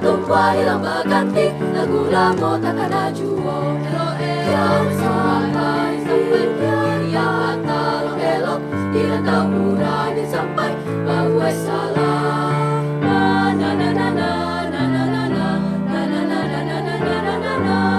Tumpah hilang berganti, lagu lama takkan ajuo. Yang sampai diri yang kata elok, tidak tahu murahnya sampai bahwa salah. Na na na na na na na na na na na na na na na na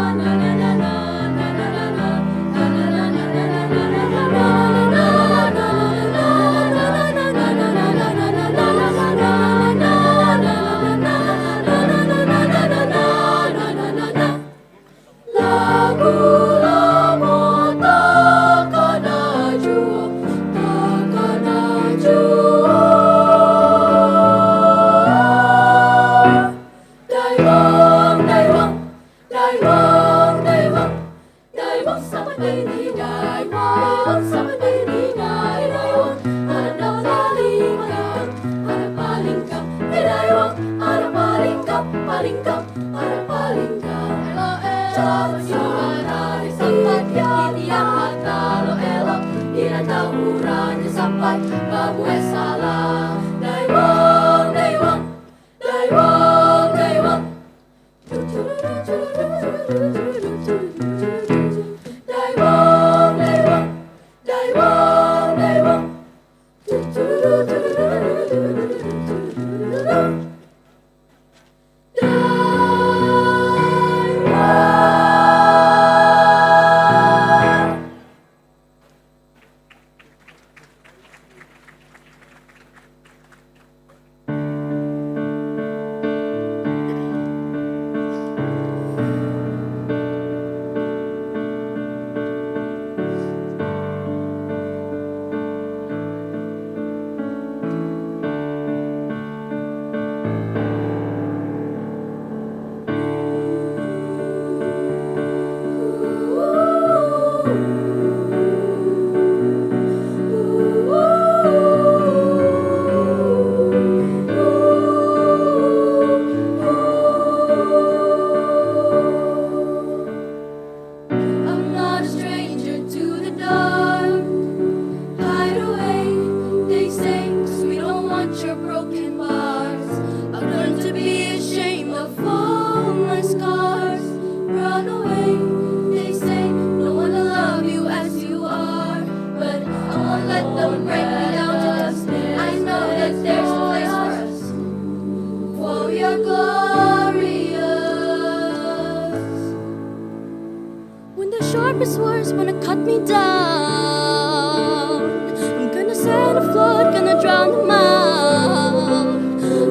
sharpest words wanna cut me down. I'm gonna send a flood, gonna drown them out.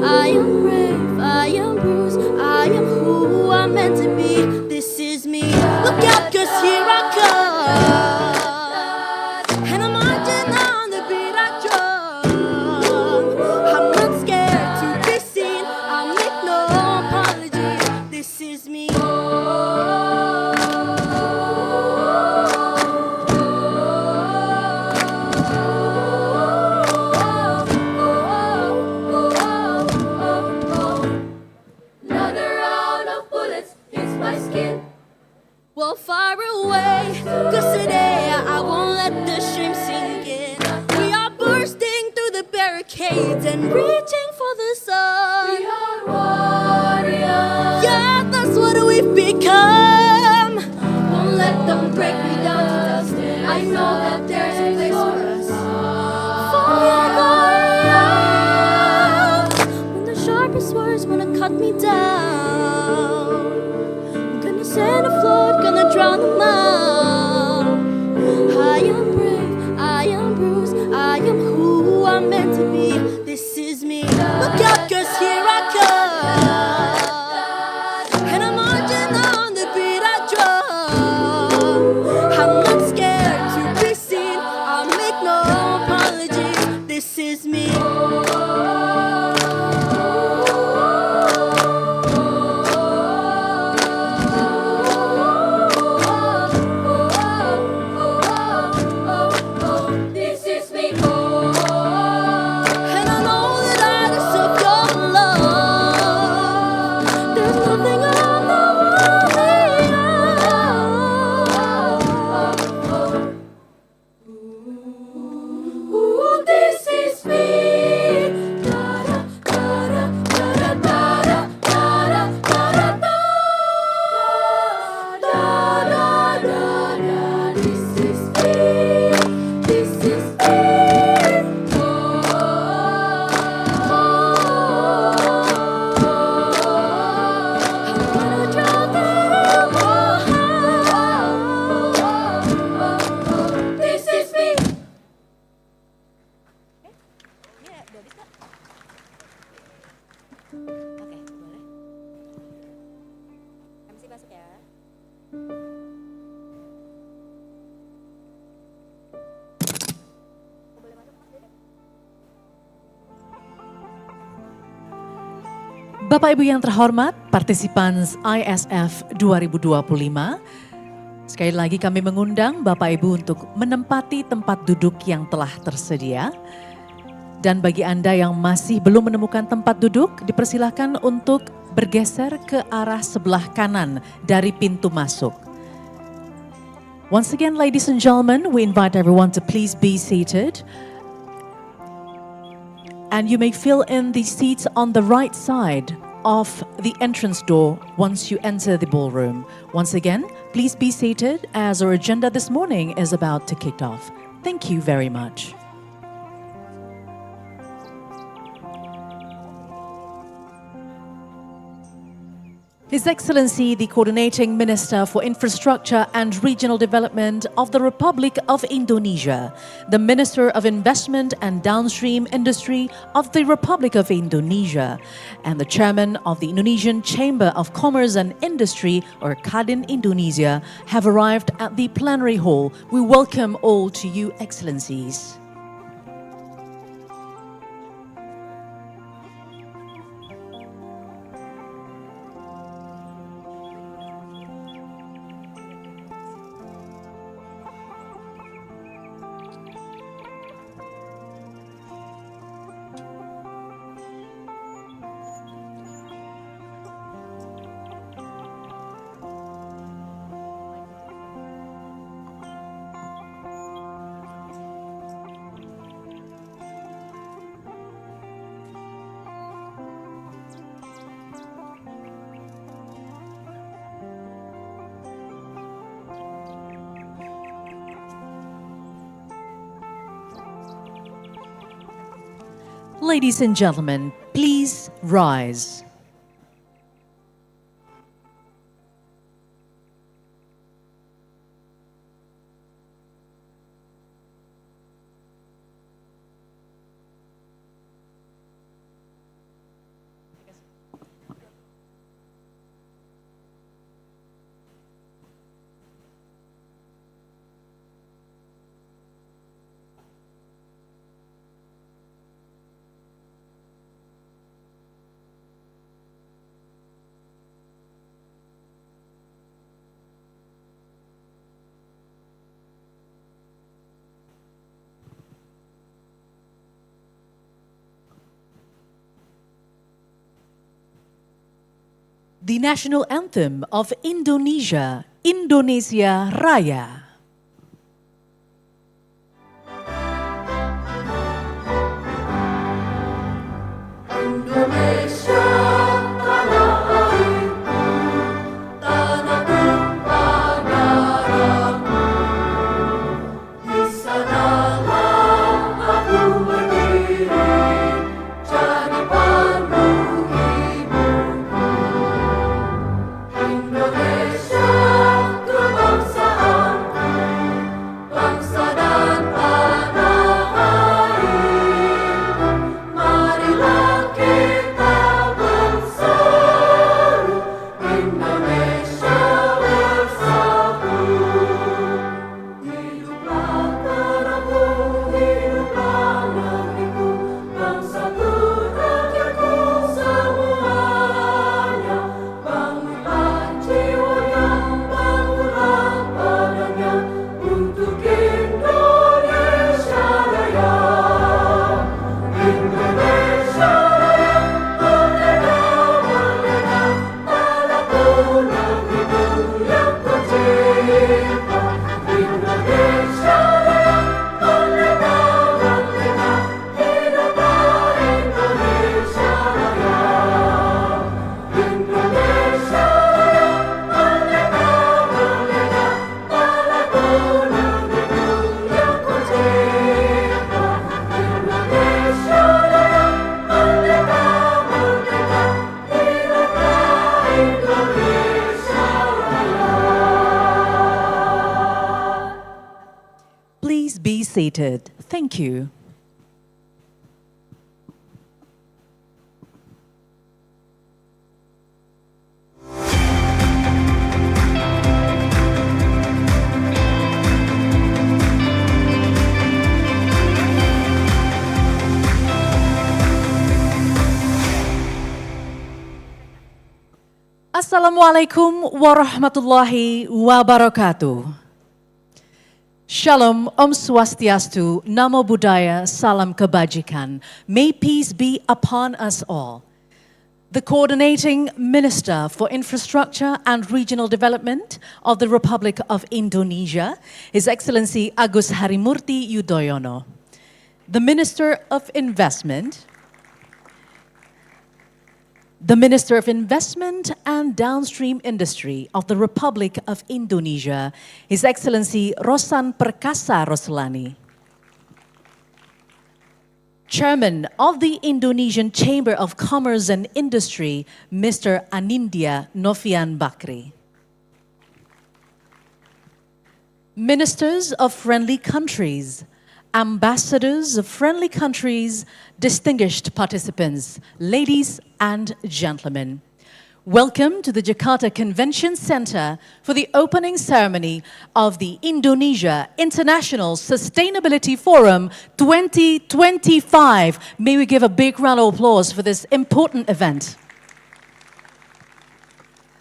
I am brave, I am bruised, I am who I'm meant to be. This is me. Look out, 'cause here I come. And I'm marching on the beat I drum. I'm not scared to be seen, I make no apology. This is me. Well, far away, 'cause today I won't let the shame sink in. We are bursting through the barricades and reaching for the sun. We are warriors. Yeah, that's what we've become. Won't let them break me down to dust. I know that there's a place for us. For we are warriors. When the sharpest words wanna cut me down, I'm gonna send a flood, gonna drown them out. I am brave, I am bruised, I am who I'm meant to be. This is me. Look out, 'cause here I come. And I'm marching on the beat I drum. I'm not scared to be seen, I make no apology. This is me. Oke, boleh. MC masuk ya. Boleh masuk, Mas Dede. Bapak Ibu yang terhormat, partisipan ISF 2025, sekali lagi kami mengundang Bapak Ibu untuk menempati tempat duduk yang telah tersedia. Dan bagi Anda yang masih belum menemukan tempat duduk, dipersilahkan untuk bergeser ke arah sebelah kanan dari pintu masuk. Once again, ladies and gentlemen, we invite everyone to please be seated. And you may fill in the seats on the right side of the entrance door once you enter the ballroom. Once again, please be seated as our agenda this morning is about to kick off. Thank you very much. His Excellency, the Coordinating Minister for Infrastructure and Regional Development of the Republic of Indonesia, the Minister of Investment and Downstream Industry of the Republic of Indonesia, and the Chairman of the Indonesian Chamber of Commerce and Industry, or Kadin Indonesia, have arrived at the plenary hall. We welcome all to you, Excellencies. Ladies and gentlemen, please rise. The national anthem of Indonesia, Indonesia Raya. Indonesia tanah airku, tanah tumpah darahku. Di sanalah aku berdiri, jadi pandu hidupku. Indonesia kebangsaanku, bangsa dan tanah airku. Marilah kita berseru, Indonesia bersatu. Hiduplah tanahku, hiduplah negeriku, bangsaku, rakyatku semuanya. Bangunlah jiwanya, bangunlah badannya, untuk Indonesia Raya. Indonesia Raya, merdeka, merdeka, tanahku, negeriku yang kau cipta. Indonesia Raya, merdeka, merdeka, hiduplah Indonesia Raya. Indonesia Raya, merdeka, merdeka, tanahku, negeriku yang kau cipta. Indonesia Raya, merdeka, merdeka, hiduplah Indonesia Raya. Please be seated. Thank you. Assalamualaikum warahmatullahi wabarakatuh. Shalom, Om Swastiastu, Namo Buddhaya, Salam Kebajikan. May peace be upon us all. The Coordinating Minister for Infrastructure and Regional Development of the Republic of Indonesia, His Excellency Agus Harimurti Yudhoyono. The Minister of Investment and Downstream Industry of the Republic of Indonesia, His Excellency Rosan Roeslani. Chairman of the Indonesian Chamber of Commerce and Industry, Mr. Anindya Novyan Bakri. Ministers of friendly countries, ambassadors of friendly countries, distinguished participants, ladies and gentlemen. Welcome to the Jakarta Convention Center for the opening ceremony of the Indonesia International Sustainability Forum 2025. May we give a big round of applause for this important event.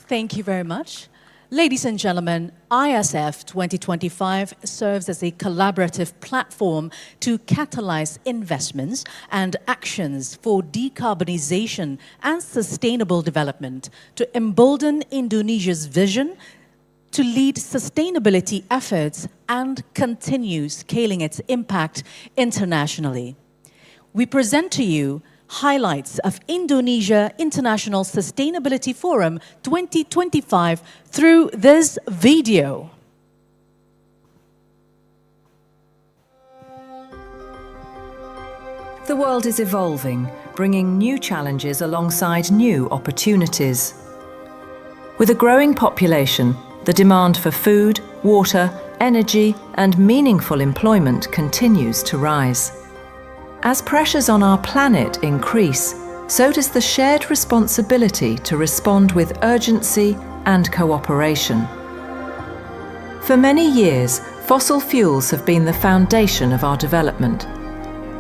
Thank you very much. Ladies and gentlemen, ISF 2025 serves as a collaborative platform to catalyze investments and actions for decarbonization and sustainable development, to embolden Indonesia's vision to lead sustainability efforts and continue scaling its impact internationally. We present to you highlights of Indonesia International Sustainability Forum 2025 through this video. The world is evolving, bringing new challenges alongside new opportunities. With a growing population, the demand for food, water, energy, and meaningful employment continues to rise. As pressures on our planet increase, so does the shared responsibility to respond with urgency and cooperation. For many years, fossil fuels have been the foundation of our development.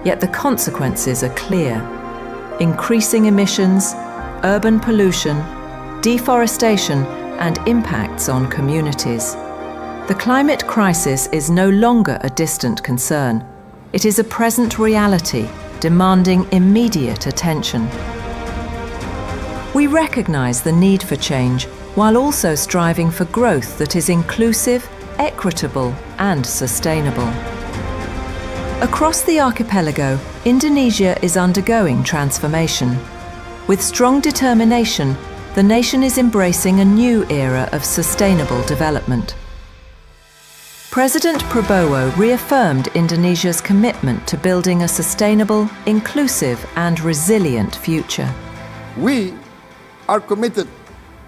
Yet the consequences are clear: increasing emissions, urban pollution, deforestation, and impacts on communities. The climate crisis is no longer a distant concern. It is a present reality, demanding immediate attention. We recognize the need for change, while also striving for growth that is inclusive, equitable, and sustainable. Across the archipelago, Indonesia is undergoing transformation. With strong determination, the nation is embracing a new era of sustainable development. President Prabowo reaffirmed Indonesia's commitment to building a sustainable, inclusive, and resilient future. We are committed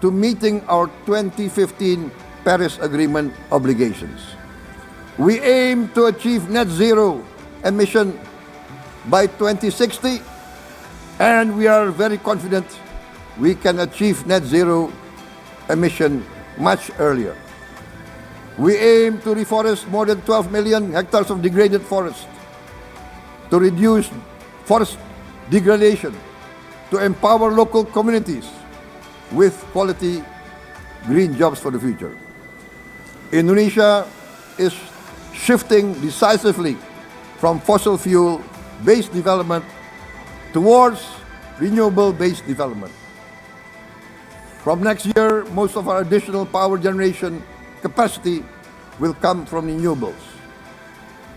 to meeting our 2015 Paris Agreement obligations. We aim to achieve net zero emission by 2060, and we are very confident we can achieve net zero emission much earlier. We aim to reforest more than 12 million hectares of degraded forest, to reduce forest degradation, to empower local communities with quality green jobs for the future. Indonesia is shifting decisively from fossil fuel-based development towards renewable-based development. From next year, most of our additional power generation capacity will come from renewables.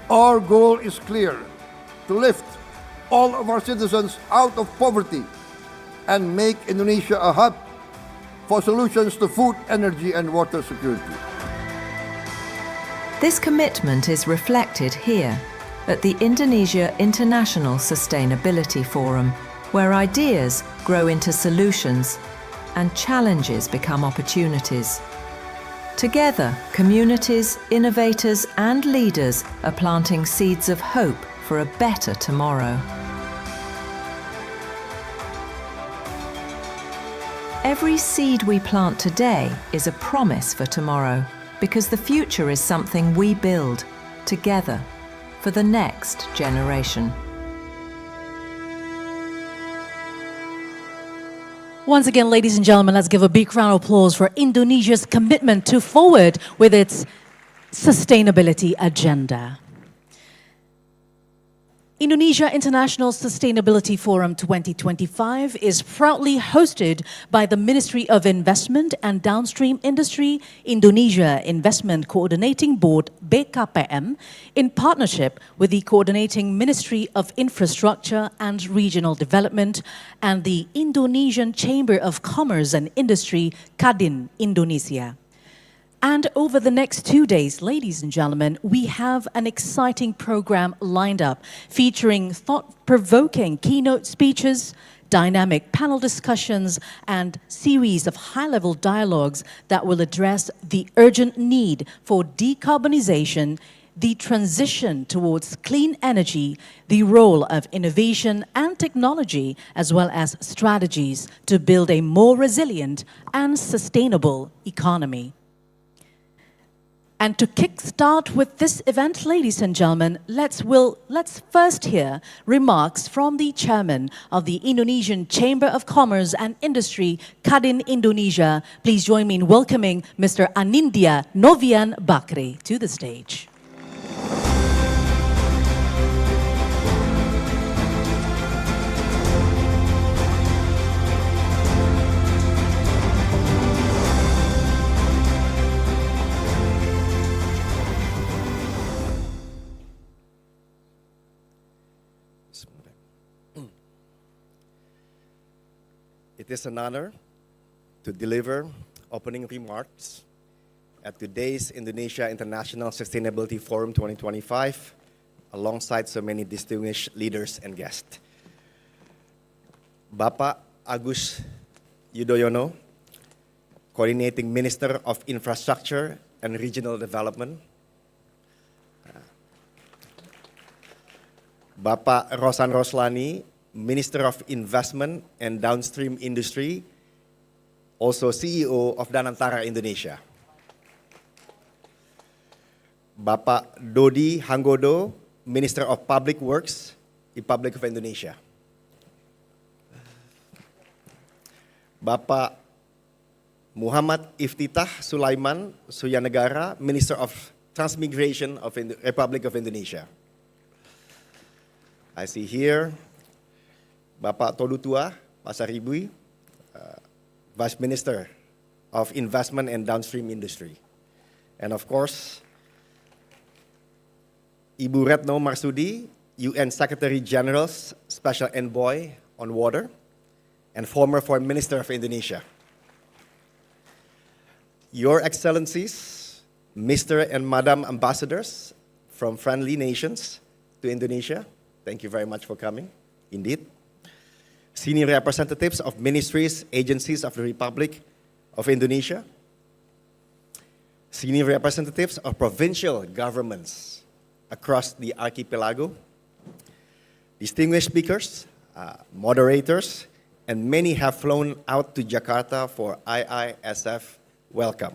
Our goal is clear: to lift all of our citizens out of poverty and make Indonesia a hub for solutions to food, energy, and water security. This commitment is reflected here at the Indonesia International Sustainability Forum, where ideas grow into solutions and challenges become opportunities. Together, communities, innovators, and leaders are planting seeds of hope for a better tomorrow. Every seed we plant today is a promise for tomorrow, because the future is something we build together for the next generation. Once again, ladies and gentlemen, let's give a big round of applause for Indonesia's commitment to forward with its sustainability agenda. Indonesia International Sustainability Forum 2025 is proudly hosted by the Ministry of Investment and Downstream Industry, Indonesia Investment Coordinating Board (BKPM) in partnership with the Coordinating Ministry of Infrastructure and Regional Development and the Indonesian Chamber of Commerce and Industry Kadin Indonesia. And over the next 2 days, ladies and gentlemen, we have an exciting program lined up featuring thought-provoking keynote speeches, dynamic panel discussions, and series of high-level dialogues that will address the urgent need for decarbonization, the transition towards clean energy, the role of innovation and technology, as well as strategies to build a more resilient and sustainable economy. And to kickstart with this event, ladies and gentlemen, let's first hear remarks from the chairman of the Indonesian Chamber of Commerce and Industry, Kadin Indonesia. Please join me in welcoming Mr. Anindya Novyan Bakri to the stage. It is an honor to deliver opening remarks at today's Indonesia International Sustainability Forum 2025 alongside so many distinguished leaders and guests. Bapak Agus Yudhoyono, Coordinating Minister of Infrastructure and Regional Development. Bapak Rosan Roeslani, Minister of Investment and Downstream Industry, also CEO of Danantara Indonesia. Bapak Dodi Hangodo, Minister of Public Works, Republic of Indonesia. Bapak Muhammad Iftitah Sulaiman Suyanegara, Minister of Transmigration of the Republic of Indonesia. I see here Bapak Todutua Pasaribui, Vice Minister of Investment and Downstream Industry. And of course, Ibu Retno Marsudi, UN Secretary General's Special Envoy on Water and former Foreign Minister of Indonesia. Your Excellencies, Mr. and Madam Ambassadors from friendly nations to Indonesia, thank you very much for coming, indeed. Senior representatives of ministries, agencies of the Republic of Indonesia, senior representatives of provincial governments across the archipelago, distinguished speakers, moderators, and many have flown out to Jakarta for IISF welcome.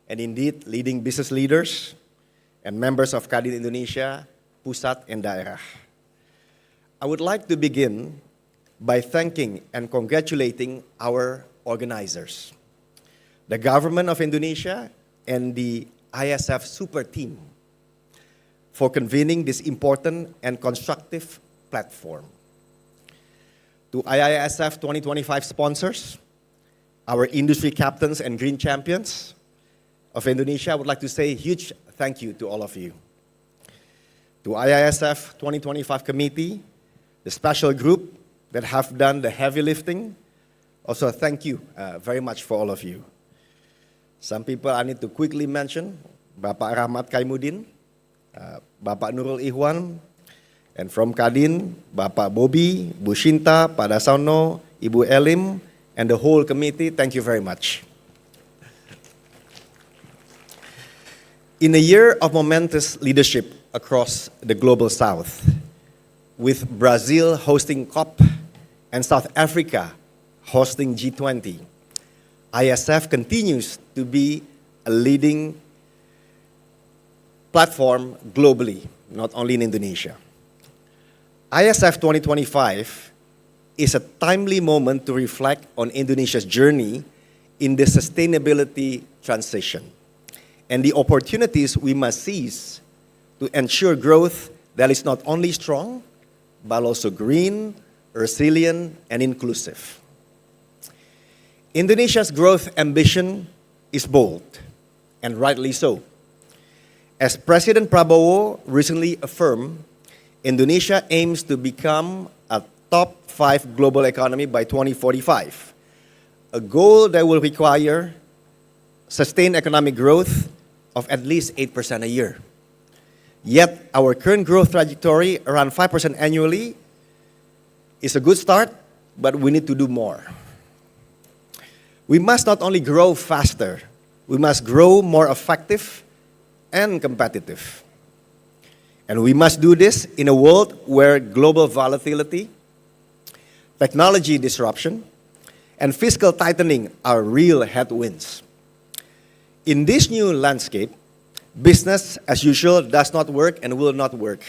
And indeed, leading business leaders and members of Kadin Indonesia, Pusat and Daerah. I would like to begin by thanking and congratulating our organizers, the government of Indonesia and the ISF super team for convening this important and constructive platform. To IISF 2025 sponsors, our industry captains and green champions of Indonesia, I would like to say a huge thank you to all of you. To IISF 2025 committee, the special group that have done the heavy lifting, also thank you very much for all of you. Some people I need to quickly mention, Bapak Rahmat Kaimuddin, Bapak Nurul Ihwan, and from Kadin, Bapak Bobi, Bu Shinta, Pak Dasono, Ibu Elim, and the whole committee, thank you very much. In a year of momentous leadership across the global south, with Brazil hosting COP and South Africa hosting G20, ISF continues to be a leading platform globally, not only in Indonesia. ISF 2025 is a timely moment to reflect on Indonesia's journey in the sustainability transition and the opportunities we must seize to ensure growth that is not only strong, but also green, resilient, and inclusive. Indonesia's growth ambition is bold, and rightly so. As President Prabowo recently affirmed, Indonesia aims to become a top 5 global economy by 2045, a goal that will require sustained economic growth of at least 8% a year. Yet, our current growth trajectory, around 5% annually, is a good start, but we need to do more. We must not only grow faster, we must grow more effective and competitive. And we must do this in a world where global volatility, technology disruption, and fiscal tightening are real headwinds. In this new landscape, business as usual does not work and will not work.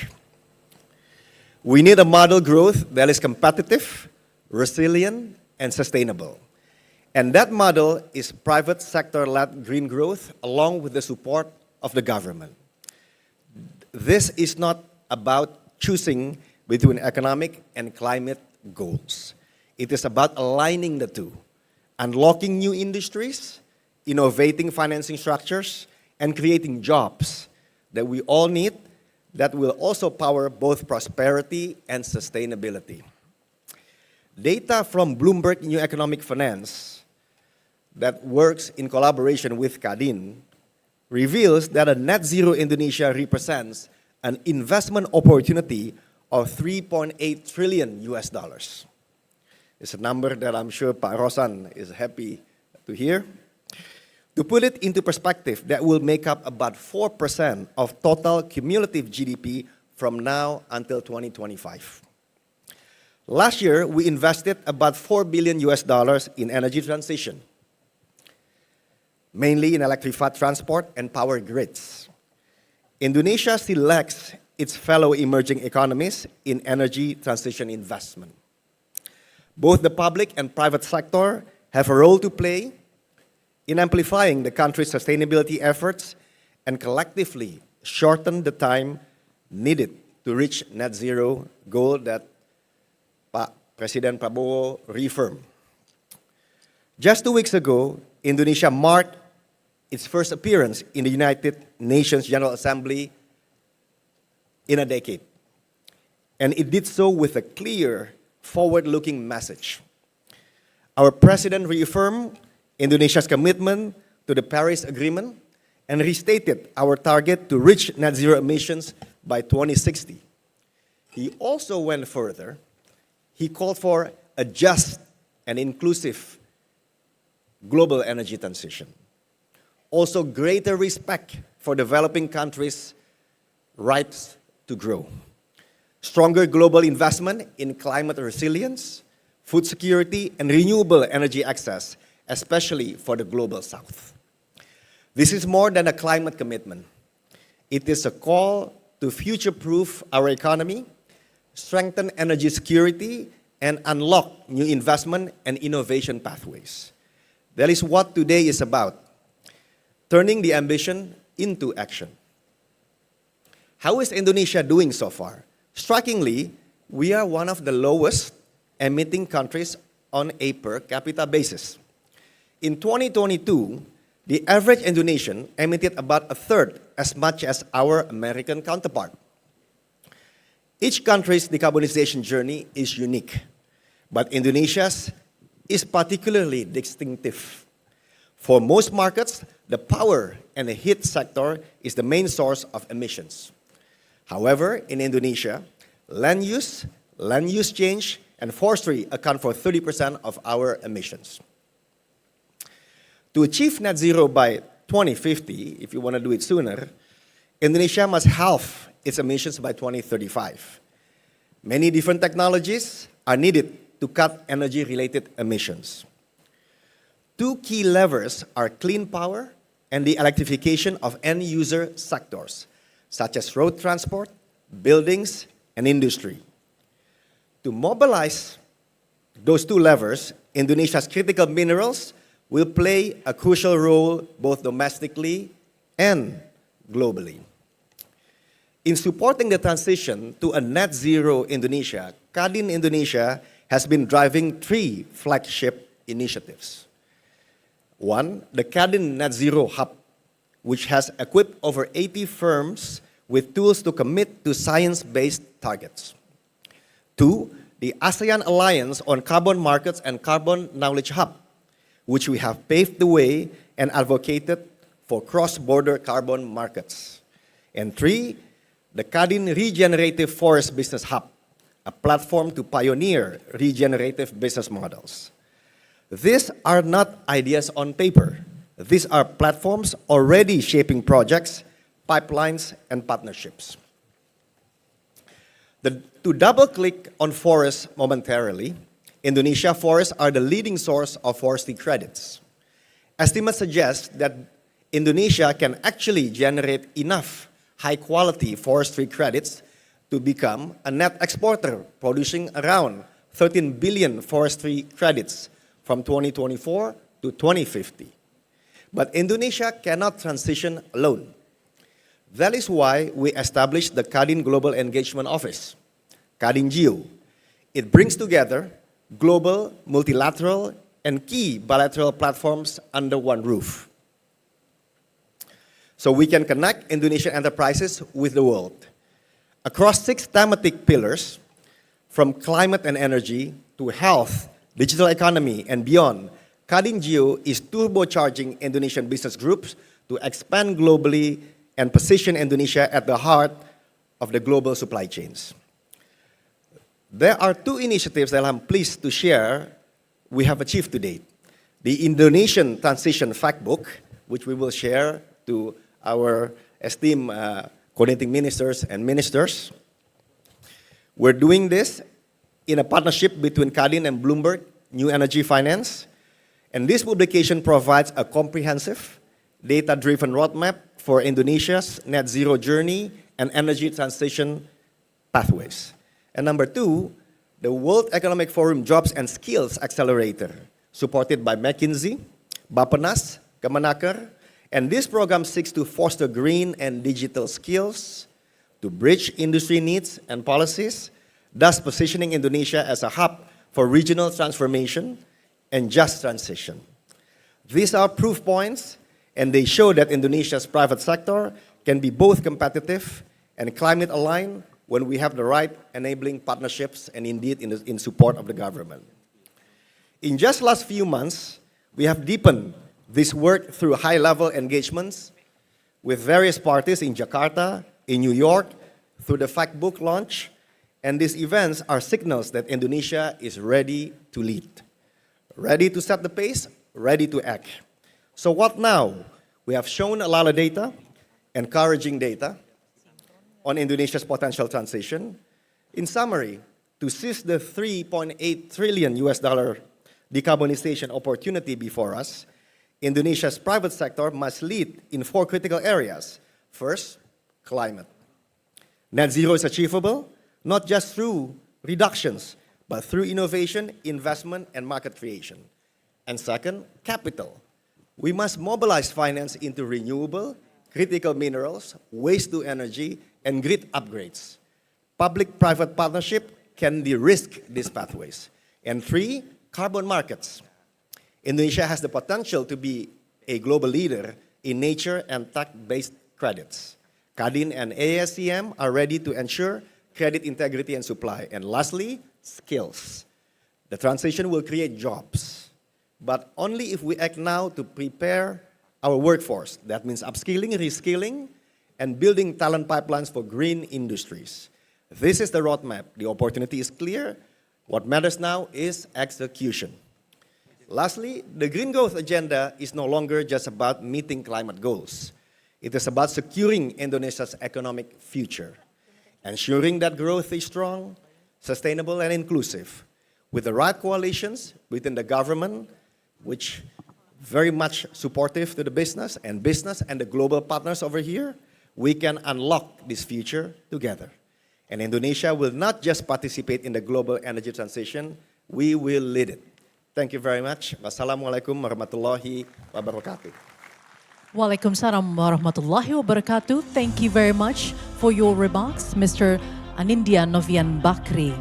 We need a model growth that is competitive, resilient, and sustainable. And that model is private sector-led green growth along with the support of the government. This is not about choosing between economic and climate goals. It is about aligning the two, unlocking new industries, innovating financing structures, and creating jobs that we all need that will also power both prosperity and sustainability. Data from Bloomberg New Economic Finance that works in collaboration with Kadin reveals that a net zero Indonesia represents an investment opportunity of $3.8 trillion US dollars. It's a number that I'm sure Pa Rosan is happy to hear. To put it into perspective, that will make up about 4% of total cumulative GDP from now until 2025. Last year, we invested about $4 billion US dollars in energy transition, mainly in electrified transport and power grids. Indonesia still lacks its fellow emerging economies in energy transition investment. Both the public and private sector have a role to play in amplifying the country's sustainability efforts and collectively shorten the time needed to reach net zero goal that President Prabowo reaffirmed. Just 2 weeks ago, Indonesia marked its first appearance in the United Nations General Assembly in a decade. And it did so with a clear, forward-looking message. Our president reaffirmed Indonesia's commitment to the Paris Agreement and restated our target to reach net zero emissions by 2060. He also went further. He called for a just and inclusive global energy transition. Also, greater respect for developing countries' rights to grow. Stronger global investment in climate resilience, food security, and renewable energy access, especially for the global south. This is more than a climate commitment. It is a call to future-proof our economy, strengthen energy security, and unlock new investment and innovation pathways. That is what today is about, turning the ambition into action. How is Indonesia doing so far? Strikingly, we are one of the lowest emitting countries on a per capita basis. In 2022, the average Indonesian emitted about a third as much as our American counterpart. Each country's decarbonization journey is unique, but Indonesia's is particularly distinctive. For most markets, the power and the heat sector is the main source of emissions. However, in Indonesia, land use change, and forestry account for 30% of our emissions. To achieve net zero by 2050, if you want to do it sooner, Indonesia must halve its emissions by 2035. Many different technologies are needed to cut energy-related emissions. Two key levers are clean power and the electrification of end-user sectors, such as road transport, buildings, and industry. To mobilize those two levers, Indonesia's critical minerals will play a crucial role both domestically and globally. In supporting the transition to a net zero Indonesia, Kadin Indonesia has been driving 3 flagship initiatives. One, the Kadin Net Zero Hub, which has equipped over 80 firms with tools to commit to science-based targets. 2, the ASEAN Alliance on Carbon Markets and Carbon Knowledge Hub, which we have paved the way and advocated for cross-border carbon markets. And 3, the Kadin Regenerative Forest Business Hub, a platform to pioneer regenerative business models. These are not ideas on paper. These are platforms already shaping projects, pipelines, and partnerships. To double-click on forests momentarily, Indonesia forests are the leading source of forestry credits. Estimates suggest that Indonesia can actually generate enough high-quality forestry credits to become a net exporter, producing around 13 billion forestry credits from 2024 to 2050. But Indonesia cannot transition alone. That is why we established the Kadin Global Engagement Office, Kadin GEO. It brings together global, multilateral, and key bilateral platforms under one roof. So we can connect Indonesian enterprises with the world. Across 6 thematic pillars, from climate and energy to health, digital economy, and beyond, Kadin GEO is turbocharging Indonesian business groups to expand globally and position Indonesia at the heart of the global supply chains. There are 2 initiatives that I'm pleased to share we have achieved to date. The Indonesian Transition Factbook, which we will share to our esteemed coordinating ministers and ministers. We're doing this in a partnership between Kadin and Bloomberg New Energy Finance. And this publication provides a comprehensive, data-driven roadmap for Indonesia's net zero journey and energy transition pathways. And number 2, the World Economic Forum Jobs and Skills Accelerator, supported by McKinsey, Bappenas, Kemenaker, and this program seeks to foster green and digital skills to bridge industry needs and policies, thus positioning Indonesia as a hub for regional transformation and just transition. These are proof points, and they show that Indonesia's private sector can be both competitive and climate aligned when we have the right enabling partnerships and indeed in support of the government. In just last few months, we have deepened this work through high-level engagements with various parties in Jakarta, in New York, through the fact book launch, and these events are signals that Indonesia is ready to lead, ready to set the pace, ready to act. So what now? We have shown a lot of data, encouraging data, on Indonesia's potential transition. In summary, to seize the $3.8 trillion decarbonization opportunity before us, Indonesia's private sector must lead in 4 critical areas. First, climate. Net zero is achievable not just through reductions, but through innovation, investment, and market creation. And second, capital. We must mobilize finance into renewable, critical minerals, waste to energy, and grid upgrades. Public-private partnership can de-risk these pathways. And 3, carbon markets. Indonesia has the potential to be a global leader in nature and tech-based credits. Kadin and ASEM are ready to ensure credit integrity and supply. And lastly, skills. The transition will create jobs, but only if we act now to prepare our workforce. That means upskilling, reskilling, and building talent pipelines for green industries. This is the roadmap. The opportunity is clear. What matters now is execution. Lastly, the green growth agenda is no longer just about meeting climate goals. It is about securing Indonesia's economic future, ensuring that growth is strong, sustainable, and inclusive. With the right coalitions within the government, which very much supportive to the business and the global partners over here, we can unlock this future together. And Indonesia will not just participate in the global energy transition, We will lead it. Thank you very much. Wassalamualaikum warahmatullahi wabarakatuh. Waalaikumsalam warahmatullahi wabarakatuh. Thank you very much for your remarks, Mr. Anindya Novyan Bakri.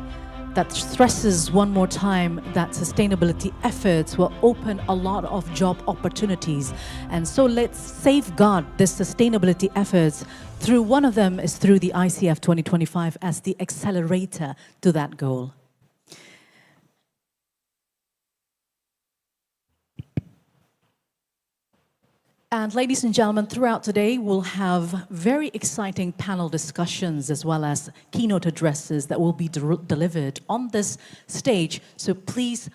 That stresses one more time that sustainability efforts will open a lot of job opportunities. And so let's safeguard this sustainability efforts through one of them is through the ICF 2025 as the accelerator to that goal. And ladies and gentlemen, throughout today, we'll have very exciting panel discussions as well as keynote addresses that will be delivered on this stage. So please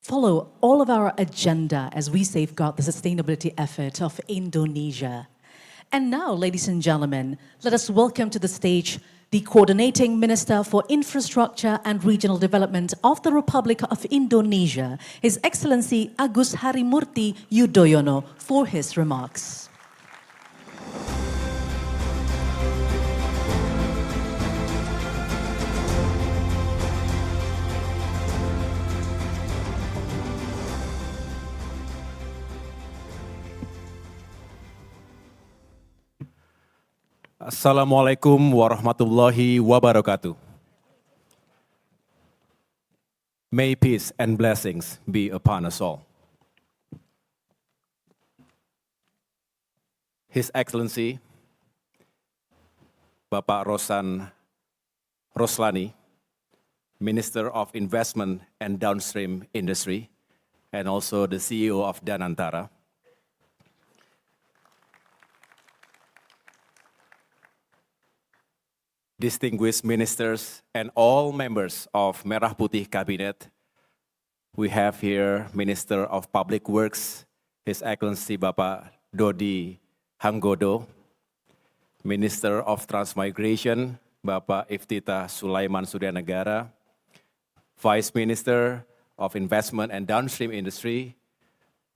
follow all of our agenda as we safeguard the sustainability effort of Indonesia. And now, ladies and gentlemen, let us welcome to the stage the Coordinating Minister for Infrastructure and Regional Development of the Republic of Indonesia, His Excellency Agus Harimurti Yudhoyono, for his remarks. Assalamualaikum warahmatullahi wabarakatuh. May peace and blessings be upon us all. His Excellency, Bapak Rosan Roeslani, Minister of Investment and Downstream Industry, and also the CEO of Danantara. Distinguished ministers and all members of Merah Putih Cabinet. We have here Minister of Public Works, His Excellency Bapak Dodi Hangodo, Minister of Transmigration, Bapak Iftitah Sulaiman Suryanegara, Vice Minister of Investment and Downstream Industry,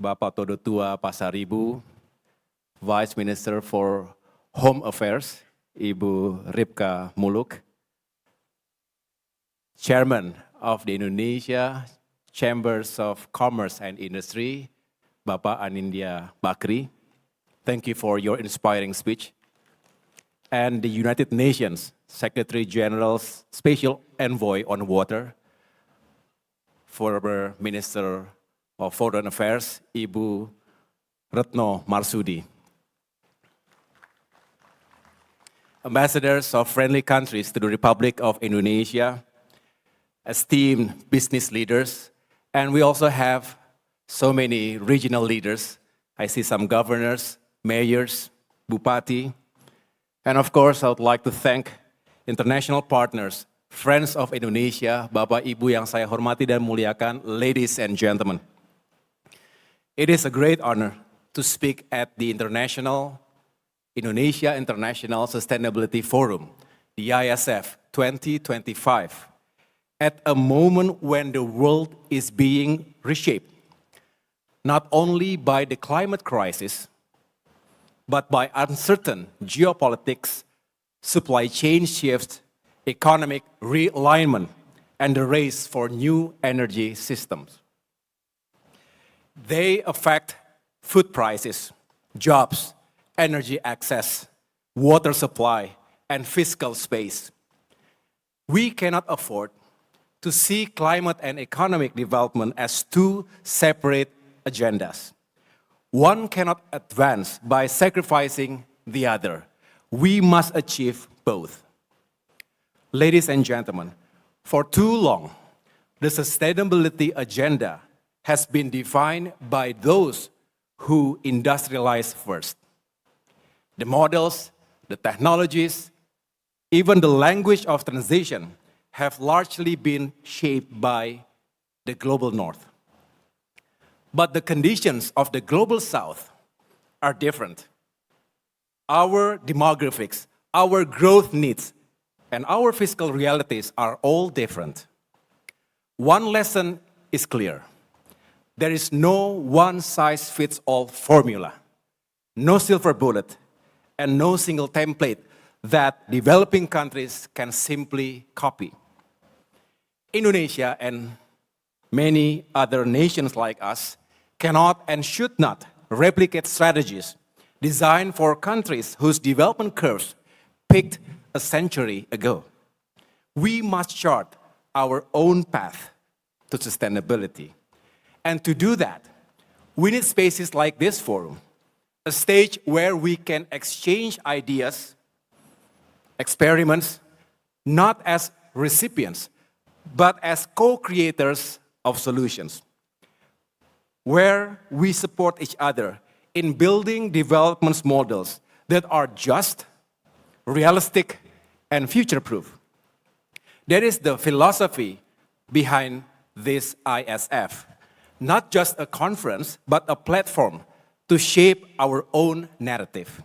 Bapak Todotua Pasaribu, Vice Minister for Home Affairs, Ibu Ripka Muluk, Chairman of the Indonesia Chambers of Commerce and Industry, Bapak Anindya Bakri. Thank you for your inspiring speech. And the United Nations Secretary General's Special Envoy on Water, former Minister of Foreign Affairs, Ibu Retno Marsudi. Ambassadors of friendly countries to the Republic of Indonesia, esteemed business leaders, and we also have so many regional leaders. I see some governors, mayors, bupati, and of course I would like to thank international partners, friends of Indonesia, Bapak Ibu yang saya hormati dan muliakan, ladies and gentlemen. It is a great honor to speak at the Indonesia International Sustainability Forum, the ISF 2025, at a moment when the world is being reshaped, not only by the climate crisis, but by uncertain geopolitics, supply chain shifts, economic realignment, and the race for new energy systems. They affect food prices, jobs, energy access, water supply, and fiscal space. We cannot afford to see climate and economic development as two separate agendas. One cannot advance by sacrificing the other. We must achieve both. Ladies and gentlemen, for too long, the sustainability agenda has been defined by those who industrialize first. The models, the technologies, even the language of transition have largely been shaped by the global north. But the conditions of the global south are different. Our demographics, our growth needs, and our fiscal realities are all different. One lesson is clear. There is no one-size-fits-all formula, no silver bullet, and no single template that developing countries can simply copy. Indonesia and Many other nations like us cannot and should not replicate strategies designed for countries whose development curves peaked a century ago. We must chart our own path to sustainability. And to do that, we need spaces like this forum, a stage where we can exchange ideas, experiments, not as recipients, but as co-creators of solutions, where we support each other in building development models that are just, realistic, and future-proof. That is the philosophy behind this ISF. Not just a conference, but a platform to shape our own narrative.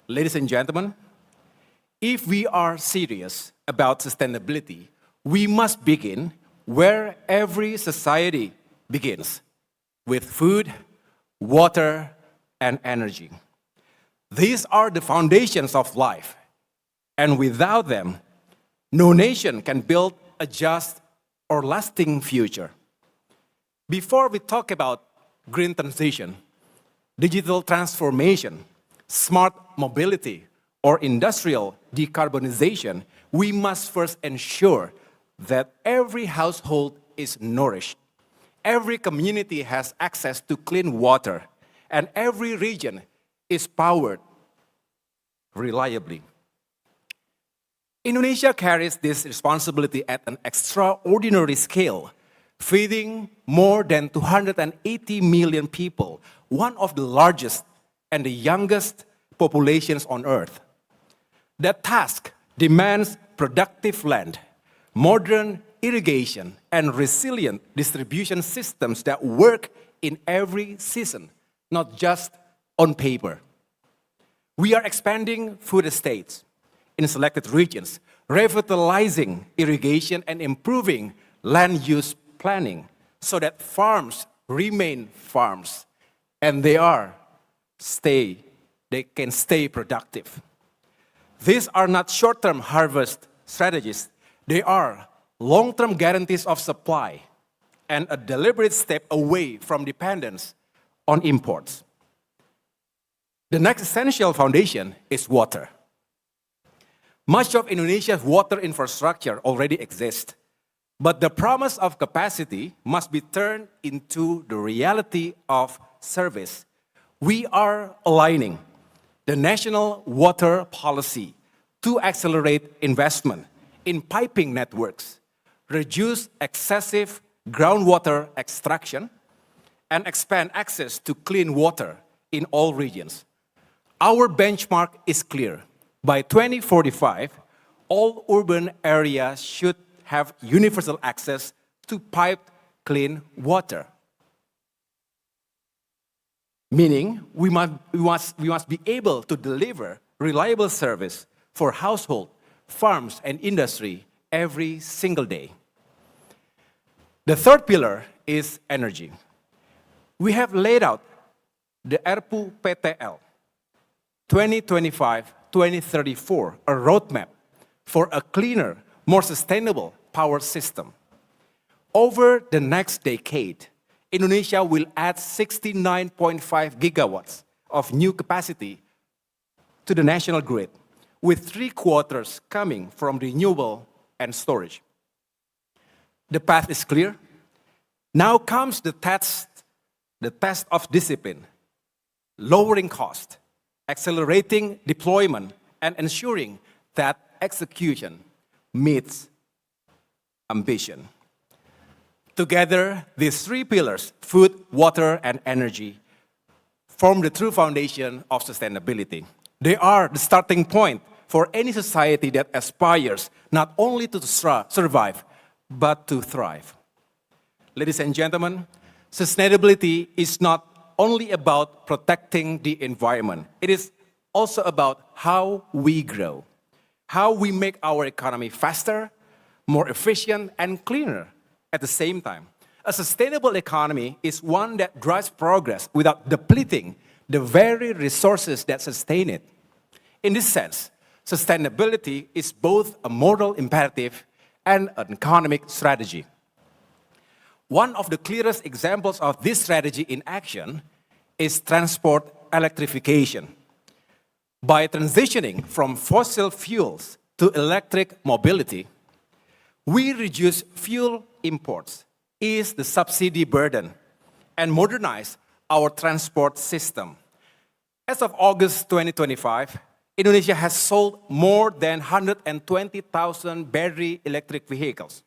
Ladies and gentlemen, if we are serious about sustainability, we must begin where every society begins, with food, water, and energy. These are the foundations of life, and without them, no nation can build a just or lasting future. Before we talk about green transition, digital transformation, smart mobility, or industrial decarbonization, we must first ensure that every household is nourished, every community has access to clean water, and every region is powered reliably. Indonesia carries this responsibility at an extraordinary scale, feeding more than 280 million people, one of the largest and the youngest populations on Earth. That task demands productive land, modern irrigation, and resilient distribution systems that work in every season, not just on paper. We are expanding food estates in selected regions, revitalizing irrigation and improving land use planning so that farms remain farms and they can stay productive. These are not short-term harvest strategies. They are long-term guarantees of supply and a deliberate step away from dependence on imports. The next essential foundation is water. Much of Indonesia's water infrastructure already exists, but the promise of capacity must be turned into the reality of service. We are aligning the national water policy to accelerate investment in piping networks, reduce excessive groundwater extraction, and expand access to clean water in all regions. Our benchmark is clear. By 2045, all urban areas should have universal access to piped clean water. Meaning, we must be able to deliver reliable service for household, farms, and industry every single day. The third pillar is energy. We have laid out the ERPU PTL 2025-2034, a roadmap for a cleaner, more sustainable power system. Over the next decade, Indonesia will add 69.5 gigawatts of new capacity to the national grid, with 3/4 coming from renewable and storage. The path is clear. Now comes the test of discipline, lowering cost, accelerating deployment, and ensuring that execution meets ambition. Together, these three pillars, food, water, and energy, form the true foundation of sustainability. They are the starting point for any society that aspires not only to survive, but to thrive. Ladies and gentlemen, sustainability is not only about protecting the environment. It is also about how we grow, how we make our economy faster, more efficient, and cleaner at the same time. A sustainable economy is one that drives progress without depleting the very resources that sustain it. In this sense, sustainability is both a moral imperative and an economic strategy. One of the clearest examples of this strategy in action is transport electrification. By transitioning from fossil fuels to electric mobility, we reduce fuel imports, ease the subsidy burden, and modernize our transport system. As of August 2025, Indonesia has sold more than 120,000 battery electric vehicles,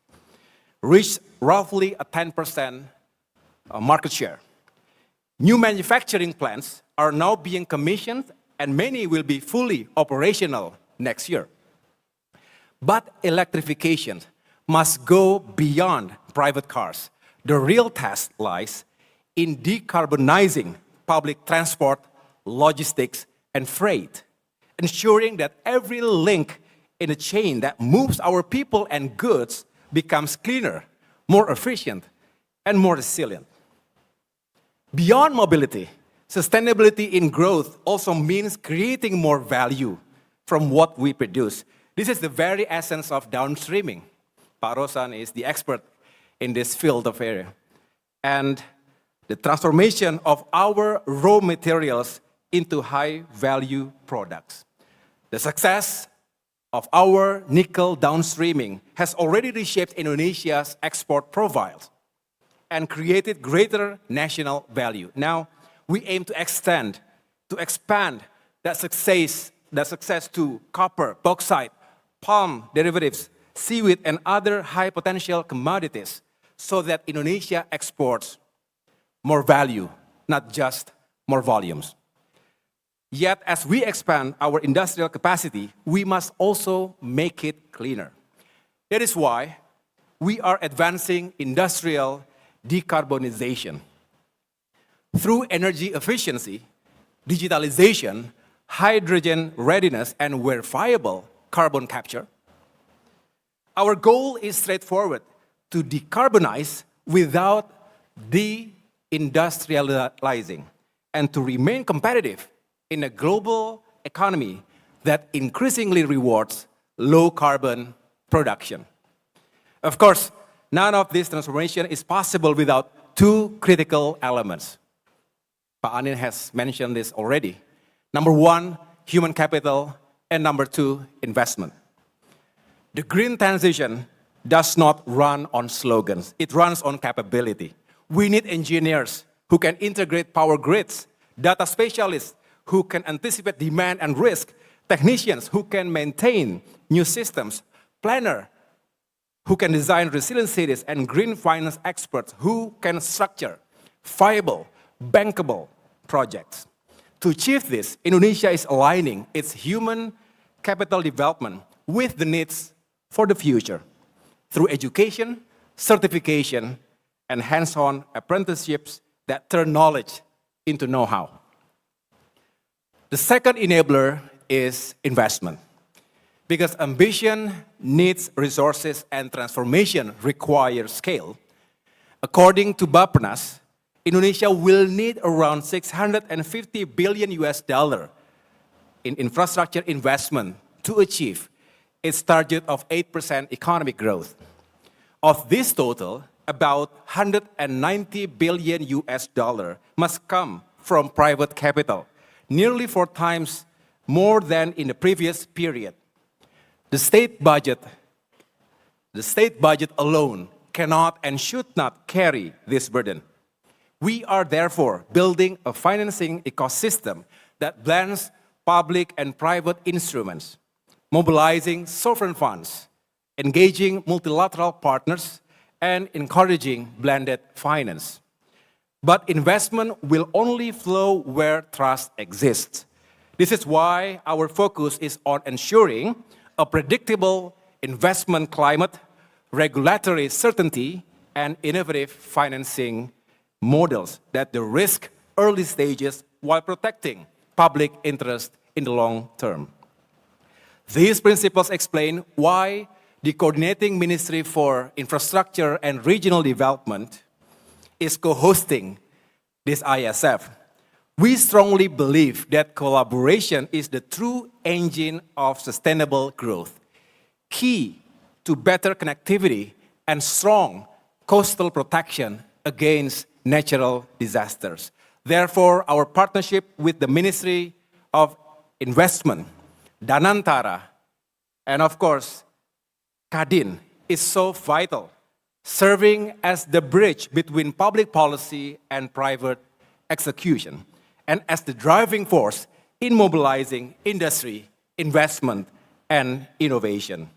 reached roughly a 10% market share. New manufacturing plants are now being commissioned and many will be fully operational next year. But electrification must go beyond private cars. The real task lies in decarbonizing public transport, logistics, and freight, ensuring that every link in the chain that moves our people and goods becomes cleaner, more efficient, and more resilient. Beyond mobility, sustainability in growth also means creating more value from what we produce. This is the very essence of downstreaming. Pak Rosan is the expert in this field of area. And the transformation of our raw materials into high-value products. The success of our nickel downstreaming has already reshaped Indonesia's export profiles and created greater national value. Now, we aim to expand that success to copper, bauxite, palm derivatives, seaweed, and other high-potential commodities so that Indonesia exports more value, not just more volumes. Yet, as we expand our industrial capacity, we must also make it cleaner. That is why we are advancing industrial decarbonization. Through energy efficiency, digitalization, hydrogen readiness, and where viable, carbon capture. Our goal is straightforward: to decarbonize without deindustrializing and to remain competitive in a global economy that increasingly rewards low-carbon production. Of course, none of this transformation is possible without two critical elements. Pak Anin has mentioned this already. Number one, human capital, and number two, investment. The green transition does not run on slogans. It runs on capability. We need engineers who can integrate power grids, data specialists who can anticipate demand and risk, technicians who can maintain new systems, planners who can design resilient cities, and green finance experts who can structure viable, bankable projects. To achieve this, Indonesia is aligning its human capital development with the needs for the future through education, certification, and hands-on apprenticeships that turn knowledge into know-how. The second enabler is investment. Because ambition needs resources and transformation requires scale, according to Bappenas, Indonesia will need around $650 billion in infrastructure investment to achieve its target of 8% economic growth. Of this total, about $190 billion must come from private capital, nearly 4 times more than in the previous period. The state budget alone cannot and should not carry this burden. We are therefore building a financing ecosystem that blends public and private instruments, mobilizing sovereign funds, engaging multilateral partners, and encouraging blended finance. But investment will only flow where trust exists. This is why our focus is on ensuring a predictable investment climate, regulatory certainty, and innovative financing models that de-risk early stages while protecting public interest in the long term. These principles explain why the Coordinating Ministry for Infrastructure and Regional Development is co-hosting this ISF. We strongly believe that collaboration is the true engine of sustainable growth, key to better connectivity and strong coastal protection against natural disasters. Therefore, our partnership with the Ministry of Investment, Danantara, and of course, Kadin is so vital, serving as the bridge between public policy and private execution, and as the driving force in mobilizing industry, investment, and innovation.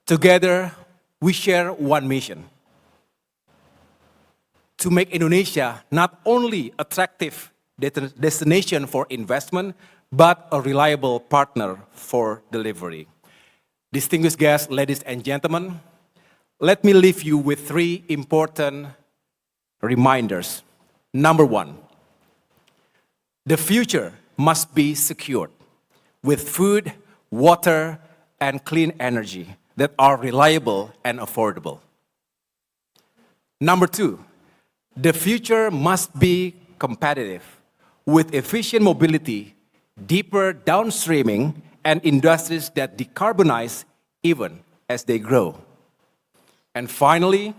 Together, we share one mission: to make Indonesia not only attractive destination for investment, but a reliable partner for delivery. Distinguished guests, ladies and gentlemen, let me leave you with 3 important reminders. Number 1, the future must be secured with food, water, and clean energy that are reliable and affordable. Number 2, the future must be competitive with efficient mobility, deeper downstreaming, and industries that decarbonize even as they grow. And finally,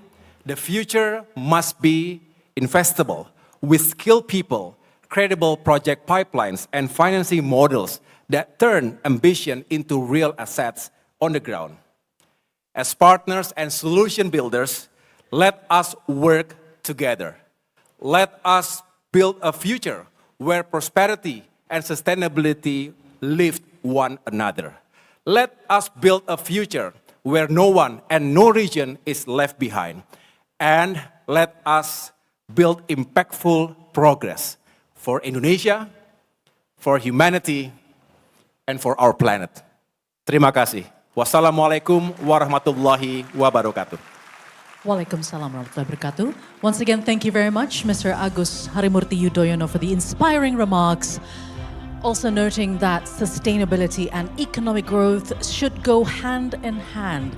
the future must be investable with skilled people, credible project pipelines, and financing models that turn ambition into real assets on the ground. As partners and solution builders, let us work together. Let us build a future where prosperity and sustainability lift one another. Let us build a future where no one and no region is left behind. And let us build impactful progress for Indonesia, for humanity, and for our planet. Terima kasih. Wassalamualaikum warahmatullahi wabarakatuh. Waalaikumsalam warahmatullahi wabarakatuh. Once again, thank you very much, Mr. Agus Harimurti Yudhoyono, for the inspiring remarks. Also noting that sustainability and economic growth should go hand in hand.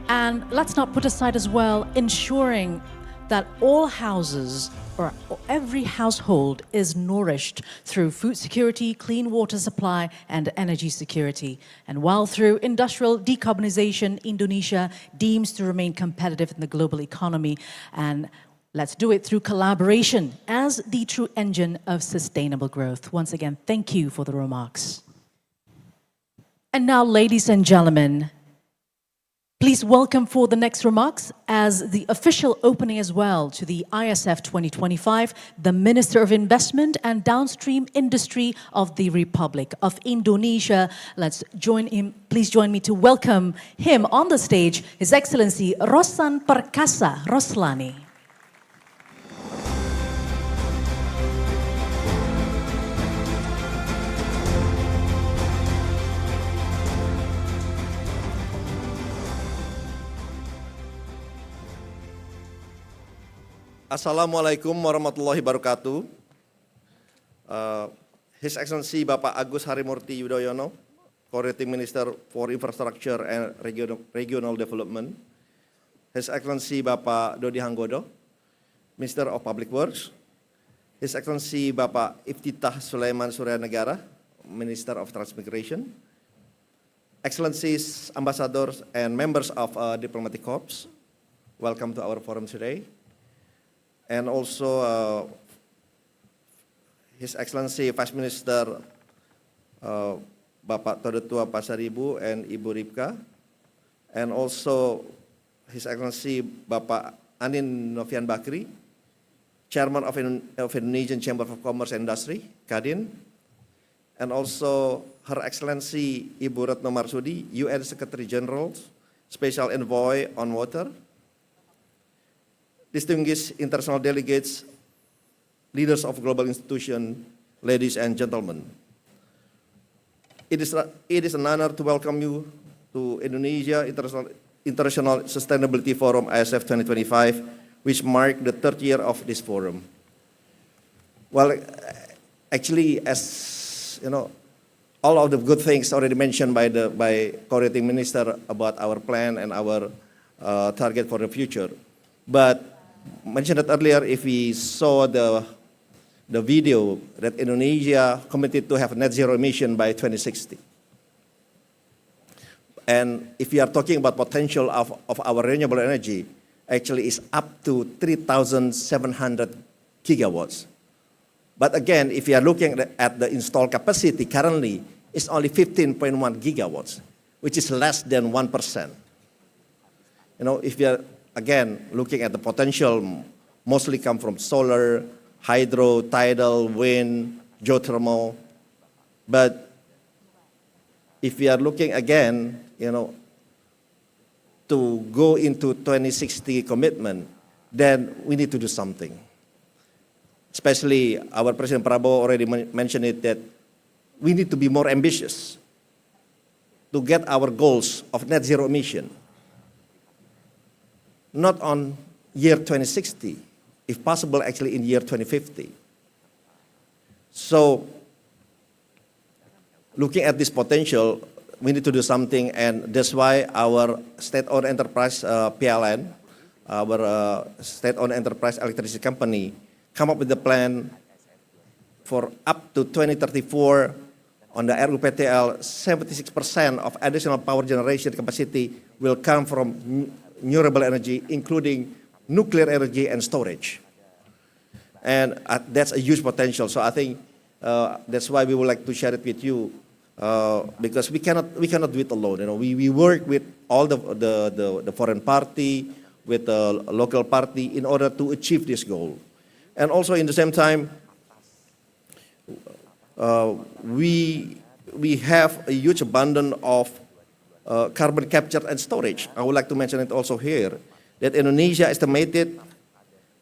And let's not put aside as well ensuring that all houses or every household is nourished through food security, clean water supply, and energy security. And while through industrial decarbonization, Indonesia deems to remain competitive in the global economy, and let's do it through collaboration as the true engine of sustainable growth. Once again, thank you for the remarks. And now, ladies and gentlemen, please welcome for the next remarks as the official opening as well to the ISF 2025, the Minister of Investment and Downstream Industry of the Republic of Indonesia. Let's join him. Please join me to welcome him on the stage, His Excellency Rosan Roeslani. Assalamualaikum warahmatullahi wabarakatuh. His Excellency Bapak Agus Harimurti Yudhoyono, Coordinating Minister for Infrastructure and Regional Development. His Excellency Bapak Dodi Hangodo, Minister of Public Works. His Excellency Bapak Iftitah Sulaiman Suryanegara, Minister of Transmigration. Excellencies, Ambassadors, and members of Diplomatic Corps, welcome to our forum today. And also His Excellency Vice Minister Bapak Todotua Pasaribu and Ibu Ripka, and also His Excellency Bapak Anindya Novyan Bakri, Chairman of Indonesian Chamber of Commerce and Industry, Kadin, and also Her Excellency Ibu Retno Marsudi, UN Secretary General, Special Envoy on Water, distinguished international delegates, leaders of global institutions, ladies and gentlemen. It is an honor to welcome you to Indonesia International Sustainability Forum ISF 2025, which marked the 3rd year of this forum. Well, actually, as you know, all of the good things already mentioned by Coordinating Minister about our plan and our target for the future. But mentioned it earlier, if we saw the the video that Indonesia committed to have net zero emission by 2060. And if we are talking about potential of our renewable energy, actually is up to 3,700 gigawatts. But again, if you are looking at the installed capacity currently, it's only 15.1 gigawatts, which is less than 1%. You know, if you are, again, looking at the potential, mostly come from solar, hydro, tidal, wind, geothermal. But if we are looking again, you know, to go into 2060 commitment, then we need to do something. Especially our President Prabowo already mentioned it, that we need to be more ambitious to get our goals of net zero emission. Not on year 2060, if possible actually in year 2050. So looking at this potential, we need to do something, and that's why our state-owned enterprise, PLN, our state-owned enterprise electricity company, come up with a plan for up to 2034 on the RUPTL, 76% of additional power generation capacity will come from renewable energy, including nuclear energy and storage. And that's a huge potential. So I think that's why we would like to share it with you, because we cannot do it alone. You know, we work with all the foreign party, with the local party in order to achieve this goal. And also in the same time, we have a huge abundance of carbon capture and storage. I would like to mention it also here, that Indonesia estimated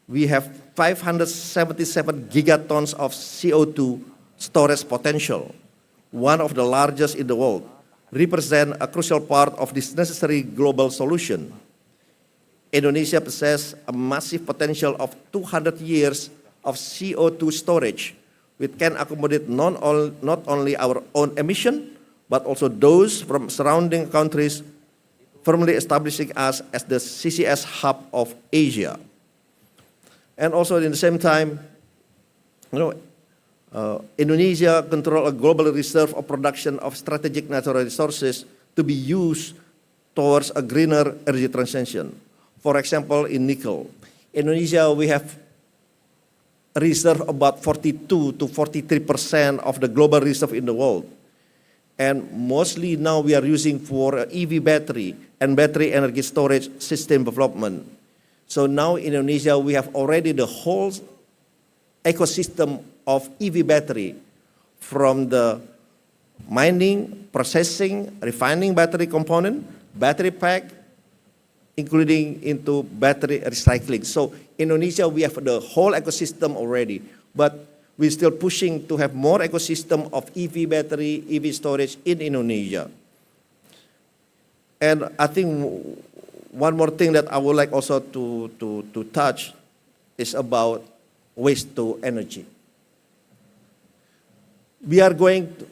we have 577 gigatons of CO2 storage potential, one of the largest in the world, represent a crucial part of this necessary global solution. Indonesia possesses a massive potential of 200 years of CO2 storage, which can accommodate not only our own emission, but also those from surrounding countries, firmly establishing us as the CCS hub of Asia. And also in the same time, you know, Indonesia controls a global reserve of production of strategic natural resources to be used towards a greener energy transition. For example, in nickel, Indonesia, we have reserve about 42 to 43% of the global reserve in the world. And mostly now we are using for EV battery and battery energy storage system development. So now in Indonesia, we have already the whole ecosystem of EV battery, from the mining, processing, refining battery component, battery pack, including into battery recycling. So Indonesia, we have the whole ecosystem already, but we're still pushing to have more ecosystem of EV battery, EV storage in Indonesia. And I think one more thing that I would like also to touch is about waste to energy. We are going to,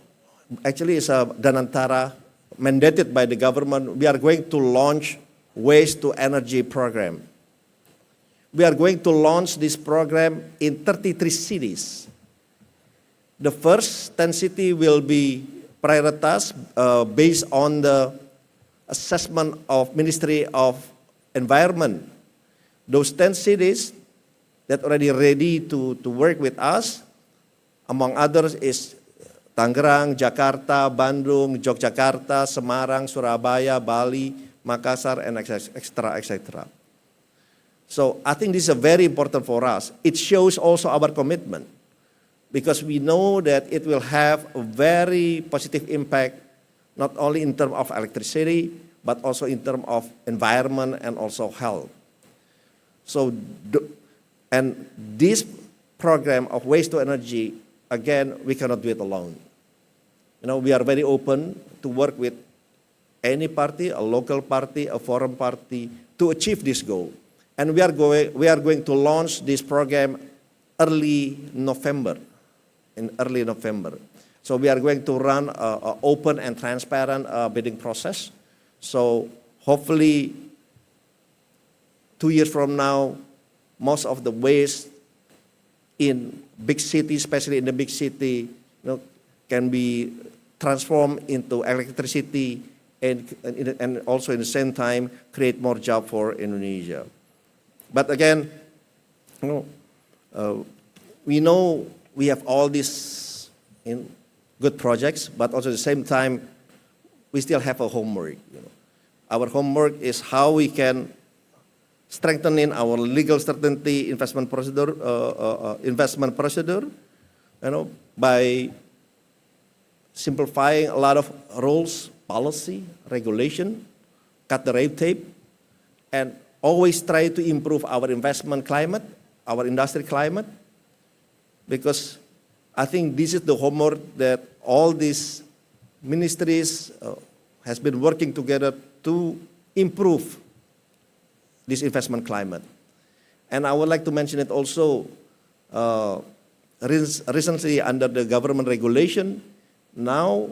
actually it's a Danantara mandated by the government, we are going to launch waste to energy program. We are going to launch this program in 33 cities. The first 10 cities will be prioritized based on the assessment of Ministry of Environment. Those 10 cities that already ready to work with us, among others, is Tangerang, Jakarta, Bandung, Yogyakarta, Semarang, Surabaya, Bali, Makassar, and etc. So I think this is very important for us. It shows also our commitment, because we know that it will have a very positive impact, not only in terms of electricity, but also in terms of environment and also health. So, and this program of waste to energy, again, we cannot do it alone. You know, we are very open to work with any party, a local party, a foreign party, to achieve this goal. And we are going to launch this program early November. So we are going to run an open and transparent bidding process. So hopefully 2 years from now, most of the waste in big city, especially in the big city, can be transformed into electricity and also in the same time create more job for Indonesia. But again, we know we have all these good projects, but also at the same time, we still have a homework. Our homework is how we can strengthening our legal certainty investment procedure, by simplifying a lot of rules, policy, regulation, cut the red tape, and always try to improve our investment climate, our industry climate, because I think this is the homework that all these ministries has been working together to improve this investment climate. And I would like to mention it also, recently under the government regulation, now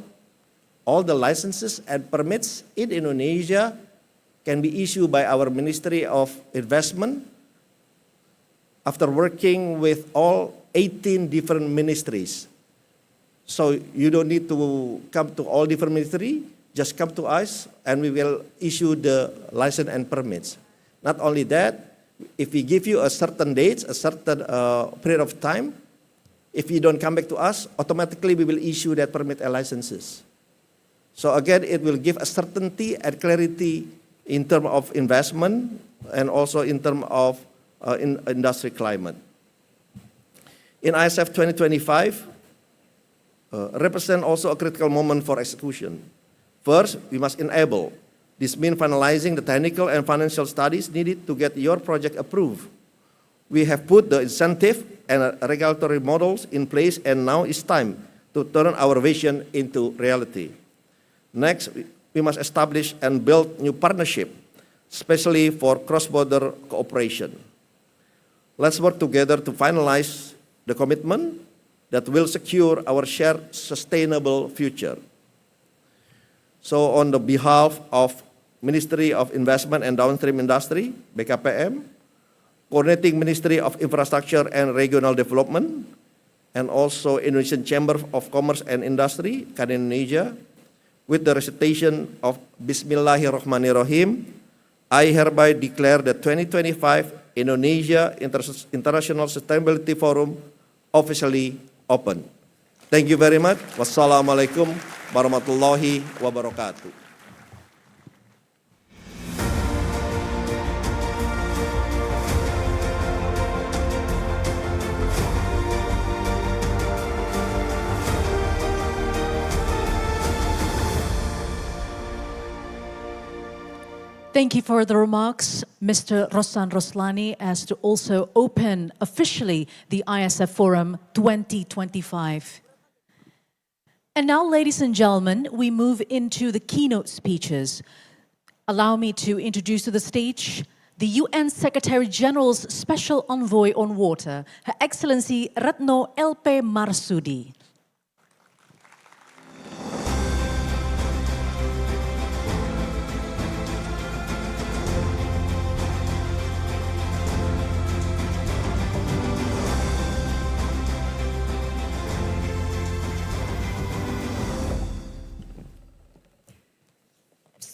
all the licenses and permits in Indonesia can be issued by our Ministry of Investment after working with all 18 different ministries. So you don't need to come to all different ministries, just come to us and we will issue the license and permits. Not only that, if we give you a certain date, a certain period of time, if you don't come back to us, automatically we will issue that permit and licenses. So again, it will give a certainty and clarity in terms of investment and also in terms of industry climate. In ISF 2025, represent also a critical moment for execution. First, we must enable. This means finalizing the technical and financial studies needed to get your project approved. We have put the incentive and regulatory models in place, and now it's time to turn our vision into reality. Next, we must establish and build new partnership, especially for cross-border cooperation. Let's work together to finalize the commitment that will secure our shared sustainable future. So on the behalf of Ministry of Investment and Downstream Industry, BKPM, Coordinating Ministry of Infrastructure and Regional Development, and also Indonesian Chamber of Commerce and Industry, Kadin Indonesia, with the recitation of Bismillahirrahmanirrahim, I hereby declare the 2025 Indonesia International Sustainability Forum officially open. Thank you very much. Wassalamualaikum warahmatullahi wabarakatuh. Thank you for the remarks, Mr. Rosan Roeslani, as to also open officially the ISF Forum 2025. And now, ladies and gentlemen, we move into the keynote speeches. Allow me to introduce to the stage the UN Secretary General's Special Envoy on Water, Her Excellency Retno LP Marsudi.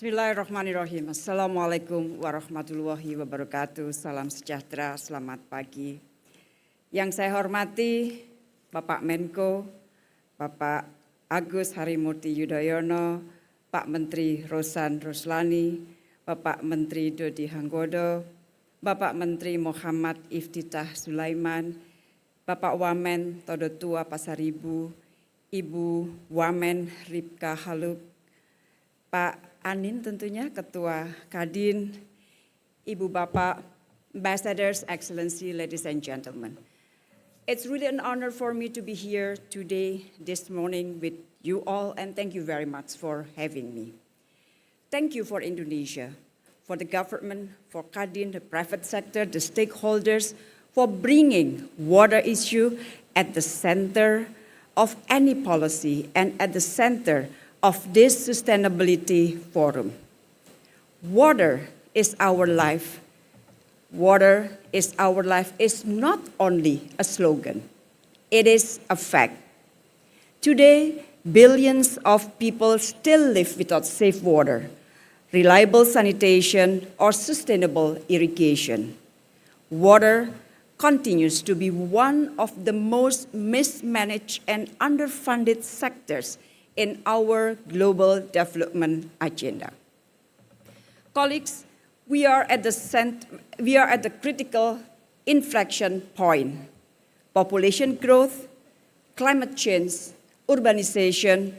Bismillahirrahmanirrahim. Assalamualaikum warahmatullahi wabarakatuh. Salam sejahtera, selamat pagi. Yang saya hormati Bapak Menko, Bapak Agus Harimurti Yudhoyono, Pak Menteri Rosan Roeslani, Bapak Menteri Dodi Hangodo, Bapak Menteri Muhammad Iftitah Sulaiman, Bapak Wamen Todotua Pasaribu, Ibu Wamen Ripka Haluk, Pak Anin tentunya, Ketua Kadin, Ibu Bapak, Ambassadors, Excellency, ladies and gentlemen. It's really an honor for me to be here today, this morning with you all, and thank you very much for having me. Thank you for Indonesia, for the government, for Kadin, the private sector, the stakeholders, for bringing water issue at the center of any policy and at the center of this sustainability forum. Water is our life. Water is our life is not only a slogan. It is a fact. Today, billions of people still live without safe water, reliable sanitation, or sustainable irrigation. Water continues to be one of the most mismanaged and underfunded sectors in our global development agenda. Colleagues, we are at the critical inflection point. Population growth, climate change, urbanization,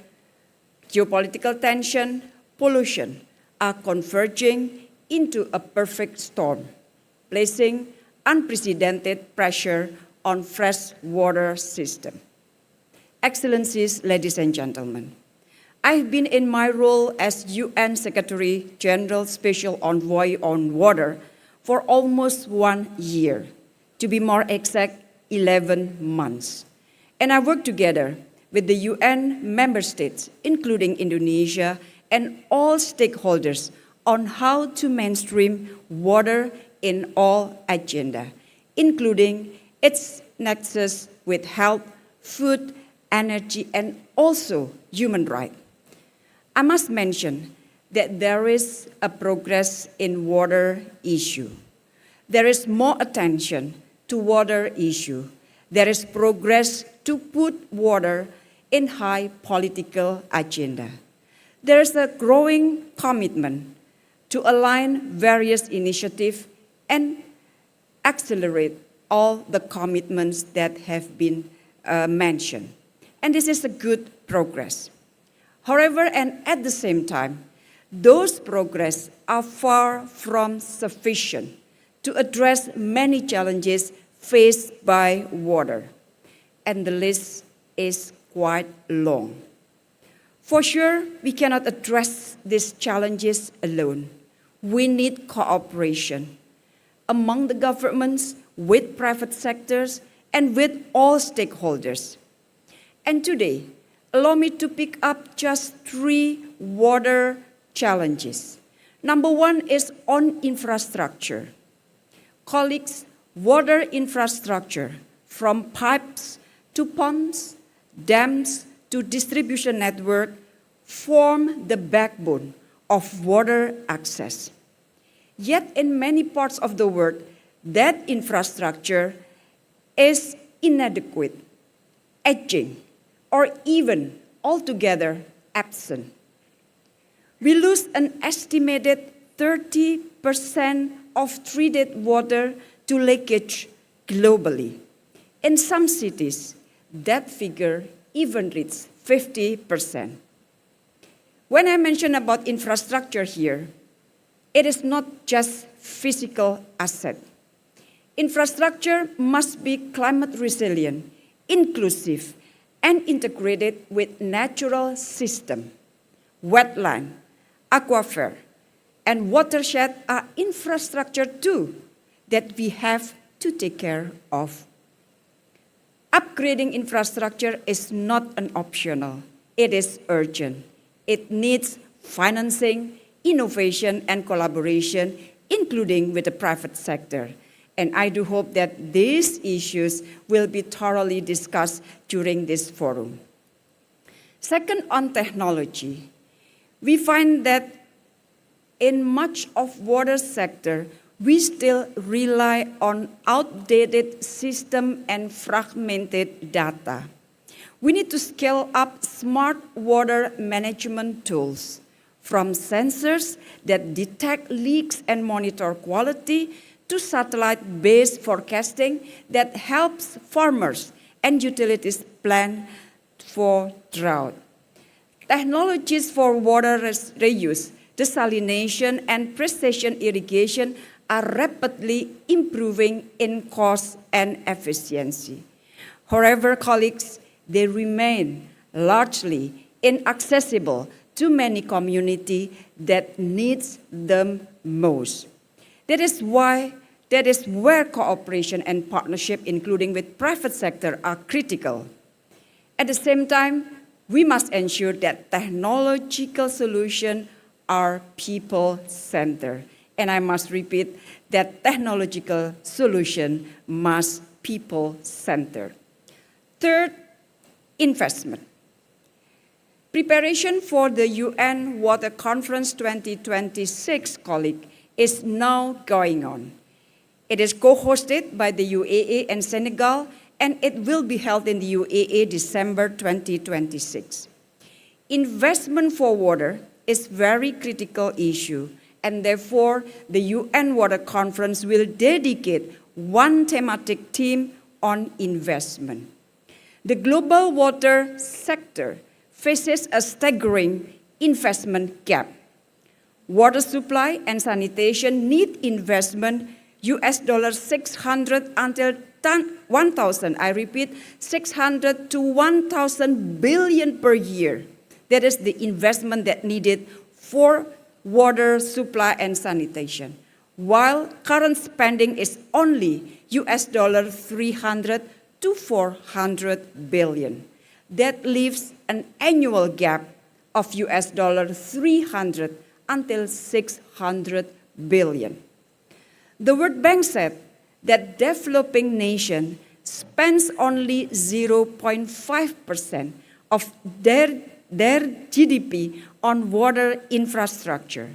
geopolitical tension, pollution are converging into a perfect storm, placing unprecedented pressure on freshwater system. Excellencies, ladies and gentlemen, I've been in my role as UN Secretary General Special Envoy on Water for almost 1 year, to be more exact, 11 months. And I work together with the UN member states, including Indonesia, and all stakeholders on how to mainstream water in all agenda, including its nexus with health, food, energy, and also human rights. I must mention that there is a progress in water issue. There is more attention to water issue. There is progress to put water in high political agenda. There is a growing commitment to align various initiatives and accelerate all the commitments that have been mentioned. And this is a good progress. However, and at the same time, those progress are far from sufficient to address many challenges faced by water. And the list is quite long. For sure, we cannot address these challenges alone. We need cooperation among the governments, with private sectors, and with all stakeholders. And today, allow me to pick up just 3 water challenges. Number 1 is on infrastructure. Colleagues, water infrastructure, from pipes to pumps, dams to distribution network, form the backbone of water access. Yet in many parts of the world, that infrastructure is inadequate, aging, or even altogether absent. We lose an estimated 30% of treated water to leakage globally. In some cities, that figure even reaches 50%. When I mention about infrastructure here, it is not just physical asset. Infrastructure must be climate resilient, inclusive, and integrated with natural system. Wetland, aquifer, and watershed are infrastructure too that we have to take care of. Upgrading infrastructure is not an optional, it is urgent. It needs financing, innovation, and collaboration, including with the private sector. And I do hope that these issues will be thoroughly discussed during this forum. Second, on technology, we find that in much of water sector, we still rely on outdated system and fragmented data. We need to scale up smart water management tools, from sensors that detect leaks and monitor quality to satellite-based forecasting that helps farmers and utilities plan for drought. Technologies for water reuse, desalination, and precision irrigation are rapidly improving in cost and efficiency. However, colleagues, they remain largely inaccessible to many communities that needs them most. That is where cooperation and partnership, including with private sector, are critical. At the same time, we must ensure that technological solutions are people-centered. And I must repeat that technological solution must people-centered. Third, investment. Preparation for the UN Water Conference 2026, colleague, is now going on. It is co-hosted by the UAE and Senegal, and it will be held in the UAE December 2026. Investment for water is a very critical issue, and therefore the UN Water Conference will dedicate one thematic theme on investment. The global water sector faces a staggering investment gap. Water supply and sanitation need investment $600 until 1,000, I repeat, 600 to 1,000 billion per year. That is the investment that needed for water supply and sanitation, while current spending is only $300 to 400 billion. That leaves an annual gap of $300 until 600 billion. The World Bank said that developing nation spends only 0.5% of their GDP on water infrastructure.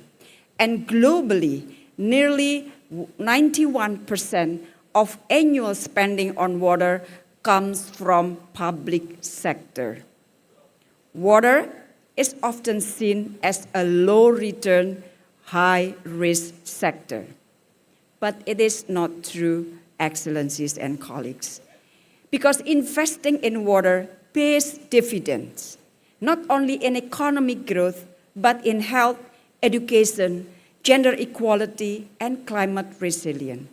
And globally, nearly 91% of annual spending on water comes from public sector. Water is often seen as a low-return, high-risk sector. But it is not true, Excellencies and colleagues, because investing in water pays dividends, not only in economic growth, but in health, education, gender equality, and climate resilience.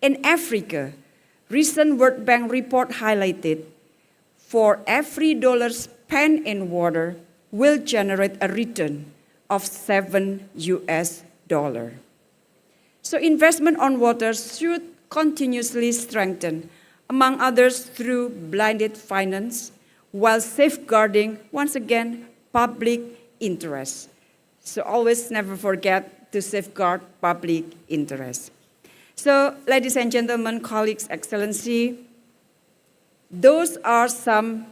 In Africa, recent World Bank report highlighted for every dollar spent in water will generate a return of $7. So investment on water should continuously strengthen, among others through blended finance, while safeguarding, once again, public interest. So always never forget to safeguard public interest. So, ladies and gentlemen, colleagues, Excellency, those are some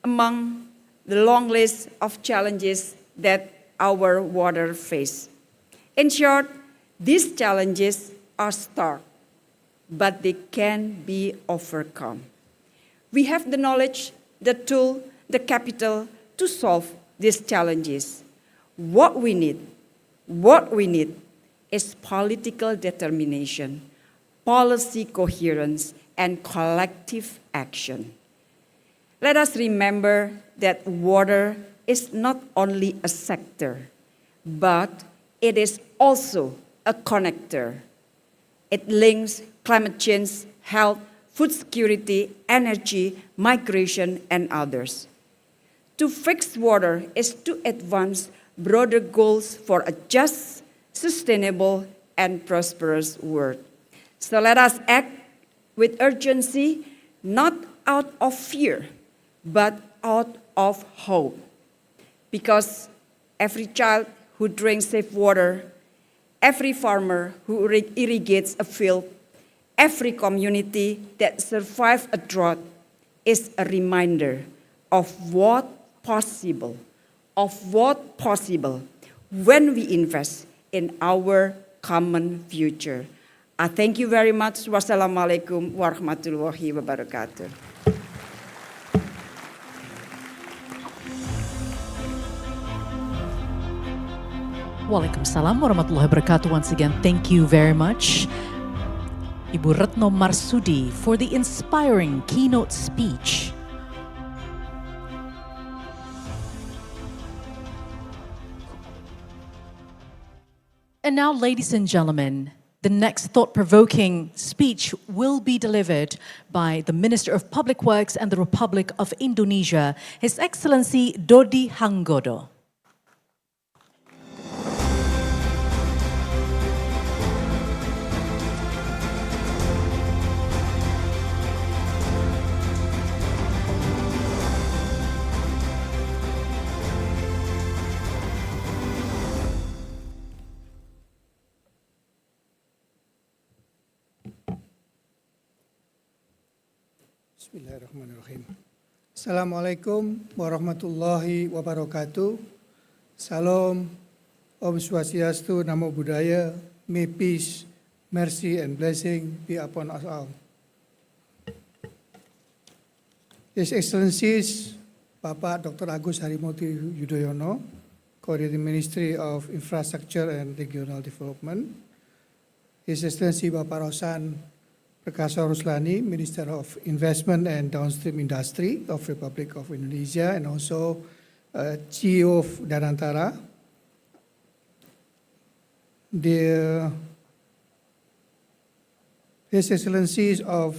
among the long list of challenges that our water face. In short, these challenges are stark, but they can be overcome. We have the knowledge, the tool, the capital to solve these challenges. What we need is political determination, policy coherence, and collective action. Let us remember that water is not only a sector, but it is also a connector. It links climate change, health, food security, energy, migration, and others. To fix water is to advance broader goals for a just, sustainable, and prosperous world. So let us act with urgency, not out of fear, but out of hope. Because every child who drinks safe water, every farmer who irrigates a field, every community that survives a drought is a reminder of what possible when we invest in our common future. I thank you very much. Wassalamualaikum warahmatullahi wabarakatuh. Waalaikumsalam warahmatullahi wabarakatuh. Once again, thank you very much, Ibu Retno Marsudi, for the inspiring keynote speech. And now, ladies and gentlemen, the next thought-provoking speech will be delivered by the Minister of Public Works and the Republic of Indonesia, His Excellency Dodi Hangodo. Bismillahirrahmanirrahim. Assalamualaikum warahmatullahi wabarakatuh. Salam, Om Swastiastu, Namo Buddhaya. May peace, mercy and blessing be upon us all. His Excellencies, Bapak Dr. Agus Harimurti Yudhoyono, Coordinating Ministry of Infrastructure and Regional Development. His Excellency Bapak Rosan Roeslani, Minister of Investment and Downstream Industry of Republic of Indonesia, and also CEO of Danantara. His Excellencies of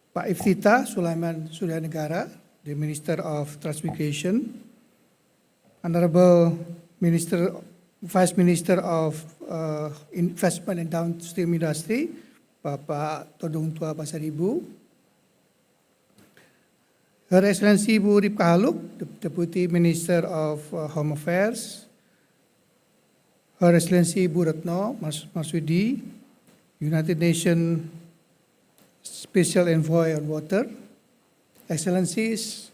Pak Iftita Sulaiman Suryanegara, the Minister of Transmigration, Honorable Vice Minister of Investment and Downstream Industry, Bapak Todung Tua Pasaribu, Her Excellency Bu Ripka Haluk, the Deputy Minister of Home Affairs, Her Excellency Bu Retno Marsudi, United Nations Special Envoy on Water, Excellencies,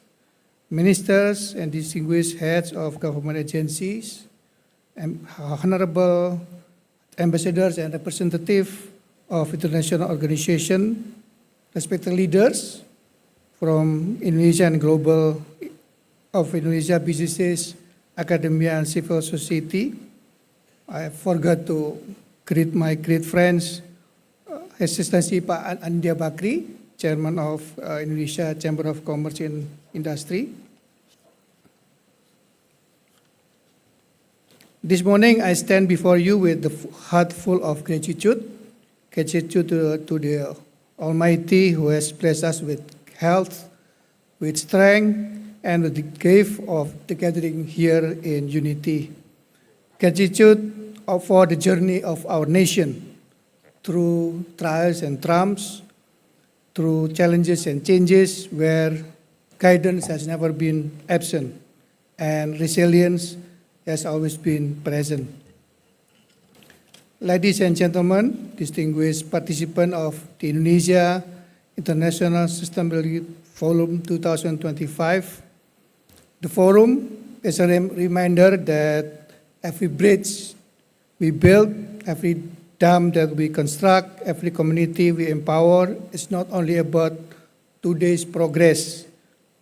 Ministers and distinguished heads of government agencies, and honorable ambassadors and representatives of international organizations, respected leaders from Indonesia and global of Indonesia businesses, academia and civil society. I forgot to greet my great friends, His Excellency Pak Anindya Bakri, Chairman of Indonesia Chamber of Commerce and Industry. This morning I stand before you with the heart full of gratitude to the Almighty who has blessed us with health, with strength, and with the gift of the gathering here in unity. Gratitude for the journey of our nation through trials and triumphs, through challenges and changes where guidance has never been absent and resilience has always been present. Ladies and gentlemen, distinguished participants of the Indonesia International Sustainability Forum 2025, the forum is a reminder that every bridge we build, every dam that we construct, every community we empower is not only about today's progress,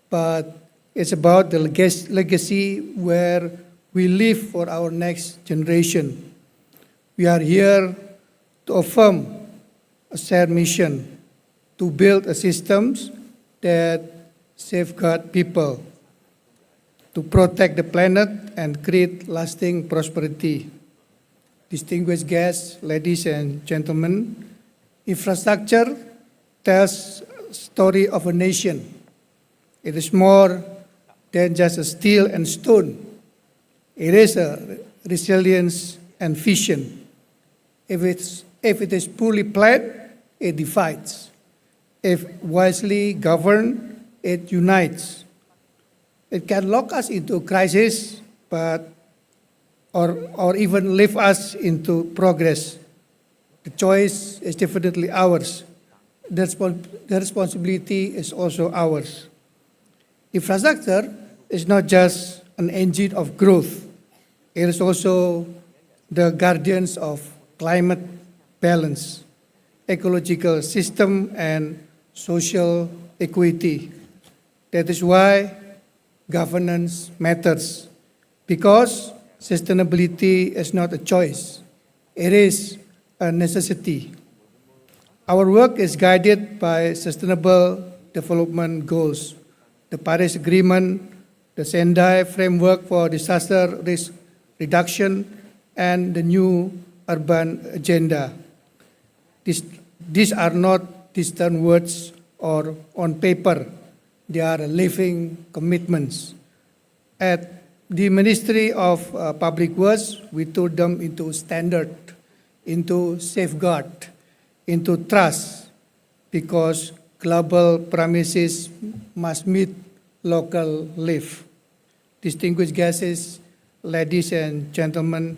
but it's about the legacy where we live for our next generation. We are here to affirm a shared mission to build a systems that safeguard people, to protect the planet and create lasting prosperity. Distinguished guests, ladies and gentlemen, infrastructure tells a story of a nation. It is more than just a steel and stone. It is a resilience and vision. If it is poorly planned, it divides. If wisely governed, it unites. It can lock us into crisis, or even lift us into progress. The choice is definitely ours. The responsibility is also ours. Infrastructure is not just an engine of growth. It is also the guardians of climate balance, ecological system, and social equity. That is why governance matters, because sustainability is not a choice, it is a necessity. Our work is guided by Sustainable Development Goals, the Paris Agreement, the Sendai Framework for Disaster Risk Reduction, and the new Urban Agenda. These are not distant words or on paper, they are living commitments. At the Ministry of Public Works, we turn them into standard, into safeguard, into trust, because global promises must meet local live. Distinguished guests, ladies and gentlemen,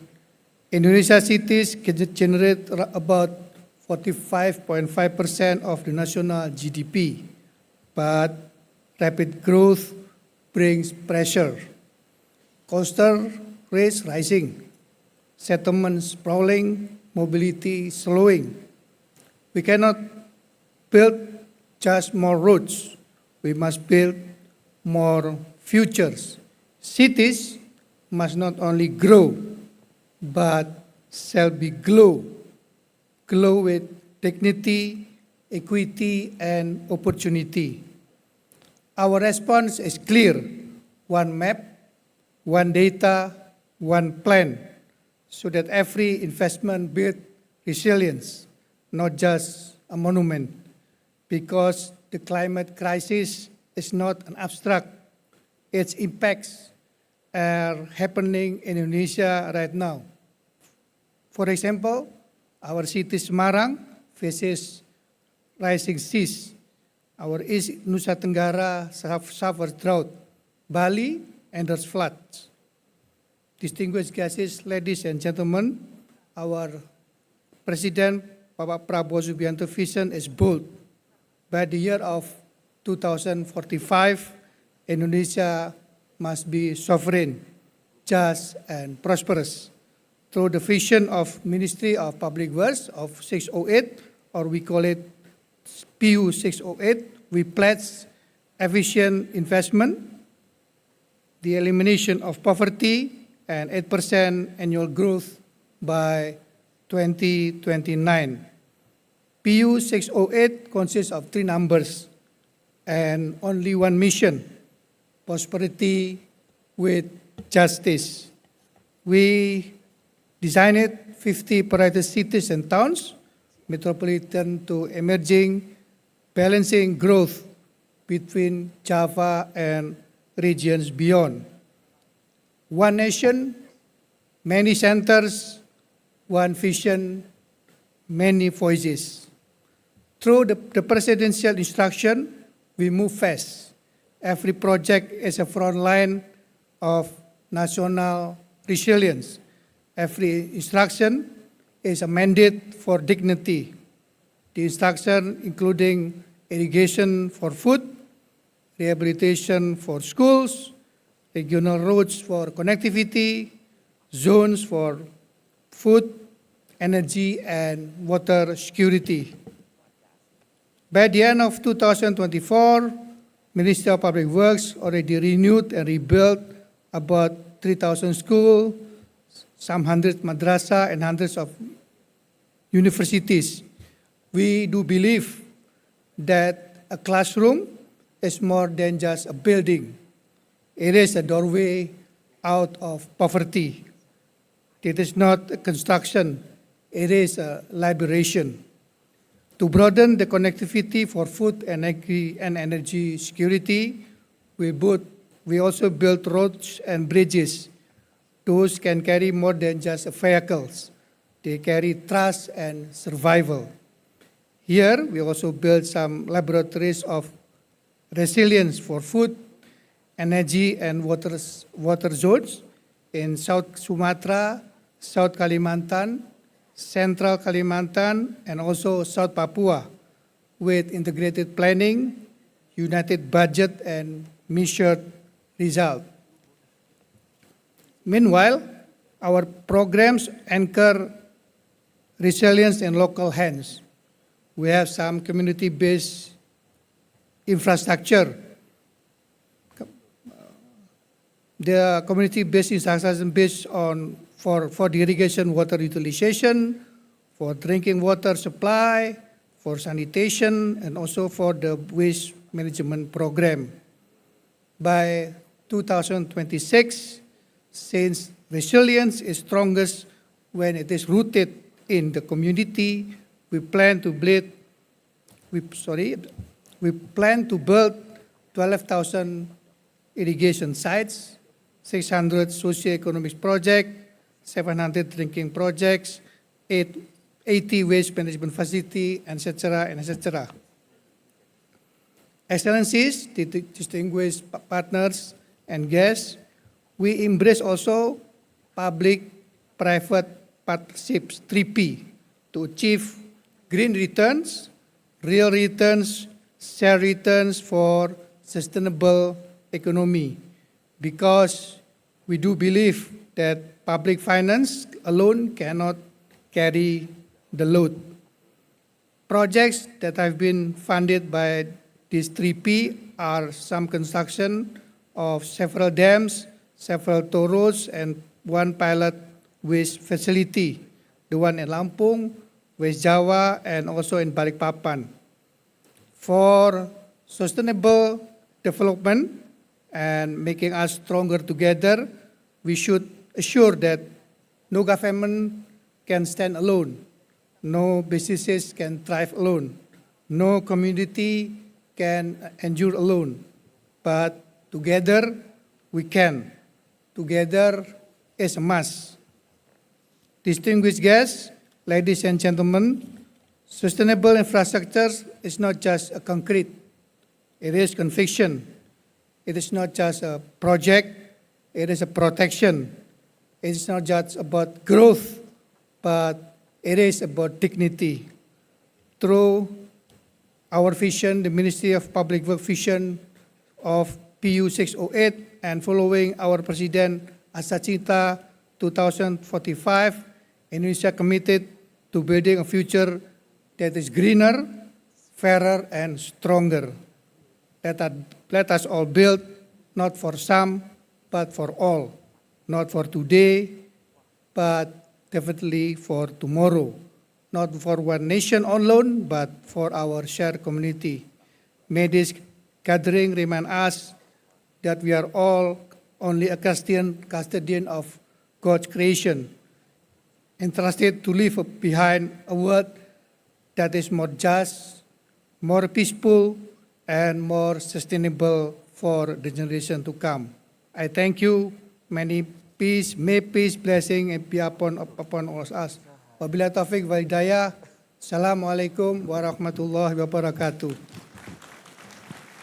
Indonesia cities generate about 45.5% of the national GDP. but rapid growth brings pressure. Coastal rates rising, settlements sprawling, mobility slowing. We cannot build just more roads. We must build more futures. Cities must not only grow, but shall be glow with dignity, equity, and opportunity. Our response is clear: one map, one data, one plan, so that every investment builds resilience, not just a monument, because the climate crisis is not an abstract. Its impacts are happening in Indonesia right now. For example, our city Semarang faces rising seas. Our East Nusa Tenggara suffers drought. Bali endures floods. Distinguished guests, ladies and gentlemen, our President Bapak Prabowo Subianto vision is bold. By the year of 2045, Indonesia must be sovereign, just, and prosperous. Through the vision of Ministry of Public Works of 608, or we call it PU 608, we pledge efficient investment, the elimination of poverty, and 8% annual growth by 2029. PU 608 consists of 3 numbers and only one mission: prosperity with justice. We designed 50 priority cities and towns, metropolitan to emerging, balancing growth between Java and regions beyond. One nation, many centers, one vision, many voices. Through the presidential instruction, we move fast. Every project is a front line of national resilience. Every instruction is a mandate for dignity. The instruction including irrigation for food, rehabilitation for schools, regional roads for connectivity, zones for food, energy, and water security. By the end of 2024, Ministry of Public Works already renewed and rebuilt about 3,000 schools, some 100 madrasah, and hundreds of universities. We do believe that a classroom is more than just a building. It is a doorway out of poverty. It is not a construction, it is a liberation. To broaden the connectivity for food and energy security, we also built roads and bridges. Those can carry more than just vehicles. They carry trust and survival. Here, we also built some laboratories of resilience for food, energy, and water zones in South Sumatra, South Kalimantan, Central Kalimantan, and also South Papua, with integrated planning, united budget, and measured result. Meanwhile, our programs anchor resilience in local hands. We have some community-based infrastructure. The community-based infrastructure based on for the irrigation water utilization, for drinking water supply, for sanitation, and also for the waste management program. By 2026, since resilience is strongest when it is rooted in the community, we plan to build 12,000 irrigation sites, 600 socio-economic projects, 700 drinking projects, 80 waste management facility, etc., and etc. Excellencies, distinguished partners and guests, we embrace also public-private partnerships, 3P, to achieve green returns, real returns, share returns for sustainable economy, because we do believe that public finance alone cannot carry the load. Projects that have been funded by these 3P are some construction of several dams, several toll roads, and one pilot waste facility, the one in Lampung, West Java, and also in Balikpapan. For sustainable development and making us stronger together, we should assure that no government can stand alone, no businesses can thrive alone, no community can endure alone, but together we can. Together is a must. Distinguished guests, ladies and gentlemen, sustainable infrastructure is not just a concrete, it is conviction. It is not just a project, it is a protection. It is not just about growth, but it is about dignity. Through our vision, the Ministry of Public Works vision of PU 608, and following our President Asa Cinta 2045, Indonesia committed to building a future that is greener, fairer, and stronger. Let us all build, not for some, but for all. Not for today, but definitely for tomorrow. Not for one nation alone, but for our shared community. May this gathering remind us that we are all only a custodian of God's creation, entrusted to leave behind a world that is more just, more peaceful, and more sustainable for the generation to come. I thank you. May peace, blessing, and be upon all of us. Wabillahi taufiq wal hidayah. Assalamualaikum warahmatullahi wabarakatuh.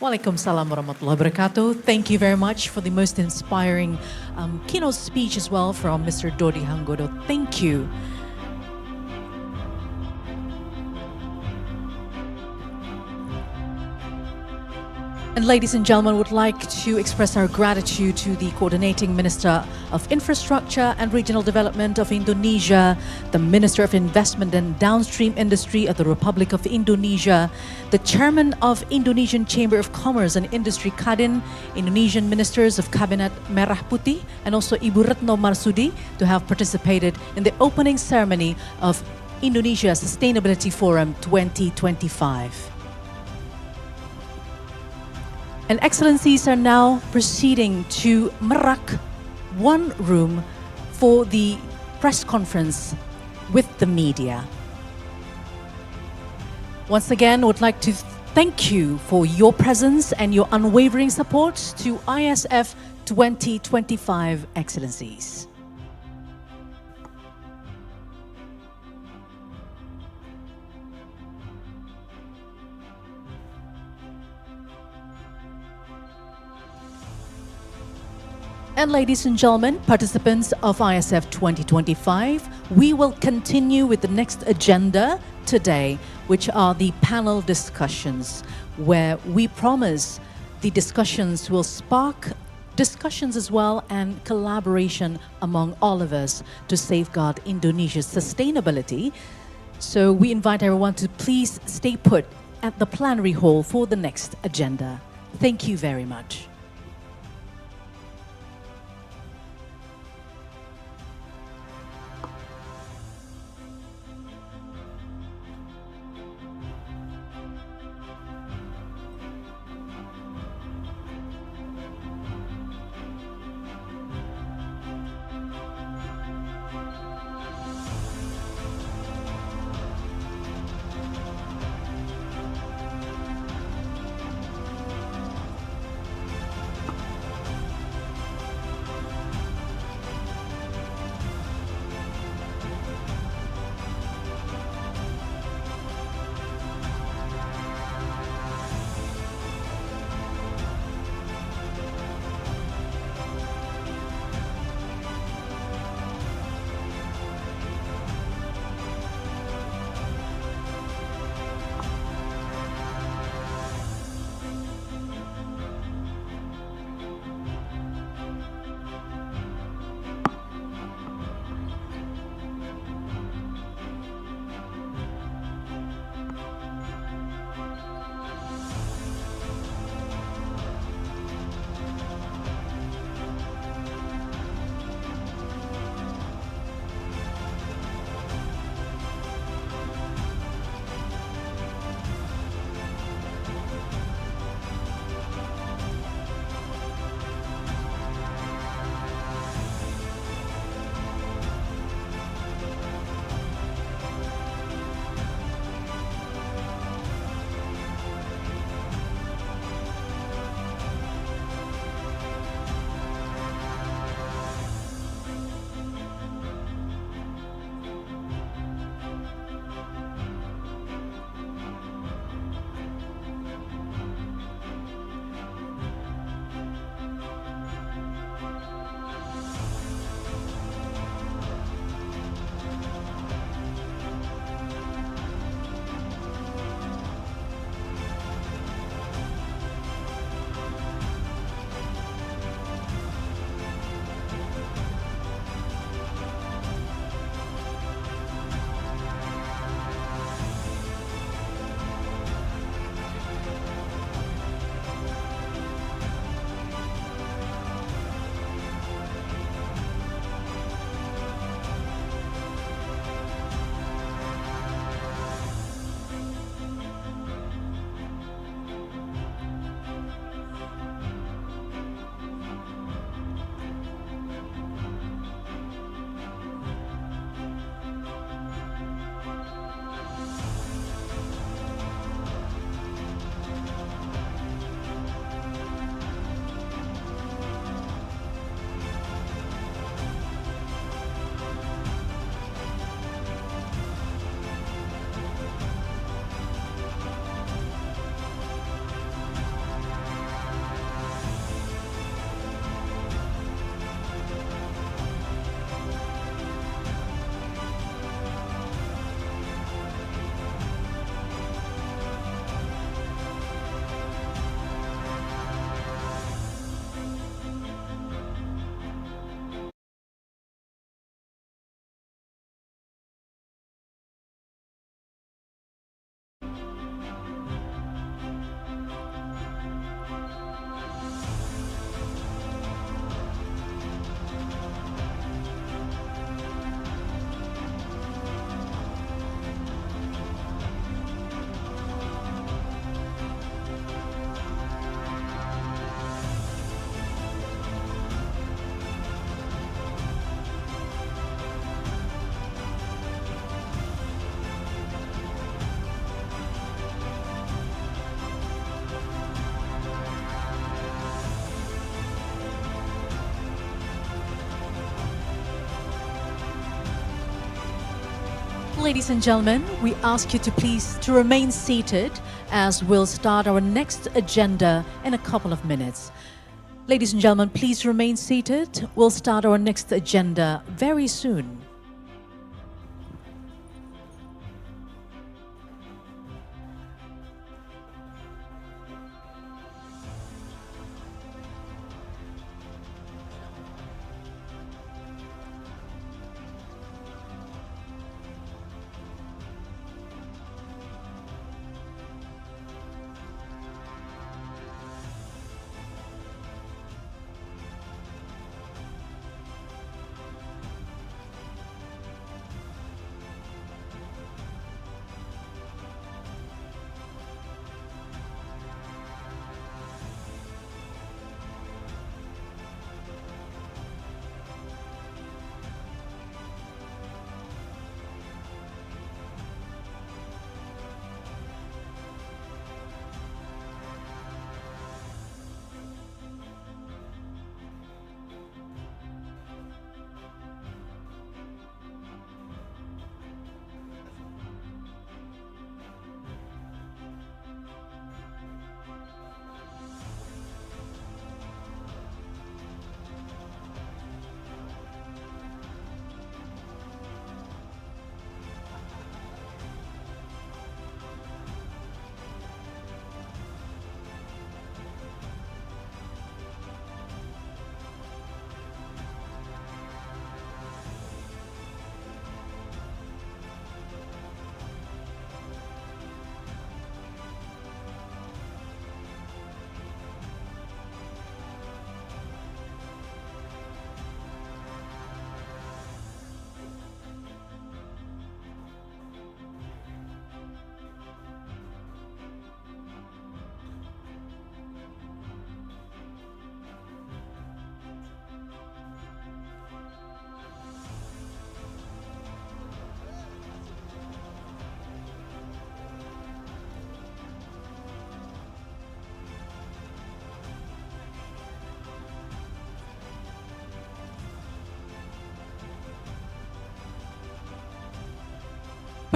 Waalaikumsalam warahmatullahi wabarakatuh. Thank you very much for the most inspiring keynote speech as well from Mr. Dodi Hangodo. Thank you. And ladies and gentlemen, would like to express our gratitude to the Coordinating Minister of Infrastructure and Regional Development of Indonesia, the Minister of Investment and Downstream Industry of the Republic of Indonesia, the Chairman of Indonesian Chamber of Commerce and Industry Kadin, Indonesian Ministers of Kabinet Merah Putih, and also Ibu Retno Marsudi to have participated in the opening ceremony of Indonesia Sustainability Forum 2025. And Excellencies are now proceeding to Merak, one room, for the press conference with the media. Once again, I would like to thank you for your presence and your unwavering support to ISF 2025, Excellencies. And ladies and gentlemen, participants of ISF 2025, we will continue with the next agenda today, which are the panel discussions, where we promise the discussions will spark discussions as well and collaboration among all of us to safeguard Indonesia's sustainability. So we invite everyone to please stay put at the plenary hall for the next agenda. Thank you very much. Ladies and gentlemen, we ask you to please to remain seated as we'll start our next agenda in a couple of minutes. Ladies and gentlemen, please remain seated. We'll start our next agenda very soon.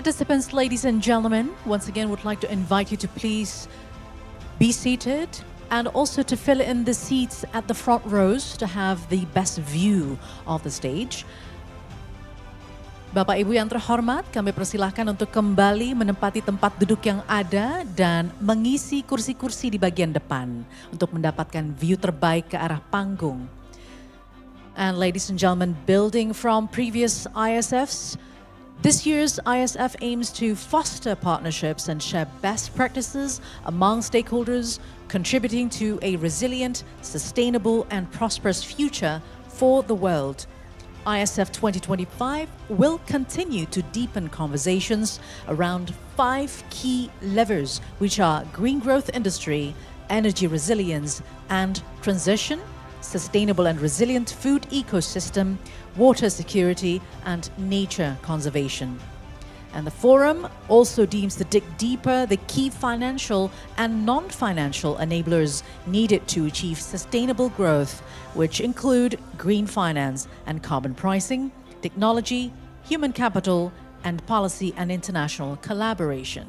Participants, ladies and gentlemen, once again would like to invite you to please be seated and also to fill in the seats at the front rows to have the best view of the stage. Bapak Ibu yang terhormat, kami persilahkan untuk kembali menempati tempat duduk yang ada dan mengisi kursi-kursi di bagian depan untuk mendapatkan view terbaik ke arah panggung. And ladies and gentlemen, building from previous ISFs, this year's ISF aims to foster partnerships and share best practices among stakeholders, contributing to a resilient, sustainable and prosperous future for the world. ISF 2025 will continue to deepen conversations around 5 key levers, which are green growth industry, energy resilience and transition, sustainable and resilient food ecosystem, water security, and nature conservation. And the forum also deems to dig deeper the key financial and non-financial enablers needed to achieve sustainable growth, which include green finance and carbon pricing, technology, human capital, and policy and international collaboration.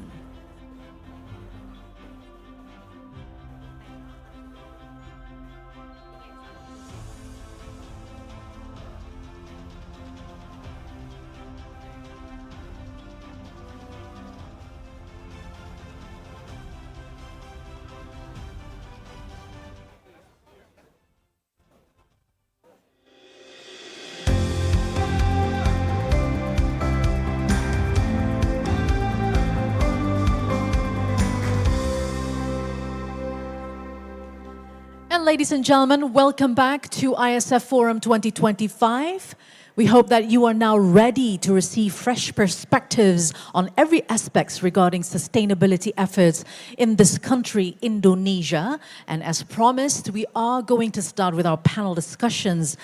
ladies and gentlemen, welcome back to ISF Forum 2025. We hope that you are now ready to receive fresh perspectives on every aspect regarding sustainability efforts in this country, Indonesia. And as promised, we are going to start with our panel discussions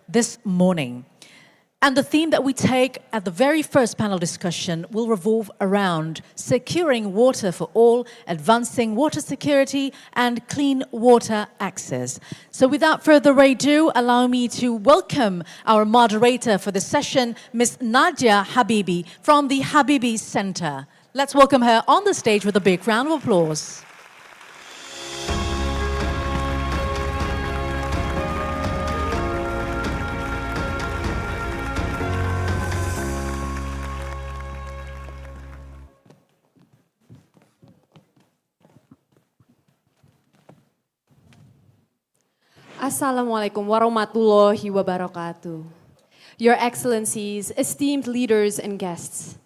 this morning. And the theme that we take at the very first panel discussion will revolve around securing water for all, advancing water security and clean water access. So without further ado, allow me to welcome our moderator for the session, Ms. Nadia Habibi from the Habibi Center. Let's welcome her on the stage with a big round of applause. Assalamualaikum warahmatullahi wabarakatuh. Your Excellencies, esteemed leaders and guests,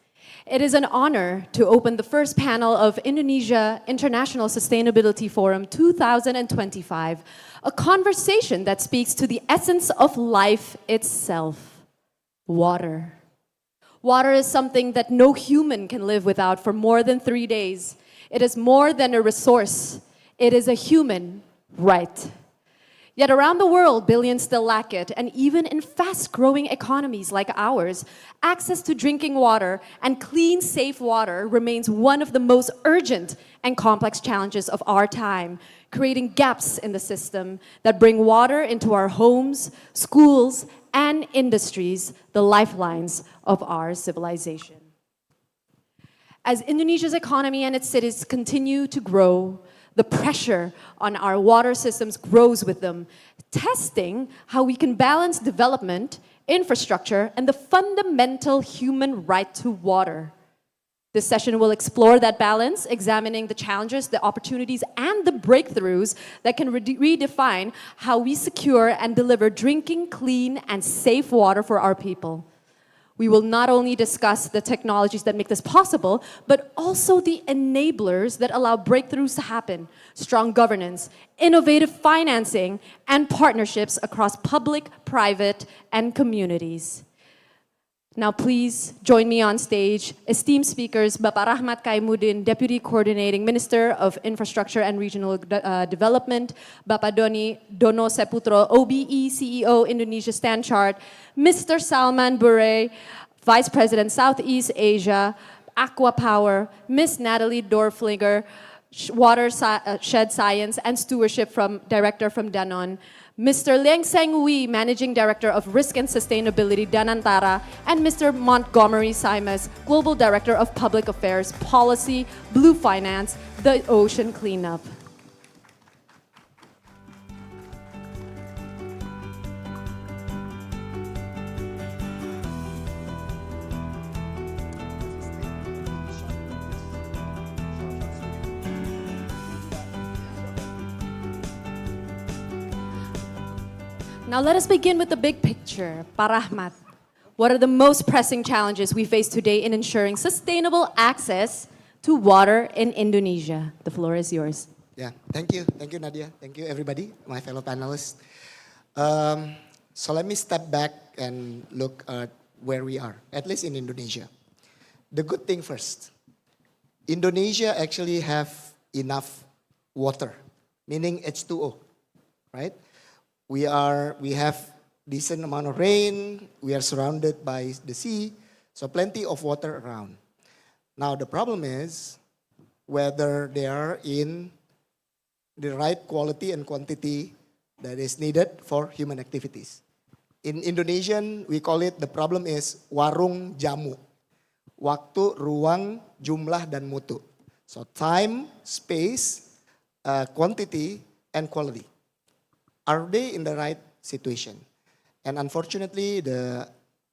it is an honor to open the first panel of Indonesia International Sustainability Forum 2025, a conversation that speaks to the essence of life itself, water. Water is something that no human can live without for more than 3 days. It is more than a resource. It is a human right. Yet around the world, billions still lack it, and even in fast-growing economies like ours, access to drinking water and clean, safe water remains one of the most urgent and complex challenges of our time, creating gaps in the system that bring water into our homes, schools, and industries, the lifelines of our civilization. As Indonesia's economy and its cities continue to grow, the pressure on our water systems grows with them, testing how we can balance development, infrastructure, and the fundamental human right to water. This session will explore that balance, examining the challenges, the opportunities, and the breakthroughs that can redefine how we secure and deliver drinking, clean, and safe water for our people. We will not only discuss the technologies that make this possible, but also the enablers that allow breakthroughs to happen, strong governance, innovative financing, and partnerships across public, private, and communities. Now please join me on stage, esteemed speakers, Bapak Rahmat Kaimuddin, Deputy Coordinating Minister of Infrastructure and Regional Development, Bapak Dono Seputro, OBE CEO Indonesia Stand Chart, Mr. Salman Bure, Vice President Southeast Asia, Aqua Power, Ms. Natalie Dorflinger, Watershed Science and Stewardship Director from Danone, Mr. Liang Seng Wee, Managing Director of Risk and Sustainability, Danantara, and Mr. Montgomery Simas, Global Director of Public Affairs, Policy, Blue Finance, the Ocean Cleanup. Now let us begin with the big picture. Pak Rahmat, what are the most pressing challenges we face today in ensuring sustainable access to water in Indonesia? The floor is yours. Yeah, thank you, Nadia. Thank you, everybody, my fellow panelists. So let me step back and look at where we are, at least in Indonesia. The good thing first, Indonesia actually have enough water, meaning H2O, right? We have decent amount of rain, we are surrounded by the sea, so plenty of water around. Now the problem is whether they are in the right quality and quantity that is needed for human activities. In Indonesian, we call it, the problem is warung jamu. Waktu, ruang, jumlah, dan mutu. So time, space, quantity, and quality. Are they in the right situation? And unfortunately, the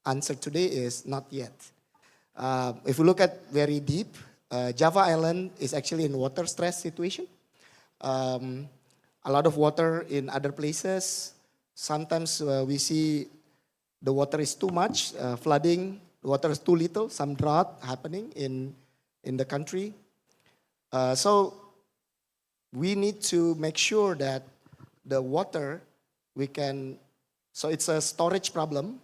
answer today is not yet. If we look at very deep, Java Island is actually in water stress situation. A lot of water in other places. Sometimes we see the water is too much, flooding, the water is too little, some drought happening in the country. So we need to make sure that the water, we can, so it's a storage problem,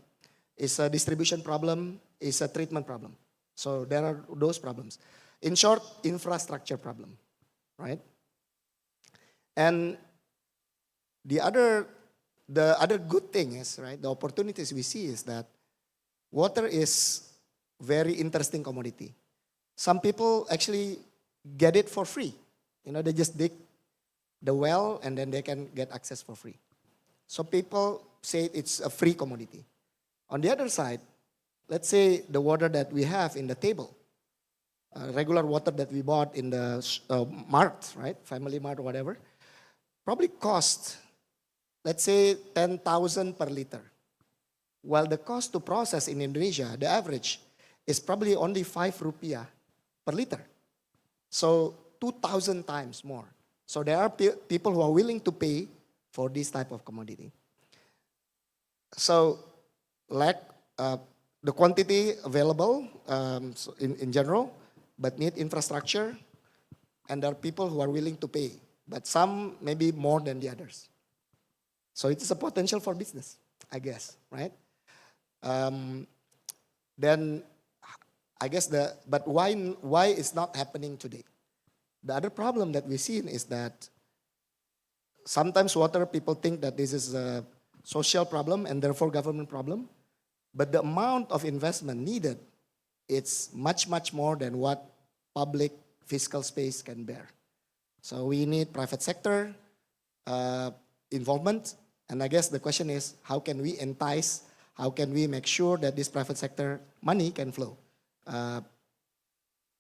it's a distribution problem, it's a treatment problem. So there are those problems. In short, infrastructure problem, right? And the other good thing is, right, the opportunities we see is that water is very interesting commodity. Some people actually get it for free. You know, they just dig the well and then they can get access for free. So people say it's a free commodity. On the other side, let's say the water that we have in the table, regular water that we bought in the mart, right, family mart or whatever, probably cost, let's say 10,000 per liter. While the cost to process in Indonesia, the average, is probably only 5 rupiah per liter. So 2,000 times more. So there are people who are willing to pay for this type of commodity. So the quantity available so in general, but need infrastructure, and there are people who are willing to pay, but some maybe more than the others. So it is a potential for business, I guess, right? Then I guess but why it's not happening today? The other problem that we've seen is that sometimes water, people think that this is a social problem and therefore government problem, but the amount of investment needed, it's much, much more than what public fiscal space can bear. So we need private sector involvement, and I guess the question is, how can we entice, how can we make sure that this private sector money can flow?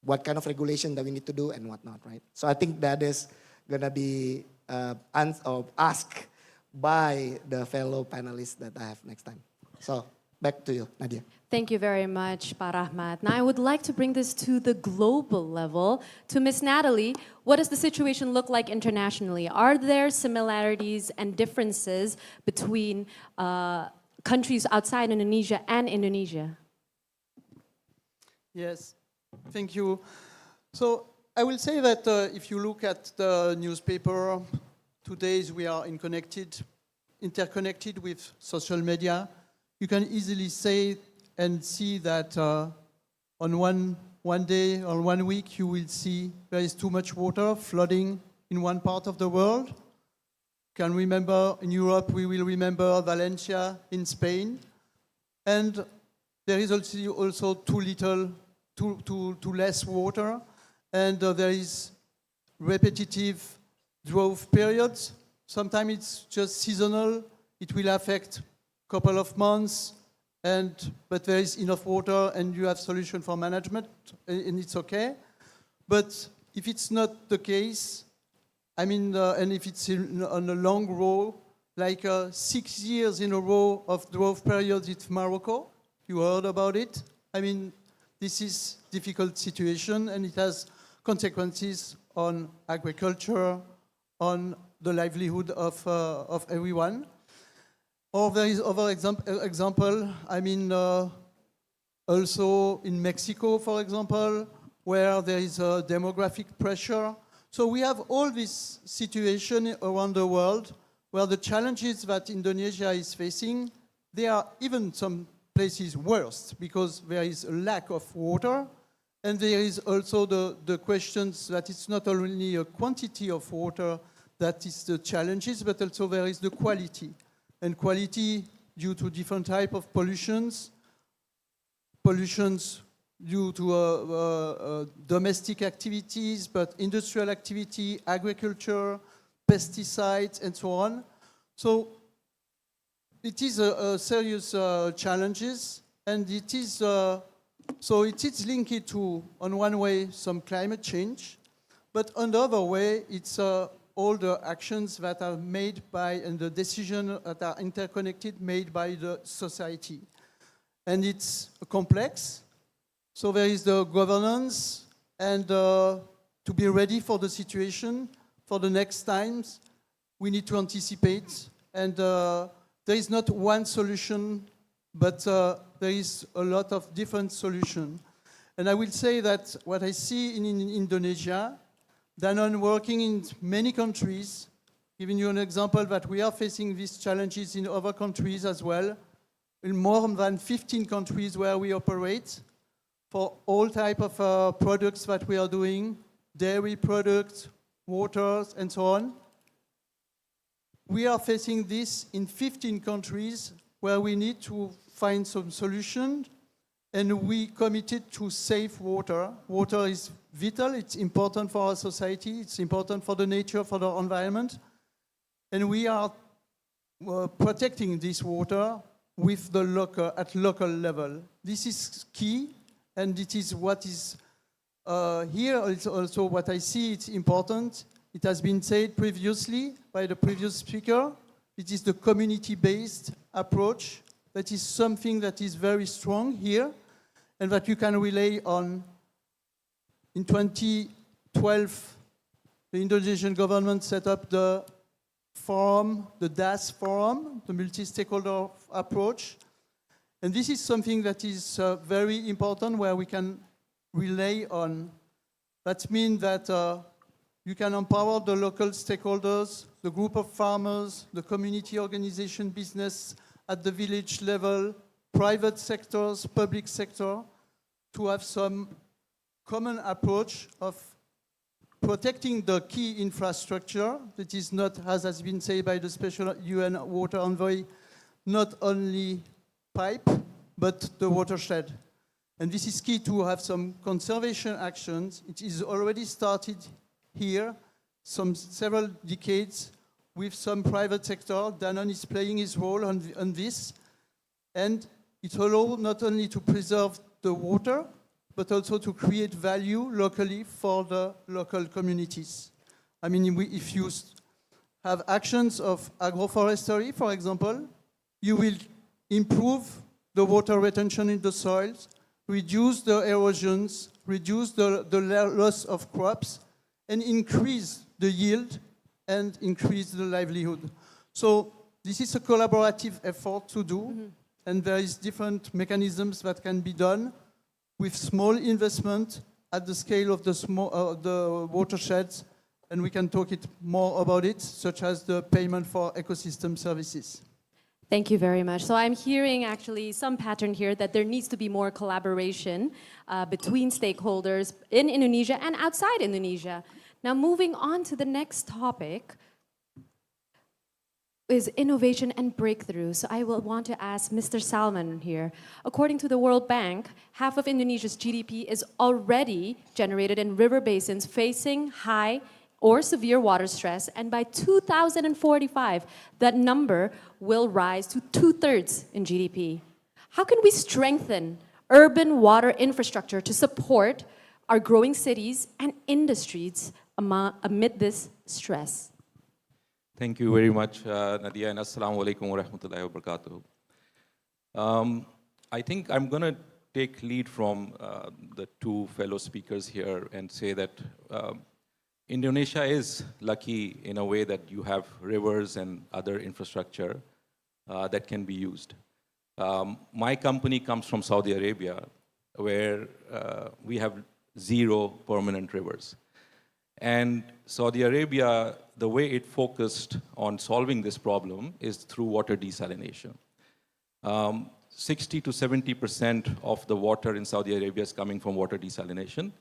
What kind of regulation that we need to do and whatnot, right? So I think that is gonna be asked by the fellow panelists that I have next time. So back to you, Nadia. Thank you very much, Pak Rahmat. Now I would like to bring this to the global level. To Ms. Natalie, what does the situation look like internationally? Are there similarities and differences between countries outside Indonesia and Indonesia? Yes, thank you. So I will say that if you look at the newspaper, today we are interconnected with social media. You can easily say and see that on one day or 1 week you will see there is too much water flooding in one part of the world. You can remember in Europe, we will remember Valencia in Spain. And there is also too less water, and there is repetitive drought periods. Sometimes it's just seasonal. It will affect a couple of months, but there is enough water and you have solution for management, and it's okay. But if it's not the case, I mean, and if it's on a long row, like 6 years in a row of drought periods in Morocco, you heard about it. I mean, this is a difficult situation, and it has consequences on agriculture, on the livelihood of everyone. Or there is other example, I mean, also in Mexico, for example, where there is a demographic pressure. So we have all this situation around the world where the challenges that Indonesia is facing, they are even some places worse because there is a lack of water, and there is also the questions that it's not only a quantity of water that is the challenges, but also there is the quality. And quality due to different type of pollutions due to domestic activities, but industrial activity, agriculture, pesticides, and so on. So it is a serious challenges, and it is so it is linked to, on one way, some climate change, but on the other way, it's all the actions that are made by, and the decisions that are interconnected, made by the society. And it's complex. So there is the governance, and to be ready for the situation, for the next times, we need to anticipate. And there is not one solution, but there is a lot of different solutions. And I will say that what I see in Indonesia, Danone working in many countries giving you an example that we are facing these challenges in other countries as well, in more than 15 countries where we operate, for all type of products that we are doing, dairy products, waters, and so on. We are facing this in 15 countries where we need to find some solution, and we committed to save water. Water is vital, it's important for our society, it's important for the nature, for the environment, and we are protecting this water with the at local level. This is key, and it is what is here. It's also what I see. It's important. It has been said previously by the previous speaker. It is the community-based approach that is something that is very strong here, and that you can rely on. In 2012, the Indonesian government set up the forum, the DAS forum, the multi-stakeholder approach. And this is something that is very important, where we can rely on. That means that you can empower the local stakeholders, the group of farmers, the community organization, business at the village level, private sectors, public sector, to have some common approach of protecting the key infrastructure that is not, as has been said by the special UN water envoy, not only pipe, but the watershed. And this is key to have some conservation actions. It is already started here, several decades, with some private sector. Danone is playing his role on this. And it allows not only to preserve the water, but also to create value locally for the local communities. I mean, if you have actions of agroforestry, for example, you will improve the water retention in the soils, reduce the erosions, reduce the loss of crops, and increase the yield and increase the livelihood. So this is a collaborative effort to do, and there is different mechanisms that can be done with small investment at the scale of the watersheds, and we can talk more about it, such as the payment for ecosystem services. Thank you very much. So I'm hearing actually some pattern here that there needs to be more collaboration between stakeholders in Indonesia and outside Indonesia. Now moving on to the next topic is innovation and breakthrough. So I will want to ask Mr. Salman here. According to the World Bank, half of Indonesia's GDP is already generated in river basins facing high or severe water stress, and by 2045, that number will rise to 2/3 in GDP. How can we strengthen urban water infrastructure to support our growing cities and industries amid this stress? Thank you very much, Nadia, and Assalamu alaikum wa rahmatullahi wa barakatuh. I think I'm going to take lead from the two fellow speakers here and say that Indonesia is lucky in a way that you have rivers and other infrastructure that can be used. My company comes from Saudi Arabia, where we have 0 permanent rivers. And Saudi Arabia, the way it focused on solving this problem is through water desalination. 60 to 70% of the water in Saudi Arabia is coming from water desalination.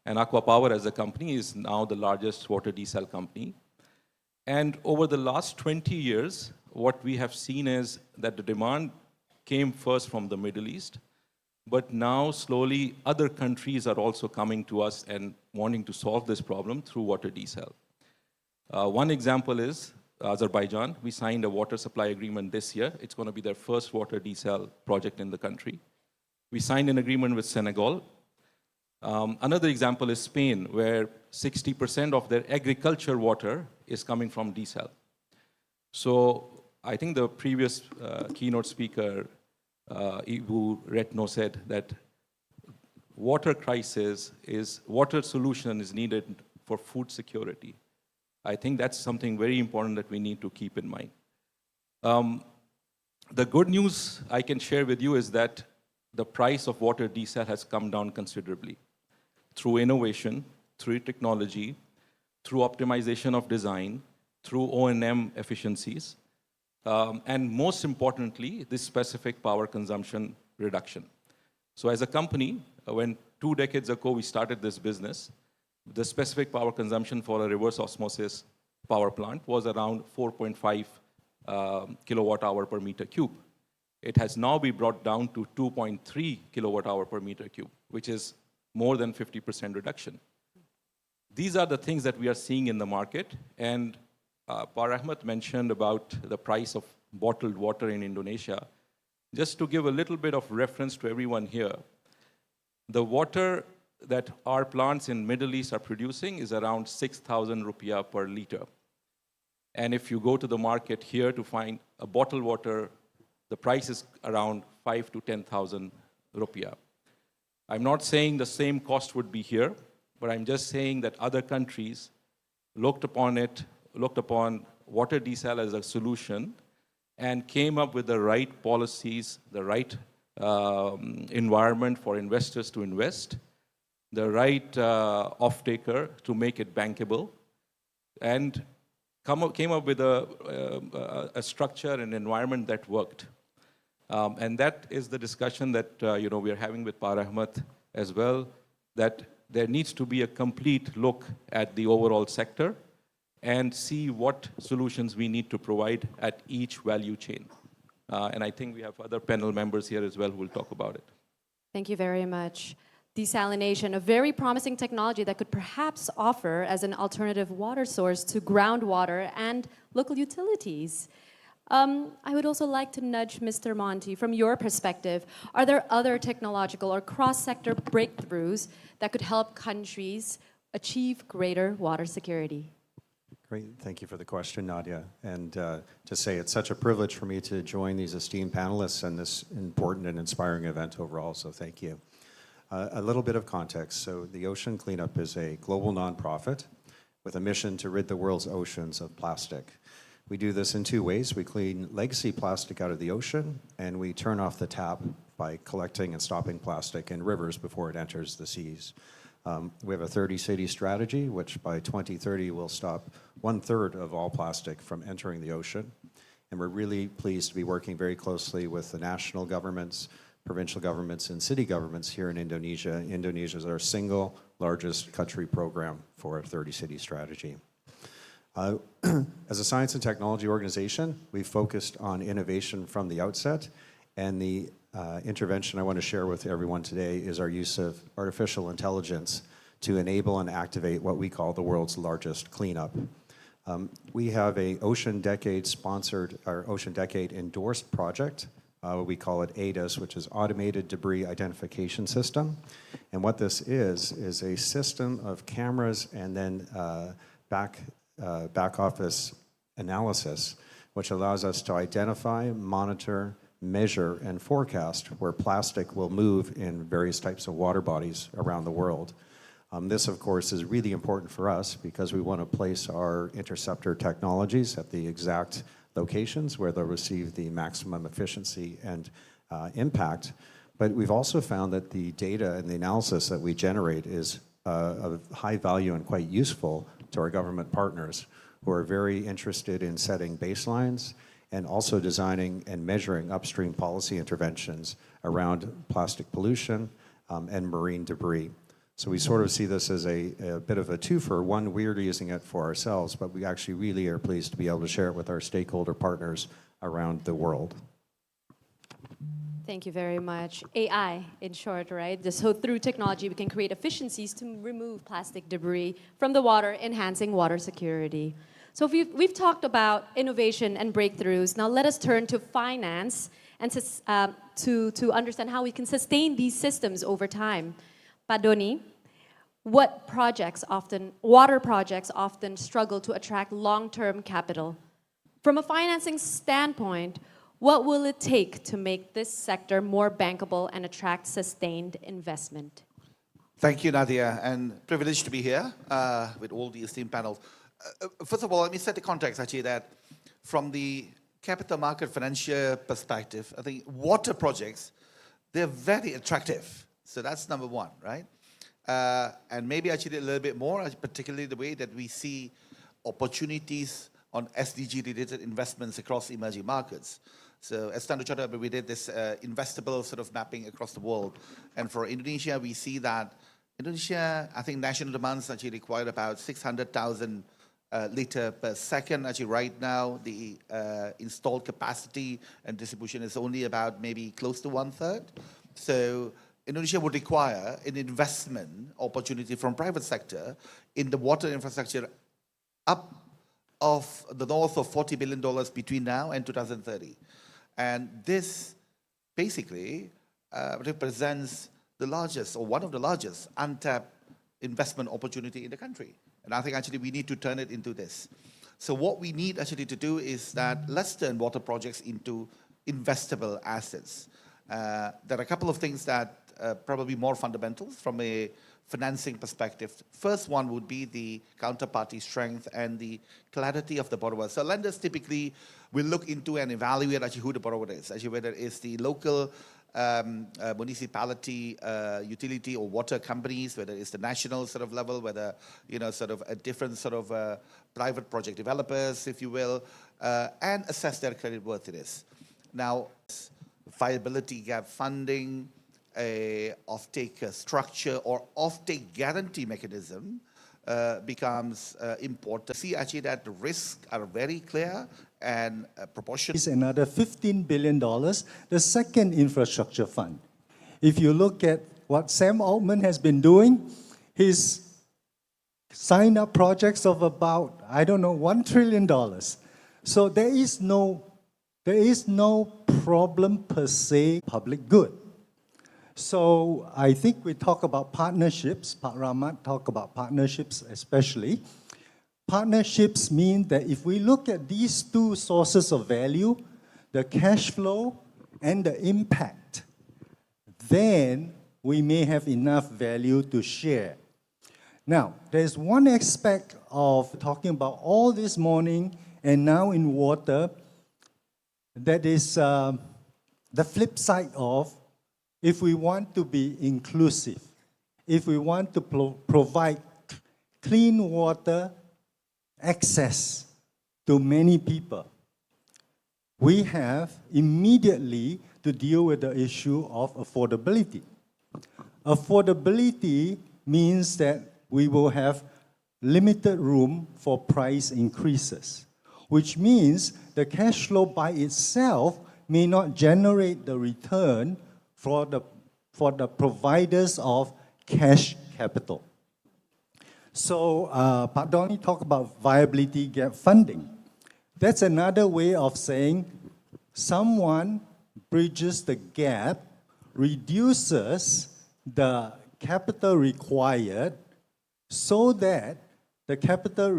And Aqua Power as a company is now the largest water desal company. And over the last 20 years, what we have seen is that the demand came first from the Middle East, but now slowly other countries are also coming to us and wanting to solve this problem through water desal. One example is Azerbaijan. We signed a water supply agreement this year. It's going to be their first water desal project in the country. We signed an agreement with Senegal. Another example is Spain, where 60% of their agriculture water is coming from desal. So I think the previous keynote speaker, Retno, said that water solution is needed for food security. I think that's something very important that we need to keep in mind. The good news I can share with you is that the price of water desal has come down considerably through innovation, through technology, through optimization of design, through O&M efficiencies, and most importantly, this specific power consumption reduction. So as a company, when 2 decades ago we started this business, the specific power consumption for a reverse osmosis power plant was around 4.5 kilowatt hour per meter cube. It has now been brought down to 2.3 kilowatt hour per meter cube, which is more than 50% reduction. These are the things that we are seeing in the market, and Par Ahmed mentioned about the price of bottled water in Indonesia. Just to give a little bit of reference to everyone here, the water that our plants in Middle East are producing is around 6,000 rupiah per liter. And if you go to the market here to find a bottled water, the price is around 5,000 to 10,000 rupiah. I'm not saying the same cost would be here, but I'm just saying that other countries looked upon water desal as a solution and came up with the right policies, the right environment for investors to invest, the right off-taker to make it bankable, and came up with a structure and environment that worked. And that is the discussion that we are having with Par Ahmed as well, that there needs to be a complete look at the overall sector and see what solutions we need to provide at each value chain. And I think we have other panel members here as well who will talk about it. Thank you very much. Desalination, a very promising technology that could perhaps offer as an alternative water source to groundwater and local utilities. I would also like to nudge Mr. Monti, from your perspective, are there other technological or cross-sector breakthroughs that could help countries achieve greater water security? Great, thank you for the question, Nadia. And to say it's such a privilege for me to join these esteemed panelists and this important and inspiring event overall, so thank you. A little bit of context. So the Ocean Cleanup is a global nonprofit with a mission to rid the world's oceans of plastic. We do this in 2 ways. We clean legacy plastic out of the ocean, and we turn off the tap by collecting and stopping plastic in rivers before it enters the seas. We have a 30-city strategy, which by 2030 will stop 1/3 of all plastic from entering the ocean. And we're really pleased to be working very closely with the national governments, provincial governments, and city governments here in Indonesia. Indonesia is our single largest country program for a 30-city strategy. As a science and technology organization, we focused on innovation from the outset, and the intervention I want to share with everyone today is our use of artificial intelligence to enable and activate what we call the world's largest cleanup. We have a Ocean Decade sponsored, our Ocean Decade endorsed project. We call it ADIS, which is Automated Debris Identification System. And what this is a system of cameras and then back office analysis, which allows us to identify, monitor, measure, and forecast where plastic will move in various types of water bodies around the world. This, of course, is really important for us because we want to place our interceptor technologies at the exact locations where they'll receive the maximum efficiency and impact. But we've also found that the data and the analysis that we generate is of high value and quite useful to our government partners who are very interested in setting baselines and also designing and measuring upstream policy interventions around plastic pollution and marine debris. So we sort of see this as a bit of a twofer. One, we're using it for ourselves, but we actually really are pleased to be able to share it with our stakeholder partners around the world. Thank you very much. AI, in short, right? So through technology, we can create efficiencies to remove plastic debris from the water, enhancing water security. So we've talked about innovation and breakthroughs. Now let us turn to finance and to understand how we can sustain these systems over time. Pak Doni, water projects often struggle to attract long-term capital. From a financing standpoint, what will it take to make this sector more bankable and attract sustained investment? Thank you, Nadia, and privileged to be here with all the esteemed panels. First of all, let me set the context actually that from the capital market financial perspective, I think water projects, they're very attractive. So that's number one, right? And maybe actually a little bit more, particularly the way that we see opportunities on SDG-related investments across emerging markets. So as Standard Chartered, we did this investable sort of mapping across the world. And for Indonesia, we see that Indonesia, I think national demands actually require about 600,000 liter per second. Actually, right now, the installed capacity and distribution is only about maybe close to 1/3. So Indonesia would require an investment opportunity from private sector in the water infrastructure up of the north of $40 billion between now and 2030. And this basically represents the largest, or one of the largest, untapped investment opportunity in the country. And I think actually we need to turn it into this. So what we need actually to do is that let's turn water projects into investable assets. There are a couple of things that probably more fundamental from a financing perspective. First one would be the counterparty strength and the clarity of the borrower. So lenders typically will look into and evaluate actually who the borrower is, actually whether it's the local municipality, utility or water companies, whether it's the national sort of level, whether, you know, sort of a different sort of private project developers, if you will, and assess their creditworthiness. Now, viability gap funding, a off-take structure or off-take guarantee mechanism becomes important. See actually that the risks are very clear and proportional. Is another $15 billion, the second infrastructure fund. If you look at what Sam Altman has been doing, he's signed up projects of about, I don't know, $1 trillion. So there is no problem per se, public good. So I think we talk about partnerships, Pak Rahmat talk about partnerships especially. Partnerships mean that if we look at these two sources of value, the cash flow and the impact, then we may have enough value to share. Now, there's one aspect of talking about all this morning and now in water that is the flip side of if we want to be inclusive, if we want to provide clean water access to many people, we have immediately to deal with the issue of affordability. Affordability means that we will have limited room for price increases, which means the cash flow by itself may not generate the return for the providers of cash capital. So Pak Doni talked about viability gap funding. That's another way of saying someone bridges the gap, reduces the capital required so that the capital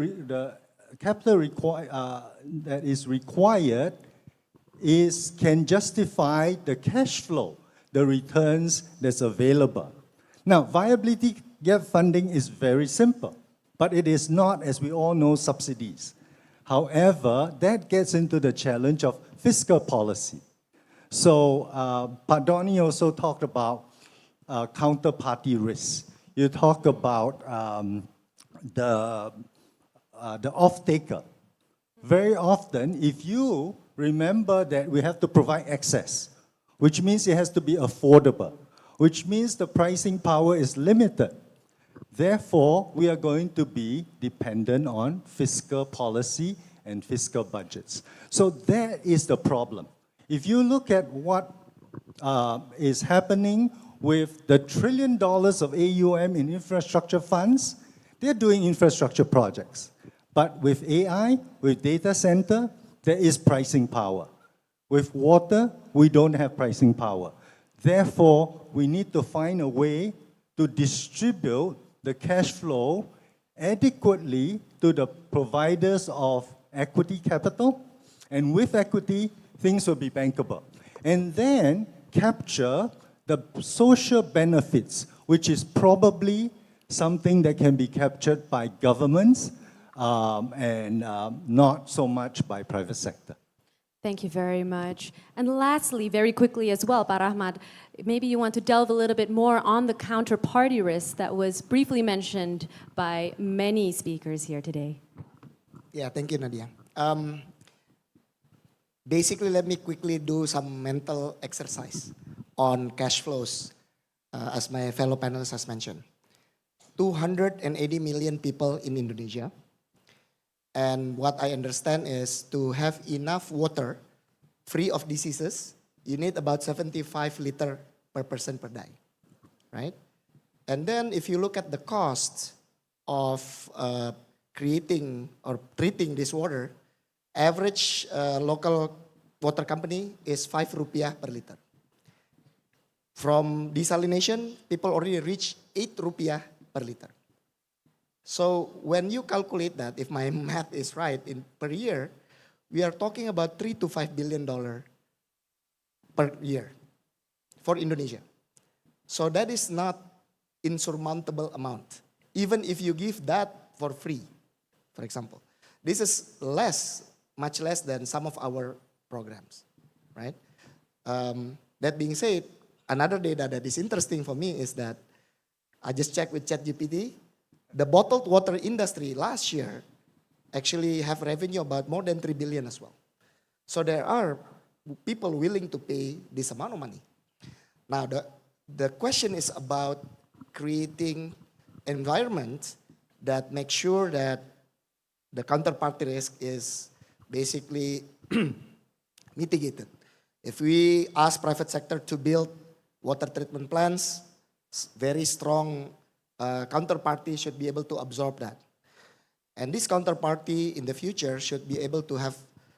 that is required can justify the cash flow, the returns that's available. Now, viability gap funding is very simple, but it is not, as we all know, subsidies. However, that gets into the challenge of fiscal policy. So, Pak Doni also talked about counterparty risk. You talk about the off-taker. Very often, if you remember that we have to provide access, which means it has to be affordable, which means the pricing power is limited. Therefore, we are going to be dependent on fiscal policy and fiscal budgets. So that is the problem. If you look at what is happening with the $1 trillion of AUM in infrastructure funds, they're doing infrastructure projects. But with AI, with data center, there is pricing power. With water, we don't have pricing power. Therefore, we need to find a way to distribute the cash flow adequately to the providers of equity capital. And with equity, things will be bankable. And then capture the social benefits, which is probably something that can be captured by governments and not so much by private sector. Thank you very much. And lastly, very quickly as well, Pak Rahmat, maybe you want to delve a little bit more on the counterparty risk that was briefly mentioned by many speakers here today. Yeah, thank you, Nadia. Basically, let me quickly do some mental exercise on cash flows, as my fellow panelists has mentioned. 280 million people in Indonesia. And what I understand is to have enough water free of diseases, you need about 75 liter per person per day, right? And then if you look at the cost of creating or treating this water, average local water company is 5 rupiah per liter. From desalination, people already reach 8 rupiah per liter. So when you calculate that, if my math is right, per year, we are talking about $3 to $5 billion per year for Indonesia. So that is not insurmountable amount. Even if you give that for free, for example. This is much less than some of our programs, right? That being said, another data that is interesting for me is that I just checked with ChatGPT, the bottled water industry last year actually have revenue about more than 3 billion as well. So there are people willing to pay this amount of money. Now the question is about creating environment that makes sure that the counterparty risk is basically mitigated. If we ask private sector to build water treatment plants, very strong counterparty should be able to absorb that. And this counterparty in the future should be able to have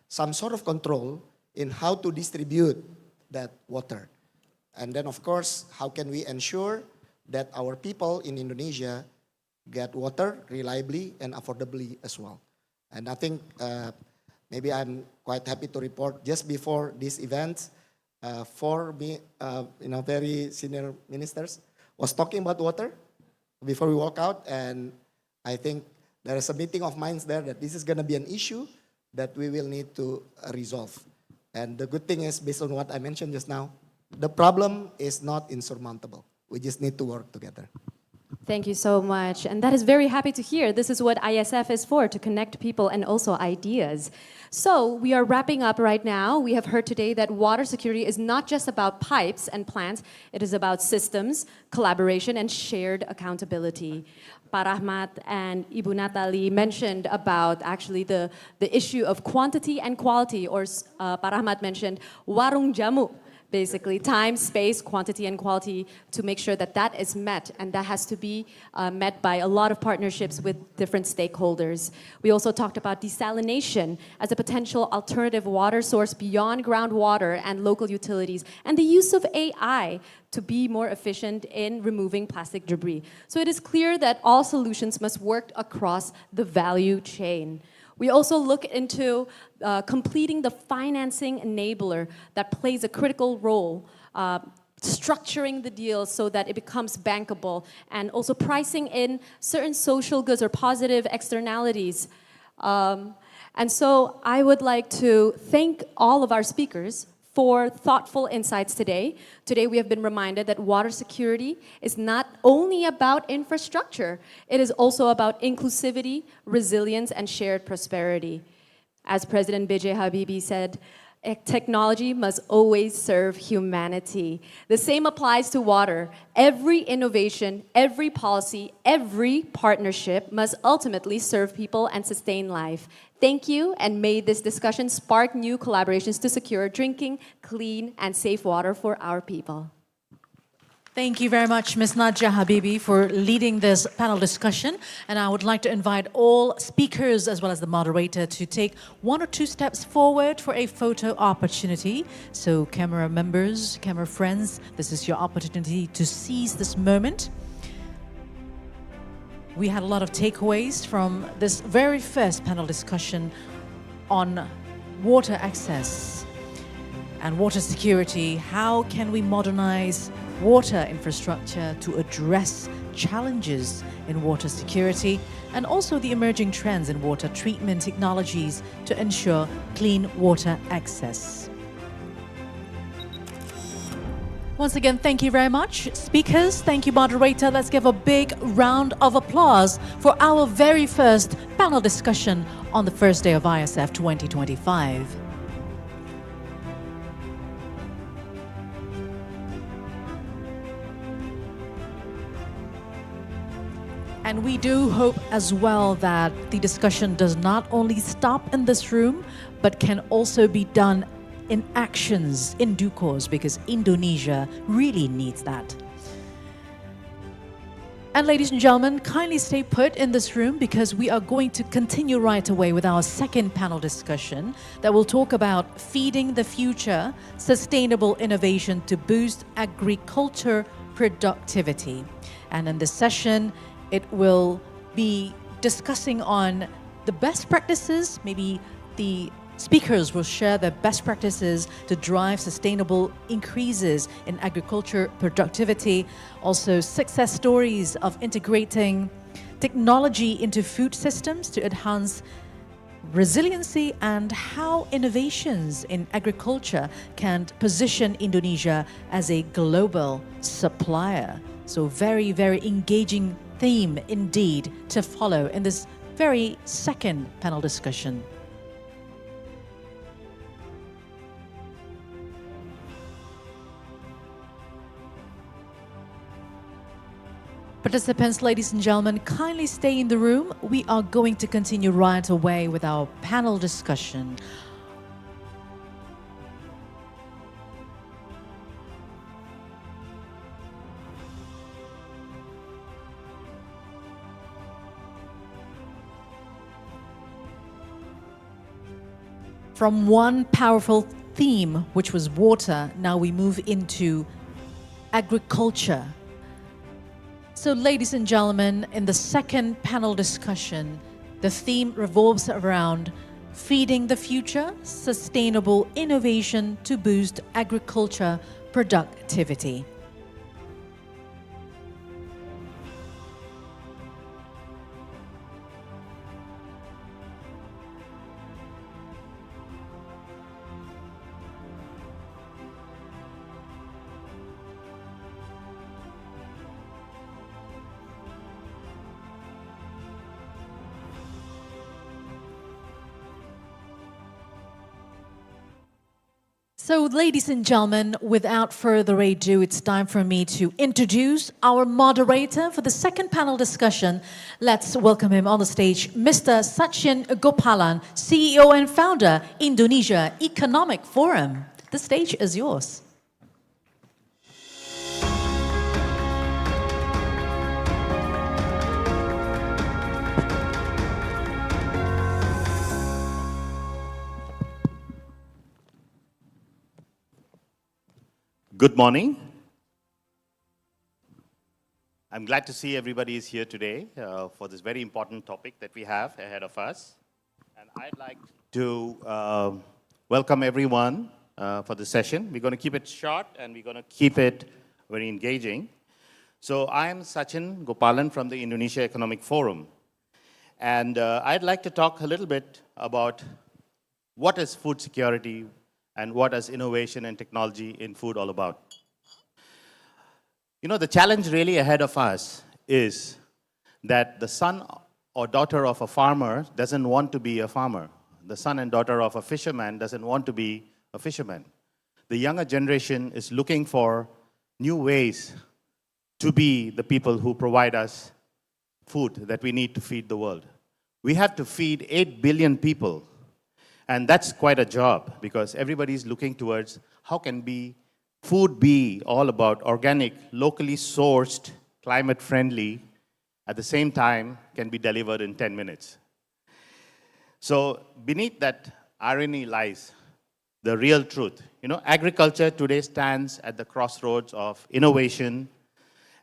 some sort of control in how to distribute that water. And then of course, how can we ensure that our people in Indonesia get water reliably and affordably as well. And I think maybe I'm quite happy to report just before this event, very senior ministers was talking about water before we walk out, and I think there is a meeting of minds there that this is going to be an issue that we will need to resolve. And the good thing is, based on what I mentioned just now, the problem is not insurmountable. We just need to work together. Thank you so much. And that is very happy to hear. This is what ISF is for, to connect people and also ideas. So we are wrapping up right now. We have heard today that water security is not just about pipes and plants. It is about systems, collaboration, and shared accountability. Pak Rahmat and Ibu Natali mentioned about actually the issue of quantity and quality, or Pak Rahmat mentioned warung jamu. Basically, time, space, quantity, and quality, to make sure that that is met, and that has to be met by a lot of partnerships with different stakeholders. We also talked about desalination as a potential alternative water source beyond groundwater and local utilities, and the use of AI to be more efficient in removing plastic debris. So it is clear that all solutions must work across the value chain. We also look into completing the financing enabler that plays a critical role, structuring the deal so that it becomes bankable, and also pricing in certain social goods or positive externalities. And so I would like to thank all of our speakers for thoughtful insights today. Today we have been reminded that water security is not only about infrastructure, it is also about inclusivity, resilience, and shared prosperity. As President B.J. Habibie said, technology must always serve humanity. The same applies to water. Every innovation, every policy, every partnership must ultimately serve people and sustain life. Thank you, and may this discussion spark new collaborations to secure drinking, clean, and safe water for our people. Thank you very much, Ms. Nadia Habibie, for leading this panel discussion. And I would like to invite all speakers, as well as the moderator, to take 1 or 2 steps forward for a photo opportunity. So camera members, camera friends, this is your opportunity to seize this moment. We had a lot of takeaways from this very first panel discussion on water access and water security. How can we modernize water infrastructure to address challenges in water security, and also the emerging trends in water treatment technologies to ensure clean water access? Once again, thank you very much. Speakers, thank you, moderator. Let's give a big round of applause for our very first panel discussion on the first day of ISF 2025. And we do hope as well that the discussion does not only stop in this room, but can also be done in actions in due course, because Indonesia really needs that. And ladies and gentlemen, kindly stay put in this room, because we are going to continue right away with our second panel discussion that will talk about feeding the future, sustainable innovation to boost agriculture productivity. And in this session, it will be discussing on the best practices. Maybe the speakers will share their best practices to drive sustainable increases in agriculture productivity. Also, success stories of integrating technology into food systems to enhance resiliency, and how innovations in agriculture can position Indonesia as a global supplier. So very, very engaging theme indeed to follow in this very second panel discussion. Participants, ladies and gentlemen, kindly stay in the room. We are going to continue right away with our panel discussion. From one powerful theme, which was water, now we move into agriculture. So, ladies and gentlemen, in the second panel discussion, the theme revolves around feeding the future, sustainable innovation to boost agriculture productivity. So, ladies and gentlemen, without further ado, it's time for me to introduce our moderator for the second panel discussion. Let's welcome him on the stage, Mr. Sachin Gopalan, CEO and founder, Indonesia Economic Forum. The stage is yours. Good morning. I'm glad to see everybody is here today for this very important topic that we have ahead of us. And I'd like to welcome everyone for the session. We're going to keep it short and we're going to keep it very engaging. So I'm Sachin Gopalan from the Indonesia Economic Forum. And I'd like to talk a little bit about what is food security and what is innovation and technology in food all about. You know, the challenge really ahead of us is that the son or daughter of a farmer doesn't want to be a farmer. The son and daughter of a fisherman doesn't want to be a fisherman. The younger generation is looking for new ways to be the people who provide us food that we need to feed the world. We have to feed 8 billion people. And that's quite a job, because everybody's looking towards how can food be all about organic, locally sourced, climate friendly, at the same time can be delivered in 10 minutes. So beneath that irony lies the real truth. You know, agriculture today stands at the crossroads of innovation,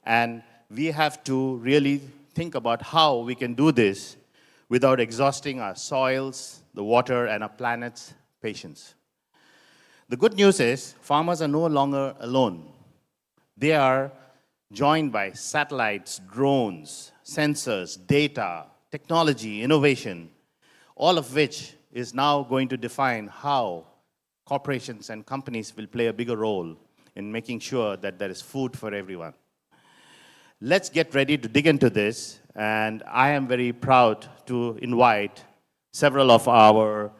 and we have to really think about how we can do this without exhausting our soils, the water, and our planet's patience. The good news is farmers are no longer alone. They are joined by satellites, drones, sensors, data, technology, innovation, all of which is now going to define how corporations and companies will play a bigger role in making sure that there is food for everyone. Let's get ready to dig into this, and I am very proud to invite several of our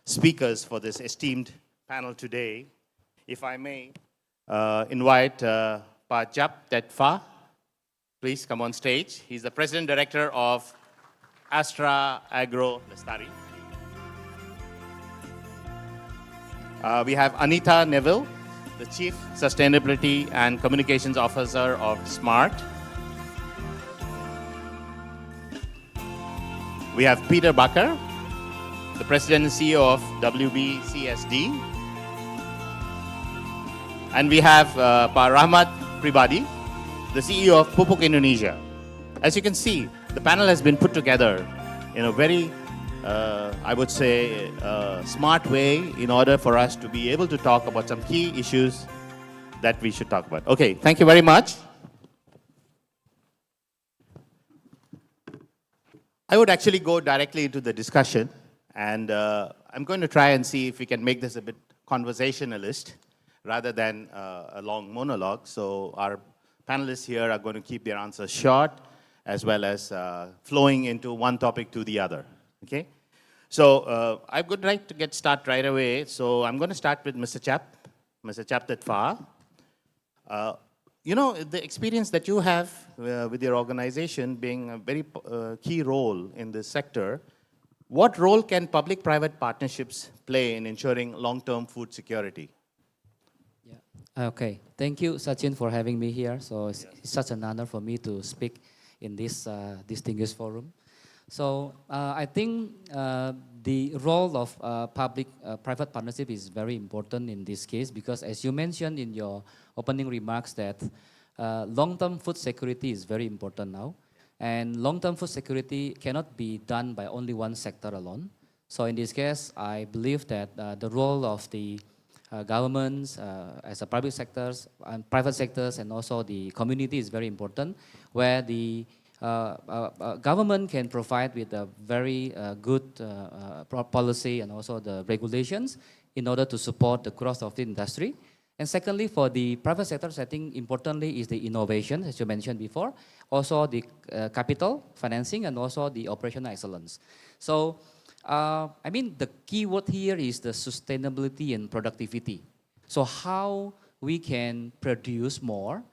speakers for this esteemed panel today. If I may invite Pak Jap Tetfa, please come on stage. He's the President Director of Astra Agro Lestari. We have Anita Neville, the Chief Sustainability and Communications Officer of SMART. We have Peter Bakker, the President and CEO of WBCSD. And we have Pak Rahmat Pribadi, the CEO of Pupuk Indonesia. As you can see, the panel has been put together in a very, I would say, smart way in order for us to be able to talk about some key issues that we should talk about. Okay, thank you very much. I would actually go directly into the discussion, and I'm going to try and see if we can make this a bit conversationalist rather than a long monologue. So our panelists here are going to keep their answers short as well as flowing into one topic to the other, okay? So I would like to get started right away. So I'm going to start with Mr. Chap Tetfa. You know, the experience that you have with your organization being a very key role in this sector, what role can public-private partnerships play in ensuring long-term food security? Okay, thank you, Sachin, for having me here. So it's such an honor for me to speak in this distinguished forum. So I think the role of public-private partnership is very important in this case because as you mentioned in your opening remarks that long-term food security is very important now. And long-term food security cannot be done by only one sector alone. So in this case, I believe that the role of the governments, as a private sectors, and private sectors, and also the community is very important, where the government can provide with a very good policy and also the regulations in order to support the growth of the industry. And secondly, for the private sectors, I think importantly is the innovation, as you mentioned before, also the capital, financing, and also the operational excellence. So, I mean, the key word here is the sustainability and productivity. So how we can produce more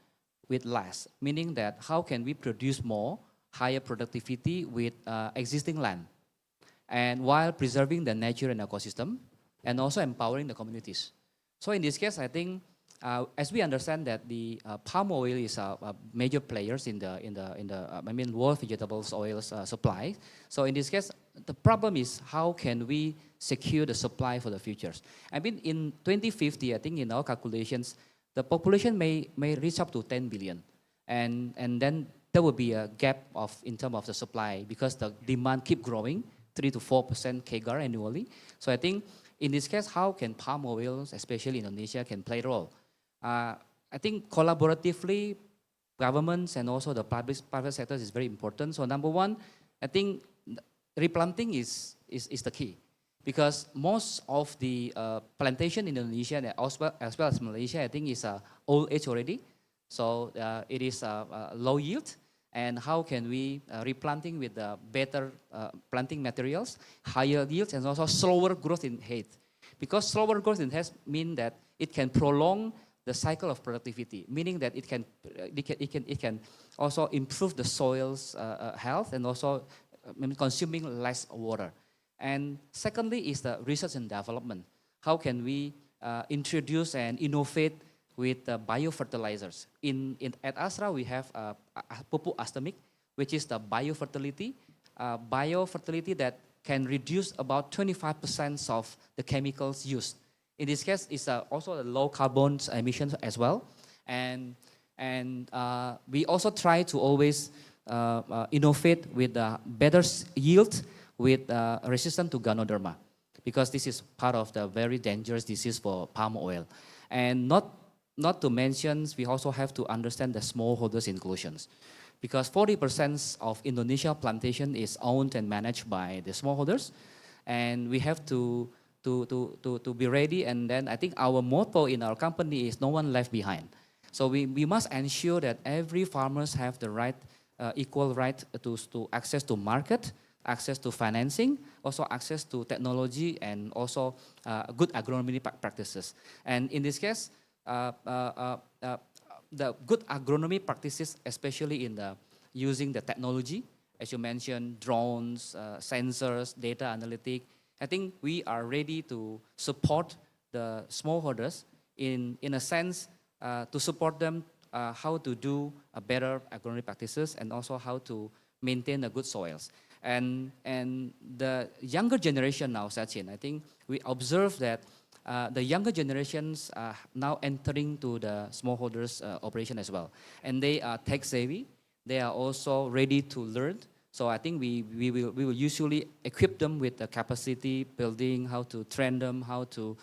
with less, meaning that how can we produce more, higher productivity with existing land, and while preserving the nature and ecosystem, and also empowering the communities. So in this case, I think, as we understand that the palm oil is a major players in the world vegetables oils supply. So in this case, the problem is how can we secure the supply for the futures? I mean, in 2050, I think in our calculations, the population may reach up to 10 billion, and then there will be a gap in terms of the supply because the demand keep growing 3 to 4% CAGR annually. So I think. In this case, how can palm oils, especially Indonesia, can play a role? I think collaboratively, governments and also the private sectors is very important. So number one, I think replanting is the key. Because most of the plantation in Indonesia as well as Malaysia, I think is old age already. So it is low yield. And how can we replanting with better planting materials, higher yields, and also slower growth in height? Because slower growth in height means that it can prolong the cycle of productivity, meaning that it can also improve the soil's health and also consuming less water. And secondly is the research and development. How can we introduce and innovate with biofertilizers? At Astra, we have pupuk astamik, which is the biofertility that can reduce about 25% of the chemicals used. In this case, it's also a low carbon emissions as well. And we also try to always innovate with better yield with resistance to Ganoderma, because this is part of the very dangerous disease for palm oil. And not to mention, we also have to understand the smallholders inclusions, because 40% of Indonesia plantation is owned and managed by the smallholders, and we have to to be ready. And then I think our motto in our company is no one left behind. So we must ensure that every farmers have the right, equal right to access to market, access to financing, also access to technology, and also good agronomy practices. And in this case, the good agronomy practices, especially in the using the technology, as you mentioned, drones, sensors, data analytics. I think we are ready to support the smallholders in a sense to support them how to do a better agronomy practices and also how to maintain the good soils. And the younger generation now, Sachin, I think we observe that the younger generations are now entering to the smallholders operation as well. And they are tech savvy. They are also ready to learn. So I think we will usually equip them with the capacity building, how to train them, how to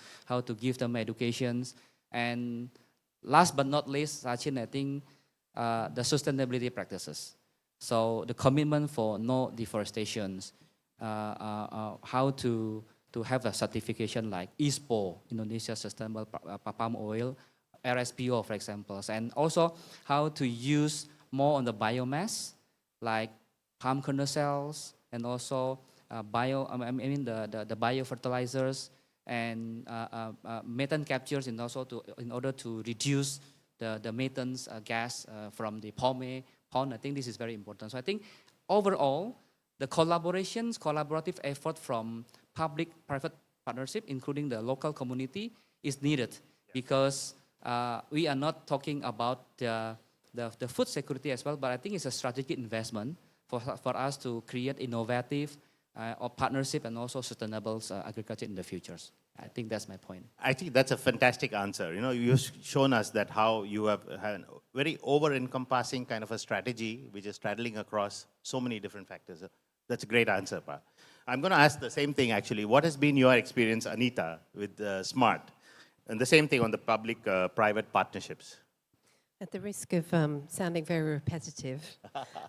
give them educations. And last but not least, Sachin, I think the sustainability practices. So the commitment for no deforestations, how to have a certification like ISPO, Indonesia Sustainable Palm Oil, RSPO, for example, and also how to use more on the biomass, like palm kernel cells, and also the biofertilizers and methane captures, and also in order to reduce the methane gas from the palm pond. I think this is very important. So I think overall, the collaborative effort from public-private partnership, including the local community, is needed because we are not talking about the food security as well, but I think it's a strategic investment for us to create innovative or partnership and also sustainable agriculture in the futures. I think that's my point. I think that's a fantastic answer. You've shown us that how you have had a very over-encompassing kind of a strategy, which is straddling across so many different factors. That's a great answer, Pa. I'm going to ask the same thing, actually. What has been your experience, Anita, with SMART? And the same thing on the public-private partnerships. At the risk of sounding very repetitive,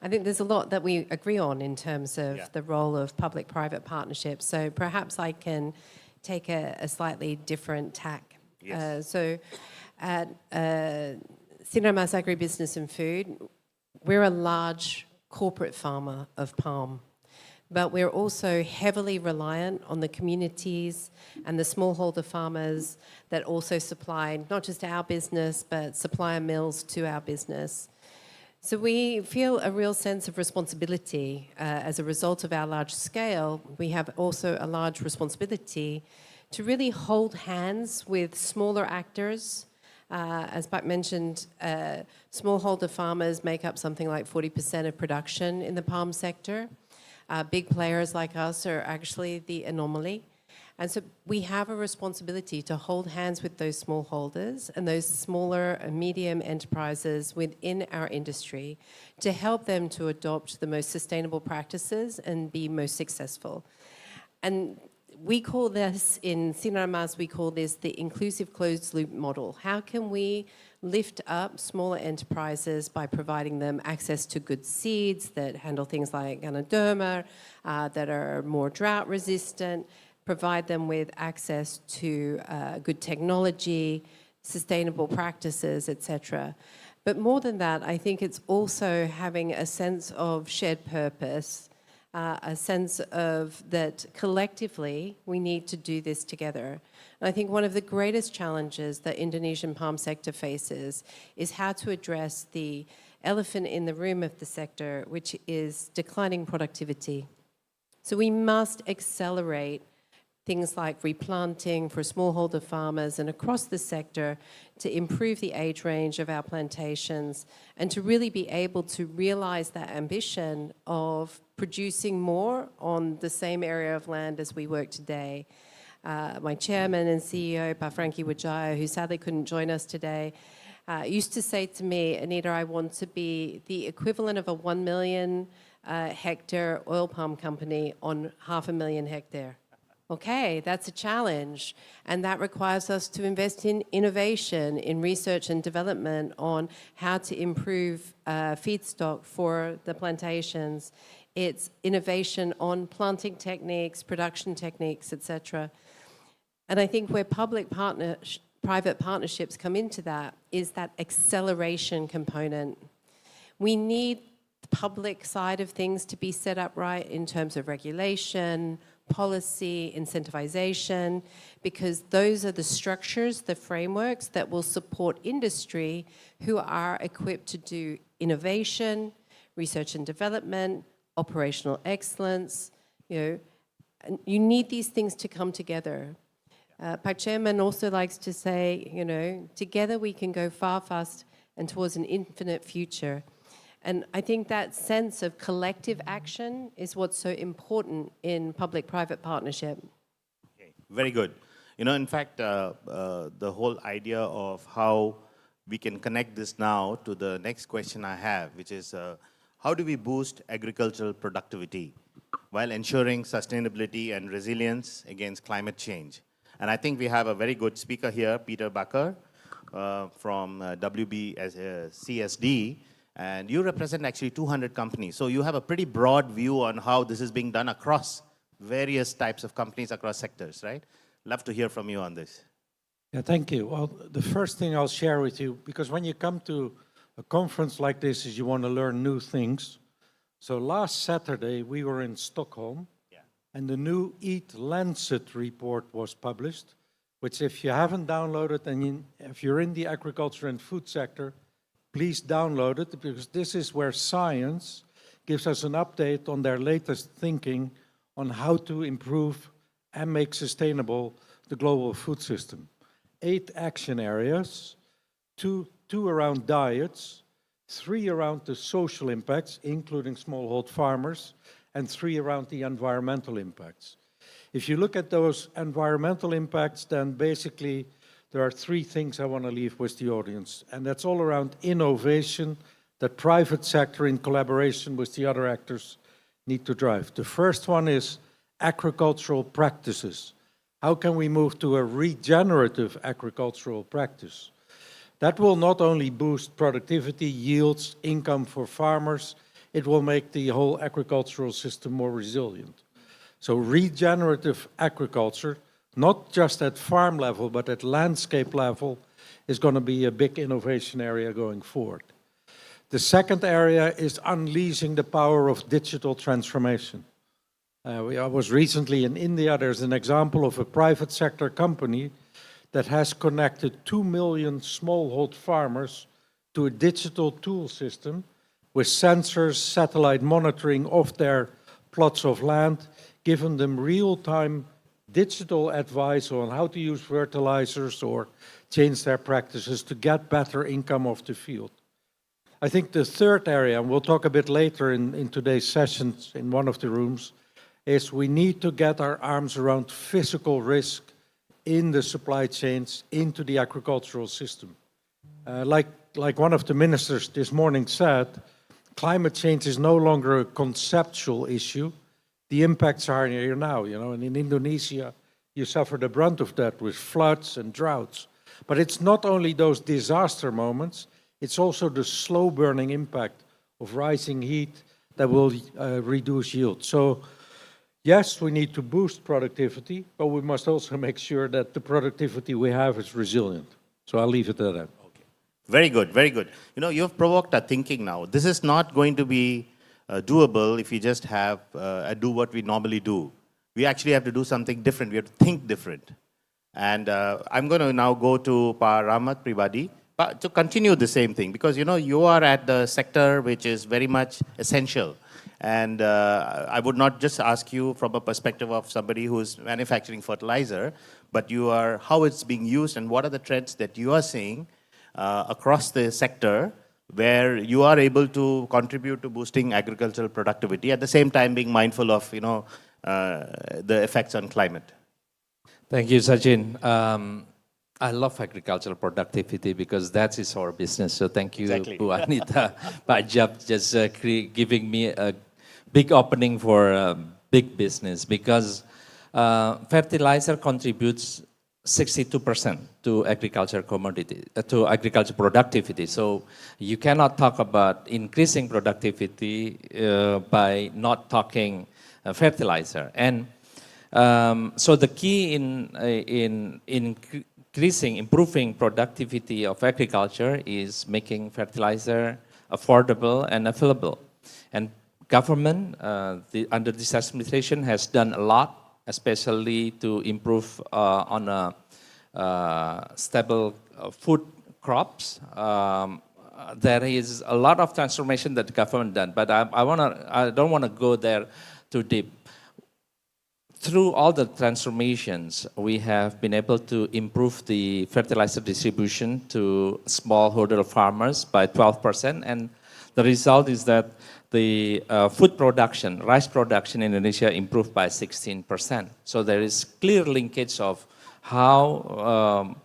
I think there's a lot that we agree on in terms of the role of public-private partnerships. So perhaps I can take a slightly different tack. Yes. So at Sinarmas Agribusiness and Food, we're a large corporate farmer of palm, but we're also heavily reliant on the communities and the smallholder farmers that also supply not just our business, but supplier mills to our business. So we feel a real sense of responsibility as a result of our large scale. We have also a large responsibility to really hold hands with smaller actors. As Bak mentioned, smallholder farmers make up something like 40% of production in the palm sector. Big players like us are actually the anomaly. And so we have a responsibility to hold hands with those smallholders and those smaller and medium enterprises within our industry to help them to adopt the most sustainable practices and be most successful. And we call this, in Sinarmas, we call this the inclusive closed loop model. How can we lift up smaller enterprises by providing them access to good seeds that handle things like Ganoderma, that are more drought resistant, provide them with access to good technology, sustainable practices, etc. But more than that, I think it's also having a sense of shared purpose, a sense of that collectively we need to do this together. And I think one of the greatest challenges that Indonesian palm sector faces is how to address the elephant in the room of the sector, which is declining productivity. So we must accelerate things like replanting for smallholder farmers and across the sector to improve the age range of our plantations and to really be able to realize that ambition of producing more on the same area of land as we work today. My chairman and CEO, Pa Frankie Wijaya, who sadly couldn't join us today, used to say to me, Anita, I want to be the equivalent of a 1 million hectare oil palm company on 500,000 hectare. Okay, that's a challenge, and that requires us to invest in innovation, in research and development on how to improve feedstock for the plantations. It's innovation on planting techniques, production techniques, etc. And I think where private partnerships come into that is that acceleration component. We need the public side of things to be set up right in terms of regulation, policy, incentivization, because those are the structures, the frameworks that will support industry who are equipped to do innovation, research and development, operational excellence. And you need these things to come together. Pak Chairman also likes to say, together we can go far, fast, and towards an infinite future. And I think that sense of collective action is what's so important in public-private partnership. Okay, very good. In fact, the whole idea of how we can connect this now to the next question I have, which is how do we boost agricultural productivity while ensuring sustainability and resilience against climate change? And I think we have a very good speaker here, Peter Bakker from CSD, and you represent actually 200 companies. So you have a pretty broad view on how this is being done across various types of companies across sectors, right? Love to hear from you on this. Yeah, thank you. Well, the first thing I'll share with you, because when you come to a conference like this, is you want to learn new things. So last Saturday, we were in Stockholm, and the new Eat Lancet report was published, which if you haven't downloaded, and if you're in the agriculture and food sector, please download it, because this is where science gives us an update on their latest thinking on how to improve and make sustainable the global food system. 8 action areas, two around diets, 3 around the social impacts, including smallholder farmers, and 3 around the environmental impacts. If you look at those environmental impacts, then basically there are 3 things I want to leave with the audience, and that's all around innovation that private sector in collaboration with the other actors need to drive. The first one is agricultural practices. How can we move to a regenerative agricultural practice? That will not only boost productivity, yields, income for farmers, it will make the whole agricultural system more resilient. So regenerative agriculture, not just at farm level, but at landscape level, is going to be a big innovation area going forward. The second area is unleashing the power of digital transformation. I was recently in India. There's an example of a private sector company that has connected 2 million smallholder farmers to a digital tool system with sensors, satellite monitoring of their plots of land, giving them real-time digital advice on how to use fertilizers or change their practices to get better income off the field. I think the third area, and we'll talk a bit later in today's sessions in one of the rooms, is we need to get our arms around physical risk in the supply chains, into the agricultural system. Like one of the ministers this morning said, climate change is no longer a conceptual issue. The impacts are here now, and in Indonesia, you suffer the brunt of that with floods and droughts. But it's not only those disaster moments, it's also the slow burning impact of rising heat that will reduce yield. So yes, we need to boost productivity, but we must also make sure that the productivity we have is resilient. So I'll leave it at that. Okay. Very good, very good. You've provoked our thinking now. This is not going to be doable if you just have do what we normally do. We actually have to do something different. We have to think different. And I'm going to now go to Pa Rahmat Pribadi to continue the same thing, because you are at the sector which is very much essential. And I would not just ask you from a perspective of somebody who's manufacturing fertilizer, but you are how it's being used and what are the trends that you are seeing across the sector where you are able to contribute to boosting agricultural productivity at the same time being mindful of the effects on climate. Thank you, Sachin. I love agricultural productivity because that is our business. So thank you, Bu Anita, Pak Jab, just giving me a big opening for big business, because fertilizer contributes 62% to agriculture commodity, to agriculture productivity. So you cannot talk about increasing productivity by not talking fertilizer. And So the key in improving productivity of agriculture is making fertilizer affordable and available. And government, under this administration, has done a lot, especially to improve on stable food crops. There is a lot of transformation that the government done, but I don't want to go there too deep. Through all the transformations, we have been able to improve the fertilizer distribution to smallholder farmers by 12%, and the result is that the food production, rice production in Indonesia improved by 16%. So there is clear linkage of how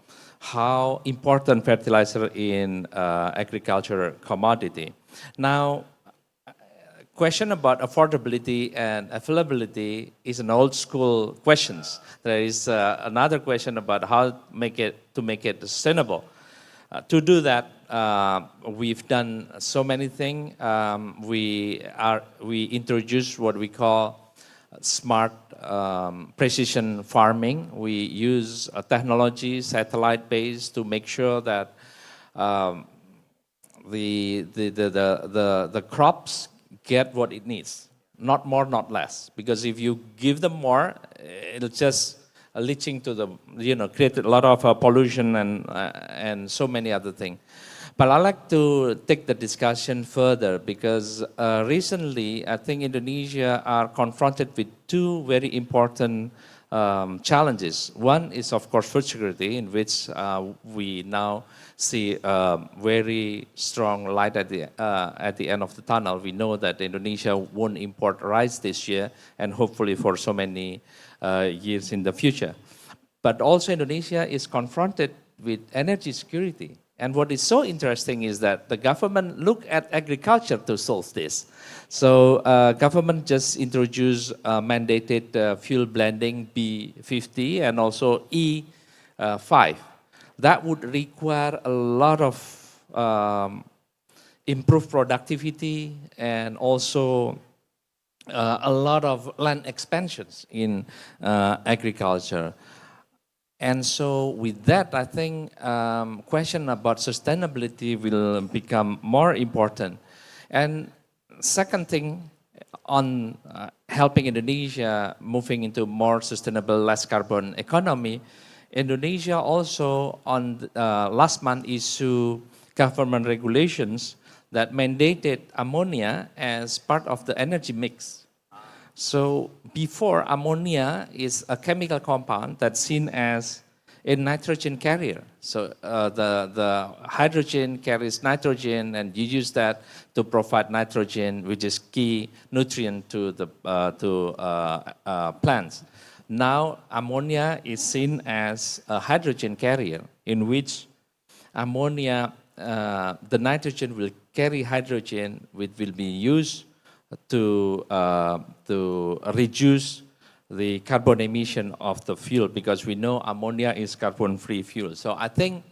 important fertilizer in agriculture commodity. Now, question about affordability and availability is an old school questions. There is another question about how to make it sustainable. To do that, we've done so many things. We introduced what we call smart precision farming. We use technology, satellite-based, to make sure that the crops get what it needs, not more, not less. Because if you give them more, it'll just leaching to the, create a lot of pollution and so many other things. But I'd like to take the discussion further because recently I think Indonesia are confronted with two very important challenges. One is, of course, food security, in which we now see very strong light at the end of the tunnel. We know that Indonesia won't import rice this year and hopefully for so many years in the future. But also Indonesia is confronted with energy security. And what is so interesting is that the government look at agriculture to solve this. So government just introduced mandated fuel blending B50 and also E5. That would require a lot of improved productivity and also a lot of land expansions in agriculture. And so with that, I think question about sustainability will become more important. And second thing, on helping Indonesia moving into more sustainable, less carbon economy, Indonesia also on last month issued government regulations that mandated ammonia as part of the energy mix. So before, ammonia is a chemical compound that's seen as a nitrogen carrier. So the hydrogen carries nitrogen, and you use that to provide nitrogen, which is key nutrient to the plants. Now ammonia is seen as a hydrogen carrier, in which ammonia, the nitrogen will carry hydrogen, which will be used to reduce the carbon emission of the fuel, because we know ammonia is carbon-free fuel. So I think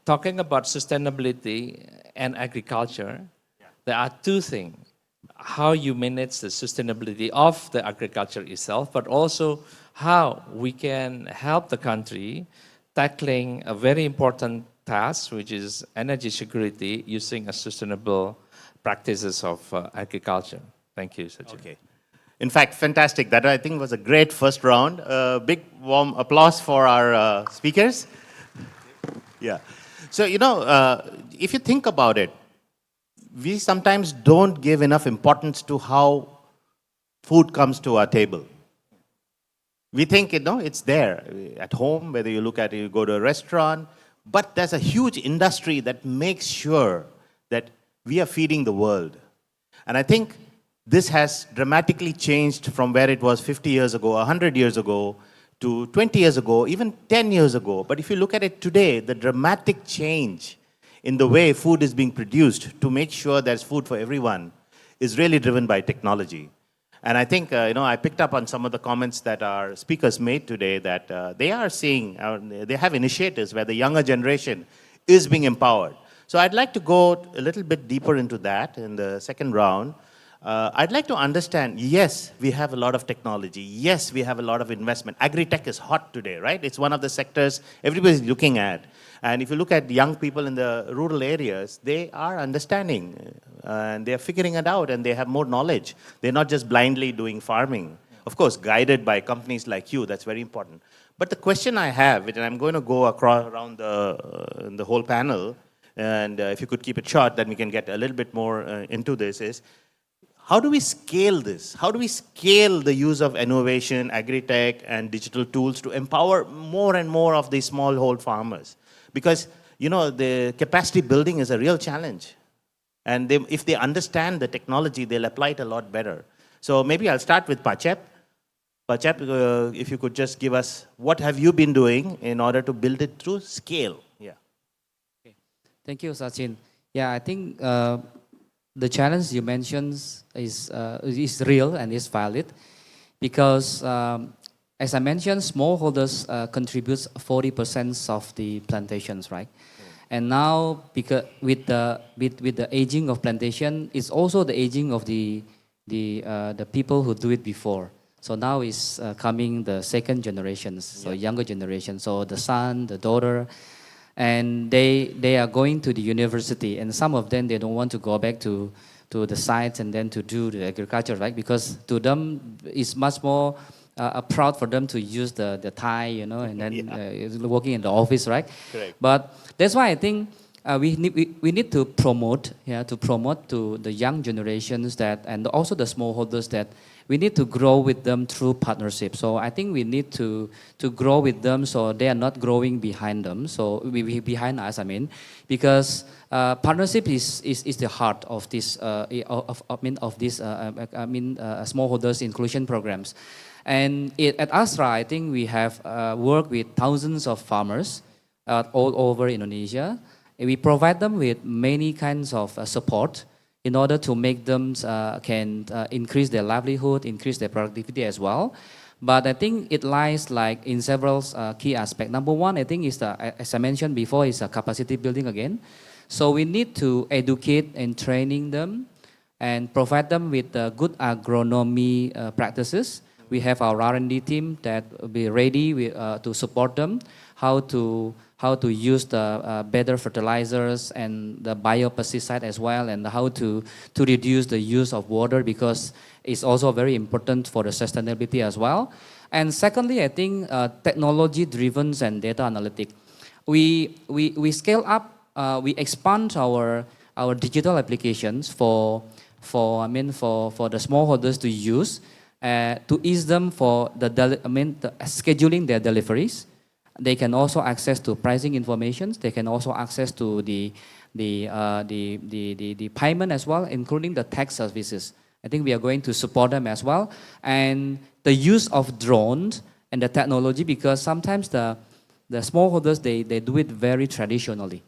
talking about sustainability and agriculture, there are two things. How you manage the sustainability of the agriculture itself, but also how we can help the country tackling a very important task, which is energy security, using a sustainable practices of agriculture. Thank you, Sachin. Okay. In fact, fantastic. That I think was a great first round. Big warm applause for our speakers. Yeah. So, if you think about it, we sometimes don't give enough importance to how food comes to our table. We think, it's there at home, whether you look at it, you go to a restaurant, but there's a huge industry that makes sure that we are feeding the world. And I think this has dramatically changed from where it was 50 years ago, 100 years ago, to 20 years ago, even 10 years ago. But if you look at it today, the dramatic change in the way food is being produced to make sure there's food for everyone is really driven by technology. And I think, I picked up on some of the comments that our speakers made today, that they are seeing, they have initiatives where the younger generation is being empowered. So I'd like to go a little bit deeper into that in the second round. I'd like to understand, yes, we have a lot of technology. Yes, we have a lot of investment. Agri-tech is hot today, right? It's one of the sectors everybody's looking at. And if you look at young people in the rural areas, they are understanding and they're figuring it out and they have more knowledge. They're not just blindly doing farming. Of course, guided by companies like you, that's very important. But the question I have, and I'm going to go around the whole panel, and if you could keep it short, then we can get a little bit more into this, is how do we scale this? How do we scale the use of innovation, agri-tech, and digital tools to empower more and more of these smallholder farmers? Because, you know, the capacity building is a real challenge. And if they understand the technology, they'll apply it a lot better. So maybe I'll start with Pachep. Pachep, if you could just give us, what have you been doing in order to build it through scale? Yeah. Okay. Thank you, Sachin. Yeah, I think the challenge you mentioned is real and is valid because, as I mentioned, smallholders contributes 40% of the plantations, right? And now, because with the aging of plantation, it's also the aging of the people who do it before. So now is coming the second generations, so younger generation. So the son, the daughter, and they are going to the university, and some of them they don't want to go back to the sites and then to do the agriculture, right? Because to them it's much more proud for them to use the tie, you know, and then working in the office, right? Correct. But that's why I think we need to promote to the young generations that, and also the smallholders, that we need to grow with them through partnership. So I think we need to grow with them so they are not growing behind them. So behind us, I mean, because partnership is the heart of this smallholders inclusion programs. And at Astra, I think we have worked with thousands of farmers all over Indonesia. We provide them with many kinds of support in order to make them can increase their livelihood, increase their productivity as well. But I think it lies like in several key aspects. Number one, I think is as I mentioned before, is capacity building again. So we need to educate and training them and provide them with good agronomy practices. We have our R&D team that will be ready to support them, how to use the better fertilizers and the biopesticide as well, and how to reduce the use of water, because it's also very important for the sustainability as well. And secondly, I think technology driven and data analytic. We scale up, we expand our digital applications for the smallholders to use, to ease them for scheduling their deliveries. They can also access to pricing information. They can also access to the payment as well, including the tax services. I think we are going to support them as well. And the use of drones and the technology, because sometimes the smallholders, they do it very traditionally.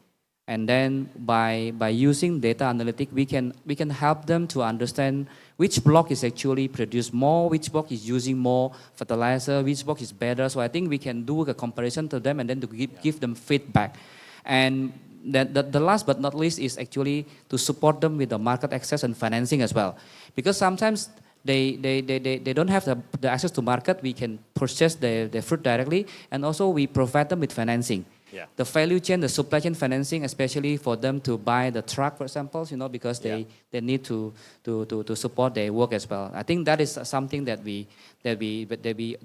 And then by using data analytics, we can help them to understand which block is actually produced more, which block is using more fertilizer, which block is better. So I think we can do a comparison to them and then to give them feedback. And the last but not least is actually to support them with the market access and financing as well. Because sometimes they don't have the access to market. We can purchase the fruit directly, and also we provide them with financing. Yeah. The value chain, the supply chain financing, especially for them to buy the truck, for example, because they need to support their work as well. I think that is something that we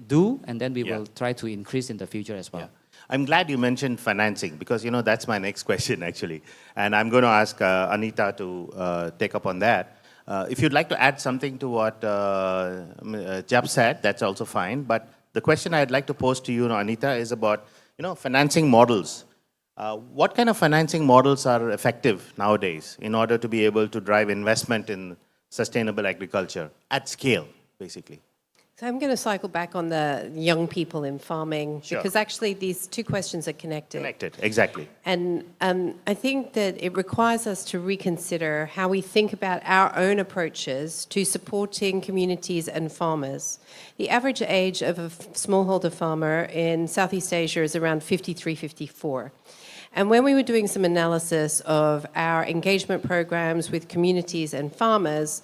do, and then we will try to increase in the future as well. Yeah. I'm glad you mentioned financing, because that's my next question actually, and I'm going to ask Anita to take up on that. If you'd like to add something to what Jab said, that's also fine. But the question I'd like to pose to you, Anita, is about financing models. What kind of financing models are effective nowadays in order to be able to drive investment in sustainable agriculture at scale, basically? So I'm going to cycle back on the young people in farming, Sure. because actually these two questions are connected. Connected, exactly. And I think that it requires us to reconsider how we think about our own approaches to supporting communities and farmers. The average age of a smallholder farmer in Southeast Asia is around 53, 54. And when we were doing some analysis of our engagement programs with communities and farmers,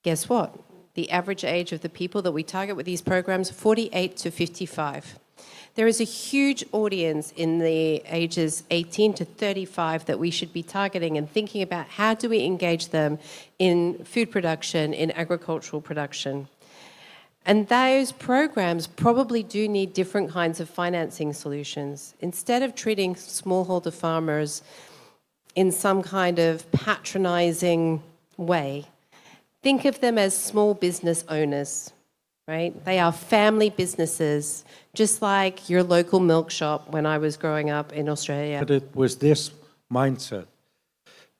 Guess what? The average age of the people that we target with these programs, 48 to 55. There is a huge audience in the ages 18 to 35 that we should be targeting and thinking about how do we engage them in food production, in agricultural production. And those programs probably do need different kinds of financing solutions. Instead of treating smallholder farmers in some kind of patronizing way, think of them as small business owners, right? They are family businesses, just like your local milk shop when I was growing up in Australia. But it was this mindset.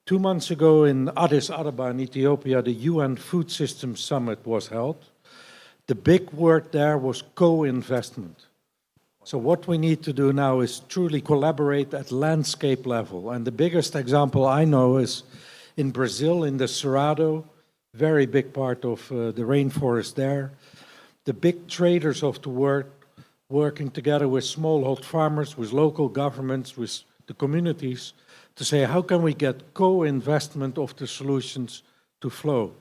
2 months ago in Addis Ababa in Ethiopia, the UN Food Systems Summit was held. The big word there was co-investment. So what we need to do now is truly collaborate at landscape level. And the biggest example I know is in Brazil, in the Cerrado, very big part of the rainforest there. The big traders of the world working together with smallhold farmers, with local governments, with the communities to say, how can we get co-investment of the solutions to flow?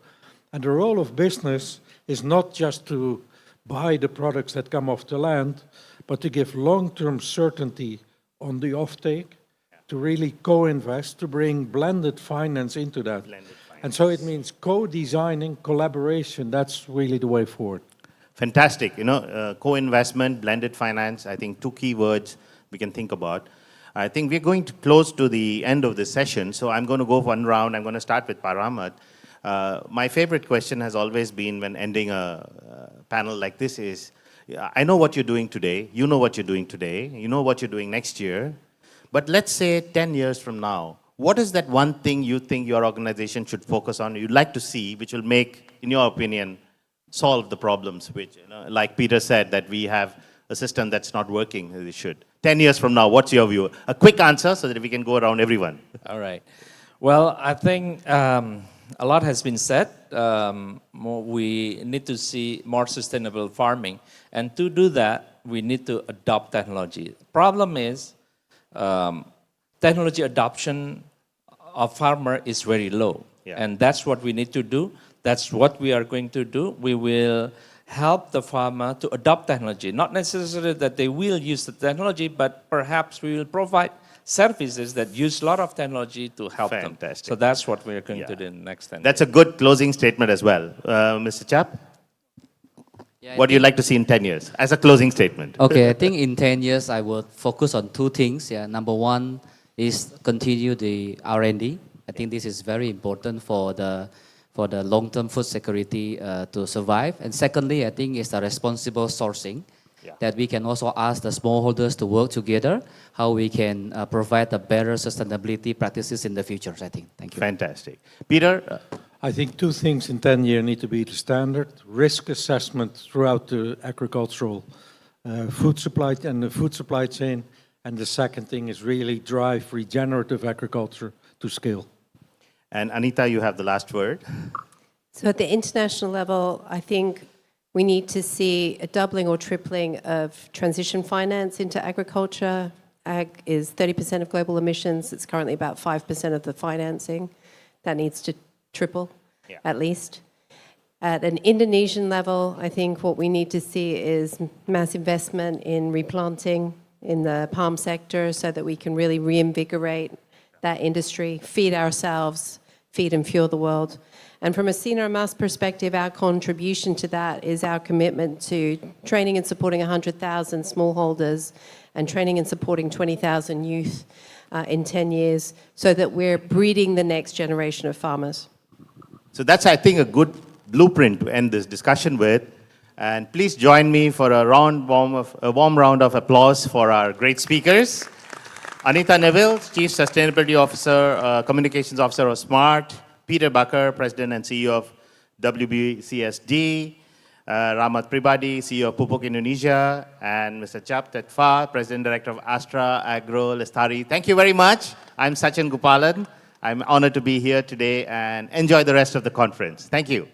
And the role of business is not just to buy the products that come off the land, but to give long-term certainty on the offtake, to really co-invest, to bring blended finance into that. And so it means co-designing, collaboration, that's really the way forward. Fantastic. Co-investment, blended finance, I think 2 key words we can think about. I think we're going to close to the end of this session, so I'm going to go 1 round. I'm going to start with Paramat. My favorite question has always been when ending a panel like this is, I know what you're doing today, you know what you're doing today, you know what you're doing next year, but let's say 10 years from now, what is that one thing you think your organization should focus on, you'd like to see, which will make, in your opinion, solve the problems, which, like Peter said, that we have a system that's not working as it should. 10 years from now, what's your view? A quick answer so that we can go around everyone. All right. Well, I think a lot has been said. We need to see more sustainable farming. And to do that, we need to adopt technology. Problem is, technology adoption of farmer is very low. Yeah. And that's what we need to do. That's what we are going to do. We will help the farmer to adopt technology. Not necessarily that they will use the technology, but perhaps we will provide services that use a lot of technology to help them. So that's what we're going to do in the next 10 That's a good closing statement as well. Mr. Chap, what do you like to see in 10 years as a closing statement? Okay, I think in 10 years, I will focus on 2 things. Yeah, number 1 is continue the R&D. I think this is very important for the long-term food security to survive. And secondly, I think it's the responsible sourcing. Yeah. That we can also ask the smallholders to work together, how we can provide a better sustainability practices in the future, I think. Thank you. Fantastic. Peter? I think 2 things in 10 years need to be the standard. Risk assessment throughout the agricultural food supply and the food supply chain. And the second thing is really drive regenerative agriculture to scale. And Anita, you have the last word. So at the international level, I think we need to see a doubling or tripling of transition finance into agriculture. Ag is 30% of global emissions. It's currently about 5% of the financing. That needs to triple, at least. At an Indonesian level, I think what we need to see is mass investment in replanting in the palm sector so that we can really reinvigorate that industry, feed ourselves, feed and fuel the world. And from a Senior Mas perspective, our contribution to that is our commitment to training and supporting 100,000 smallholders and training and supporting 20,000 youth in 10 years so that we're breeding the next generation of farmers. So that's, I think, a good blueprint to end this discussion with. And please join me for a warm round of applause for our great speakers. Anita Neville, Chief Sustainability Officer, Communications Officer of SMART. Peter Bakker, President and CEO of WBCSD, Rahmat Pribadi, CEO of Pupuk Indonesia, and Mr. Chap Tetfa, President Director of Astra Agro Lestari. Thank you very much. I'm Sachin Gopalan. I'm honored to be here today and enjoy the rest of the conference. Thank you.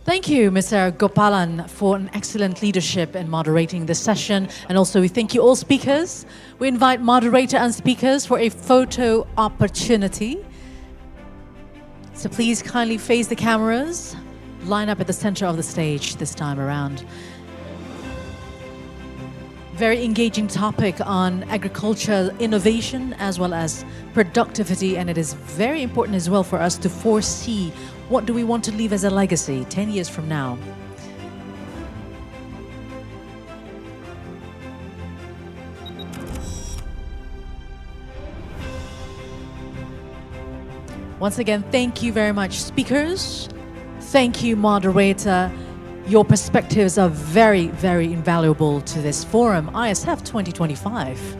Thank you, Mr. Gopalan, for an excellent leadership in moderating this session. And also we thank you all speakers. We invite moderator and speakers for a photo opportunity. So please kindly face the cameras. line up at the center of the stage this time around. Very engaging topic on agriculture innovation as well as productivity, and it is very important as well for us to foresee what do we want to leave as a legacy 10 years from now. Once again, thank you very much, speakers. Thank you, moderator. Your perspectives are very, very invaluable to this forum, ISF 2025.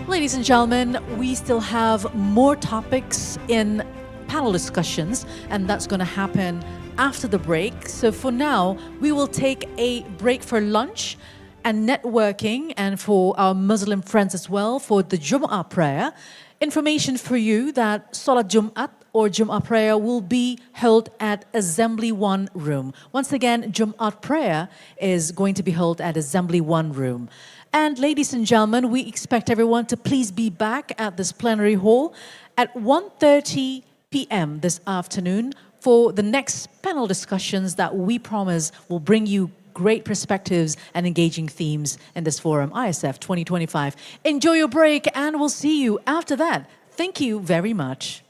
Ladies and gentlemen, we still have more topics in panel discussions, and that's going to happen after the break. So for now, we will take a break for lunch and networking, and for our Muslim friends as well, for the Jum'ah prayer. Information for you that Salat Jum'at or Jum'ah prayer will be held at Assembly 1 room. Once again, Jum'at prayer is going to be held at Assembly 1 room. And ladies and gentlemen, we expect everyone to please be back at this plenary hall at 1:30 p.m. this afternoon for the next panel discussions that we promise will bring you great perspectives and engaging themes in this forum, ISF 2025. Enjoy your break, and we'll see you after that. Thank you very much.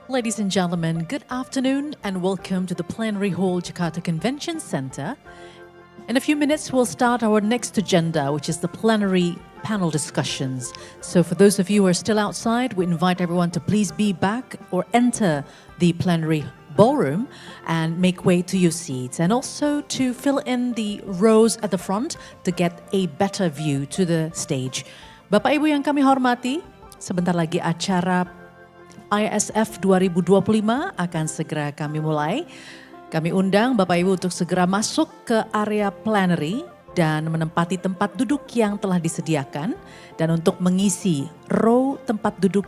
Ladies and gentlemen, good afternoon and welcome to the Plenary Hall Jakarta Convention Center. In a few minutes, we'll start our next agenda, which is the plenary panel discussions. So for those of you who are still outside, we invite everyone to please be back or enter the plenary ballroom and make way to your seats, and also to fill in the rows at the front to get a better view to the stage. Bapak Ibu yang kami hormati, sebentar lagi acara ISF 2025 akan segera kami mulai. Kami undang Bapak Ibu untuk segera masuk ke area plenary dan menempati tempat duduk yang telah disediakan, dan untuk mengisi row tempat duduk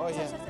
Oh, yeah.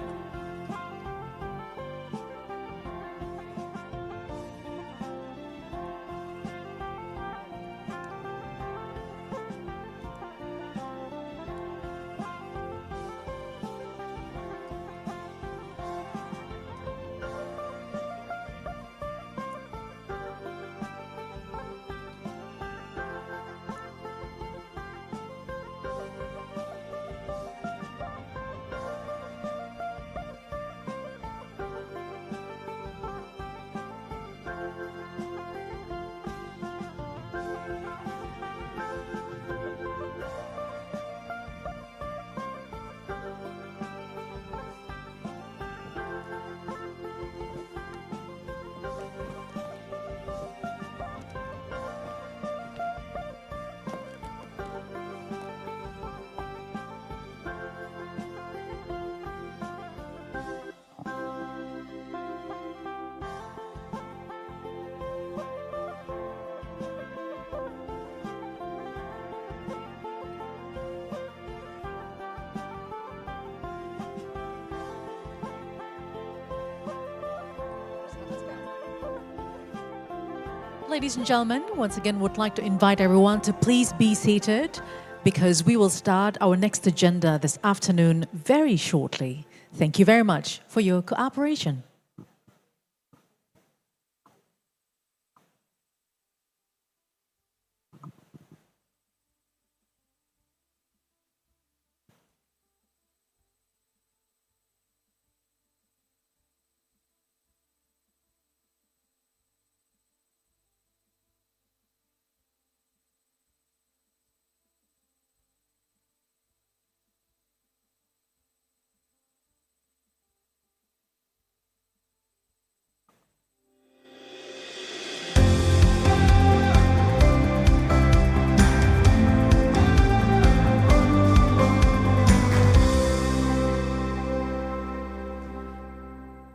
Ladies and gentlemen, once again would like to invite everyone to please be seated because we will start our next agenda this afternoon very shortly. Thank you very much for your cooperation.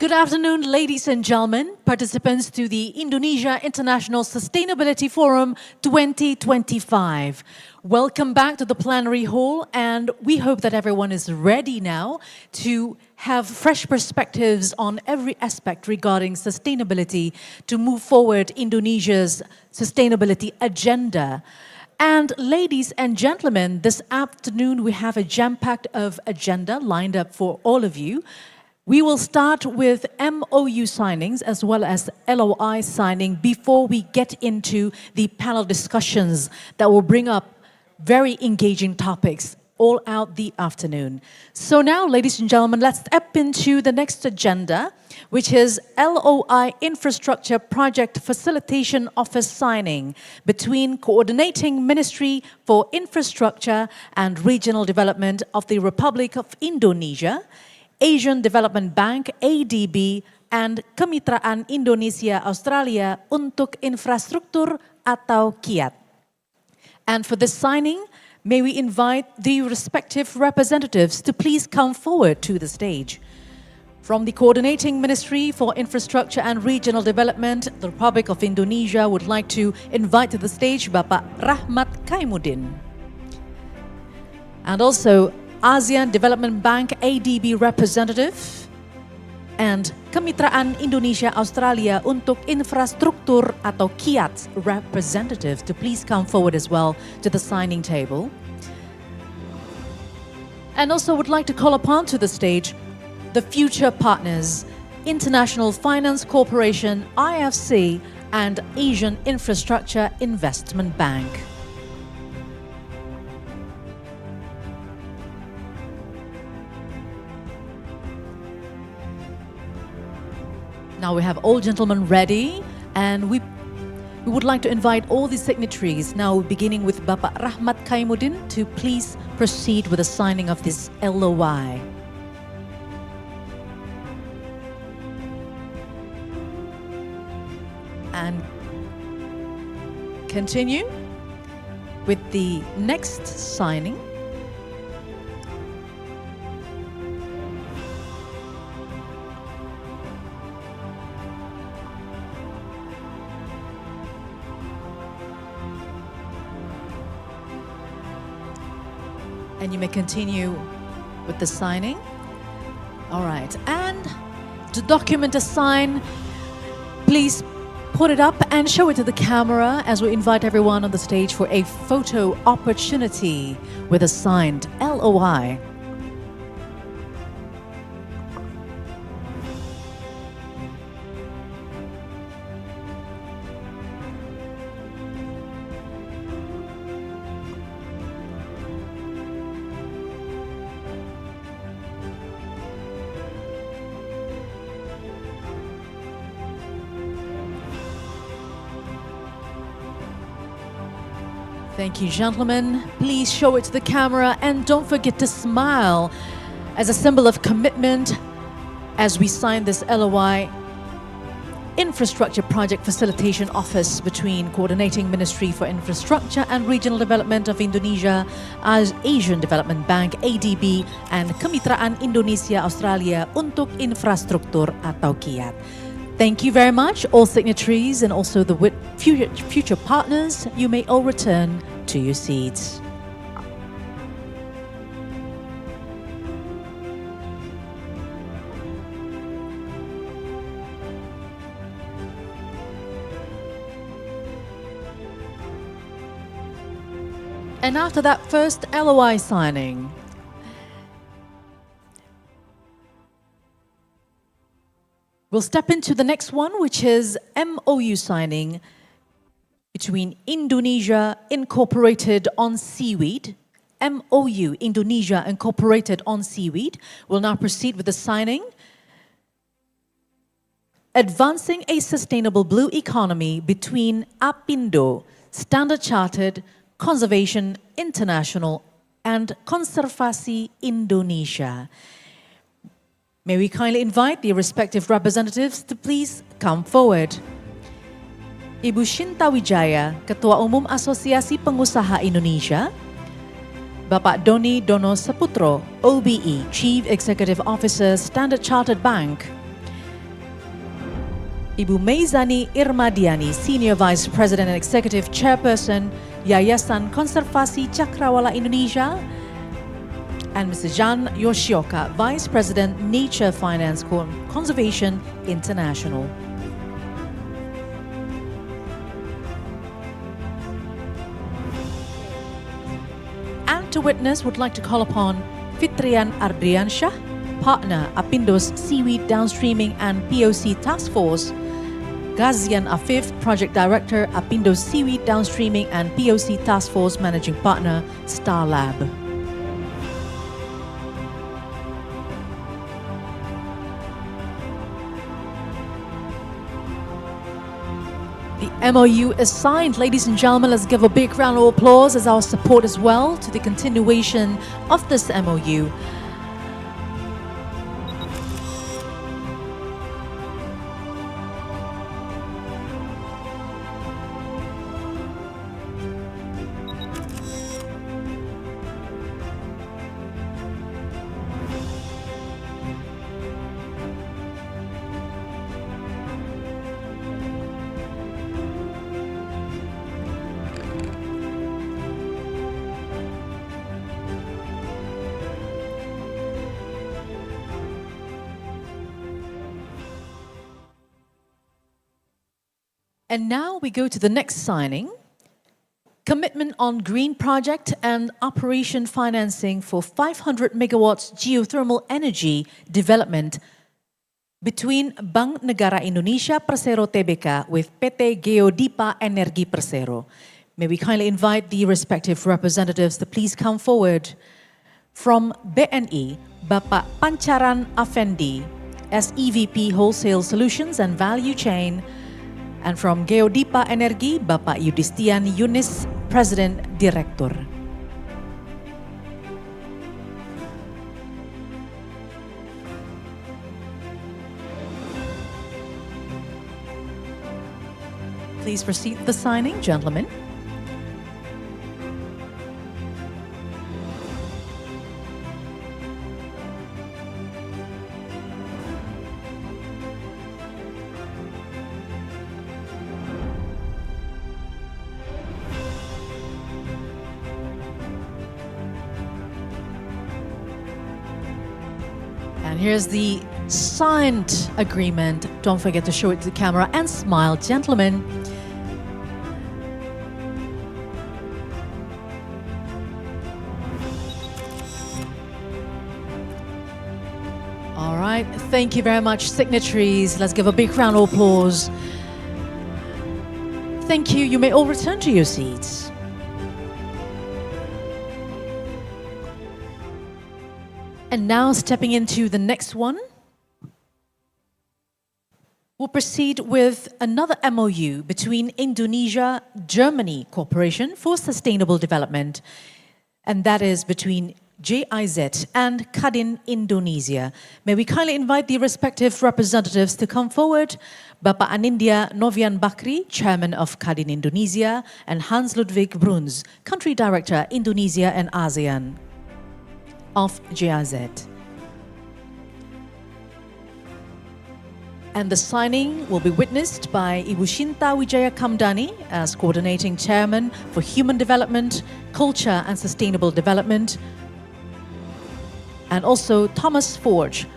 Good afternoon, ladies and gentlemen, participants to the Indonesia International Sustainability Forum 2025. Welcome back to the plenary hall, and we hope that everyone is ready now to have fresh perspectives on every aspect regarding sustainability to move forward Indonesia's sustainability agenda. And ladies and gentlemen, this afternoon we have a jam-packed of agenda lined up for all of you. We will start with MOU signings as well as LOI signing before we get into the panel discussions that will bring up very engaging topics all out the afternoon. So now, ladies and gentlemen, let's step into the next agenda, which is LOI Infrastructure Project Facilitation Office signing between Coordinating Ministry for Infrastructure and Regional Development of the Republic of Indonesia, Asian Development Bank, ADB, and Kemitraan Indonesia Australia untuk Infrastruktur atau KIAT. And for this signing, may we invite the respective representatives to please come forward to the stage. From the Coordinating Ministry for Infrastructure and Regional Development, the Republic of Indonesia would like to invite to the stage Bapak Rahmat Kaimuddin. And also ASEAN Development Bank ADB representative and Kemitraan Indonesia Australia untuk Infrastruktur atau KIAT representative to please come forward as well to the signing table. And also would like to call upon to the stage the future partners, International Finance Corporation, IFC, and Asian Infrastructure Investment Bank. Now we have all gentlemen ready, and we would like to invite all the signatories, now beginning with Bapak Rahmat Kaimuddin, to please proceed with the signing of this LOI. And continue with the next signing. And you may continue with the signing. All right, and the document is signed. Please put it up and show it to the camera as we invite everyone on the stage for a photo opportunity with a signed LOI. Thank you, gentlemen. Please show it to the camera and don't forget to smile as a symbol of commitment as we sign this LOI. Infrastructure Project Facilitation Office between Coordinating Ministry for Infrastructure and Regional Development of Indonesia, as Asian Development Bank ADB, and Kemitraan Indonesia Australia untuk Infrastruktur atau KIAT. Thank you very much, all signatories and also the future partners. You may all return to your seats. And after that first LOI signing, we'll step into the next one, which is MOU signing between Indonesia Incorporated on Seaweed. MOU, Indonesia Incorporated on Seaweed. We'll now proceed with the signing. Advancing a Sustainable Blue Economy between Apindo, Standard Chartered, Conservation International, and Konservasi Indonesia. May we kindly invite the respective representatives to please come forward. Ibu Shinta Wijaya, Ketua Umum Asosiasi Pengusaha Indonesia. Bapak Doni Dono Saputro, OBE, Chief Executive Officer, Standard Chartered Bank. Ibu Meizani Irmadiani, Senior Vice President and Executive Chairperson, Yayasan Konservasi Cakrawala Indonesia. And Mr. Jan Yoshioka, Vice President, Nature Finance Conservation International. And to witness, would like to call upon Fitrian Ardriansyah, Partner, Apindo's Seaweed Downstreaming and POC Task Force, Ghazian Afif, Project Director, Apindo's Seaweed Downstreaming and POC Task Force Managing Partner, Star Lab. The MOU is signed. Ladies and gentlemen, let's give a big round of applause as our support as well to the continuation of this MOU. And now we go to the next signing. Commitment on Green Project and Operation Financing for 500 megawatts geothermal energy development between Bank Negara Indonesia Persero Tbk with PT Geodipa Energi Persero. May we kindly invite the respective representatives to please come forward. From BNI, Bapak Pancaran Afendi, as EVP Wholesale Solutions and Value Chain. And from Geodipa Energi, Bapak Yudistian Yunis, President Director. Please proceed with the signing, gentlemen. here's the signed agreement. Don't forget to show it to the camera and smile, gentlemen. All right, thank you very much, signatories. Let's give a big round of applause. Thank you. You may all return to your seats. And now stepping into the next one, we'll proceed with another MOU between Indonesia-Germany Cooperation for Sustainable Development, and that is between GIZ and Kadin Indonesia. May we kindly invite the respective representatives to come forward. Bapak Anindya Novyan Bakri, Chairman of Kadin Indonesia, and Hans Ludwig Bruns, Country Director, Indonesia and ASEAN of GIZ. And the signing will be witnessed by Ibu Shinta Wijaya Kamdani as Coordinating Chairman for Human Development, Culture and Sustainable Development, and also Thomas Forge,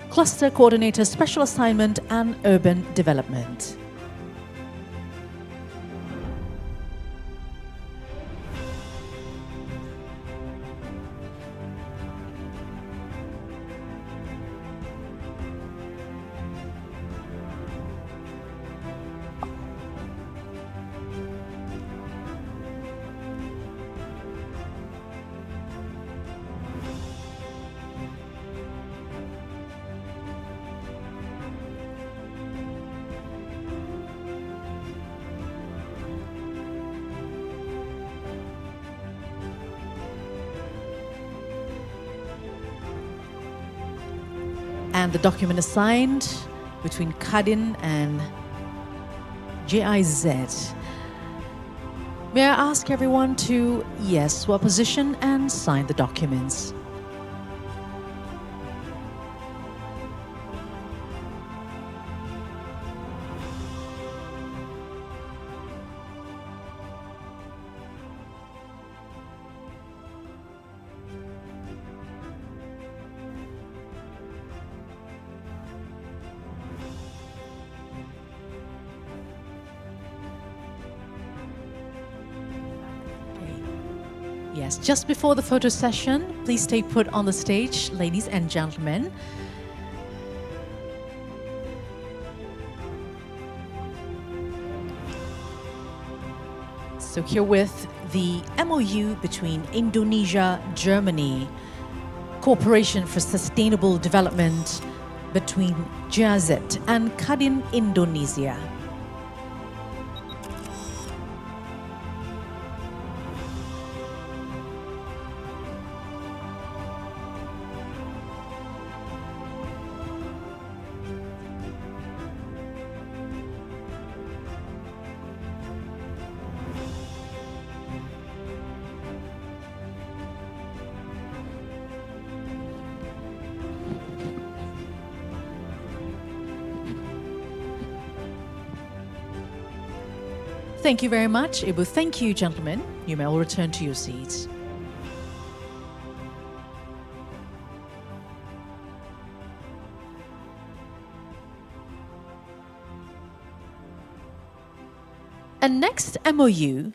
Cluster Coordinator, Special Assignment and Urban Development. And the document is signed between Kadin and GIZ. May I ask everyone to, yes, swap position and sign the documents. Yes, just before the photo session, please stay put on the stage, ladies and gentlemen. So herewith the MOU between Indonesia, Germany, Cooperation for Sustainable Development between GIZ and Kadin Indonesia. Thank you very much, Ibu. Thank you, gentlemen. You may all return to your seats. And next MOU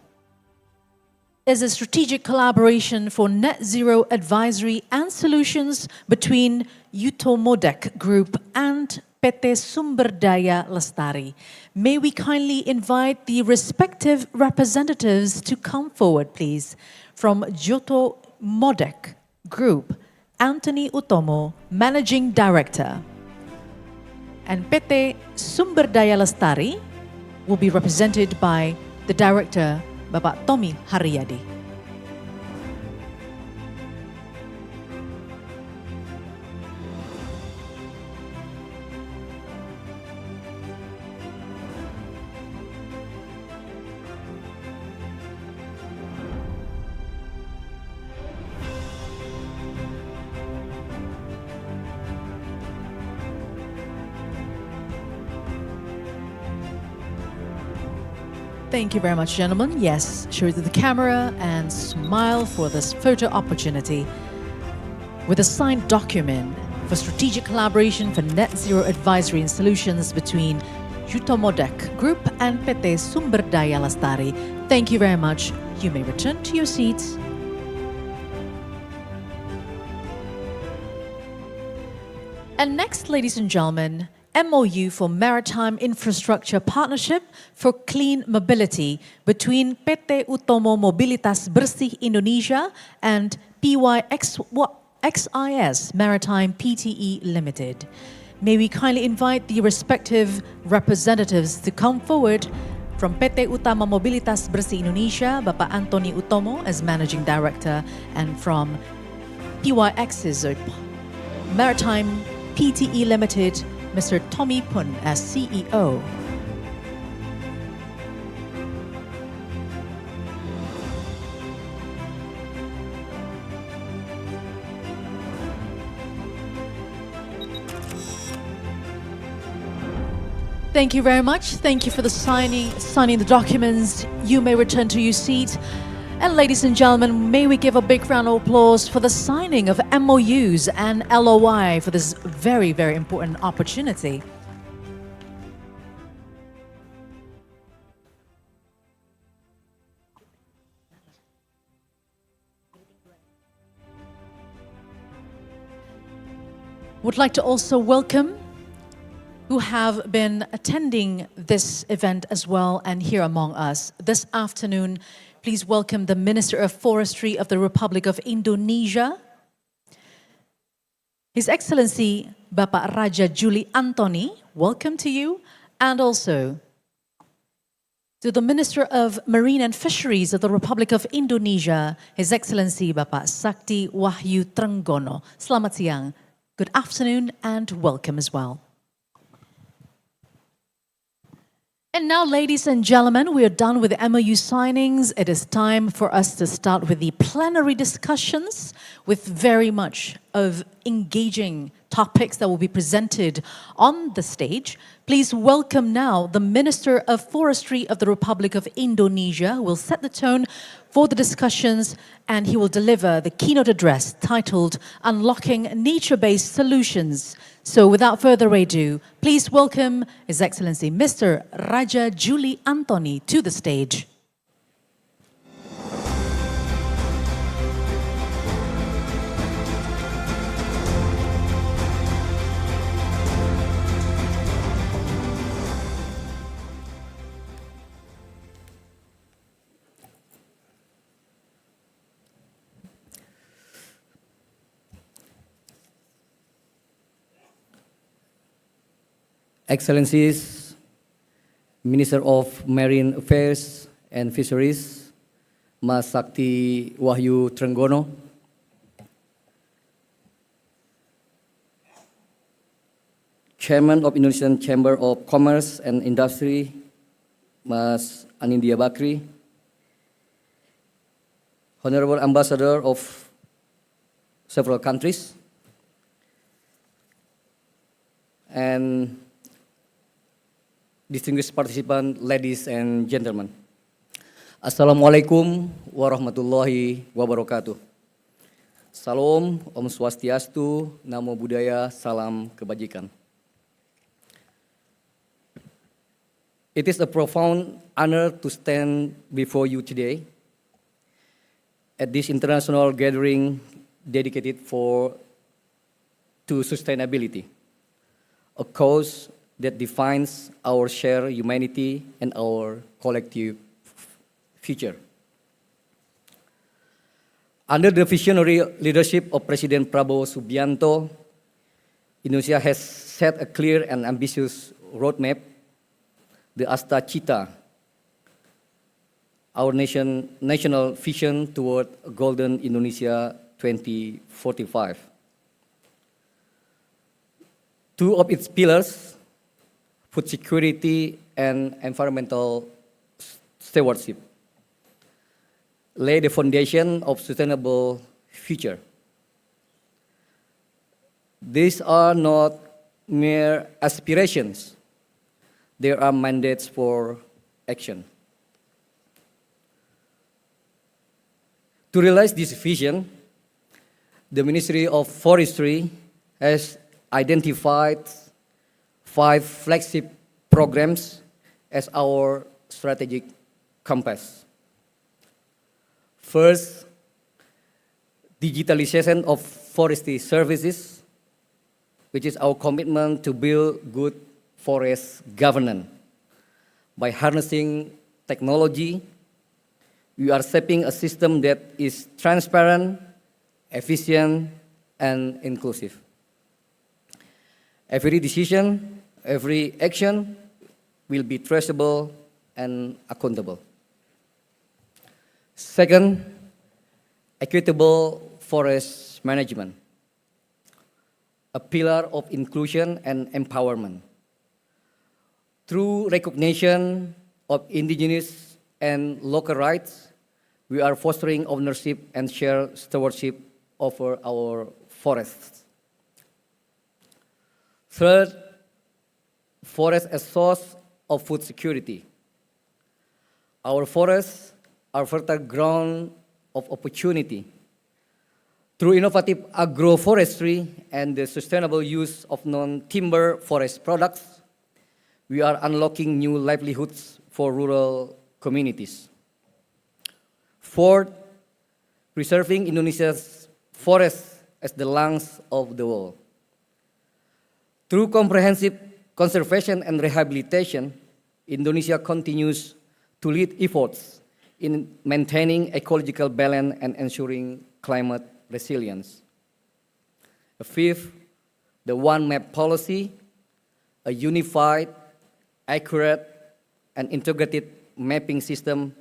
is a strategic collaboration for net zero advisory and solutions between Yutomodek Group and PT Sumber Daya Lestari. May we kindly invite the respective representatives to come forward, please. From Joto Modek Group, Anthony Utomo, Managing Director. And PT Sumber Daya Lestari will be represented by the Director, Bapak Tommy Haryadi. Thank you very much, gentlemen. Yes, show it to the camera and smile for this photo opportunity. With a signed document for strategic collaboration for net zero advisory and solutions between Jutomodek Group and PT Sumber Daya Lestari. Thank you very much. You may return to your seats. And next, ladies and gentlemen, MOU for Maritime Infrastructure Partnership for Clean Mobility between PT Utomo Mobilitas Bersih Indonesia and PYXIS Maritime Pte Limited. May we kindly invite the respective representatives to come forward. From PT Utama Mobilitas Bersih Indonesia, Bapak Antoni Utomo as Managing Director, and from PYXIS Maritime Pte Limited, Mr. Tommy Pun as CEO. Thank you very much. Thank you for the signing the documents. You may return to your seat. And ladies and gentlemen, may we give a big round of applause for the signing of MOUs and LOI for this very, very important opportunity. Would like to also welcome who have been attending this event as well and here among us this afternoon. Please welcome the Minister of Forestry of the Republic of Indonesia, His Excellency Bapak Raja Juli Antoni, welcome to you, and also to the Minister of Marine and Fisheries of the Republic of Indonesia, His Excellency Bapak Sakti Wahyu Trenggono. Selamat siang, good afternoon, and welcome as well. And now, ladies and gentlemen, we are done with the MOU signings. It is time for us to start with the plenary discussions with very much of engaging topics that will be presented on the stage. Please welcome now the Minister of Forestry of the Republic of Indonesia, who will set the tone for the discussions, and he will deliver the keynote address titled Unlocking Nature-Based Solutions. So without further ado, please welcome His Excellency Mr. Raja Juli Antoni to the stage. Excellencies, Minister of Marine Affairs and Fisheries, Mas Sakti Wahyu Trenggono, Chairman of Indonesian Chamber of Commerce and Industry, Mas Anindya Bakri, Honorable Ambassador of several countries, and distinguished participants, ladies and gentlemen. Assalamualaikum warahmatullahi wabarakatuh. Salam, Om Swastiastu, Namo Buddhaya, Salam Kebajikan. It is a profound honor to stand before you today at this international gathering dedicated to sustainability, a cause that defines our shared humanity and our collective future. Under the visionary leadership of President Prabowo Subianto, Indonesia has set a clear and ambitious roadmap, the Asta Cita, our national vision toward a golden Indonesia 2045. Two of its pillars, food security and environmental stewardship, lay the foundation of sustainable future. These are not mere aspirations, they are mandates for action. To realize this vision, the Ministry of Forestry has identified 5 flagship programs as our strategic compass. First, digitalization of forestry services, which is our commitment to build good forest governance. By harnessing technology, we are shaping a system that is transparent, efficient, and inclusive. Every decision, every action will be traceable and accountable. Second, equitable forest management, a pillar of inclusion and empowerment. Through recognition of indigenous and local rights, we are fostering ownership and shared stewardship over our forests. Third, forest as source of food security. Our forests are fertile ground of opportunity. Through innovative agroforestry and the sustainable use of non-timber forest products, we are unlocking new livelihoods for rural communities. Fourth, preserving Indonesia's forests as the lungs of the world. Through comprehensive conservation and rehabilitation, Indonesia continues to lead efforts in maintaining ecological balance and ensuring climate resilience. Fifth, the One Map policy, a unified, accurate, and integrated mapping system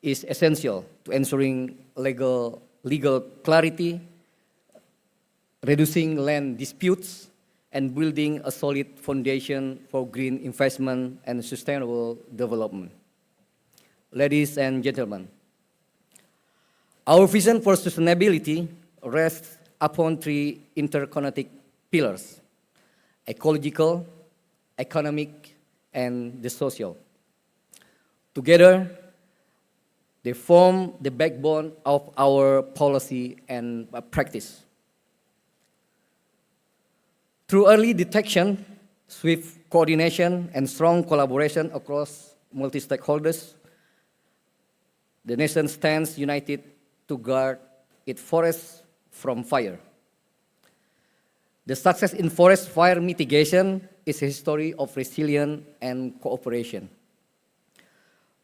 is essential to ensuring legal clarity, reducing land disputes, and building a solid foundation for green investment and sustainable development. Ladies and gentlemen, our vision for sustainability rests upon 3 interconnected pillars: ecological, economic, and the social. Together, they form the backbone of our policy and practice. Through early detection, swift coordination, and strong collaboration across multi-stakeholders, the nation stands united to guard its forests from fire. The success in forest fire mitigation is a history of resilience and cooperation.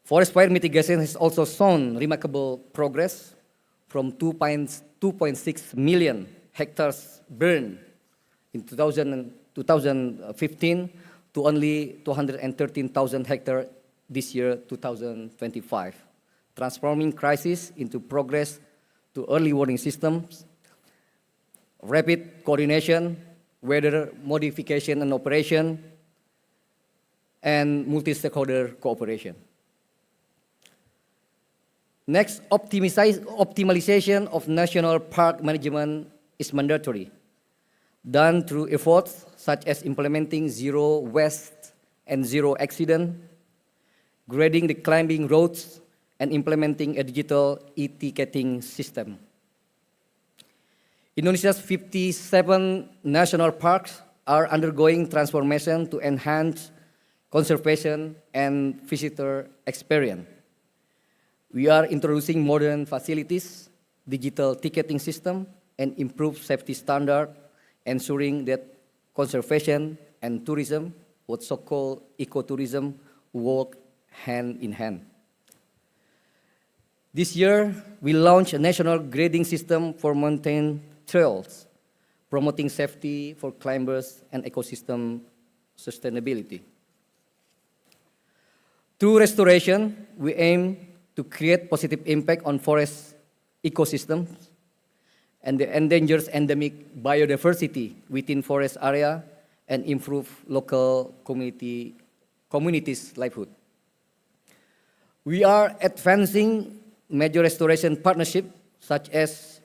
Forest fire mitigation has also shown remarkable progress from 2.6 million hectares burned in 2015 to only 213,000 hectares this year, 2025, transforming crisis into progress to early warning systems, rapid coordination, weather modification and operation, and multi-stakeholder cooperation. Next, optimization of national park management is mandatory, done through efforts such as implementing zero waste and zero accident, grading the climbing roads, and implementing a digital e-ticketing system. Indonesia's 57 national parks are undergoing transformation to enhance conservation and visitor experience. We are introducing modern facilities, digital ticketing system, and improved safety standard, ensuring that conservation and tourism, what so-called ecotourism, work hand in hand. This year, we launched a national grading system for mountain trails, promoting safety for climbers and ecosystem sustainability. Through restoration, we aim to create positive impact on forest ecosystems and the endangered endemic biodiversity within forest area and improve local communities' livelihood. We are advancing major restoration partnership such as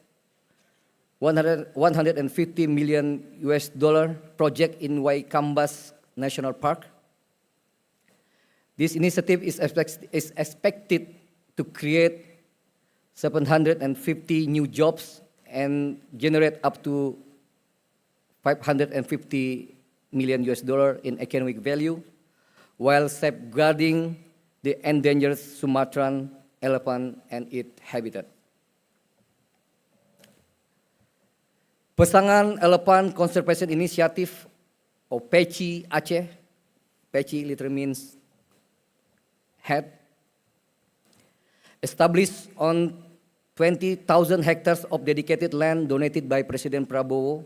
$150 million project in Waikambas National Park. This initiative is expected to create 750 new jobs and generate up to $550 million in economic value, while safeguarding the endangered Sumatran elephant and its habitat. Pasangan Elephant Conservation Initiative, or PECI Aceh, PECI literally means head, established on 20,000 hectares of dedicated land donated by President Prabowo.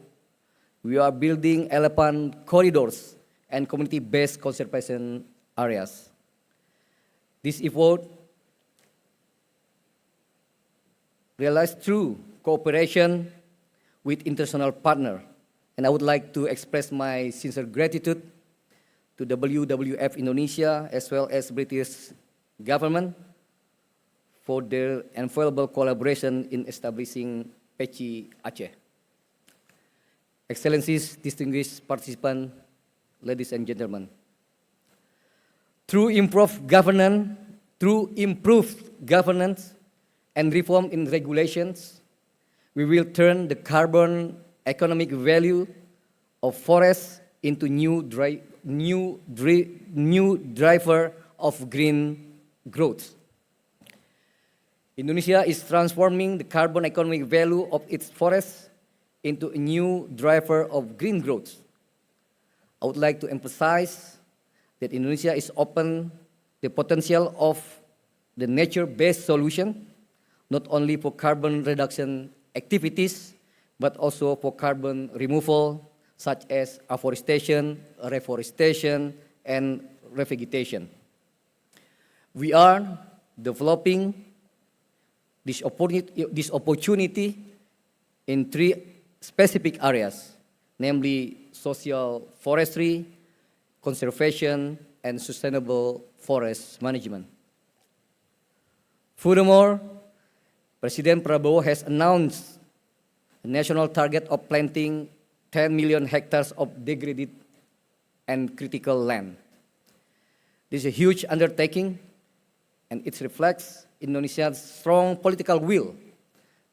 We are building elephant corridors and community-based conservation areas. This effort realized through cooperation with international partners, and I would like to express my sincere gratitude to WWF Indonesia as well as British government for their invaluable collaboration in establishing PECI Aceh. Excellencies, distinguished participants, ladies and gentlemen. Through improved governance and reform in regulations, we will turn the carbon economic value of forests into new driver of green growth. Indonesia is transforming the carbon economic value of its forests into a new driver of green growth. I would like to emphasize that Indonesia is open the potential of the nature-based solution, not only for carbon reduction activities, but also for carbon removal, such as afforestation, reforestation, and revegetation. We are developing this opportunity in three specific areas, namely social forestry, conservation, and sustainable forest management. Furthermore, President Prabowo has announced a national target of planting 10 million hectares of degraded and critical land. This is a huge undertaking, and it reflects Indonesia's strong political will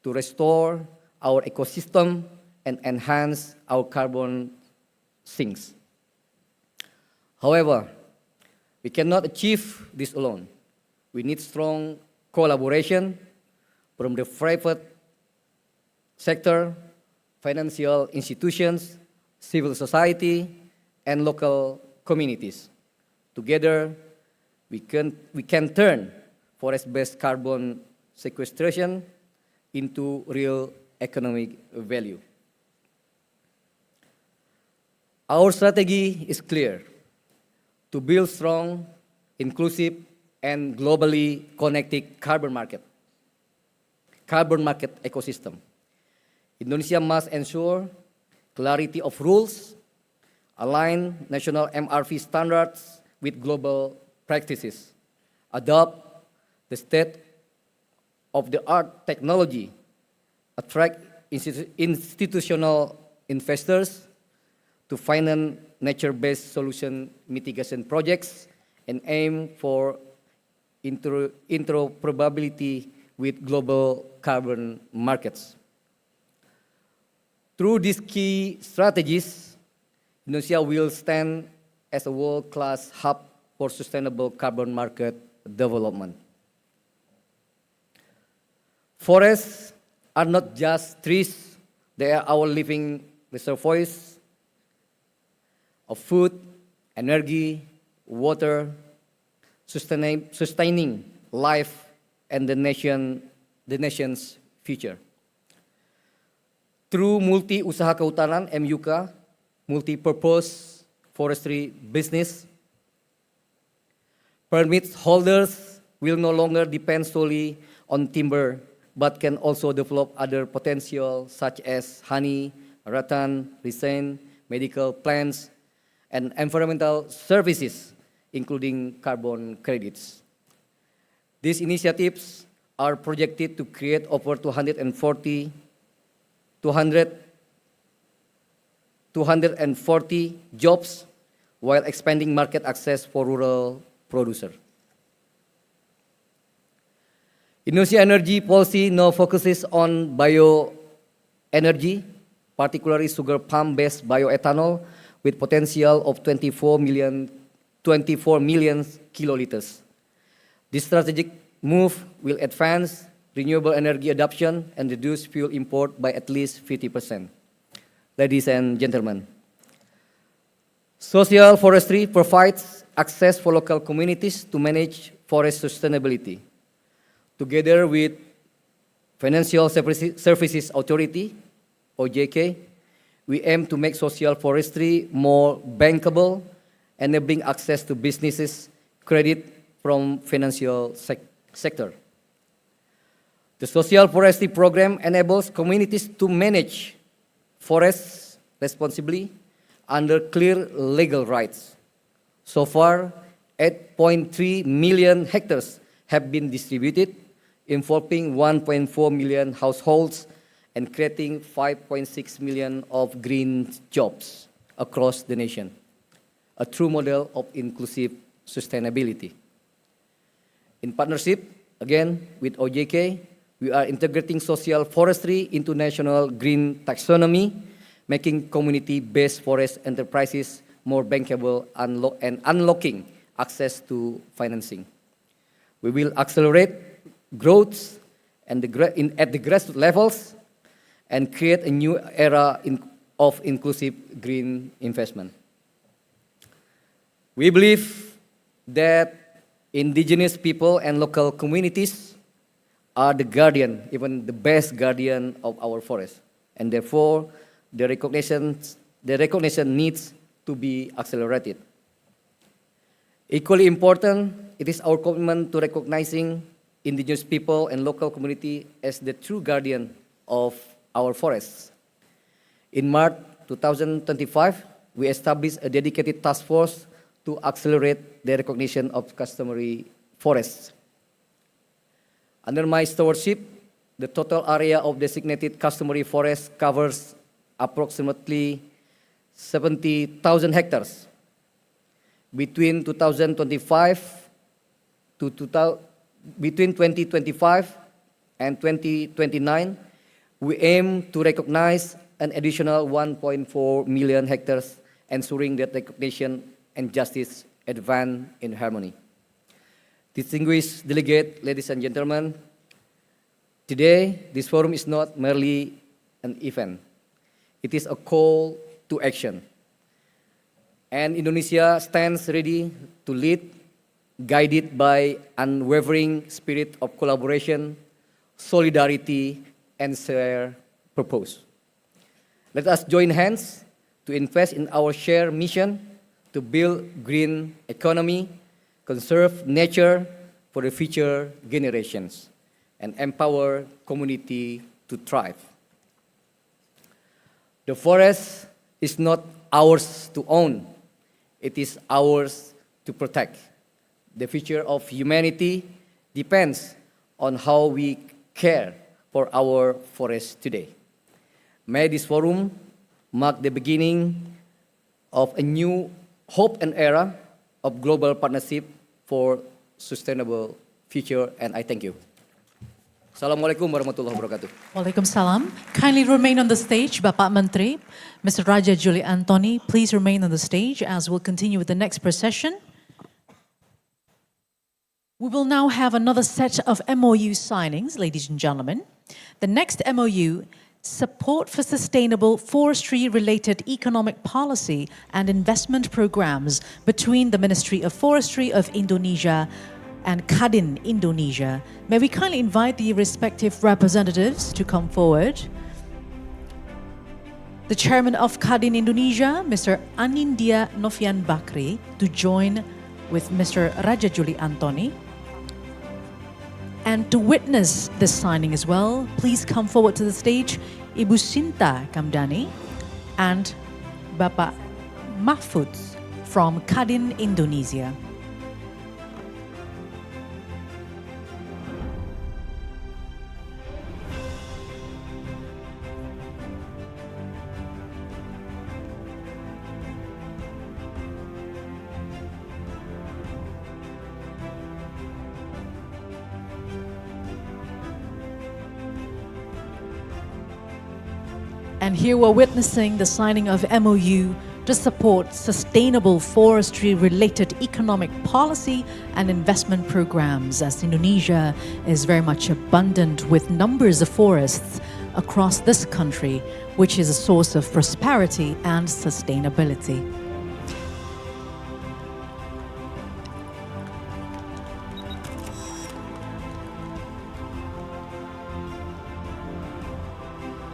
to restore our ecosystem and enhance our carbon sinks. However, we cannot achieve this alone. We need strong collaboration from the private sector, financial institutions, civil society, and local communities. Together, we can turn forest-based carbon sequestration into real economic value. Our strategy is clear: to build strong, inclusive, and globally connected carbon market ecosystem. Indonesia must ensure clarity of rules, align national MRV standards with global practices, adopt the state-of-the-art technology, attract institutional investors to finance nature-based solution mitigation projects, and aim for interoperability with global carbon markets. Through these key strategies, Indonesia will stand as a world-class hub for sustainable carbon market development. Forests are not just trees, they are our living reservoirs of food, energy, water, sustaining life and the nation's future. Through multi-usaha kehutanan (MUK), multi-purpose forestry business, permit holders will no longer depend solely on timber, but can also develop other potential such as honey, rattan, resin, medical plants, and environmental services, including carbon credits. These initiatives are projected to create over 240 jobs while expanding market access for rural producers. Indonesia energy policy now focuses on bioenergy, particularly sugar palm-based bioethanol with potential of 24 million kiloliters. This strategic move will advance renewable energy adoption and reduce fuel import by at least 50%. Ladies and gentlemen, social forestry provides access for local communities to manage forest sustainability. Together with Financial Services Authority, OJK, we aim to make social forestry more bankable, enabling access to businesses, credit from financial sector. The social forestry program enables communities to manage forests responsibly under clear legal rights. So far, 8.3 million hectares have been distributed, involving 1.4 million households and creating 5.6 million of green jobs across the nation, a true model of inclusive sustainability. In partnership, again, with OJK, we are integrating social forestry into national green taxonomy, making community-based forest enterprises more bankable and unlocking access to financing. We will accelerate growth at the grassroots levels and create a new era of inclusive green investment. We believe that indigenous people and local communities are the guardian, even the best guardian of our forest, and therefore the recognition needs to be accelerated. Equally important, it is our commitment to recognizing indigenous people and local community as the true guardian of our forests. In March 2025, we established a dedicated task force to accelerate the recognition of customary forests. Under my stewardship, the total area of designated customary forests covers approximately 70,000 hectares. Between 2025 and 2029, we aim to recognize an additional 1.4 million hectares, ensuring that recognition and justice advance in harmony. Distinguished delegate, ladies and gentlemen, today this forum is not merely an event. It is a call to action. And Indonesia stands ready to lead, guided by unwavering spirit of collaboration, solidarity, and shared purpose. Let us join hands to invest in our shared mission to build green economy, conserve nature for the future generations, and empower community to thrive. The forest is not ours to own. It is ours to protect. The future of humanity depends on how we care for our forests today. May this forum mark the beginning of a new hope and era of global partnership for sustainable future, and I thank you. Assalamualaikum warahmatullahi wabarakatuh. Waalaikumsalam. Kindly remain on the stage, Bapak Menteri. Mr. Raja Juli Antoni, please remain on the stage as we'll continue with the next procession. We will now have another set of MOU signings, ladies and gentlemen. The next MOU, Support for Sustainable Forestry-Related Economic Policy and Investment Programs between the Ministry of Forestry of Indonesia and Kadin, Indonesia. May we kindly invite the respective representatives to come forward. The Chairman of Kadin, Indonesia, Mr. Anindya Novyan Bakri, to join with Mr. Raja Juli Antoni. And to witness this signing as well, please come forward to the stage, Ibu Sinta Kamdani and Bapak Mahfud from Kadin, Indonesia. And here we're witnessing the signing of MOU to support sustainable forestry-related economic policy and investment programs, as Indonesia is very much abundant with numbers of forests across this country, which is a source of prosperity and sustainability.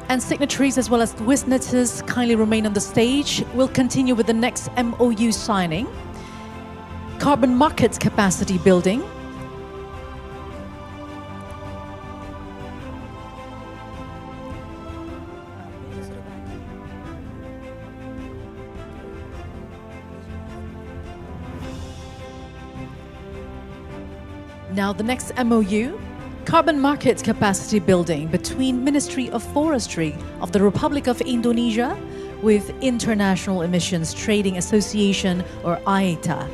And signatories as well as witnesses kindly remain on the stage. We'll continue with the next MOU signing. Carbon markets capacity building. Now the next MOU. Carbon markets capacity building between Ministry of Forestry of the Republic of Indonesia with International Emissions Trading Association, or IETA.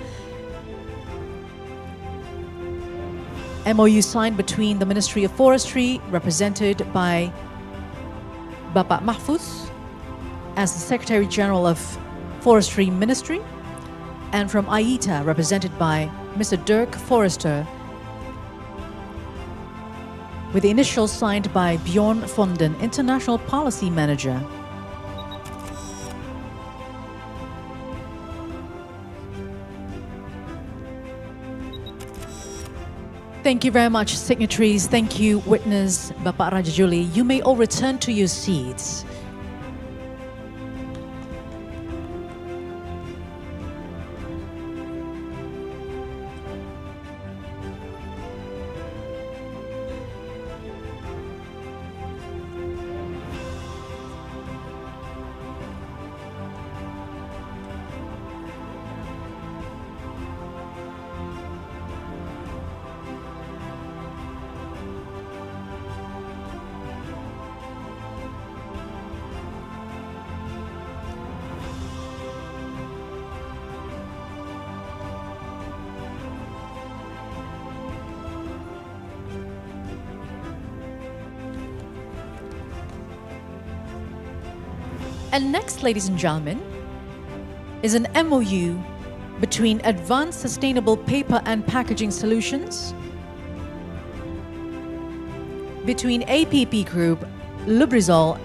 MOU signed between the Ministry of Forestry, represented by Bapak Mahfuz as the Secretary General of Forestry Ministry, and from IETA, represented by Mr. Dirk Forrester, with the initials signed by Bjorn Fonden, International Policy Manager. Thank you very much, signatories. Thank you, witness Bapak Raja Juli. You may all return to your seats. And next, ladies and gentlemen, is an MOU between Advanced Sustainable Paper and Packaging Solutions, between APP Group, Lubrizol,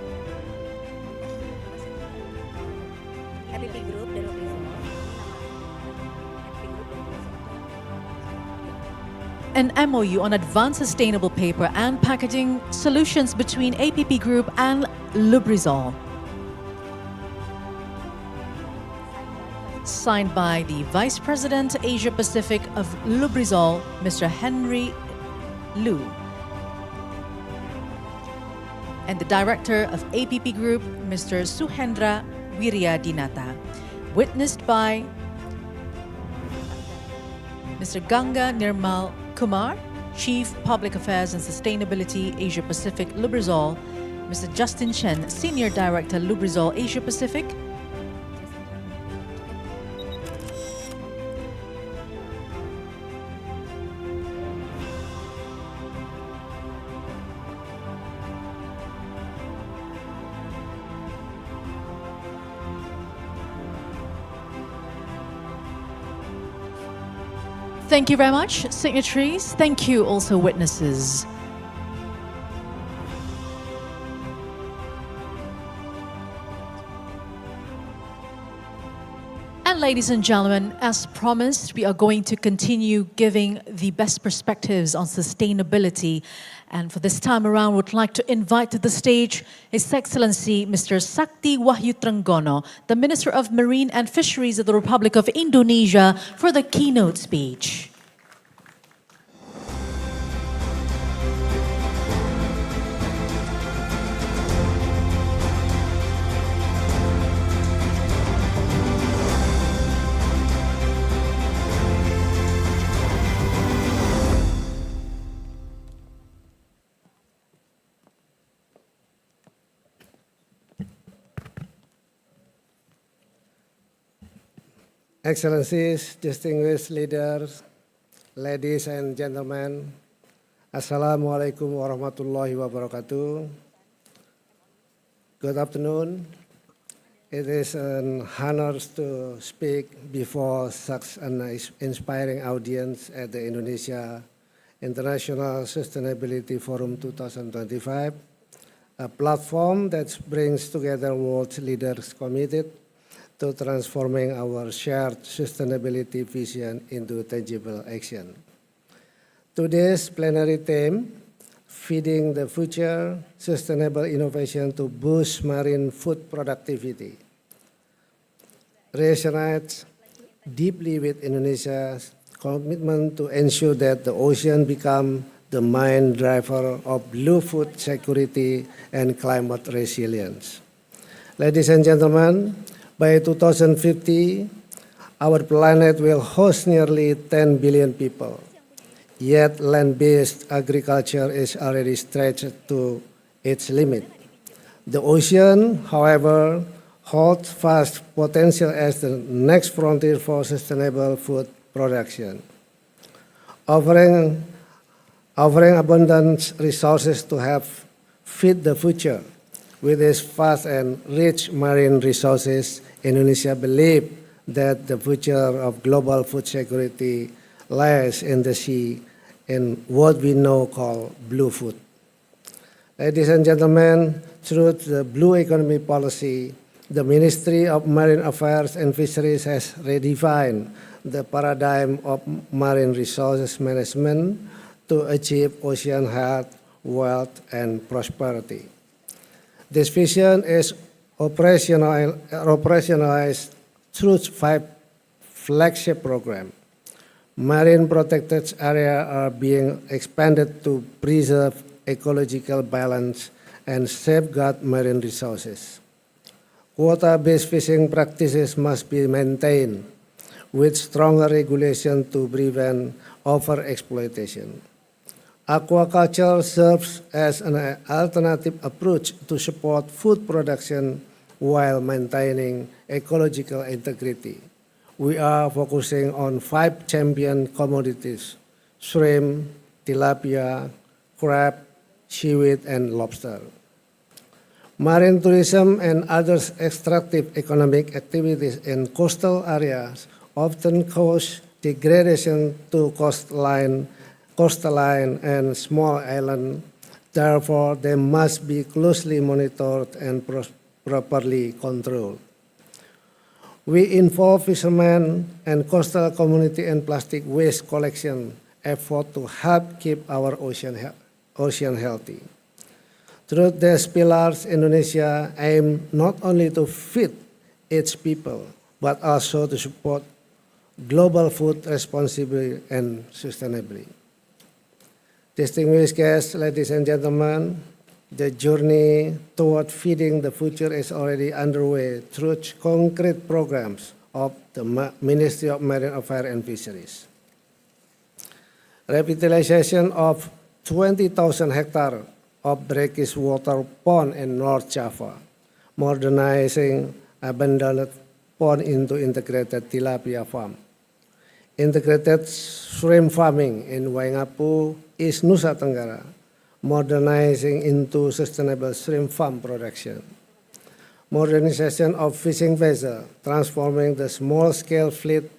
an MOU on Advanced Sustainable Paper and Packaging Solutions between APP Group and Lubrizol, signed by the Vice President Asia Pacific of Lubrizol, Mr. Henry Liu, and the Director of APP Group, Mr. Suhendra Wiryadinata, witnessed by Mr. Ganga Nirmal Kumar, Chief Public Affairs and Sustainability Asia Pacific Lubrizol, Mr. Justin Chen, Senior Director Lubrizol Asia Pacific, Thank you very much, signatories. Thank you also, witnesses. And ladies and gentlemen, as promised, we are going to continue giving the best perspectives on sustainability. And for this time around, would like to invite to the stage His Excellency Mr. Sakti Wahyu Trenggono, the Minister of Marine and Fisheries of the Republic of Indonesia, for the keynote speech. Excellencies, distinguished leaders, ladies and gentlemen, Assalamualaikum warahmatullahi wabarakatuh. Good afternoon. It is an honor to speak before such an inspiring audience at the Indonesia International Sustainability Forum 2025, a platform that brings together world leaders committed to transforming our shared sustainability vision into tangible action. Today's plenary theme, Feeding the Future, Sustainable Innovation to Boost Marine Food Productivity, resonates deeply with Indonesia's commitment to ensure that the ocean become the main driver of blue food security and climate resilience. Ladies and gentlemen, by 2050, our planet will host nearly 10 billion people. Yet land-based agriculture is already stretched to its limit. The ocean, however, holds vast potential as the next frontier for sustainable food production. Offering abundant resources to help feed the future. With its vast and rich marine resources, Indonesia believes that the future of global food security lies in the sea in what we now call blue food. Ladies and gentlemen, through the blue economy policy, the Ministry of Marine Affairs and Fisheries has redefined the paradigm of marine resources management to achieve ocean health, wealth, and prosperity. This vision is operationalized through 5 flagship programs. Marine protected areas are being expanded to preserve ecological balance and safeguard marine resources. Quota-based fishing practices must be maintained with stronger regulation to prevent overexploitation. Aquaculture serves as an alternative approach to support food production while maintaining ecological integrity. We are focusing on 5 champion commodities: shrimp, tilapia, crab, seaweed, and lobster. Marine tourism and other extractive economic activities in coastal areas often cause degradation to coastline and small islands. Therefore, they must be closely monitored and properly controlled. We involve fishermen and coastal community in plastic waste collection effort to help keep our ocean healthy. Through these pillars, Indonesia aims not only to feed its people, but also to support global food responsibly and sustainably. Distinguished guests, ladies and gentlemen, the journey toward feeding the future is already underway through concrete programs of the Ministry of Marine Affairs and Fisheries. Revitalization of 20,000 hectares of brackish water pond in North Java, modernizing abandoned pond into integrated tilapia farm. Integrated shrimp farming in Waingapu, East Nusa Tenggara, modernizing into sustainable shrimp farm production. Modernization of fishing vessel, transforming the small-scale fleet,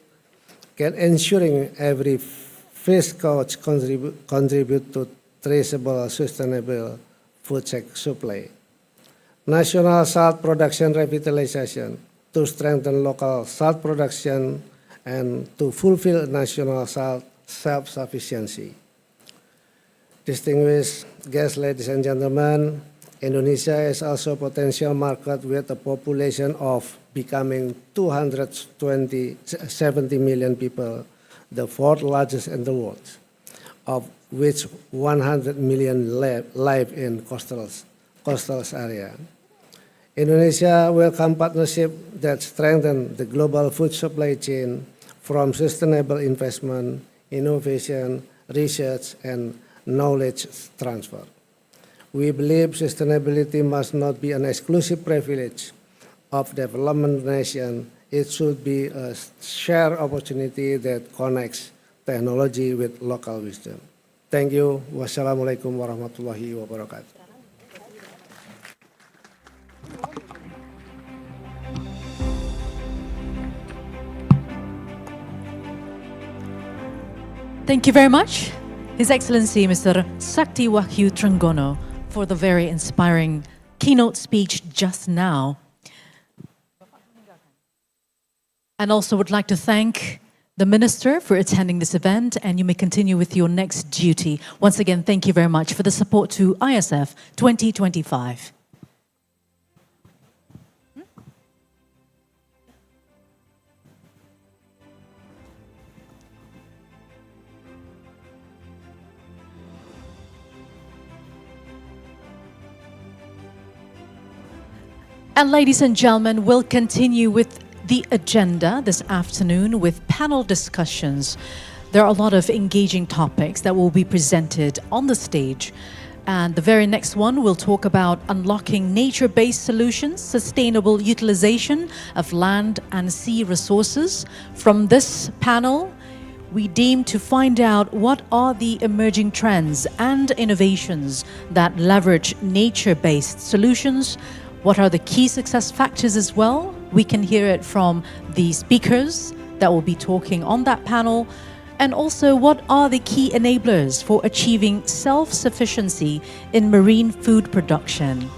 can ensuring every fish catch contribute to traceable, sustainable food supply. National salt production revitalization to strengthen local salt production and to fulfill national salt self-sufficiency. Distinguished guests, ladies and gentlemen, Indonesia is also a potential market with a population of becoming 270 million people, the 4th largest in the world, of which 100 million live in coastal area. Indonesia welcome partnership that strengthen the global food supply chain from sustainable investment, innovation, research, and knowledge transfer. We believe sustainability must not be an exclusive privilege of development nation. It should be a shared opportunity that connects technology with local wisdom. Thank you. Wassalamualaikum warahmatullahi wabarakatuh. Thank you very much, His Excellency Mr. Sakti Wahyu Trenggono, for the very inspiring keynote speech just now. And also would like to thank the Minister for attending this event, and you may continue with your next duty. Once again, thank you very much for the support to ISF 2025. And ladies and gentlemen, we'll continue with the agenda this afternoon with panel discussions. There are a lot of engaging topics that will be presented on the stage. And the very next one will talk about unlocking nature-based solutions, sustainable utilization of land and sea resources. From this panel, we deem to find out what are the emerging trends and innovations that leverage nature-based solutions. What are the key success factors as well? We can hear it from the speakers that will be talking on that panel. And also, what are the key enablers for achieving self-sufficiency in marine food production?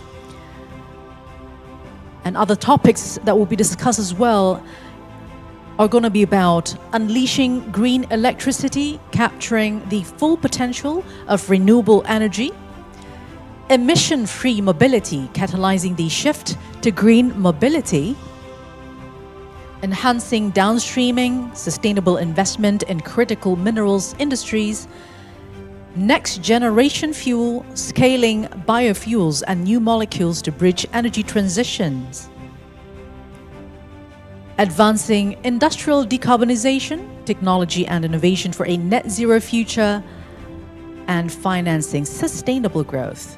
And other topics that will be discussed as well are going to be about unleashing green electricity, capturing the full potential of renewable energy, emission-free mobility, catalyzing the shift to green mobility, enhancing downstreaming, sustainable investment in critical minerals industries, next-generation fuel, scaling biofuels and new molecules to bridge energy transitions, advancing industrial decarbonization, technology and innovation for a net-zero future, and financing sustainable growth.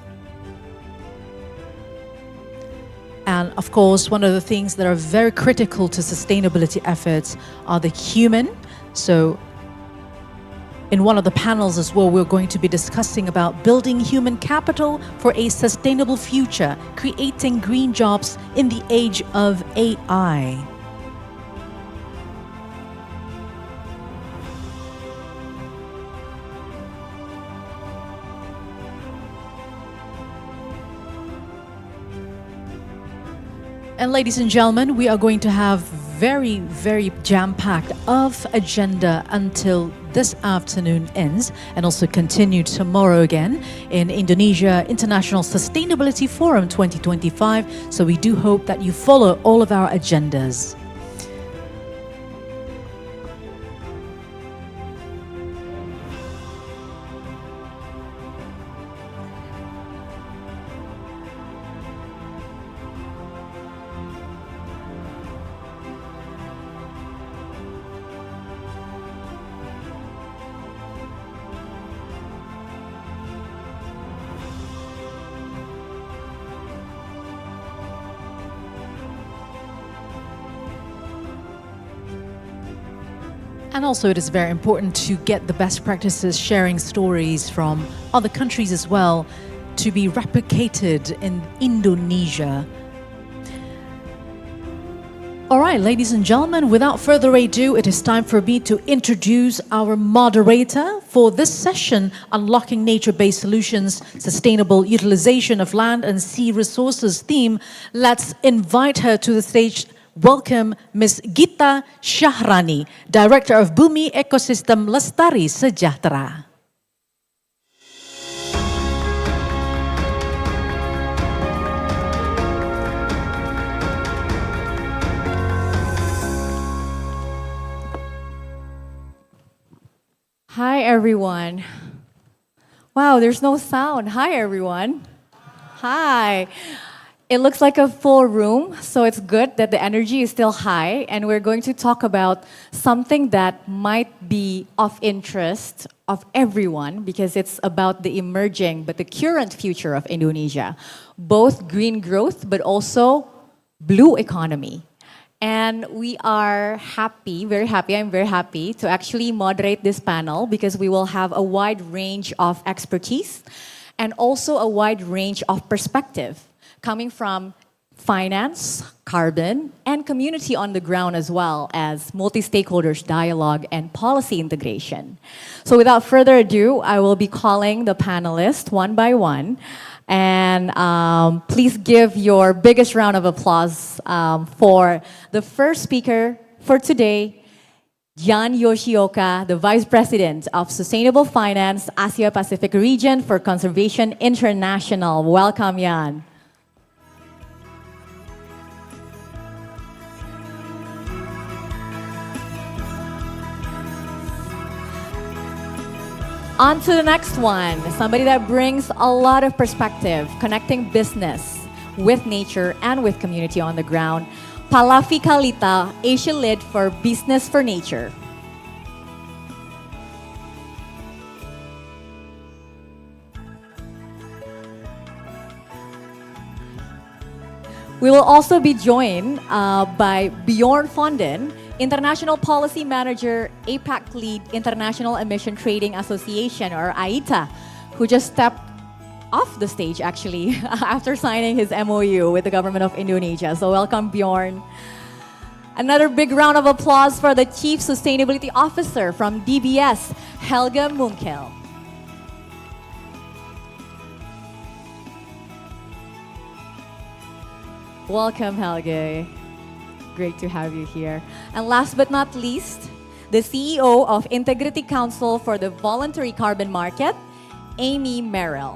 And of course, one of the things that are very critical to sustainability efforts are the human. So in one of the panels as well, we're going to be discussing about building human capital for a sustainable future, creating green jobs in the age of AI. And ladies and gentlemen, we are going to have very jam-packed of agenda until this afternoon ends, and also continue tomorrow again in Indonesia International Sustainability Forum 2025. So we do hope that you follow all of our agendas. And also it is very important to get the best practices, sharing stories from other countries as well, to be replicated in Indonesia. All right, ladies and gentlemen, without further ado, it is time for me to introduce our moderator for this session, Unlocking Nature-Based Solutions, Sustainable Utilization of Land and Sea Resources theme. Let's invite her to the stage. Welcome Ms. Gita Syahrani, Director of Bumi Ekosistem Lestari Sejahtera. Hi everyone. Wow, there's no sound. Hi everyone. Hi. It looks like a full room, so it's good that the energy is still high, and we're going to talk about something that might be of interest of everyone because it's about the emerging but the current future of Indonesia, both green growth but also blue economy. And we are happy, very happy, I'm very happy to actually moderate this panel because we will have a wide range of expertise and also a wide range of perspective coming from finance, carbon, and community on the ground, as well as multi-stakeholders dialogue and policy integration. So without further ado, I will be calling the panelists one by one. And please give your biggest round of applause for the first speaker for today, Jan Yoshioka, the Vice President of Sustainable Finance, Asia Pacific Region for Conservation International. Welcome, Jan. On to the next one, somebody that brings a lot of perspective, connecting business with nature and with community on the ground. Palavi Kalita, Asia Lead for Business for Nature. We will also be joined by Bjorn Fonden, International Policy Manager, APAC Lead, International Emission Trading Association, or AITA, who just stepped off the stage, actually, after signing his MOU with the government of Indonesia. So welcome, Bjorn. Another big round of applause for the Chief Sustainability Officer from DBS, Helga Munkel. Welcome, Helge. Great to have you here. And last but not least, the CEO of Integrity Council for the Voluntary Carbon Market, Amy Merrill.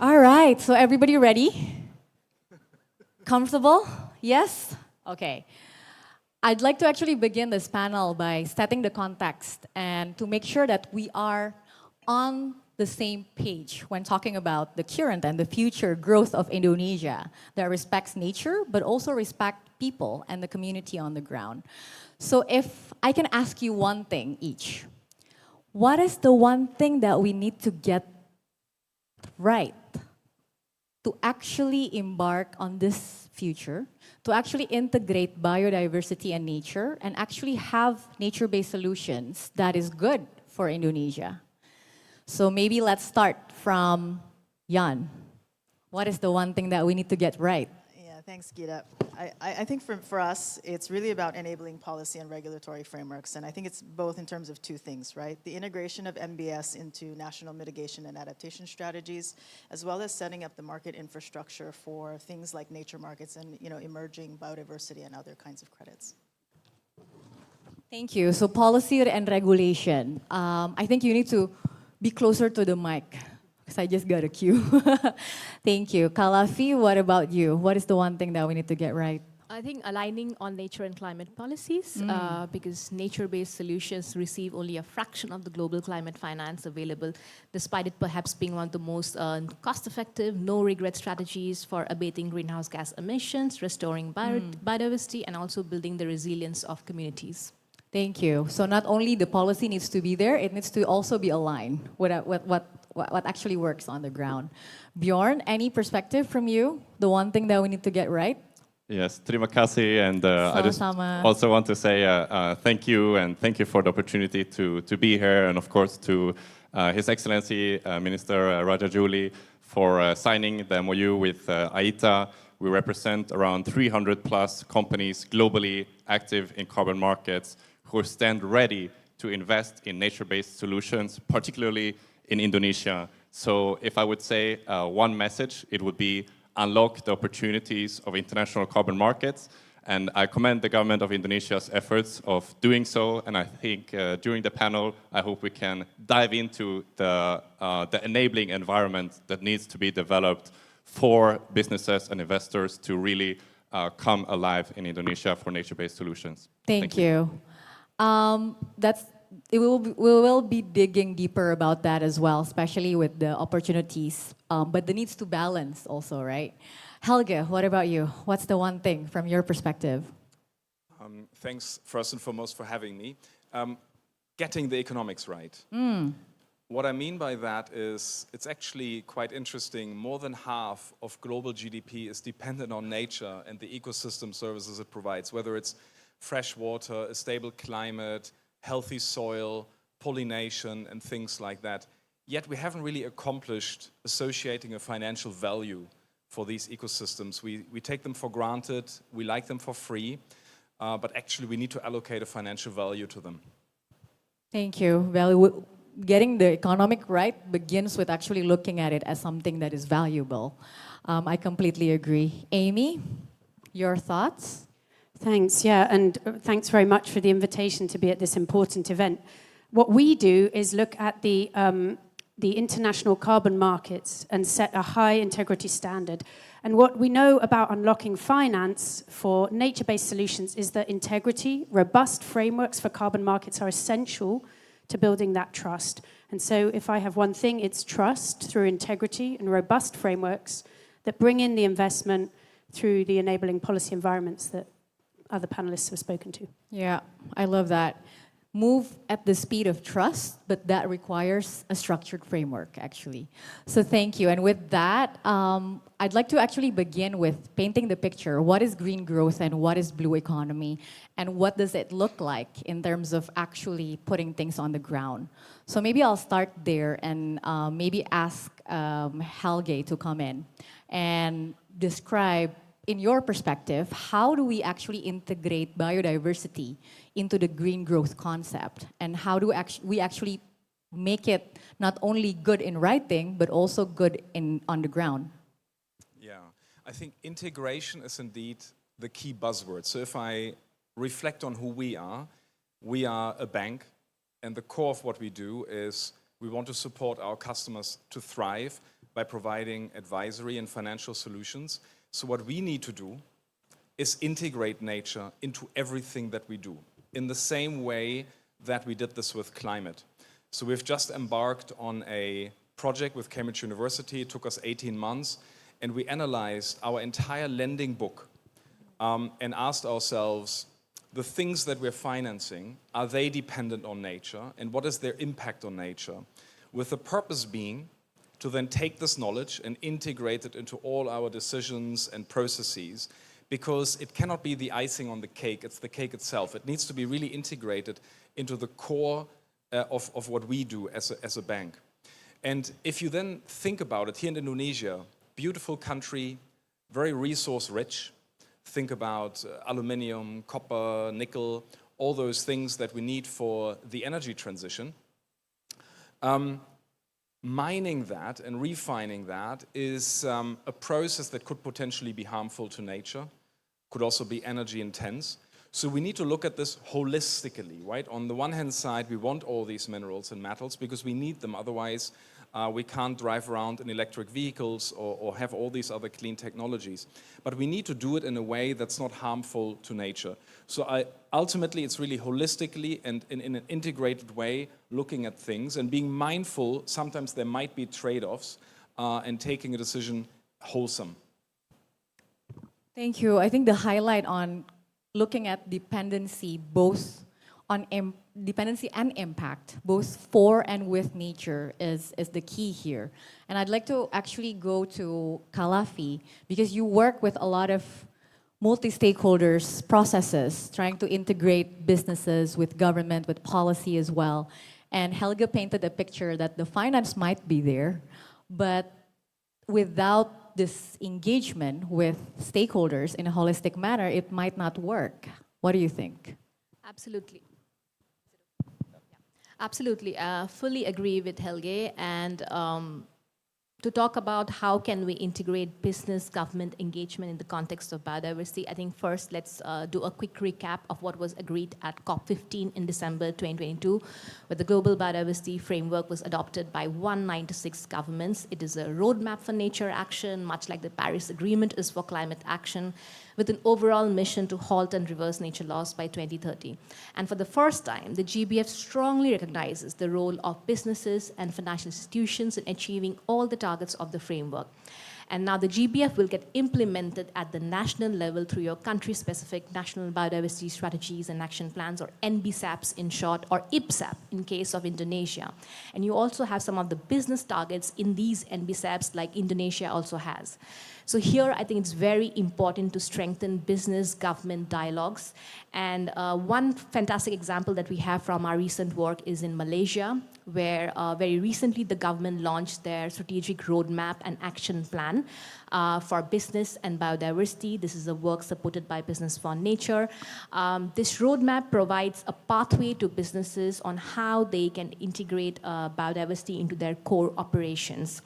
All right, so everybody ready? Comfortable? Yes? Okay. I'd like to actually begin this panel by setting the context and to make sure that we are on the same page when talking about the current and the future growth of Indonesia that respects nature, but also respect people and the community on the ground. So if I can ask you one thing each, what is the one thing that we need to get right to actually embark on this future, to actually integrate biodiversity and nature, and actually have nature-based solutions that is good for Indonesia? So maybe let's start from Jan. What is the one thing that we need to get right? Yeah, thanks, Gita. I think for us, it's really about enabling policy and regulatory frameworks. And I think it's both in terms of two things, right? The integration of MBS into national mitigation and adaptation strategies, as well as setting up the market infrastructure for things like nature markets and emerging biodiversity and other kinds of credits. Thank you. So policy and regulation. I think you need to be closer to the mic, because I just got a cue. Thank you. Kalafi, what about you? What is the one thing that we need to get right? I think aligning on nature and climate policies, because nature-based solutions receive only a fraction of the global climate finance available, despite it perhaps being one of the most cost-effective, no-regret strategies for abating greenhouse gas emissions, restoring biodiversity, and also building the resilience of communities. Thank you. So not only the policy needs to be there, it needs to also be aligned with what actually works on the ground. Bjorn, any perspective from you? The one thing that we need to get right? Yes, terima kasih, and I just also want to say thank you, and thank you for the opportunity to be here, and of course to His Excellency Minister Raja Juli for signing the MOU with AITA. We represent around 300 plus companies globally active in carbon markets who stand ready to invest in nature-based solutions, particularly in Indonesia. So if I would say one message, it would be unlock the opportunities of international carbon markets. And I commend the government of Indonesia's efforts of doing so. And I think during the panel, I hope we can dive into the enabling environment that needs to be developed for businesses and investors to really come alive in Indonesia for nature-based solutions. Thank you. We will be digging deeper about that as well, especially with the opportunities, but the needs to balance also, right? Helge, what about you? What's the one thing from your perspective? Thanks first and foremost for having me. Getting the economics right. What I mean by that is it's actually quite interesting. More than half of global GDP is dependent on nature and the ecosystem services it provides, whether it's fresh water, a stable climate, healthy soil, pollination, and things like that. Yet we haven't really accomplished associating a financial value for these ecosystems. We take them for granted, we like them for free, but actually we need to allocate a financial value to them. Thank you. Well, getting the economic right begins with actually looking at it as something that is valuable. I completely agree. Amy, your thoughts? Thanks, yeah, and thanks very much for the invitation to be at this important event. What we do is look at the international carbon markets and set a high integrity standard. And what we know about unlocking finance for nature-based solutions is that integrity, robust frameworks for carbon markets are essential to building that trust. And so if I have one thing, it's trust through integrity and robust frameworks that bring in the investment through the enabling policy environments that other panelists have spoken to. Yeah, I love that. Move at the speed of trust, but that requires a structured framework, actually. So thank you. And with that, I'd like to actually begin with painting the picture. What is green growth and what is blue economy? And what does it look like in terms of actually putting things on the ground? So maybe I'll start there and maybe ask Helge to come in and describe, in your perspective, how do we actually integrate biodiversity into the green growth concept? And how do we actually make it not only good in writing, but also good on the ground? Yeah, I think integration is indeed the key buzzword. So if I reflect on who we are a bank, and the core of what we do is we want to support our customers to thrive by providing advisory and financial solutions. So what we need to do is integrate nature into everything that we do, in the same way that we did this with climate. So we've just embarked on a project with Cambridge University. It took us 18 months, and we analyzed our entire lending book and asked ourselves, the things that we're financing, are they dependent on nature, and what is their impact on nature? With the purpose being to then take this knowledge and integrate it into all our decisions and processes, because it cannot be the icing on the cake, it's the cake itself. It needs to be really integrated into the core of what we do as a bank. And if you then think about it, here in Indonesia, beautiful country, very resource rich. Think about aluminium, copper, nickel, all those things that we need for the energy transition. Mining that and refining that is a process that could potentially be harmful to nature, could also be energy intense. So we need to look at this holistically, right? On the one hand side, we want all these minerals and metals because we need them, otherwise we can't drive around in electric vehicles or have all these other clean technologies. But we need to do it in a way that's not harmful to nature. So ultimately, it's really holistically and in an integrated way looking at things and being mindful. Sometimes there might be trade-offs and taking a decision wholesome. Thank you. I think the highlight on looking at dependency, both on dependency and impact, both for and with nature, is the key here. And I'd like to actually go to Kalafi, because you work with a lot of multi-stakeholders processes, trying to integrate businesses with government, with policy as well. And Helge painted a picture that the finance might be there, but without this engagement with stakeholders in a holistic manner, it might not work. What do you think? Absolutely. Absolutely, fully agree with Helge. And to talk about how can we integrate business government engagement in the context of biodiversity, I think first let's do a quick recap of what was agreed at COP15 in December 2022, where the Global Biodiversity Framework was adopted by 196 governments. It is a roadmap for nature action, much like the Paris Agreement is for climate action, with an overall mission to halt and reverse nature loss by 2030. And for the first time, the GBF strongly recognizes the role of businesses and financial institutions in achieving all the targets of the framework. And now the GBF will get implemented at the national level through your country-specific national biodiversity strategies and action plans, or NBSAPs in short, or IPSAP in case of Indonesia. And you also have some of the business targets in these NBSAPs like Indonesia also has. So here, I think it's very important to strengthen business-government dialogues. And one fantastic example that we have from our recent work is in Malaysia, where very recently the government launched their strategic roadmap and action plan for business and biodiversity. This is a work supported by Business for Nature. This roadmap provides a pathway to businesses on how they can integrate biodiversity into their core operations.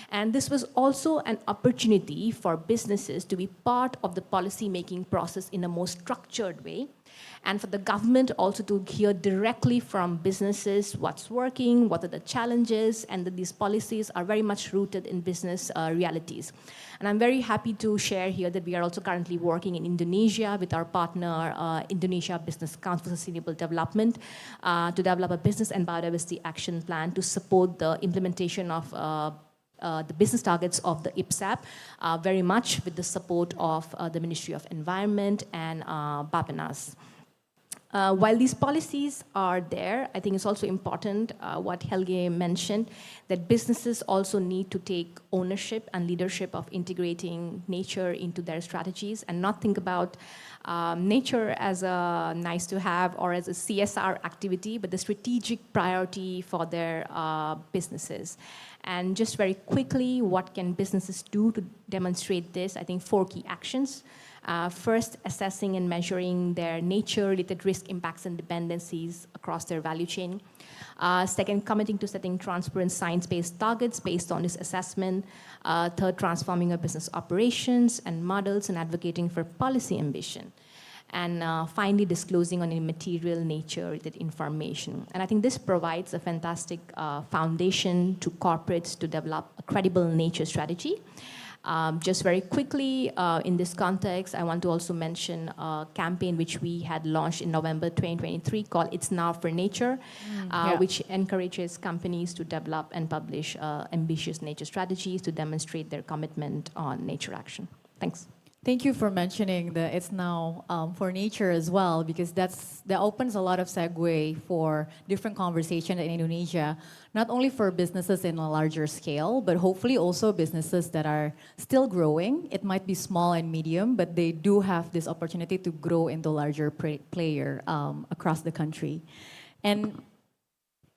And this was also an opportunity for businesses to be part of the policy-making process in a more structured way, and for the government also to hear directly from businesses what's working, what are the challenges, and that these policies are very much rooted in business realities. And I'm very happy to share here that we are also currently working in Indonesia with our partner, Indonesia Business Council for Sustainable Development, to develop a business and biodiversity action plan to support the implementation of the business targets of the IPSAP, very much with the support of the Ministry of Environment and Bappenas. While these policies are there, I think it's also important what Helge mentioned, that businesses also need to take ownership and leadership of integrating nature into their strategies and not think about nature as a nice to have or as a CSR activity, but the strategic priority for their businesses. And just very quickly, what can businesses do to demonstrate this? I think 4 key actions. First, assessing and measuring their nature-related risk impacts and dependencies across their value chain. Second, committing to setting transparent science-based targets based on this assessment. Third, transforming our business operations and models and advocating for policy ambition. And finally, disclosing on immaterial nature-related information. And I think this provides a fantastic foundation to corporates to develop a credible nature strategy. Just very quickly, in this context, I want to also mention a campaign which we had launched in November 2023 called It's Now for Nature, which encourages companies to develop and publish ambitious nature strategies to demonstrate their commitment on nature action. Thanks. Thank you for mentioning the It's Now for Nature as well, because that opens a lot of segue for different conversation in Indonesia, not only for businesses in a larger scale, but hopefully also businesses that are still growing. It might be small and medium, but they do have this opportunity to grow into larger player across the country. And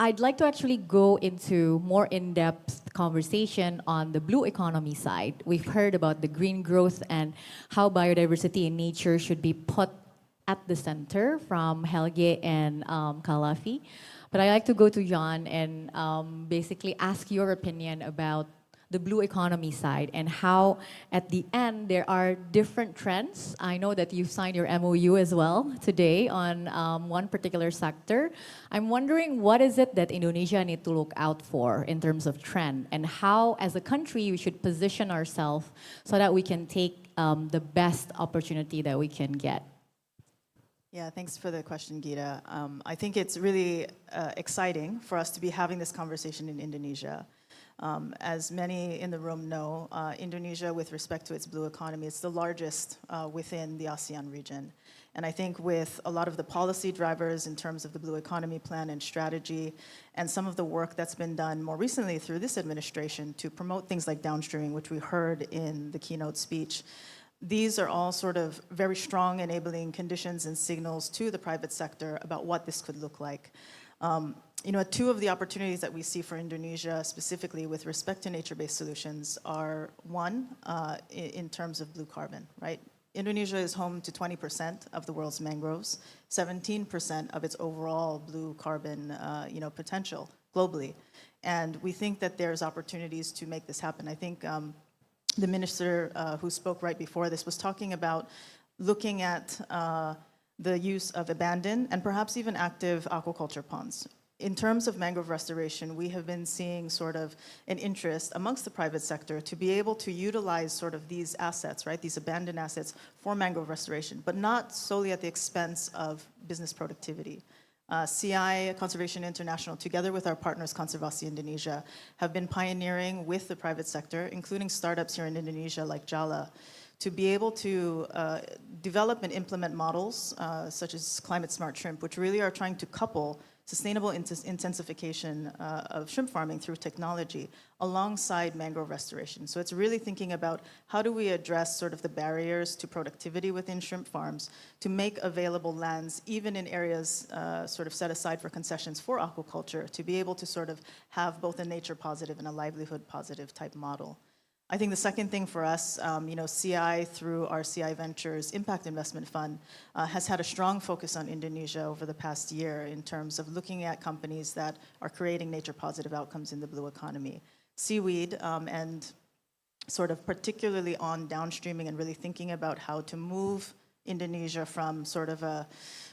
I'd like to actually go into more in-depth conversation on the blue economy side. We've heard about the green growth and how biodiversity and nature should be put at the center from Helge and Kalafi. But I'd like to go to Jan and basically ask your opinion about the blue economy side and how at the end there are different trends. I know that you've signed your MOU as well today on one particular sector. I'm wondering what is it that Indonesia need to look out for in terms of trend, and how as a country we should position ourselves so that we can take the best opportunity that we can get. Yeah, thanks for the question, Gita. I think it's really exciting for us to be having this conversation in Indonesia. As many in the room know, Indonesia, with respect to its blue economy, is the largest within the ASEAN region. And I think with a lot of the policy drivers in terms of the blue economy plan and strategy, and some of the work that's been done more recently through this administration to promote things like downstreaming, which we heard in the keynote speech, these are all sort of very strong enabling conditions and signals to the private sector about what this could look like. You know, 2 of the opportunities that we see for Indonesia specifically with respect to nature-based solutions are, one, in terms of blue carbon, right? Indonesia is home to 20% of the world's mangroves, 17% of its overall blue carbon, potential globally. And we think that there's opportunities to make this happen. I think the minister who spoke right before this was talking about looking at the use of abandoned and perhaps even active aquaculture ponds. In terms of mangrove restoration, we have been seeing sort of an interest amongst the private sector to be able to utilize sort of these assets, right, these abandoned assets for mangrove restoration, but not solely at the expense of business productivity. CI, Conservation International, together with our partners Konservasi Indonesia, have been pioneering with the private sector, including startups here in Indonesia like Jala, to be able to develop and implement models such as climate smart shrimp, which really are trying to couple sustainable intensification of shrimp farming through technology alongside mangrove restoration. So it's really thinking about how do we address sort of the barriers to productivity within shrimp farms to make available lands, even in areas sort of set aside for concessions for aquaculture, to be able to sort of have both a nature positive and a livelihood positive type model. I think the second thing for us, CI through our CI Ventures Impact Investment Fund has had a strong focus on Indonesia over the past year in terms of looking at companies that are creating nature positive outcomes in the blue economy. Seaweed and sort of particularly on downstreaming and really thinking about how to move Indonesia from sort of a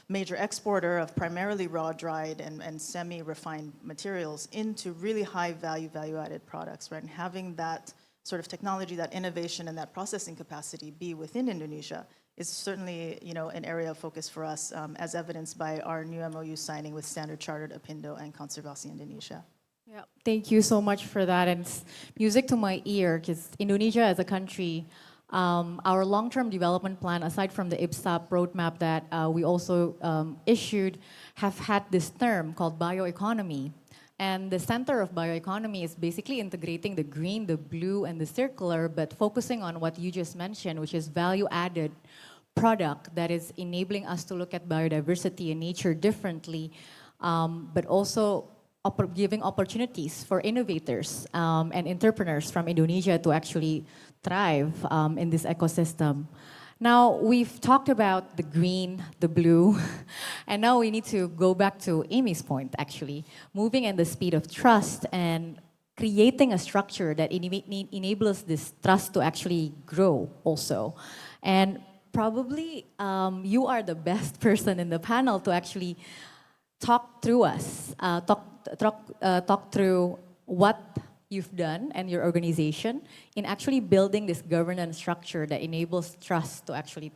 major exporter of primarily raw, dried, and semi-refined materials into really high value-added products, right? And having that sort of technology, that innovation, and that processing capacity be within Indonesia is certainly, an area of focus for us, as evidenced by our new MOU signing with Standard Chartered, Apindo, and Konservasi Indonesia. Yeah, thank you so much for that, and it's music to my ear, because Indonesia as a country, our long-term development plan, aside from the IPSAP roadmap that we also issued, have had this term called bioeconomy. And the center of bioeconomy is basically integrating the green, the blue, and the circular, but focusing on what you just mentioned, which is value-added product that is enabling us to look at biodiversity and nature differently, but also giving opportunities for innovators and entrepreneurs from Indonesia to actually thrive in this ecosystem. Now, we've talked about the green, the blue, and now we need to go back to Amy's point, actually, moving at the speed of trust and creating a structure that enables this trust to actually grow also. And probably you are the best person in the panel to actually talk through us, talk through what you've done and your organization in actually building this governance structure that enables trust to actually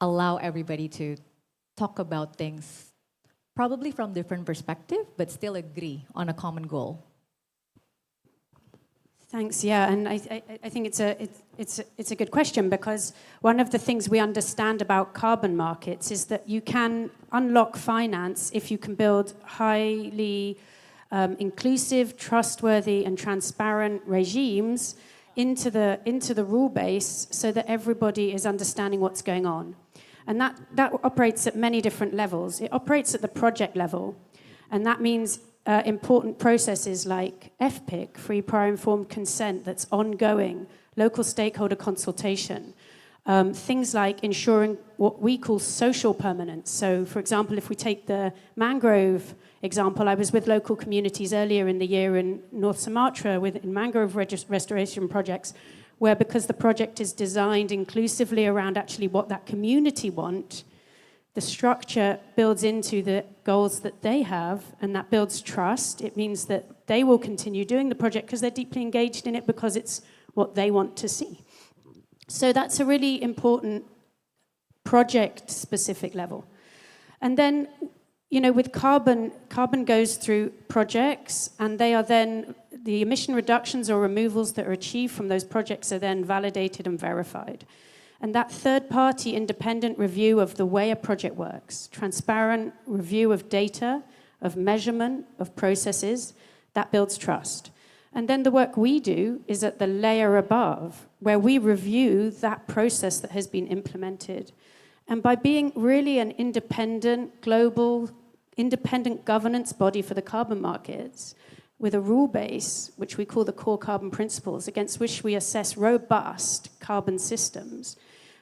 allow everybody to talk about things probably from different perspective, but still agree on a common goal. Thanks. Yeah, and I think it's a good question, because one of the things we understand about carbon markets is that you can unlock finance if you can build highly inclusive, trustworthy, and transparent regimes into the rule base, so that everybody is understanding what's going on. And that operates at many different levels. It operates at the project level, and that means important processes like FPIC, free prior informed consent, that's ongoing, local stakeholder consultation, things like ensuring what we call social permanence. So, for example, if we take the mangrove example, I was with local communities earlier in the year in North Sumatra in mangrove restoration projects, where because the project is designed inclusively around actually what that community want, the structure builds into the goals that they have, and that builds trust. It means that they will continue doing the project because they're deeply engaged in it, because it's what they want to see. So that's a really important project-specific level. And then, with carbon goes through projects, and they are then, the emission reductions or removals that are achieved from those projects are then validated and verified. And that third-party independent review of the way a project works, transparent review of data, of measurement, of processes, that builds trust. And then the work we do is at the layer above, where we review that process that has been implemented. And by being really an independent, global, independent governance body for the carbon markets, with a rule base, which we call the core carbon principles, against which we assess robust carbon systems,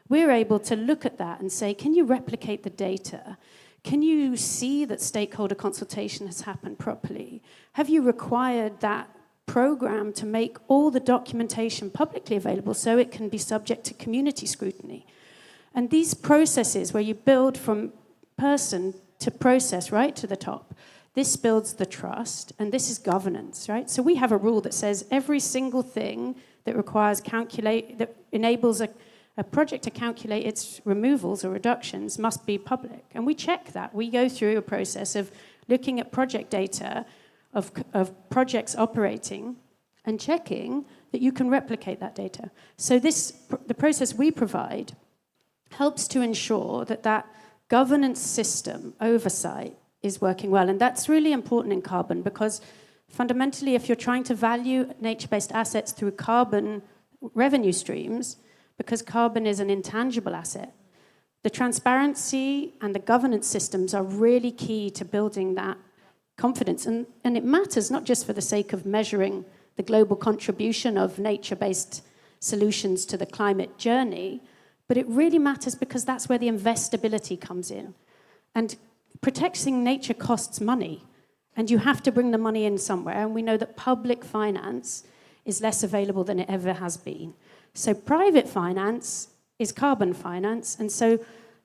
we're able to look at that and say, can you replicate the data? Can you see that stakeholder consultation has happened properly? Have you required that program to make all the documentation publicly available so it can be subject to community scrutiny? And these processes where you build from person to process right to the top, this builds the trust, and this is governance, right? So we have a rule that says every single thing that requires that enables a project to calculate its removals or reductions must be public. And we check that. We go through a process of looking at project data of projects operating and checking that you can replicate that data. So the process we provide helps to ensure that that governance system oversight is working well. And that's really important in carbon because fundamentally, if you're trying to value nature-based assets through carbon revenue streams, because carbon is an intangible asset, the transparency and the governance systems are really key to building that confidence. And it matters not just for the sake of measuring the global contribution of nature-based solutions to the climate journey, but it really matters because that's where the investability comes in. And protecting nature costs money, and you have to bring the money in somewhere, and we know that public finance is less available than it ever has been. So private finance is carbon finance, and so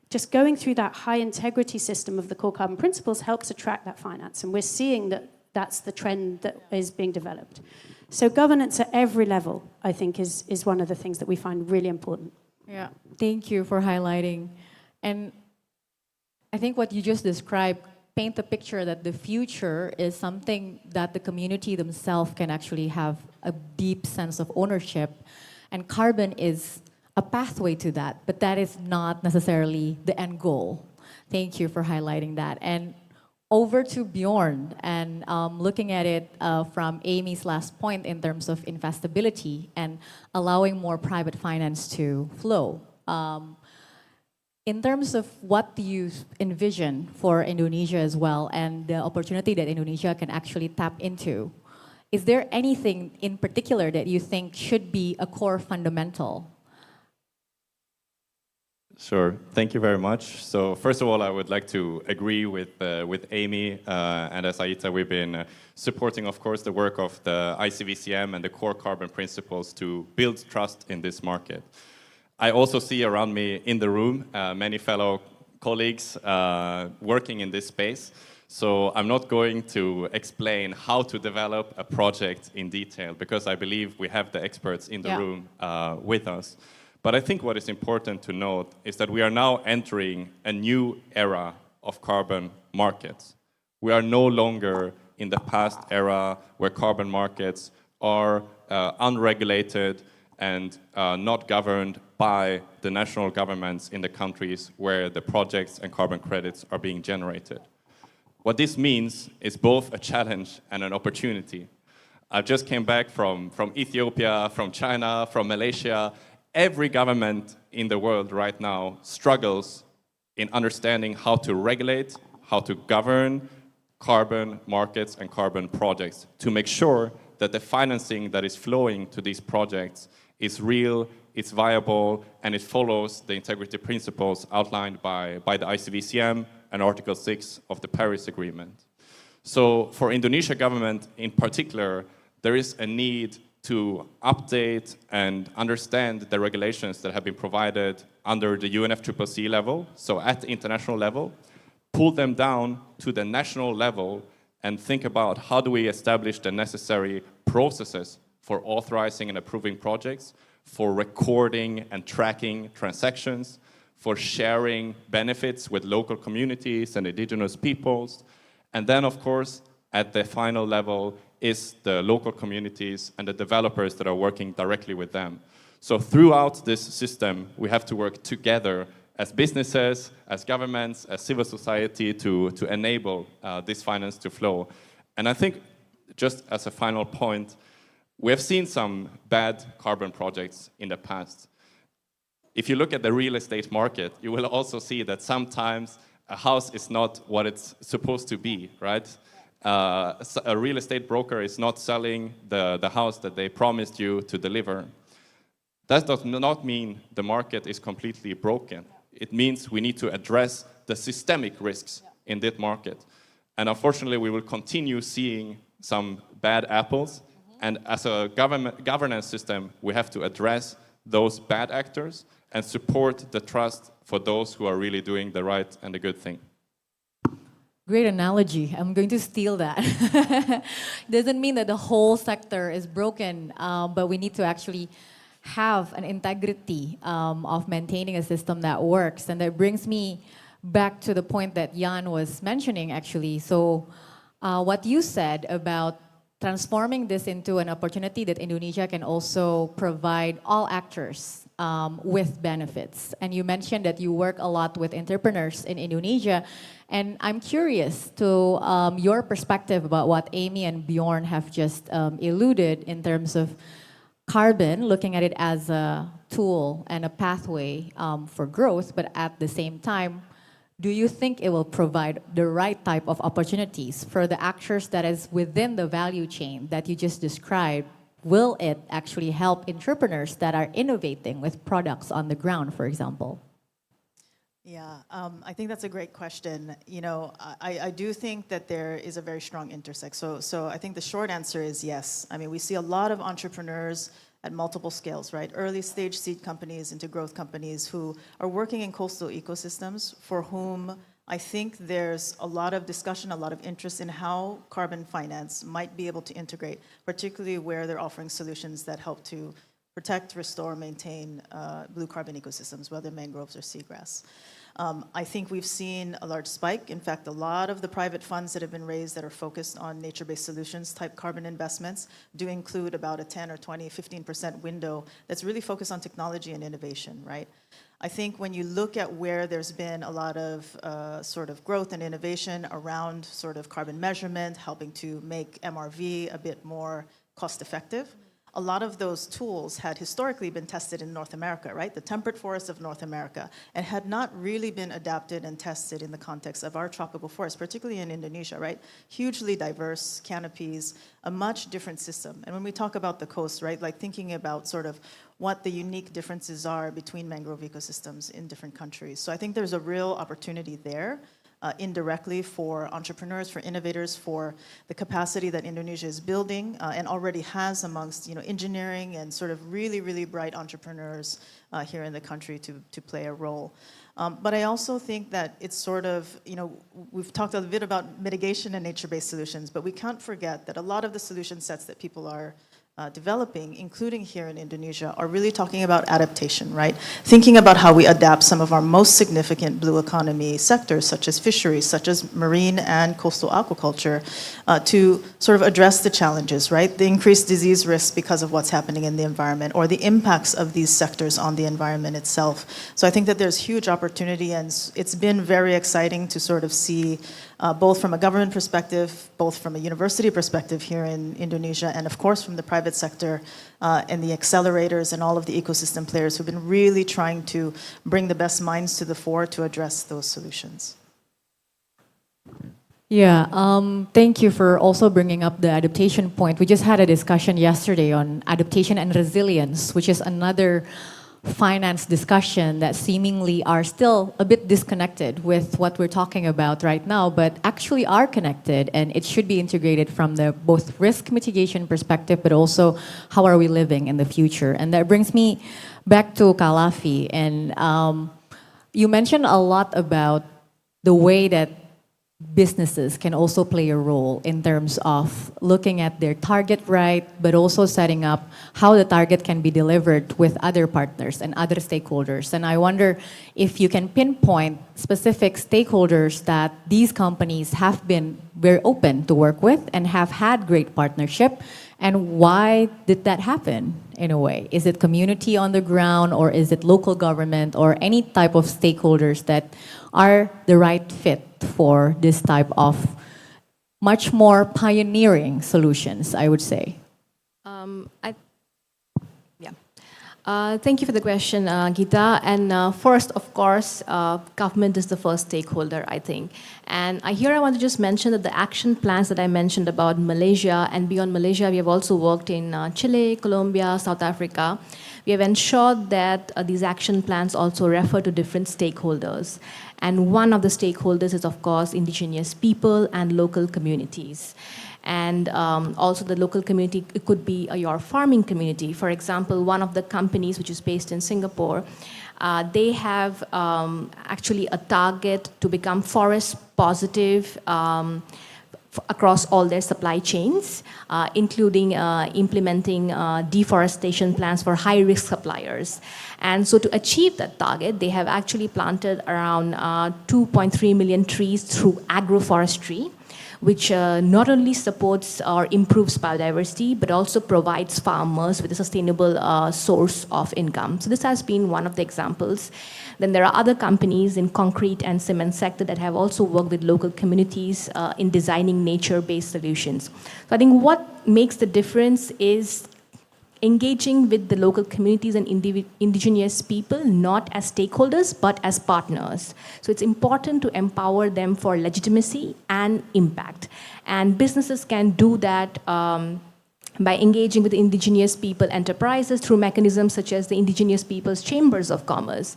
just going through that high integrity system of the core carbon principles helps attract that finance, and we're seeing that that's the trend that is being developed. So governance at every level, I think, is one of the things that we find really important. Yeah, thank you for highlighting. And I think what you just described paint the picture that the future is something that the community themselves can actually have a deep sense of ownership. And carbon is a pathway to that, but that is not necessarily the end goal. Thank you for highlighting that. And over to Bjorn, and looking at it from Amy's last point in terms of investability and allowing more private finance to flow. In terms of what do you envision for Indonesia as well and the opportunity that Indonesia can actually tap into, is there anything in particular that you think should be a core fundamental? Sure, thank you very much. So first of all, I would like to agree with Amy and as Aita, we've been supporting, of course, the work of the ICVCM and the core carbon principles to build trust in this market. I also see around me in the room many fellow colleagues working in this space. So I'm not going to explain how to develop a project in detail because I believe we have the experts in the room with us. But I think what is important to note is that we are now entering a new era of carbon markets. We are no longer in the past era where carbon markets are unregulated and not governed by the national governments in the countries where the projects and carbon credits are being generated. What this means is both a challenge and an opportunity. I just came back from Ethiopia, from China, from Malaysia. Every government in the world right now struggles in understanding how to regulate, how to govern carbon markets and carbon projects to make sure that the financing that is flowing to these projects is real, it's viable, and it follows the integrity principles outlined by the ICVCM and Article 6 of the Paris Agreement. So for Indonesia government in particular, there is a need to update and understand the regulations that have been provided under the UNFCCC level, so at the international level, pull them down to the national level and think about how do we establish the necessary processes for authorizing and approving projects, for recording and tracking transactions, for sharing benefits with local communities and indigenous peoples. And then, of course, at the final level is the local communities and the developers that are working directly with them. So throughout this system, we have to work together as businesses, as governments, as civil society to enable this finance to flow. And I think, just as a final point, we have seen some bad carbon projects in the past. If you look at the real estate market, you will also see that sometimes a house is not what it's supposed to be, right? A real estate broker is not selling the house that they promised you to deliver. That does not mean the market is completely broken. It means we need to address the systemic risks in that market. And unfortunately, we will continue seeing some bad apples. And as a governance system, we have to address those bad actors and support the trust for those who are really doing the right and the good thing. Great analogy. I'm going to steal that. Doesn't mean that the whole sector is broken, but we need to actually have an integrity of maintaining a system that works. And that brings me back to the point that Jan was mentioning, actually. So what you said about transforming this into an opportunity that Indonesia can also provide all actors with benefits. And you mentioned that you work a lot with entrepreneurs in Indonesia. And I'm curious to your perspective about what Amy and Bjorn have just alluded in terms of carbon, looking at it as a tool and a pathway for growth, but at the same time, do you think it will provide the right type of opportunities for the actors that is within the value chain that you just described? Will it actually help entrepreneurs that are innovating with products on the ground, for example? Yeah, I think that's a great question. You know, I do think that there is a very strong intersect. So I think the short answer is yes. I mean, we see a lot of entrepreneurs at multiple scales, right? Early stage seed companies into growth companies who are working in coastal ecosystems, for whom I think there's a lot of discussion, a lot of interest in how carbon finance might be able to integrate, particularly where they're offering solutions that help to protect, restore, maintain blue carbon ecosystems, whether mangroves or seagrass. I think we've seen a large spike. In fact, a lot of the private funds that have been raised that are focused on nature-based solutions type carbon investments do include about a 10 or 20, 15% window that's really focused on technology and innovation, right? I think when you look at where there's been a lot of sort of growth and innovation around sort of carbon measurement, helping to make MRV a bit more cost-effective, a lot of those tools had historically been tested in North America, right? The temperate forests of North America, and had not really been adapted and tested in the context of our tropical forests, particularly in Indonesia, right? Hugely diverse canopies, a much different system. And when we talk about the coast, right, like thinking about sort of what the unique differences are between mangrove ecosystems in different countries. So I think there's a real opportunity there. Indirectly for entrepreneurs, for innovators, for the capacity that Indonesia is building and already has amongst engineering and sort of really, really bright entrepreneurs here in the country to play a role. But I also think that it's sort of, we've talked a bit about mitigation and nature-based solutions, but we can't forget that a lot of the solution sets that people are developing, including here in Indonesia, are really talking about adaptation, right? Thinking about how we adapt some of our most significant blue economy sectors, such as fisheries, such as marine and coastal aquaculture, to sort of address the challenges, right? The increased disease risks because of what's happening in the environment, or the impacts of these sectors on the environment itself. So I think that there's huge opportunity, and it's been very exciting to sort of see both from a government perspective, both from a university perspective here in Indonesia, and of course from the private sector and the accelerators and all of the ecosystem players who've been really trying to bring the best minds to the fore to address those solutions. Yeah, thank you for also bringing up the adaptation point. We just had a discussion yesterday on adaptation and resilience, which is another finance discussion that seemingly are still a bit disconnected with what we're talking about right now, but actually are connected, and it should be integrated from the both risk mitigation perspective, but also how are we living in the future. And that brings me back to Kalafi, and you mentioned a lot about the way that businesses can also play a role in terms of looking at their target right, but also setting up how the target can be delivered with other partners and other stakeholders. And I wonder if you can pinpoint specific stakeholders that these companies have been very open to work with and have had great partnership, and why did that happen in a way? Is it community on the ground, or is it local government, or any type of stakeholders that are the right fit for this type of much more pioneering solutions, I would say? Thank you for the question, Gita. And first, of course, government is the first stakeholder, I think. And I want to just mention that the action plans that I mentioned about Malaysia and beyond Malaysia, we have also worked in Chile, Colombia, South Africa. We have ensured that these action plans also refer to different stakeholders. And one of the stakeholders is, of course, indigenous people and local communities. And also the local community, it could be your farming community. For example, one of the companies which is based in Singapore, they have actually a target to become forest positive across all their supply chains, including implementing deforestation plans for high-risk suppliers. And so to achieve that target, they have actually planted around 2.3 million trees through agroforestry, which not only supports or improves biodiversity, but also provides farmers with a sustainable source of income. So this has been one of the examples. Then there are other companies in concrete and cement sector that have also worked with local communities in designing nature-based solutions. So I think what makes the difference is engaging with the local communities and indigenous people, not as stakeholders, but as partners. So it's important to empower them for legitimacy and impact. And businesses can do that by engaging with indigenous people enterprises through mechanisms such as the Indigenous Peoples Chambers of Commerce,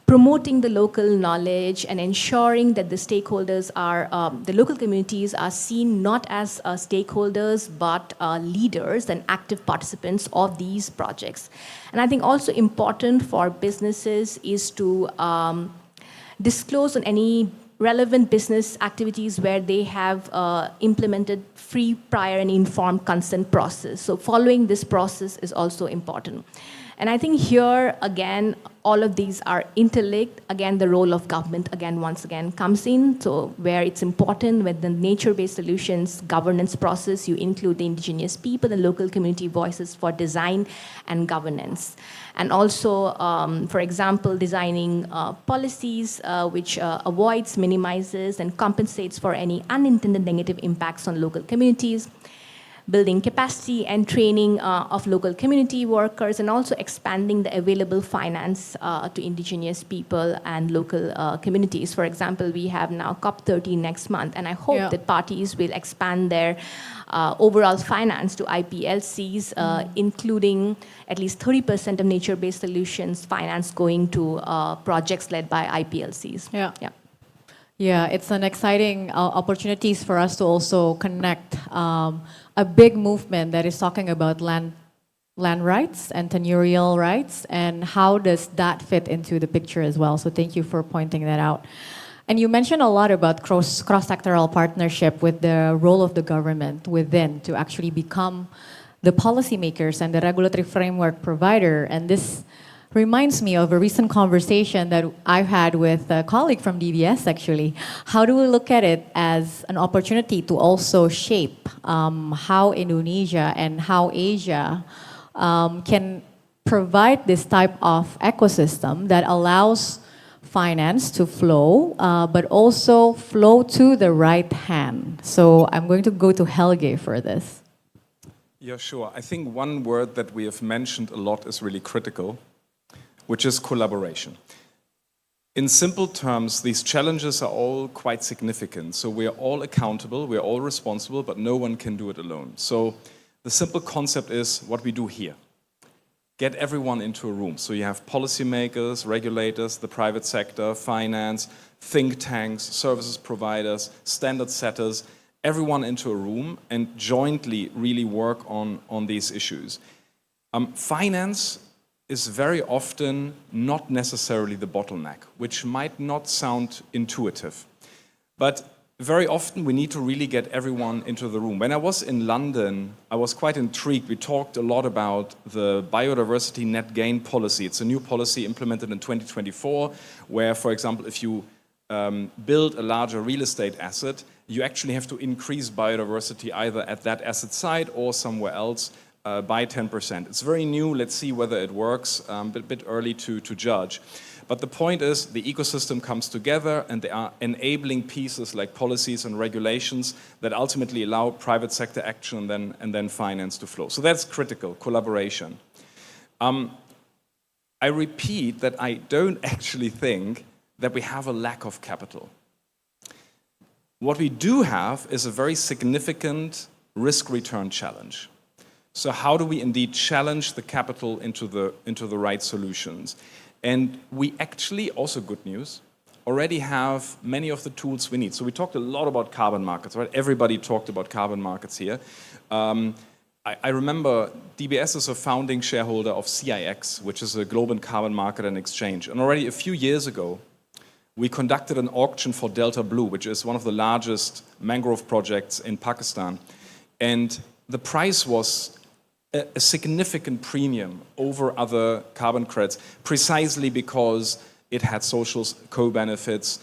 promoting the local knowledge and ensuring that the stakeholders are, the local communities are seen not as stakeholders, but leaders and active participants of these projects. And I think also important for businesses is to disclose on any relevant business activities where they have implemented free, prior, and informed consent process. So following this process is also important. And I think here, again, all of these are interlinked. Again, the role of government, again, once again, comes in. So where it's important with the nature-based solutions governance process, you include the indigenous people and local community voices for design and governance. And also, for example, designing policies which avoids, minimizes, and compensates for any unintended negative impacts on local communities, building capacity and training of local community workers, and also expanding the available finance to indigenous people and local communities. For example, we have now COP30 next month, and I hope that parties will expand their overall finance to IPLCs, including at least 30% of nature-based solutions finance going to projects led by IPLCs. Yeah, it's an exciting opportunities for us to also connect a big movement that is talking about land rights and tenurial rights, and how does that fit into the picture as well. So thank you for pointing that out. And you mentioned a lot about cross-sectoral partnership with the role of the government within to actually become the policymakers and the regulatory framework provider. And this reminds me of a recent conversation that I've had with a colleague from DBS, actually. How do we look at it as an opportunity to also shape how Indonesia and how Asia can provide this type of ecosystem that allows finance to flow, but also flow to the right hand? So I'm going to go to Helge for this. Yeah, sure. I think one word that we have mentioned a lot is really critical, which is collaboration. In simple terms, these challenges are all quite significant. So we are all accountable, we are all responsible, but no one can do it alone. So the simple concept is what we do here. Get everyone into a room. So you have policymakers, regulators, the private sector, finance, think tanks, services providers, standard setters, everyone into a room and jointly really work on these issues. Finance is very often not necessarily the bottleneck, which might not sound intuitive. But very often we need to really get everyone into the room. When I was in London, I was quite intrigued. We talked a lot about the biodiversity net gain policy. It's a new policy implemented in 2024, where, for example, if you build a larger real estate asset, you actually have to increase biodiversity either at that asset site or somewhere else by 10%. It's very new. Let's see whether it works. A bit early to judge. But the point is the ecosystem comes together and there are enabling pieces like policies and regulations that ultimately allow private sector action and then finance to flow. So that's critical, collaboration. I repeat that I don't actually think that we have a lack of capital. What we do have is a very significant risk-return challenge. So how do we indeed challenge the capital into the right solutions? And we actually, also good news, already have many of the tools we need. So we talked a lot about carbon markets, right? Everybody talked about carbon markets here. I remember DBS is a founding shareholder of CIX, which is a global carbon market and exchange. And already a few years ago, we conducted an auction for Delta Blue, which is one of the largest mangrove projects in Pakistan. And the price was a significant premium over other carbon credits, precisely because it had social co-benefits,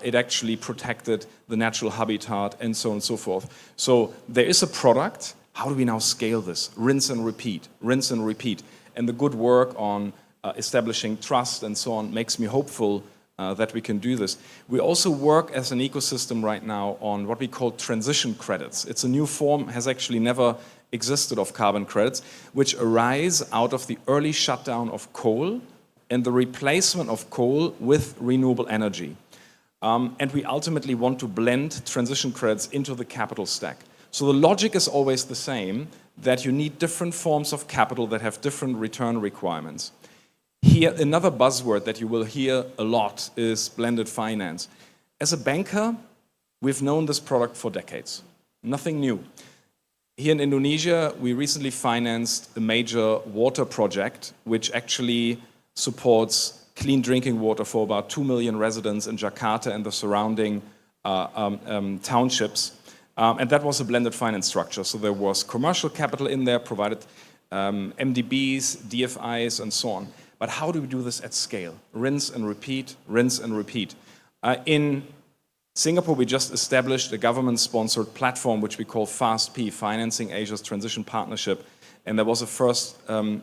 it actually protected the natural habitat, and so on and so forth. So there is a product. How do we now scale this? Rinse and repeat, rinse and repeat. And the good work on establishing trust and so on makes me hopeful that we can do this. We also work as an ecosystem right now on what we call transition credits. It's a new form, has actually never existed, of carbon credits, which arise out of the early shutdown of coal and the replacement of coal with renewable energy. And we ultimately want to blend transition credits into the capital stack. So the logic is always the same, that you need different forms of capital that have different return requirements. Here, another buzzword that you will hear a lot is blended finance. As a banker, we've known this product for decades. Nothing new. Here in Indonesia, we recently financed a major water project which actually supports clean drinking water for about 2 million residents in Jakarta and the surrounding townships. And that was a blended finance structure. So there was commercial capital in there, provided MDBs, DFIs, and so on. But how do we do this at scale? Rinse and repeat, rinse and repeat. In Singapore, we just established a government-sponsored platform which we call FAST-P, Financing Asia's Transition Partnership. And there was a first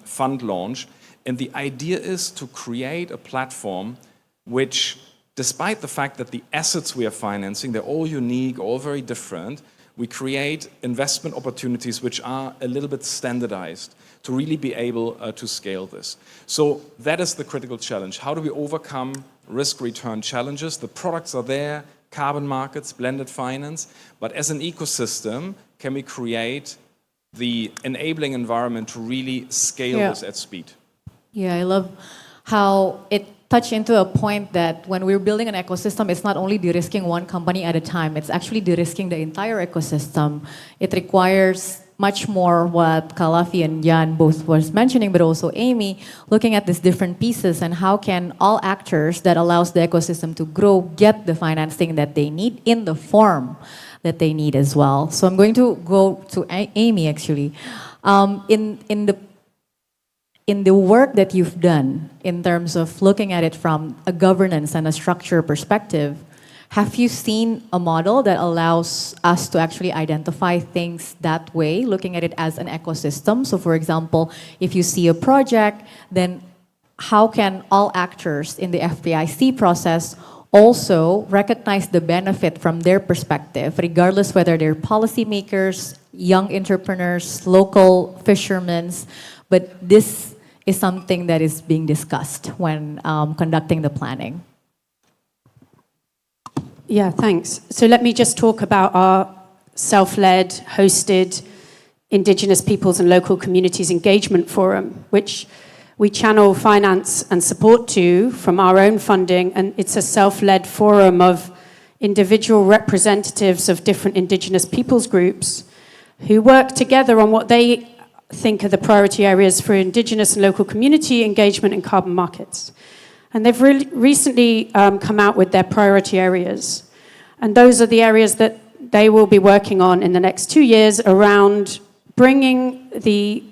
fund launch. And the idea is to create a platform which, despite the fact that the assets we are financing, they're all unique, all very different, we create investment opportunities which are a little bit standardized to really be able to scale this. So that is the critical challenge. How do we overcome risk-return challenges? The products are there, carbon markets, blended finance, but as an ecosystem, can we create the enabling environment to really scale this at speed? Yeah, I love how it touched into a point that when we're building an ecosystem, it's not only de-risking one company at a time, it's actually de-risking the entire ecosystem. It requires much more what Kalafi and Jan both was mentioning, but also Amy, looking at these different pieces and how can all actors that allows the ecosystem to grow get the financing that they need in the form that they need as well. So I'm going to go to Amy actually. In the work that you've done in terms of looking at it from a governance and a structure perspective, have you seen a model that allows us to actually identify things that way, looking at it as an ecosystem? So for example, if you see a project, then how can all actors in the FPIC process also recognize the benefit from their perspective, regardless whether they're policymakers, young entrepreneurs, local fishermen, but this is something that is being discussed when conducting the planning. Yeah, thanks. So let me just talk about our self-led, hosted Indigenous Peoples and Local Communities Engagement Forum, which we channel finance and support to from our own funding, and it's a self-led forum of individual representatives of different Indigenous peoples groups who work together on what they think are the priority areas for Indigenous and local community engagement in carbon markets. And they've recently come out with their priority areas. And those are the areas that they will be working on in the next 2 years around bringing the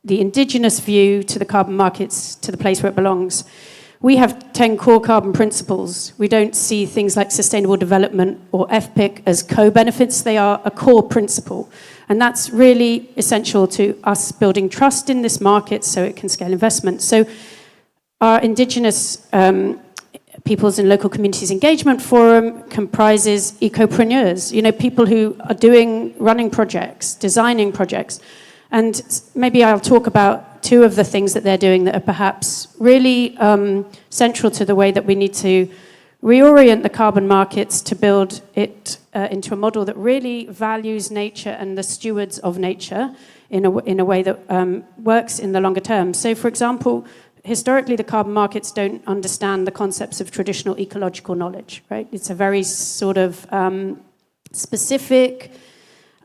Indigenous view to the carbon markets to the place where it belongs. We have 10 core carbon principles. We don't see things like sustainable development or FPIC as co-benefits. They are a core principle. And that's really essential to us building trust in this market so it can scale investment. So our Indigenous Peoples and Local Communities Engagement Forum comprises ecopreneurs, people who are running projects, designing projects. And maybe I'll talk about 2 of the things that they're doing that are perhaps really central to the way that we need to reorient the carbon markets to build it into a model that really values nature and the stewards of nature in a way that works in the longer term. So, for example, historically, the carbon markets don't understand the concepts of traditional ecological knowledge, right? It's a very sort of specific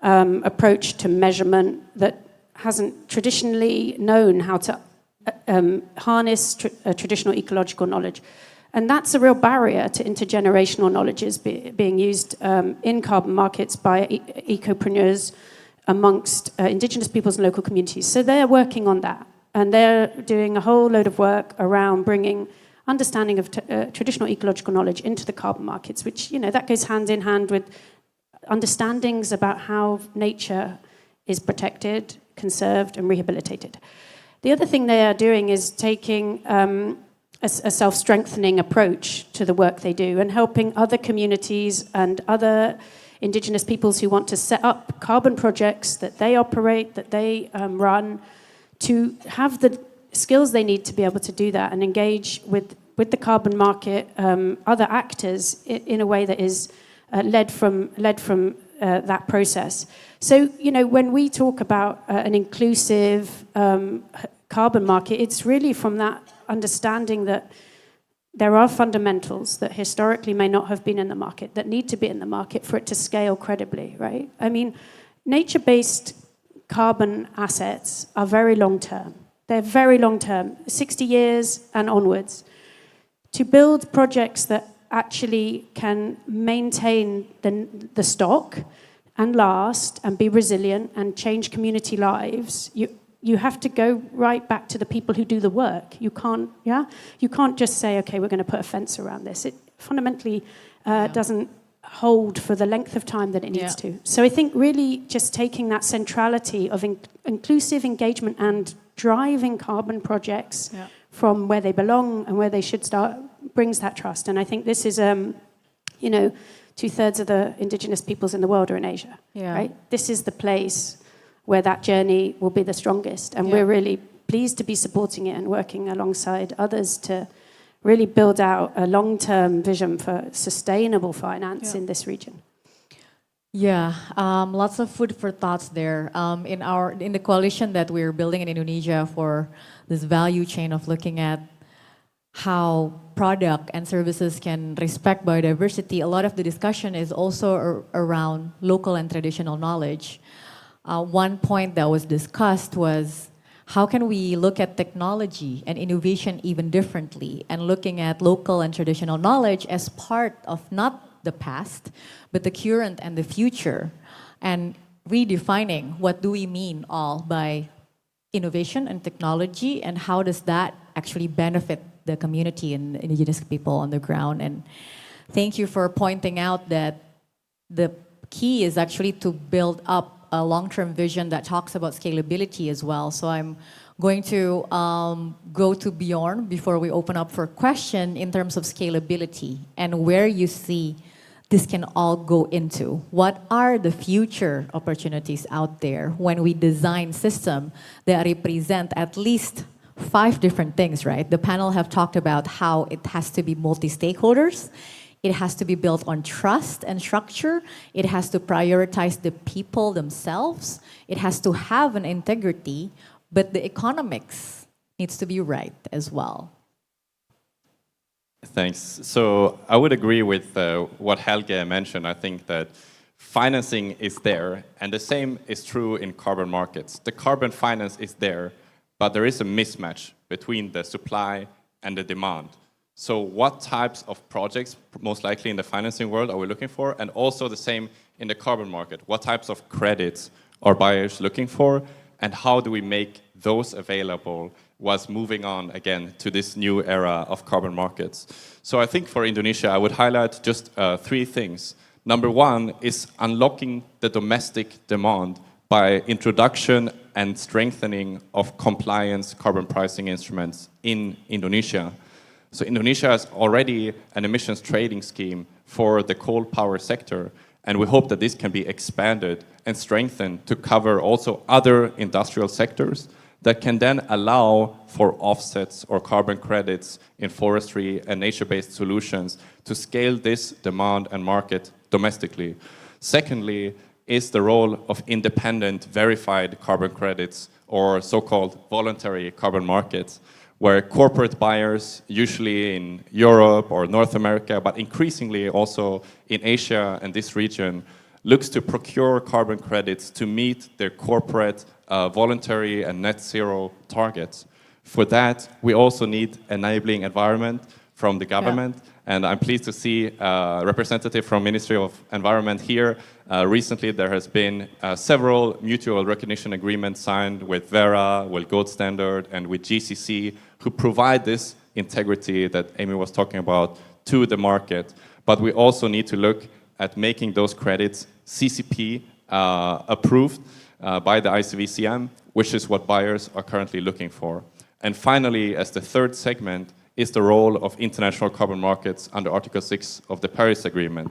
approach to measurement that hasn't traditionally known how to harness traditional ecological knowledge. And that's a real barrier to intergenerational knowledges being used in carbon markets by ecopreneurs amongst indigenous peoples and local communities. So they're working on that. And they're doing a whole load of work around bringing understanding of traditional ecological knowledge into the carbon markets, which, that goes hand in hand with understandings about how nature is protected, conserved, and rehabilitated. The other thing they are doing is taking a self-strengthening approach to the work they do and helping other communities and other indigenous peoples who want to set up carbon projects that they operate, that they run, to have the skills they need to be able to do that and engage with the carbon market, other actors in a way that is led from that process. So, when we talk about an inclusive carbon market, it's really from that understanding that there are fundamentals that historically may not have been in the market, that need to be in the market for it to scale credibly, right? I mean, nature-based carbon assets are very long-term. They're very long-term, 60 years and onwards. To build projects that actually can maintain the stock and last and be resilient and change community lives, you have to go right back to the people who do the work. You can't just say, okay, we're going to put a fence around this. It fundamentally doesn't hold for the length of time that it needs to. So I think really just taking that centrality of inclusive engagement and driving carbon projects from where they belong and where they should start brings that trust. And I think this is, 2/3 of the indigenous peoples in the world are in Asia, right? This is the place where that journey will be the strongest. And we're really pleased to be supporting it and working alongside others to really build out a long-term vision for sustainable finance in this region. Yeah, lots of food for thoughts there. In the coalition that we're building in Indonesia for this value chain of looking at how product and services can respect biodiversity, a lot of the discussion is also around local and traditional knowledge. One point that was discussed was how can we look at technology and innovation even differently and looking at local and traditional knowledge as part of not the past, but the current and the future, and redefining what do we mean all by innovation and technology, and how does that actually benefit the community and indigenous people on the ground. And thank you for pointing out that the key is actually to build up a long-term vision that talks about scalability as well. So I'm going to go to Bjorn before we open up for question in terms of scalability and where you see this can all go into. What are the future opportunities out there when we design systems that represent at least 5 different things, right? The panel have talked about how it has to be multi-stakeholders. It has to be built on trust and structure. It has to prioritize the people themselves. It has to have an integrity, but the economics needs to be right as well. Thanks. So I would agree with what Helge mentioned. I think that financing is there, and the same is true in carbon markets. The carbon finance is there, but there is a mismatch between the supply and the demand. So what types of projects, most likely in the financing world, are we looking for? And also the same in the carbon market. What types of credits are buyers looking for? And how do we make those available whilst moving on again to this new era of carbon markets? So I think for Indonesia, I would highlight just 3 things. Number 1 is unlocking the domestic demand by introduction and strengthening of compliance carbon pricing instruments in Indonesia. So Indonesia has already an emissions trading scheme for the coal power sector, and we hope that this can be expanded and strengthened to cover also other industrial sectors that can then allow for offsets or carbon credits in forestry and nature-based solutions to scale this demand and market domestically. Secondly, is the role of independent verified carbon credits or so-called voluntary carbon markets, where corporate buyers, usually in Europe or North America, but increasingly also in Asia and this region, looks to procure carbon credits to meet their corporate voluntary and net zero targets. For that, we also need enabling environment from the government. And I'm pleased to see a representative from Ministry of Environment here. Recently, there has been several mutual recognition agreements signed with Vera, with Gold Standard, and with GCC, who provide this integrity that Amy was talking about to the market. But we also need to look at making those credits CCP approved by the ICVCM, which is what buyers are currently looking for. And finally, as the third segment, is the role of international carbon markets under Article 6 of the Paris Agreement.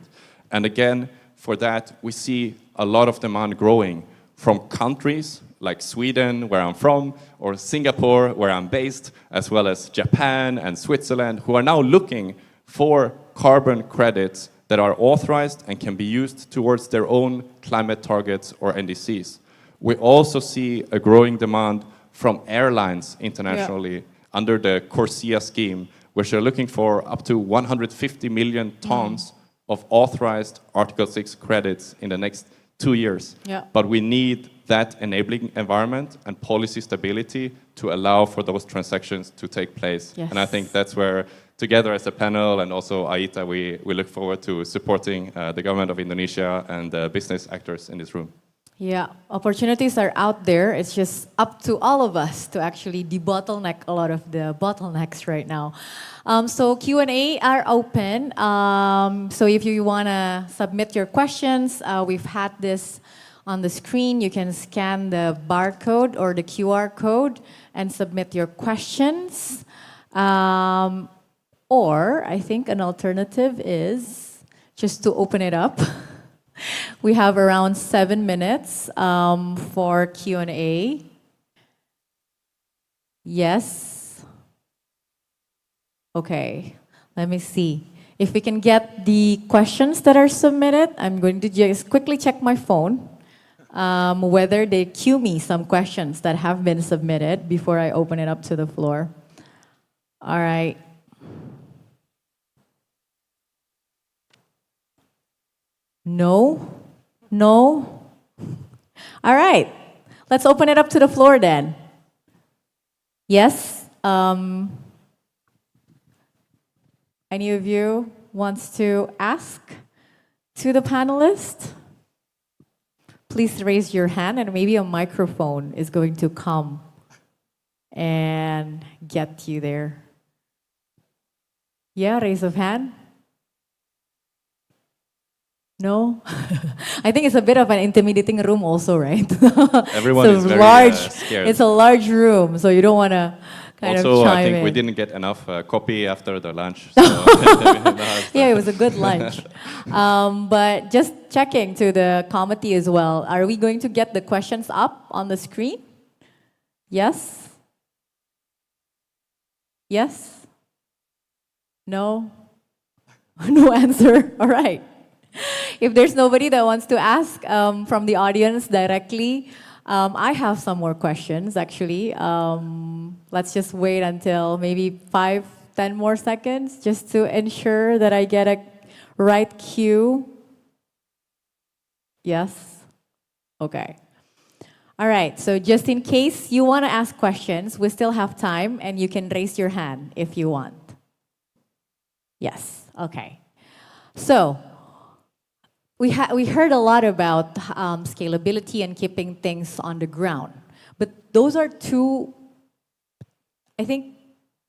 And again, for that, we see a lot of demand growing from countries like Sweden, where I'm from, or Singapore, where I'm based, as well as Japan and Switzerland, who are now looking for carbon credits that are authorized and can be used towards their own climate targets or NDCs. We also see a growing demand from airlines internationally under the CORSIA scheme, which are looking for up to 150 million tons of authorized Article 6 credits in the next 2 years. But we need that enabling environment and policy stability to allow for those transactions to take place. And I think that's where, together as a panel and also AITA, we look forward to supporting the government of Indonesia and the business actors in this room. Yeah, opportunities are out there. It's just up to all of us to actually debottleneck a lot of the bottlenecks right now. So Q&A are open. So if you want to submit your questions, we've had this on the screen. You can scan the barcode or the QR code and submit your questions. Or I think an alternative is just to open it up. We have around 7 minutes for Q&A. Yes? Okay, let me see. If we can get the questions that are submitted, I'm going to just quickly check my phone whether they queue me some questions that have been submitted before I open it up to the floor. All right. No? No? All right. Let's open it up to the floor then. Yes? Any of you wants to ask to the panelists? Please raise your hand and maybe a microphone is going to come and get you there. Yeah, raise of hand. No? I think it's a bit of an intimidating room also, right? Everyone is very scared. It's a large room, so you don't want to kind of chime in. Also, I think we didn't get enough coffee after the lunch. So yeah, it was a good lunch. But just checking to the committee as well. Are we going to get the questions up on the screen? Yes? Yes? No? No answer? All right. If there's nobody that wants to ask from the audience directly, I have some more questions actually. Let's just wait until maybe 5-10 more seconds just to ensure that I get a right cue. Yes? Okay. All right, so just in case you want to ask questions, we still have time and you can raise your hand if you want. Yes, okay. So, we heard a lot about scalability and keeping things on the ground. But those are two, I think,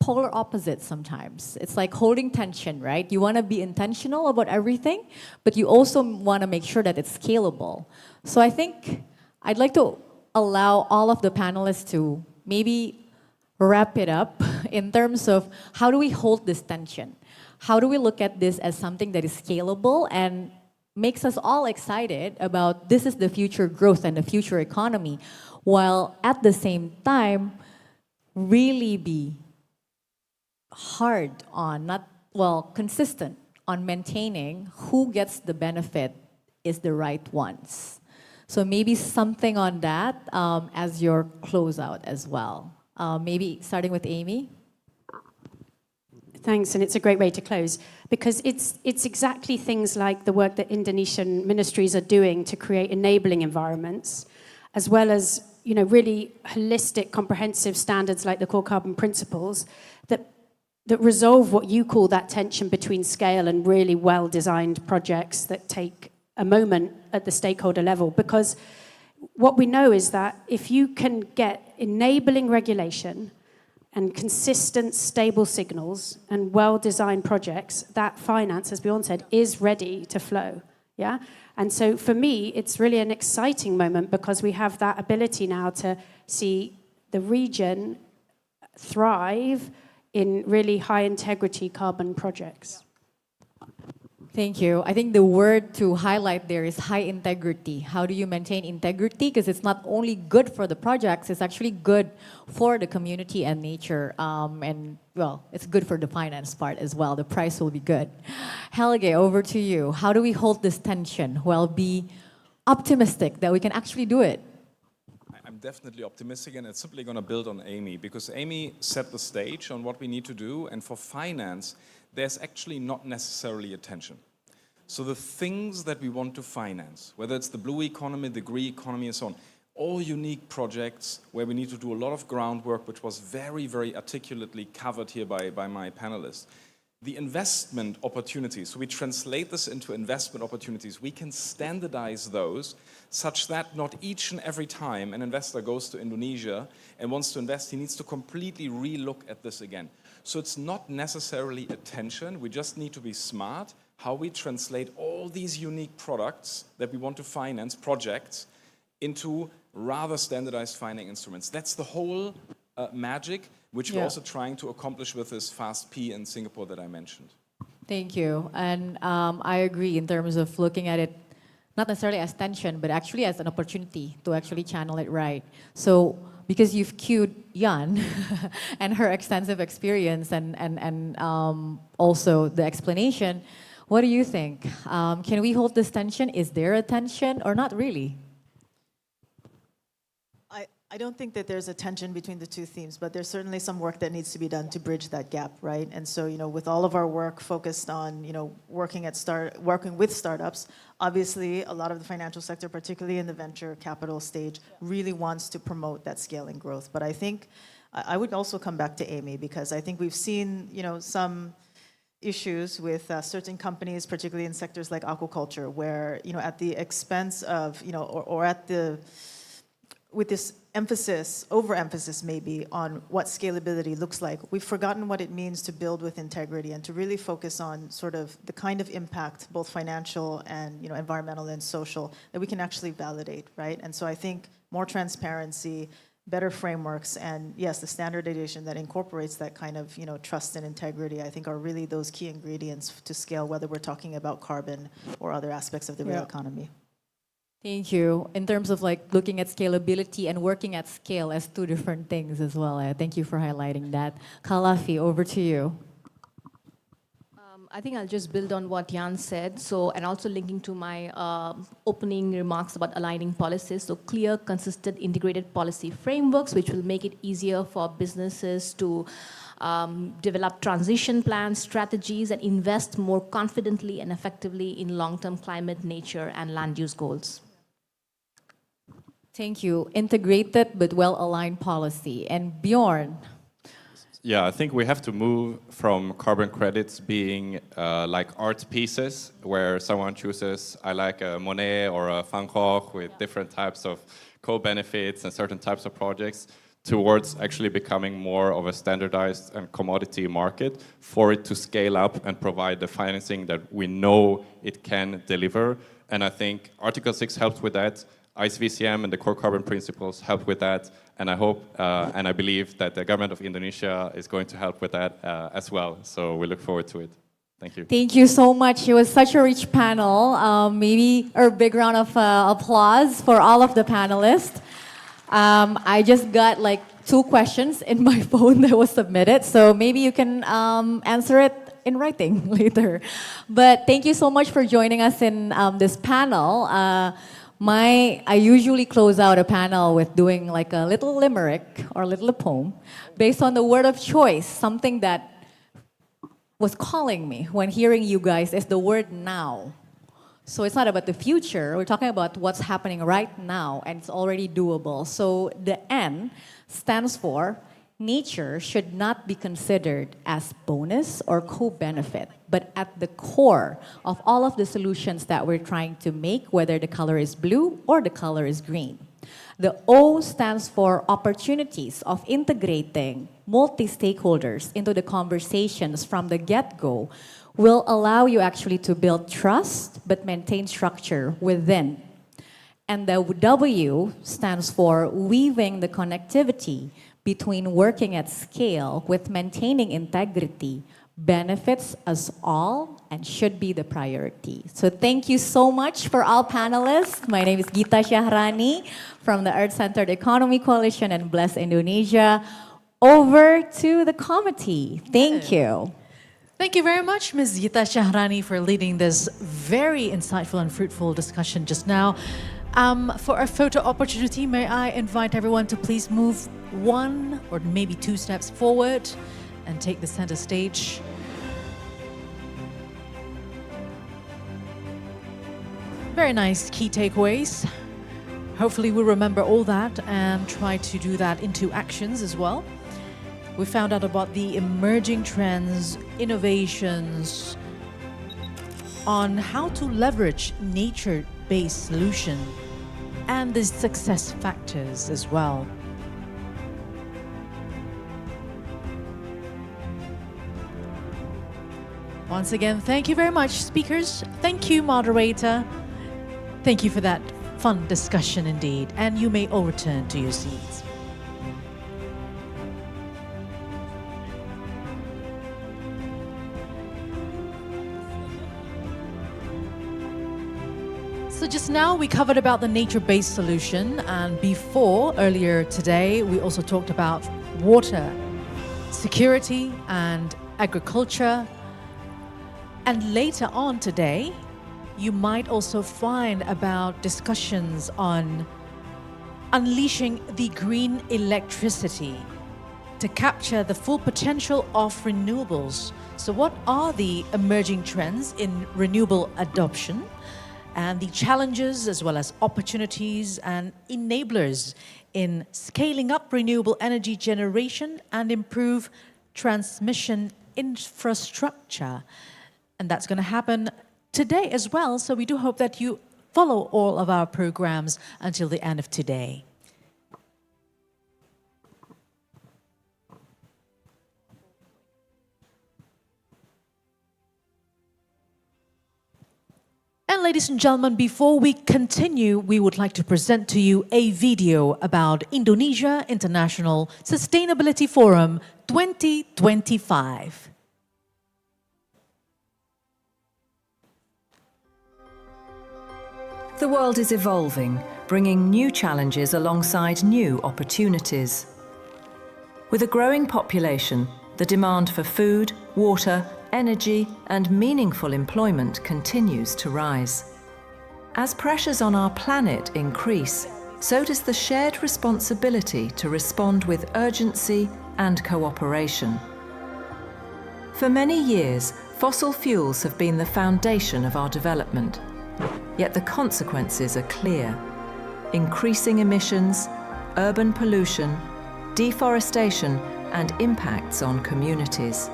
polar opposites sometimes. It's like holding tension, right? You want to be intentional about everything, but you also want to make sure that it's scalable. So I think I'd like to allow all of the panelists to maybe wrap it up in terms of how do we hold this tension? How do we look at this as something that is scalable and makes us all excited about this is the future growth and the future economy, while at the same time really be hard on, consistent on maintaining who gets the benefit is the right ones. So maybe something on that as your closeout as well. Maybe starting with Amy. Thanks, and it's a great way to close because it's exactly things like the work that Indonesian ministries are doing to create enabling environments, as well as really holistic, comprehensive standards like the core carbon principles that that resolve what you call that tension between scale and really well-designed projects that take a moment at the stakeholder level. Because what we know is that if you can get enabling regulation and consistent, stable signals and well-designed projects, that finance, as Bjorn said, is ready to flow. Yeah? And so for me, it's really an exciting moment because we have that ability now to see the region thrive in really high integrity carbon projects. Thank you. I think the word to highlight there is high integrity. How do you maintain integrity? Because it's not only good for the projects, it's actually good for the community and nature. And well, it's good for the finance part as well. The price will be good. Helge, over to you. How do we hold this tension while be optimistic that we can actually do it? I'm definitely optimistic, and it's simply going to build on Amy, because Amy set the stage on what we need to do, and for finance, there's actually not necessarily a tension. So the things that we want to finance, whether it's the blue economy, the green economy, and so on, all unique projects where we need to do a lot of groundwork, which was very, very articulately covered here by my panelists. The investment opportunities, so we translate this into investment opportunities. We can standardize those such that not each and every time an investor goes to Indonesia and wants to invest, he needs to completely relook at this again. So it's not necessarily a tension. We just need to be smart how we translate all these unique products that we want to finance, projects, into rather standardized financing instruments. That's the whole magic, which we're also trying to accomplish with this Fast P in Singapore that I mentioned. Thank you. And I agree in terms of looking at it, not necessarily as tension, but actually as an opportunity to actually channel it right. So, because you've cued Jan and her extensive experience and also the explanation, what do you think? Can we hold this tension? Is there a tension or not really? I don't think that there's a tension between the two themes, but there's certainly some work that needs to be done to bridge that gap, right? And so, with all of our work focused on, working with startups, obviously a lot of the financial sector, particularly in the venture capital stage, really wants to promote that scaling growth. But I think I would also come back to Amy, because I think we've seen, some issues with certain companies, particularly in sectors like aquaculture, where, at the expense of, or at the, with this overemphasis maybe on what scalability looks like, we've forgotten what it means to build with integrity and to really focus on sort of the kind of impact, both financial and environmental and social, that we can actually validate, right? And so I think more transparency, better frameworks, and yes, the standardization that incorporates that kind of trust and integrity, I think are really those key ingredients to scale, whether we're talking about carbon or other aspects of the real economy. Thank you. In terms of looking at scalability and working at scale as two different things as well. Thank you for highlighting that. Kalafi, over to you. I think I'll just build on what Jan said. So, and also linking to my opening remarks about aligning policies. So clear, consistent, integrated policy frameworks, which will make it easier for businesses to develop transition plans, strategies, and invest more confidently and effectively in long-term climate, nature, and land use goals. Thank you. Integrated but well-aligned policy. And Bjorn. Yeah, I think we have to move from carbon credits being like art pieces, where someone chooses, I like a Monet or a Van Gogh with different types of co-benefits and certain types of projects, towards actually becoming more of a standardized and commodity market for it to scale up and provide the financing that we know it can deliver. And I think Article 6 helps with that. ICVCM and the core carbon principles help with that. And I hope and I believe that the government of Indonesia is going to help with that as well. So we look forward to it. Thank you. Thank you so much. It was such a rich panel. Maybe a big round of applause for all of the panelists. I just got 2 questions in my phone that was submitted, so maybe you can answer it in writing later. But thank you so much for joining us in this panel. I usually close out a panel with doing a little limerick or a little poem based on the word of choice. Something that was calling me when hearing you guys is the word now. So it's not about the future, we're talking about what's happening right now, and it's already doable. So the N stands for nature should not be considered as bonus or co-benefit, but at the core of all of the solutions that we're trying to make, whether the color is blue or the color is green. The O stands for opportunities of integrating multi-stakeholders into the conversations from the get-go will allow you actually to build trust but maintain structure within. And the W stands for weaving the connectivity between working at scale with maintaining integrity benefits us all and should be the priority. So thank you so much for all panelists. My name is Gita Syahrani from the Earth-Centered Economy Coalition and Bless Indonesia. Over to the committee. Thank you. Thank you very much, Ms. Gita Syahrani, for leading this very insightful and fruitful discussion just now. For a photo opportunity, may I invite everyone to please move 1 or maybe 2 steps forward and take the center stage. Very nice key takeaways. Hopefully we'll remember all that and try to do that into actions as well. We found out about the emerging trends, innovations on how to leverage nature-based solution and the success factors as well. Once again, thank you very much, speakers. Thank you, moderator. Thank you for that fun discussion indeed. And you may all return to your seats. So just now we covered about the nature-based solution, and before, earlier today, we also talked about water, security and agriculture. And later on today, you might also find about discussions on unleashing the green electricity to capture the full potential of renewables. So what are the emerging trends in renewable adoption and the challenges as well as opportunities and enablers in scaling up renewable energy generation and improve transmission infrastructure? And that's going to happen today as well. So we do hope that you follow all of our programs until the end of today. And ladies and gentlemen, before we continue, we would like to present to you a video about Indonesia International Sustainability Forum 2025. The world is evolving, bringing new challenges alongside new opportunities. With a growing population, the demand for food, water, energy, and meaningful employment continues to rise. As pressures on our planet increase, so does the shared responsibility to respond with urgency and cooperation. For many years, fossil fuels have been the foundation of our development. Yet the consequences are clear: increasing emissions, urban pollution, deforestation, and impacts on communities.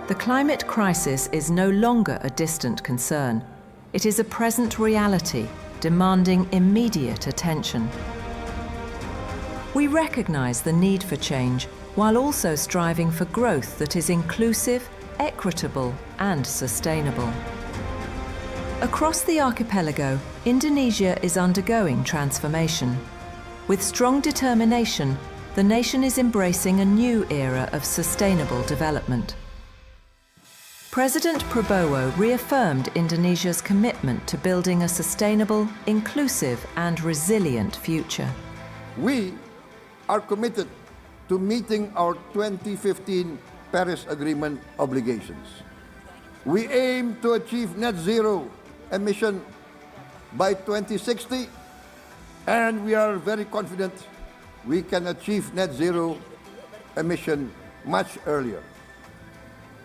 The climate crisis is no longer a distant concern. It is a present reality, demanding immediate attention. We recognize the need for change while also striving for growth that is inclusive, equitable, and sustainable. Across the archipelago, Indonesia is undergoing transformation. With strong determination, the nation is embracing a new era of sustainable development. President Prabowo reaffirmed Indonesia's commitment to building a sustainable, inclusive, and resilient future. We are committed to meeting our 2015 Paris Agreement obligations. We aim to achieve net zero emission by 2060, and we are very confident we can achieve net zero emission much earlier.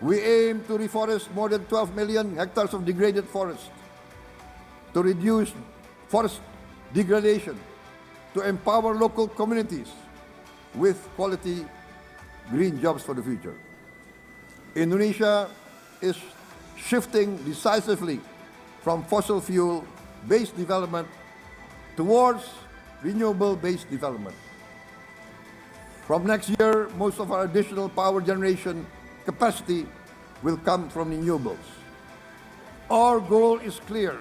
We aim to reforest more than 12 million hectares of degraded forest, to reduce forest degradation, to empower local communities with quality green jobs for the future. Indonesia is shifting decisively from fossil fuel-based development towards renewable-based development. From next year, most of our additional power generation capacity will come from renewables. Our goal is clear: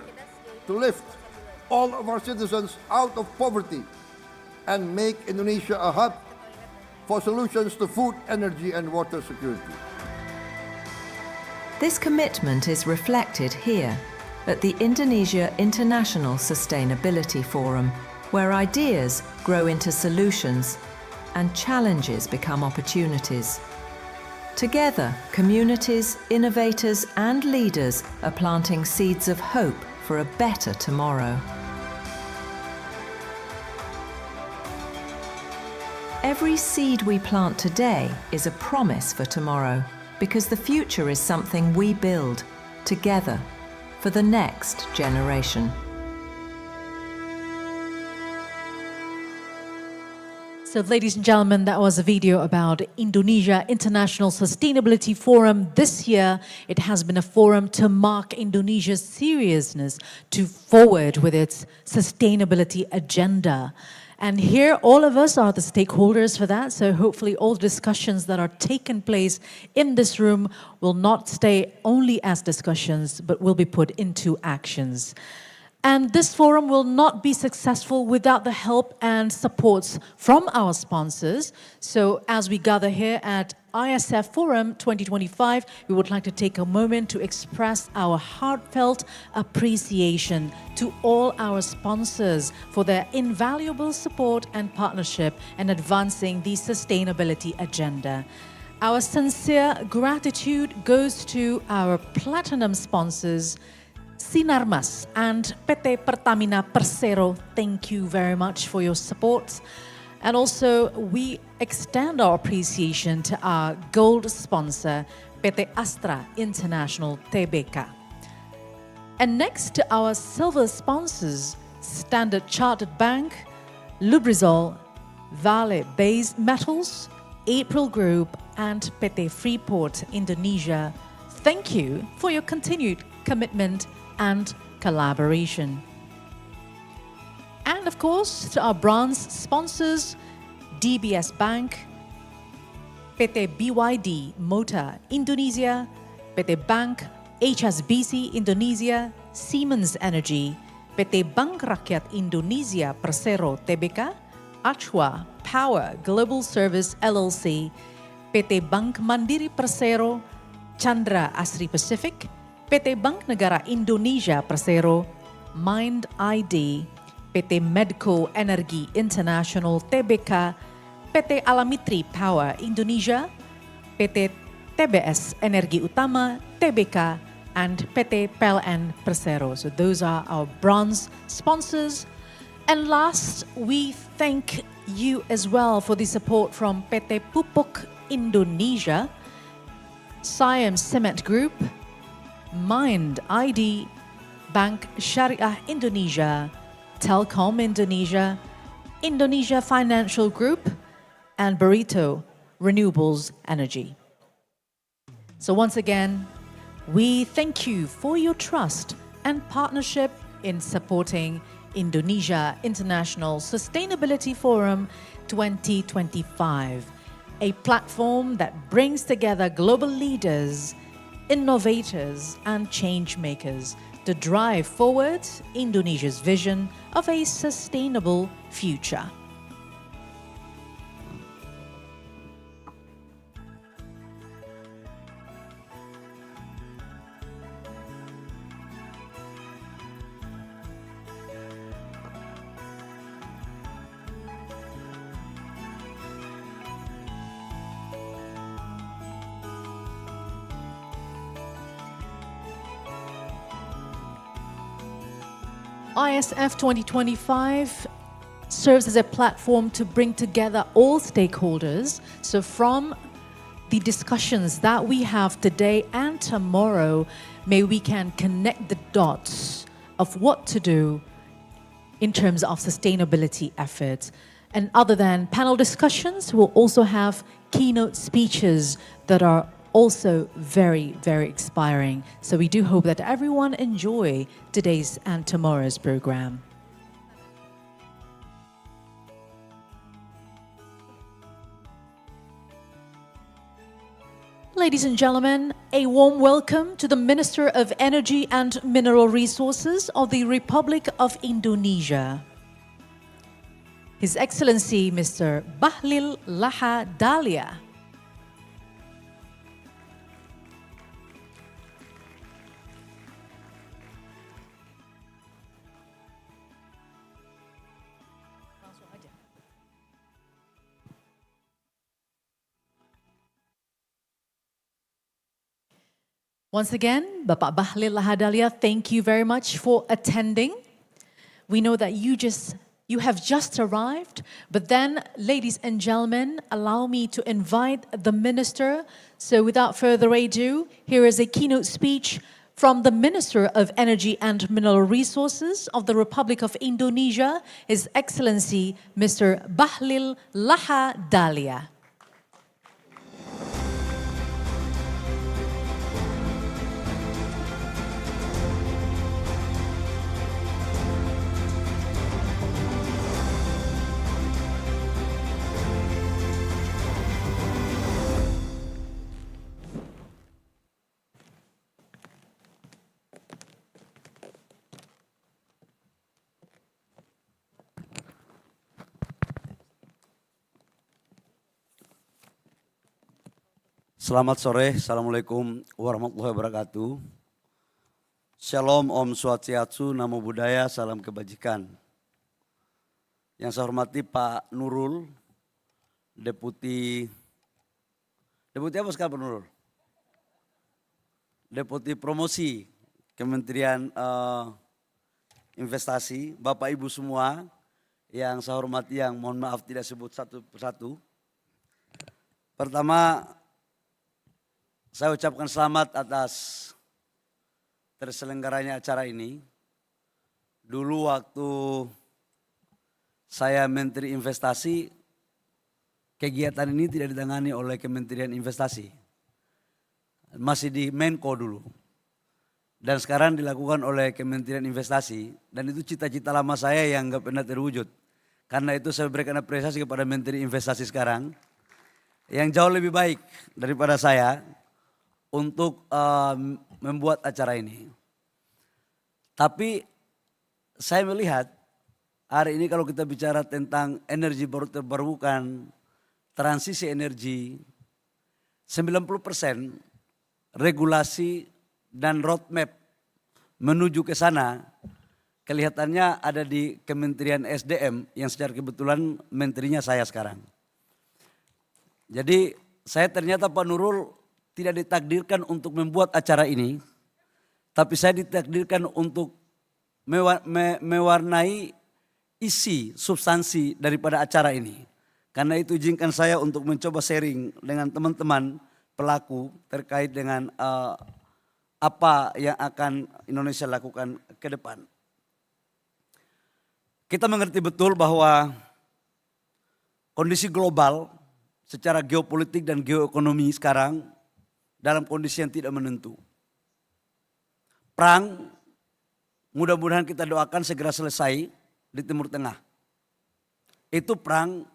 to lift all of our citizens out of poverty and make Indonesia a hub for solutions to food, energy, and water security. This commitment is reflected here at the Indonesia International Sustainability Forum, where ideas grow into solutions and challenges become opportunities. Together, communities, innovators, and leaders are planting seeds of hope for a better tomorrow. Every seed we plant today is a promise for tomorrow, because the future is something we build together for the next generation. So, ladies and gentlemen, that was a video about Indonesia International Sustainability Forum. This year, it has been a forum to mark Indonesia's seriousness to forward with its sustainability agenda. And here, all of us are the stakeholders for that. So hopefully all discussions that are taking place in this room will not stay only as discussions, but will be put into actions. And this forum will not be successful without the help and supports from our sponsors. So as we gather here at ISF Forum 2025, we would like to take a moment to express our heartfelt appreciation to all our sponsors for their invaluable support and partnership in advancing the sustainability agenda. Our sincere gratitude goes to our platinum sponsors, Sinarmas and PT Pertamina Persero. Thank you very much for your support. And also, we extend our appreciation to our gold sponsor, PT Astra International Tbk. And next to our silver sponsors, Standard Chartered Bank, Lubrizol, Vale Base Metals, April Group, and PT Freeport Indonesia. Thank you for your continued commitment and collaboration. And of course, to our bronze sponsors, DBS Bank, PT BYD Motor Indonesia, PT Bank HSBC Indonesia, Siemens Energy, PT Bank Rakyat Indonesia Persero Tbk, Achwa Power Global Service LLC, PT Bank Mandiri Persero, Chandra Asri Pacific, PT Bank Negara Indonesia Persero, Mind ID, PT Medco Energi International Tbk, PT Alamitri Power Indonesia, PT TBS Energi Utama Tbk, and PT PLN Persero. So those are our bronze sponsors. And last, we thank you as well for the support from PT Pupuk Indonesia, Siam Cement Group, Mind ID, Bank Syariah Indonesia, Telkom Indonesia, Indonesia Financial Group, and Burrito Renewables Energy. So once again, we thank you for your trust and partnership in supporting Indonesia International Sustainability Forum 2025, a platform that brings together global leaders, innovators, and change makers to drive forward Indonesia's vision of a sustainable future. ISF 2025 serves as a platform to bring together all stakeholders. So from the discussions that we have today and tomorrow, may we can connect the dots of what to do in terms of sustainability efforts. And other than panel discussions, we'll also have keynote speeches that are also very, very inspiring. So we do hope that everyone enjoy today's and tomorrow's program. Ladies and gentlemen, a warm welcome to the Minister of Energy and Mineral Resources of the Republic of Indonesia. His Excellency Mr. Bahlil Lahadalia. Once again, Bapak Bahlil Lahadalia, thank you very much for attending. We know that you have just arrived, but then, ladies and gentlemen, allow me to invite the Minister. So without further ado, here is a keynote speech from the Minister of Energy and Mineral Resources of the Republic of Indonesia, His Excellency Mr. Bahlil Lahadalia. Selamat sore, Assalamualaikum warahmatullahi wabarakatuh. Shalom, Om Swastiastu, Namo Buddhaya, Salam Kebajikan. Yang saya hormati Pak Nurul, Deputi apa sekarang Pak Nurul? Deputi Promosi Kementerian Investasi, Bapak Ibu semua yang saya hormati, yang mohon maaf tidak sebut satu persatu. Pertama, saya ucapkan selamat atas terselenggaranya acara ini. Dulu waktu saya Menteri Investasi, kegiatan ini tidak ditangani oleh Kementerian Investasi. Masih di Menko dulu. Dan sekarang dilakukan oleh Kementerian Investasi. Dan itu cita-cita lama saya yang nggak pernah terwujud. Karena itu saya berikan apresiasi kepada Menteri Investasi sekarang, yang jauh lebih baik daripada saya, untuk membuat acara ini. Tapi saya melihat hari ini kalau kita bicara tentang energi baru terbarukan, transisi energi, 90% regulasi dan roadmap menuju ke sana kelihatannya ada di Kementerian SDM yang secara kebetulan menterinya saya sekarang. Jadi saya ternyata Pak Nurul tidak ditakdirkan untuk membuat acara ini, tapi saya ditakdirkan untuk mewarnai isi, substansi daripada acara ini. Karena itu izinkan saya untuk mencoba sharing dengan teman-teman pelaku terkait dengan apa yang akan Indonesia lakukan ke depan. Kita mengerti betul bahwa kondisi global secara geopolitik dan geoekonomi sekarang dalam kondisi yang tidak menentu. Perang, mudah-mudahan kita doakan segera selesai di Timur Tengah. Itu perang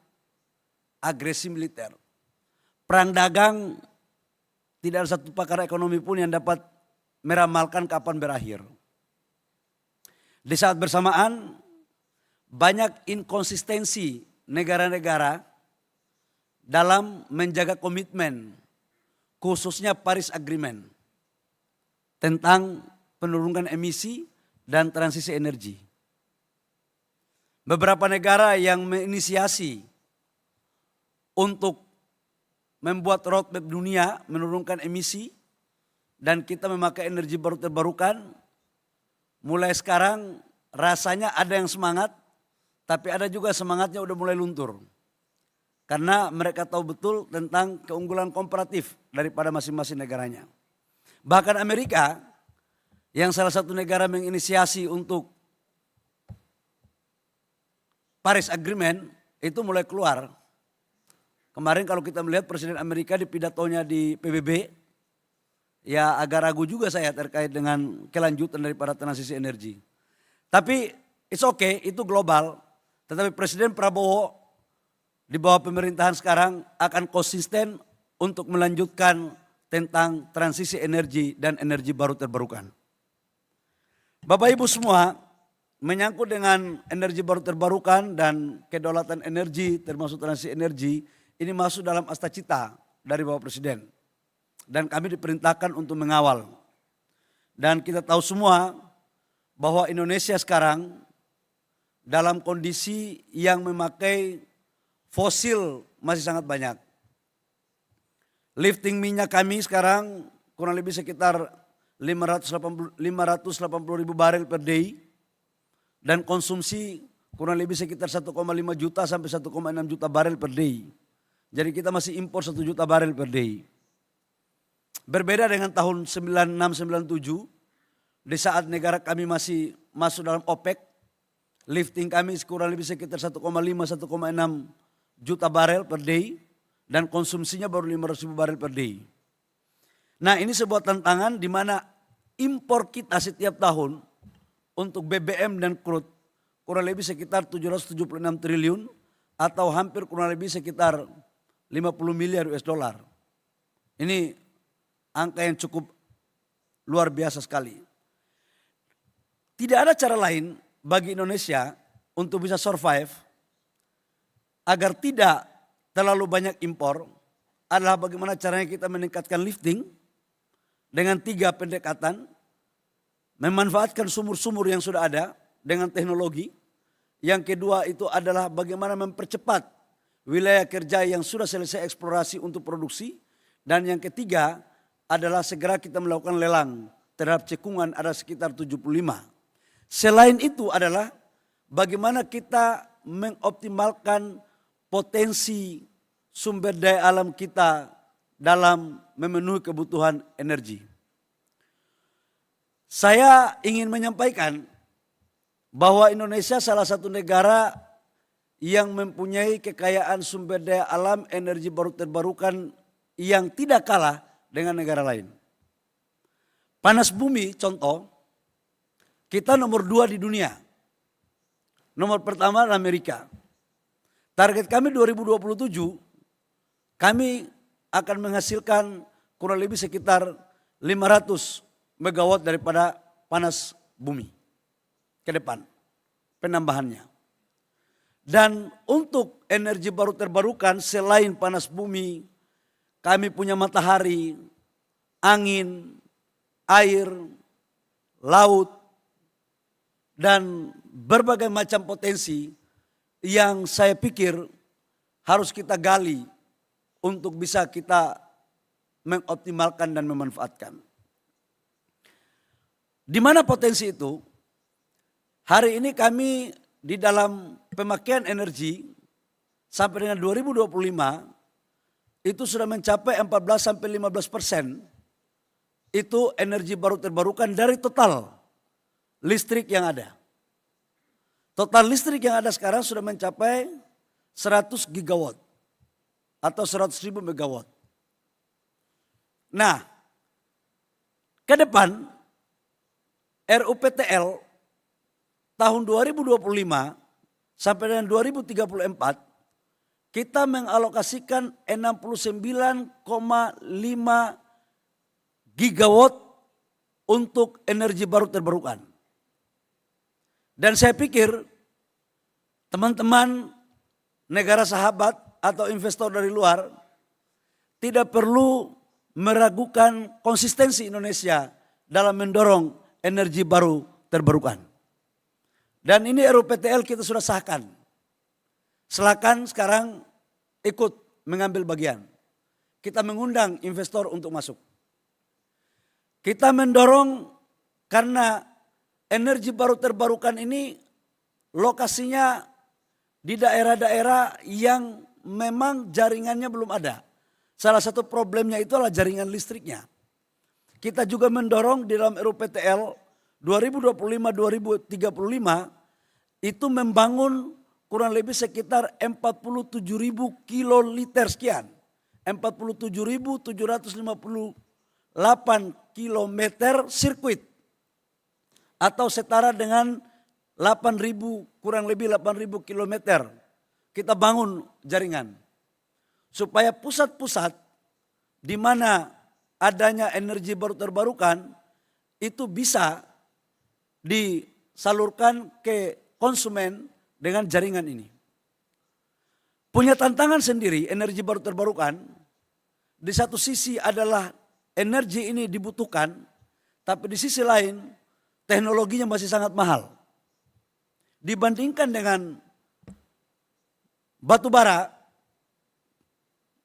agresi militer. Perang dagang, tidak ada satu pakar ekonomi pun yang dapat meramalkan kapan berakhir. Di saat bersamaan, banyak inkonsistensi negara-negara dalam menjaga komitmen, khususnya Paris Agreement tentang penurunan emisi dan transisi energi. Beberapa negara yang menginisiasi untuk membuat roadmap dunia menurunkan emisi dan kita memakai energi baru terbarukan, mulai sekarang rasanya ada yang semangat, tapi ada juga semangatnya udah mulai luntur. Karena mereka tahu betul tentang keunggulan komparatif daripada masing-masing negaranya. Bahkan Amerika yang salah satu negara menginisiasi untuk Paris Agreement itu mulai keluar. Kemarin kalau kita melihat Presiden Amerika di pidatonya di PBB, ya agak ragu juga saya terkait dengan kelanjutan daripada transisi energi. Tapi it's okay, itu global. Tetapi Presiden Prabowo di bawah pemerintahan sekarang akan konsisten untuk melanjutkan tentang transisi energi dan energi baru terbarukan. Bapak Ibu semua, menyangkut dengan energi baru terbarukan dan kedaulatan energi termasuk transisi energi, ini masuk dalam asta cita dari Bapak Presiden. Dan kami diperintahkan untuk mengawal. Dan kita tahu semua bahwa Indonesia sekarang dalam kondisi yang memakai fosil masih sangat banyak. Lifting minyak kami sekarang kurang lebih sekitar 580 ribu barel per day. Dan konsumsi kurang lebih sekitar 1,5 juta sampai 1,6 juta barel per day. Jadi kita masih impor 1 juta barel per day. Berbeda dengan tahun 96-97, di saat negara kami masih masuk dalam OPEC, lifting kami kurang lebih sekitar 1,5-1,6 juta barel per day, dan konsumsinya baru 500 ribu barel per day. Nah, ini sebuah tantangan di mana impor kita setiap tahun untuk BBM dan crude kurang lebih sekitar 776 triliun atau hampir kurang lebih sekitar 50 miliar US dollar. Ini angka yang cukup luar biasa sekali. Tidak ada cara lain bagi Indonesia untuk bisa survive agar tidak terlalu banyak impor adalah bagaimana caranya kita meningkatkan lifting dengan 3 pendekatan. Memanfaatkan sumur-sumur yang sudah ada dengan teknologi. Yang kedua itu adalah bagaimana mempercepat wilayah kerja yang sudah selesai eksplorasi untuk produksi. Dan yang ketiga adalah segera kita melakukan lelang terhadap cekungan ada sekitar 75. Selain itu adalah bagaimana kita mengoptimalkan potensi sumber daya alam kita dalam memenuhi kebutuhan energi. Saya ingin menyampaikan bahwa Indonesia salah satu negara yang mempunyai kekayaan sumber daya alam energi baru terbarukan yang tidak kalah dengan negara lain. Panas bumi contoh, kita nomor 2 di dunia. Nomor pertama Amerika. Target kami 2027, kami akan menghasilkan kurang lebih sekitar 500 megawatt daripada panas bumi ke depan, penambahannya. Dan untuk energi baru terbarukan selain panas bumi, kami punya matahari, angin, air, laut, dan berbagai macam potensi yang saya pikir harus kita gali untuk bisa kita mengoptimalkan dan memanfaatkan. Di mana potensi itu? Hari ini kami di dalam pemakaian energi sampai dengan 2025 itu sudah mencapai 14-15% itu energi baru terbarukan dari total listrik yang ada. Total listrik yang ada sekarang sudah mencapai 100 gigawatt atau 100.000 megawatt. Nah, ke depan RUPTL tahun 2025 sampai dengan 2034 kita mengalokasikan 69,5 gigawatt untuk energi baru terbarukan. Dan saya pikir teman-teman negara sahabat atau investor dari luar tidak perlu meragukan konsistensi Indonesia dalam mendorong energi baru terbarukan. Dan ini RUPTL kita sudah sahkan. Silakan sekarang ikut mengambil bagian. Kita mengundang investor untuk masuk. Kita mendorong karena energi baru terbarukan ini lokasinya di daerah-daerah yang memang jaringannya belum ada. Salah satu problemnya itu adalah jaringan listriknya. Kita juga mendorong di dalam RUPTL 2025-2035 itu membangun kurang lebih sekitar 47.000 kiloliter sekian. 47.758 kilometer sirkuit. Atau setara dengan 8.000, kurang lebih 8.000 kilometer. Kita bangun jaringan. Supaya pusat-pusat di mana adanya energi baru terbarukan itu bisa disalurkan ke konsumen dengan jaringan ini. Punya tantangan sendiri energi baru terbarukan. Di satu sisi adalah energi ini dibutuhkan, tapi di sisi lain teknologinya masih sangat mahal. Dibandingkan dengan batu bara,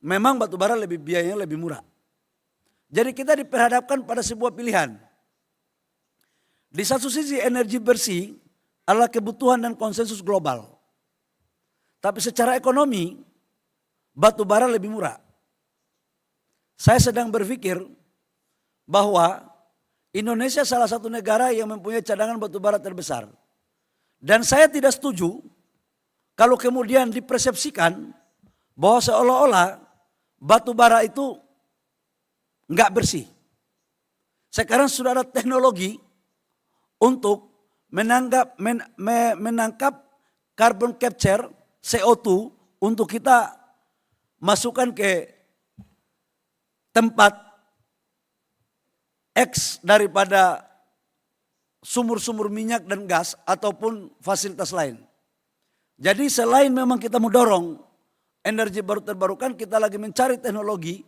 memang batu bara biayanya lebih murah. Jadi kita diperhadapkan pada sebuah pilihan. Di satu sisi energi bersih adalah kebutuhan dan konsensus global. Tapi secara ekonomi, batu bara lebih murah. Saya sedang berpikir bahwa Indonesia salah satu negara yang mempunyai cadangan batu bara terbesar. Dan saya tidak setuju kalau kemudian dipersepsikan bahwa seolah-olah batu bara itu enggak bersih. Sekarang sudah ada teknologi untuk menangkap carbon capture CO2 untuk kita masukkan ke tempat X daripada sumur-sumur minyak dan gas ataupun fasilitas lain. Jadi selain memang kita mendorong energi baru terbarukan, kita lagi mencari teknologi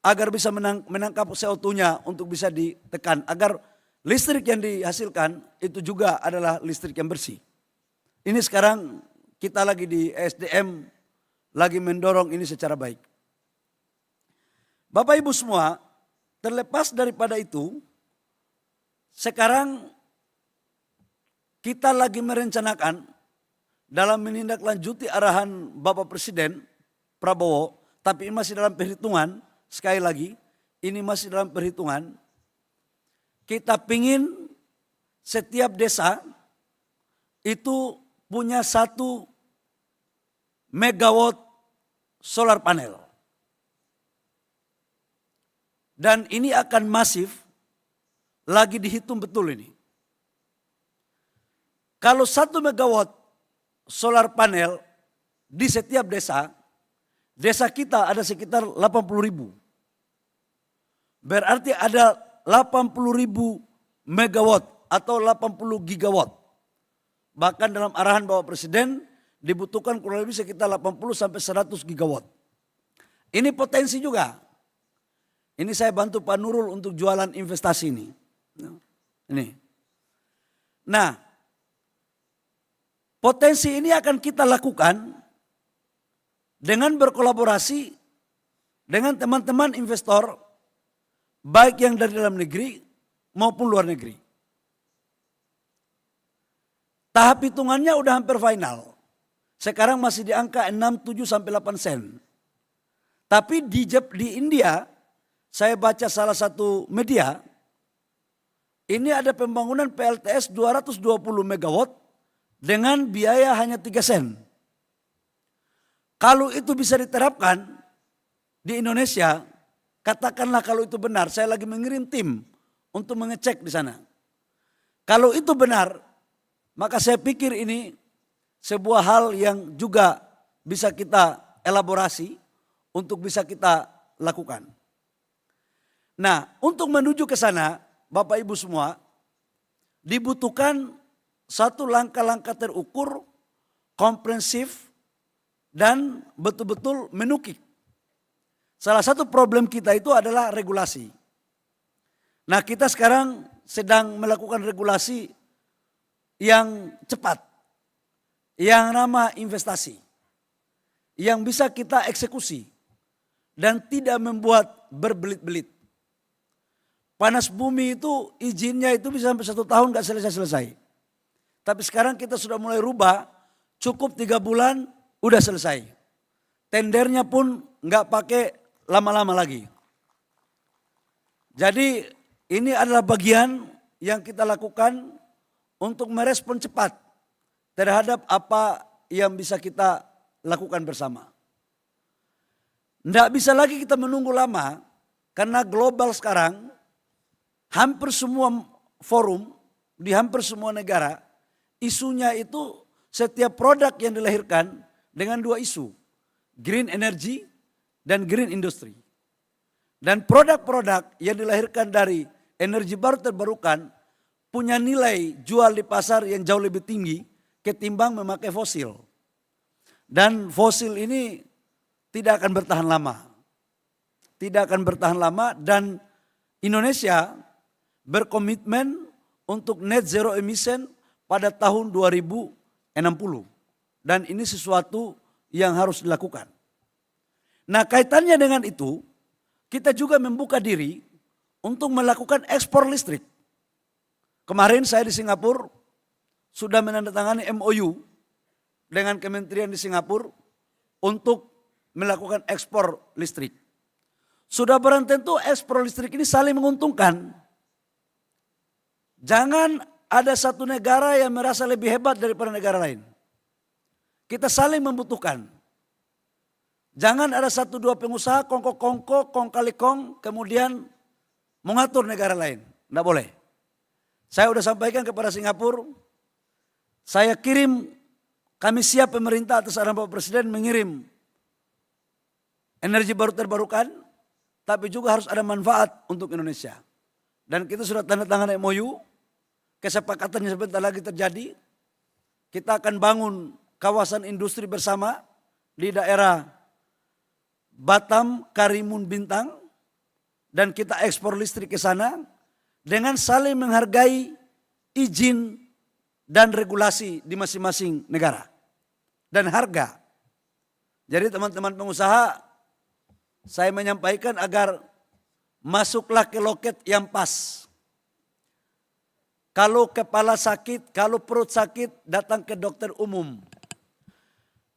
agar bisa menangkap CO2-nya untuk bisa ditekan. Agar listrik yang dihasilkan itu juga adalah listrik yang bersih. Ini sekarang kita lagi di SDM lagi mendorong ini secara baik. Bapak Ibu semua, terlepas daripada itu, sekarang kita lagi merencanakan dalam menindaklanjuti arahan Bapak Presiden Prabowo, tapi ini masih dalam perhitungan, sekali lagi, ini masih dalam perhitungan. Kita pingin setiap desa itu punya 1 megawatt solar panel. Dan ini akan masif, lagi dihitung betul ini. Kalau 1 megawatt solar panel di setiap desa, desa kita ada sekitar 80.000. Berarti ada 80.000 megawatt atau 80 gigawatt. Bahkan dalam arahan Bapak Presiden dibutuhkan kurang lebih sekitar 80 sampai 100 gigawatt. Ini potensi juga. Ini saya bantu Pak Nurul untuk jualan investasi ini. Ini. Nah, potensi ini akan kita lakukan dengan berkolaborasi dengan teman-teman investor, baik yang dari dalam negeri maupun luar negeri. Tahap hitungannya udah hampir final. Sekarang masih di angka 6, 7 sampai 8 sen. Tapi di India, saya baca salah satu media, ini ada pembangunan PLTS 220 megawatt dengan biaya hanya 3 sen. Kalau itu bisa diterapkan di Indonesia, katakanlah kalau itu benar, saya lagi mengirim tim untuk mengecek di sana. Kalau itu benar, maka saya pikir ini sebuah hal yang juga bisa kita elaborasi untuk bisa kita lakukan. Nah, untuk menuju ke sana, Bapak Ibu semua, dibutuhkan satu langkah-langkah terukur, komprehensif, dan betul-betul menukik. Salah satu problem kita itu adalah regulasi. Nah, kita sekarang sedang melakukan regulasi yang cepat, yang ramah investasi, yang bisa kita eksekusi, dan tidak membuat berbelit-belit. Panas bumi itu izinnya itu bisa sampai 1 tahun gak selesai-selesai. Tapi sekarang kita sudah mulai rubah, cukup 3 bulan udah selesai. Tendernya pun gak pakai lama-lama lagi. Jadi ini adalah bagian yang kita lakukan untuk merespon cepat terhadap apa yang bisa kita lakukan bersama. Tidak bisa lagi kita menunggu lama karena global sekarang hampir semua forum di hampir semua negara isunya itu setiap produk yang dilahirkan dengan dua isu, green energy dan green industry. Dan produk-produk yang dilahirkan dari energi baru terbarukan punya nilai jual di pasar yang jauh lebih tinggi ketimbang memakai fosil. Dan fosil ini tidak akan bertahan lama. Tidak akan bertahan lama dan Indonesia berkomitmen untuk net zero emission pada tahun 2060. Dan ini sesuatu yang harus dilakukan. Nah, kaitannya dengan itu, kita juga membuka diri untuk melakukan ekspor listrik. Kemarin saya di Singapura sudah menandatangani MOU dengan kementerian di Singapura untuk melakukan ekspor listrik. Sudah barang tentu ekspor listrik ini saling menguntungkan. Jangan ada satu negara yang merasa lebih hebat daripada negara lain. Kita saling membutuhkan. Jangan ada satu dua pengusaha kongko-kongko, kong-kali-kong, kemudian mengatur negara lain. Tidak boleh. Saya sudah sampaikan kepada Singapura, saya kirim, kami siap pemerintah atas arahan Bapak Presiden mengirim energi baru terbarukan, tapi juga harus ada manfaat untuk Indonesia. Dan kita sudah tanda tangan MOU, kesepakatannya sebentar lagi terjadi. Kita akan bangun kawasan industri bersama di daerah Batam, Karimun, Bintang, dan kita ekspor listrik ke sana dengan saling menghargai izin dan regulasi di masing-masing negara dan harga. Jadi teman-teman pengusaha, saya menyampaikan agar masuklah ke loket yang pas. Kalau kepala sakit, kalau perut sakit, datang ke dokter umum.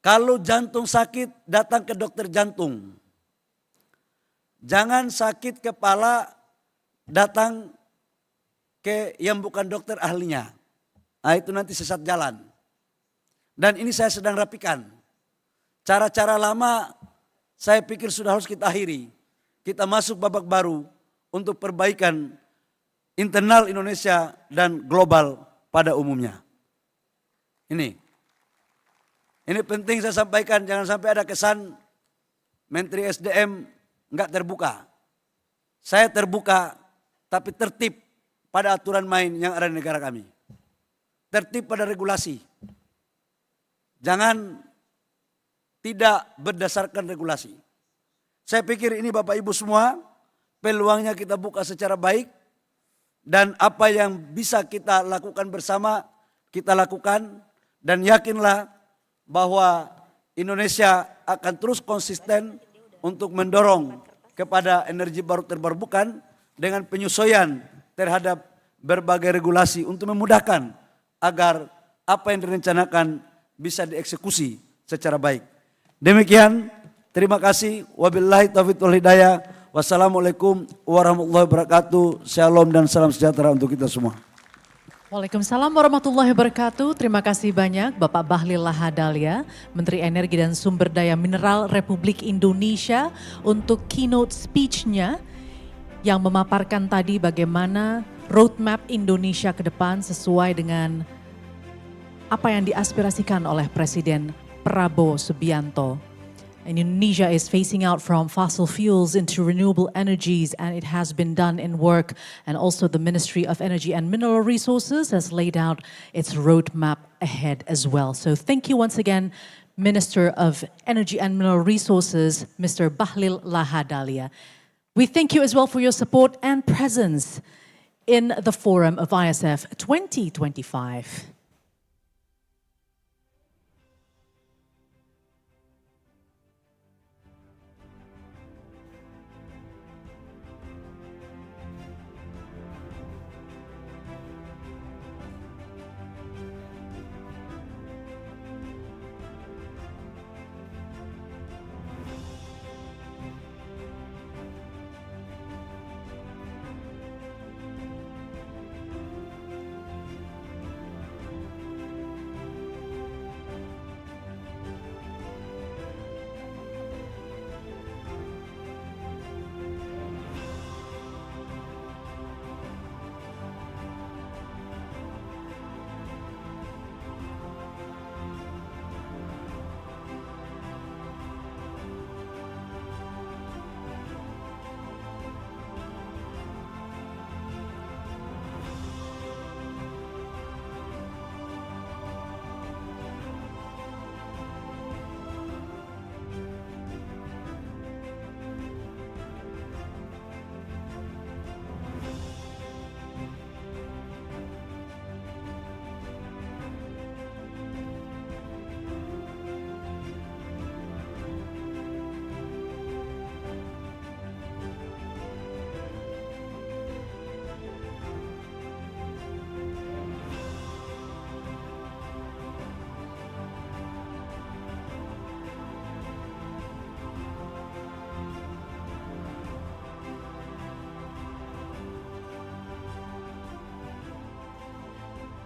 Kalau jantung sakit, datang ke dokter jantung. Jangan sakit kepala, datang ke yang bukan dokter ahlinya. Nah, itu nanti sesat jalan. Dan ini saya sedang rapikan. Cara-cara lama saya pikir sudah harus kita akhiri. Kita masuk babak baru untuk perbaikan internal Indonesia dan global pada umumnya. Ini penting saya sampaikan, jangan sampai ada kesan Menteri SDM enggak terbuka. Saya terbuka tapi tertib pada aturan main yang ada di negara kami. Tertib pada regulasi. Jangan tidak berdasarkan regulasi. Saya pikir ini Bapak Ibu semua, peluangnya kita buka secara baik. Dan apa yang bisa kita lakukan bersama, kita lakukan. Dan yakinlah bahwa Indonesia akan terus konsisten untuk mendorong kepada energi baru terbarukan dengan penyesuaian terhadap berbagai regulasi untuk memudahkan agar apa yang direncanakan bisa dieksekusi secara baik. Demikian, terima kasih. Wabillahi taufiq wal hidayah. Wassalamualaikum warahmatullahi wabarakatuh. Shalom dan salam sejahtera untuk kita semua. Waalaikumsalam warahmatullahi wabarakatuh. Terima kasih banyak Bapak Bahlil Lahadalia, Menteri Energi dan Sumber Daya Mineral Republik Indonesia untuk keynote speech-nya yang memaparkan tadi bagaimana roadmap Indonesia ke depan sesuai dengan apa yang diaspirasikan oleh Presiden Prabowo Subianto. Indonesia is phasing out from fossil fuels into renewable energies, and it has been done in work. And also the Ministry of Energy and Mineral Resources has laid out its roadmap ahead as well. So thank you once again, Minister of Energy and Mineral Resources, Mr. Bahlil Lahadalia. We thank you as well for your support and presence in the forum of ISF 2025.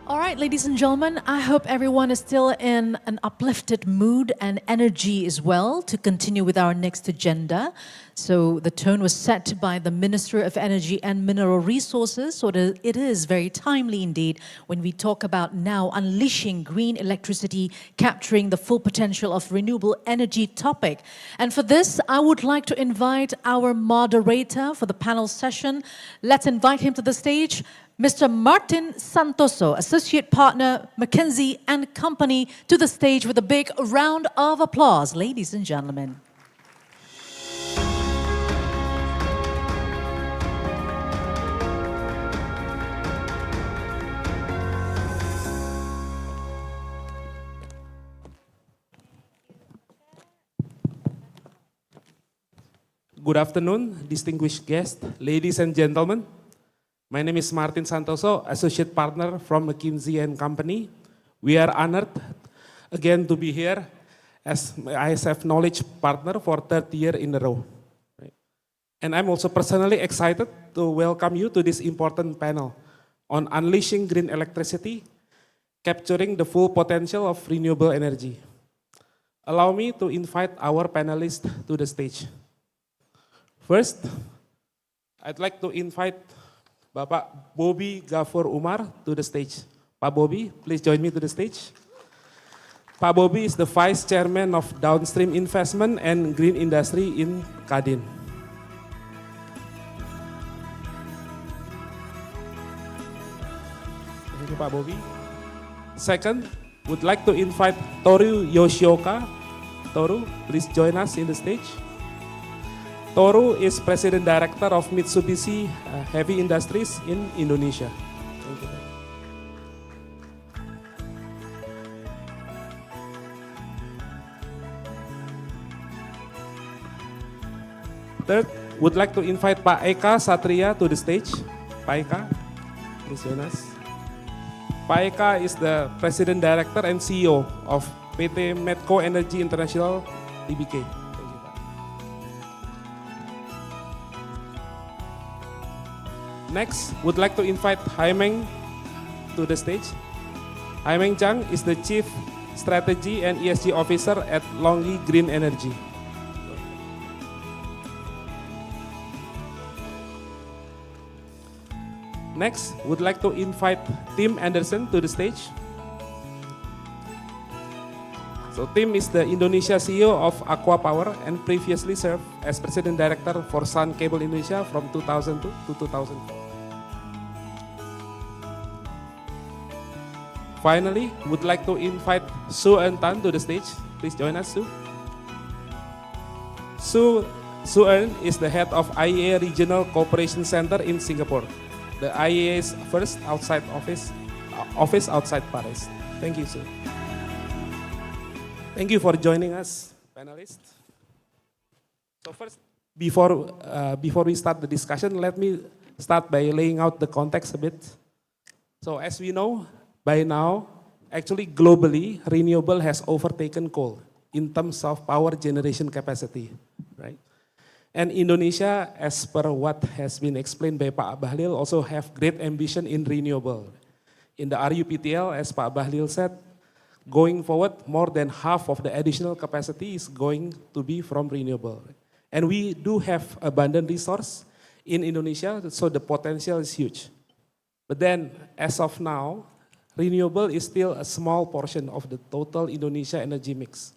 All right, ladies and gentlemen, I hope everyone is still in an uplifted mood and energy as well to continue with our next agenda. So the tone was set by the Minister of Energy and Mineral Resources, so it is very timely indeed when we talk about now unleashing green electricity, capturing the full potential of renewable energy topic. And for this, I would like to invite our moderator for the panel session. Let's invite him to the stage. Mr. Martin Santoso, Associate Partner, McKinsey & Company, to the stage with a big round of applause, ladies and gentlemen. Good afternoon, distinguished guests, ladies and gentlemen. My name is Martin Santoso, Associate Partner from McKinsey & Company. We are honored again to be here as ISF Knowledge Partner for third year in a row. And I'm also personally excited to welcome you to this important panel on unleashing green electricity, capturing the full potential of renewable energy. Allow me to invite our panelists to the stage. First, I'd like to invite Bapak Bobby Gafur Umar to the stage. Pak Bobby, please join me to the stage. Pak Bobby is the Vice Chairman of Downstream Investment and Green Industry in Kadin. Thank you, Pak Bobby. Second, would like to invite Toru Yoshioka. Toru, please join us in the stage. Toru is President Director of Mitsubishi Heavy Industries in Indonesia. Thank you. Third, would like to invite Pak Eka Satria to the stage. Pak Eka, please join us. Pak Eka is the President Director and CEO of PT Medco Energy International Tbk. Next, would like to invite Haimeng to the stage. Haimeng Chang is the Chief Strategy and ESG Officer at Longi Green Energy. Next, would like to invite Tim Anderson to the stage. So Tim is the Indonesia CEO of Aqua Power and previously served as President Director for Sun Cable Indonesia from 2002 to 2004. Finally, would like to invite Su Eun Tan to the stage. Please join us, Su. Su Eun is the head of IEA Regional Cooperation Center in Singapore, the IEA's first office outside Paris. Thank you, Su. Thank you for joining us, panelists. So first, before we start the discussion, let me start by laying out the context a bit. So as we know, by now, actually globally, renewable has overtaken coal in terms of power generation capacity, right? And Indonesia, as per what has been explained by Pak Bahlil, also have great ambition in renewable. In the RUPTL, as Pak Bahlil said, going forward, more than half of the additional capacity is going to be from renewable. And we do have abundant resource in Indonesia, so the potential is huge. But then, as of now, renewable is still a small portion of the total Indonesia energy mix.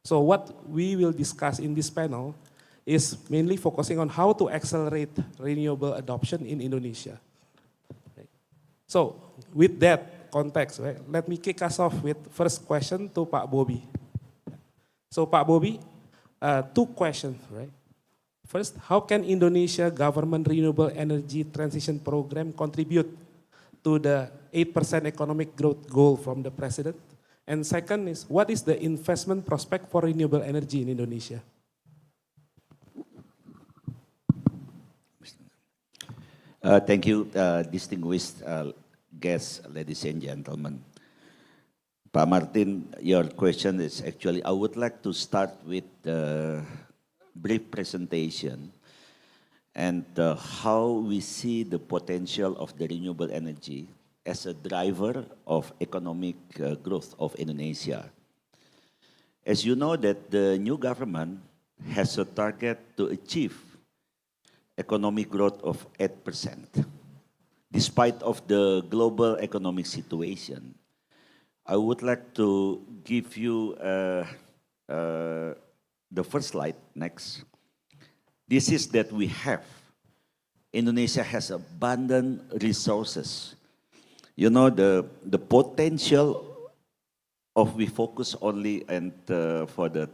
So what we will discuss in this panel is mainly focusing on how to accelerate renewable adoption in Indonesia. So with that context, right, let me kick us off with first question to Pak Bobby. So Pak Bobby, two questions, right? First, how can Indonesia government renewable energy transition program contribute to the 8% economic growth goal from the president? And second is, what is the investment prospect for renewable energy in Indonesia? Thank you, distinguished guests, ladies and gentlemen. Pak Martin, your question is actually, I would like to start with a brief presentation and how we see the potential of the renewable energy as a driver of economic growth of Indonesia. As you know that the new government has a target to achieve economic growth of 8%. Despite of the global economic situation, I would like to give you the first slide, next. This is that we have. Indonesia has abundant resources. You know, the potential of we focus only and for the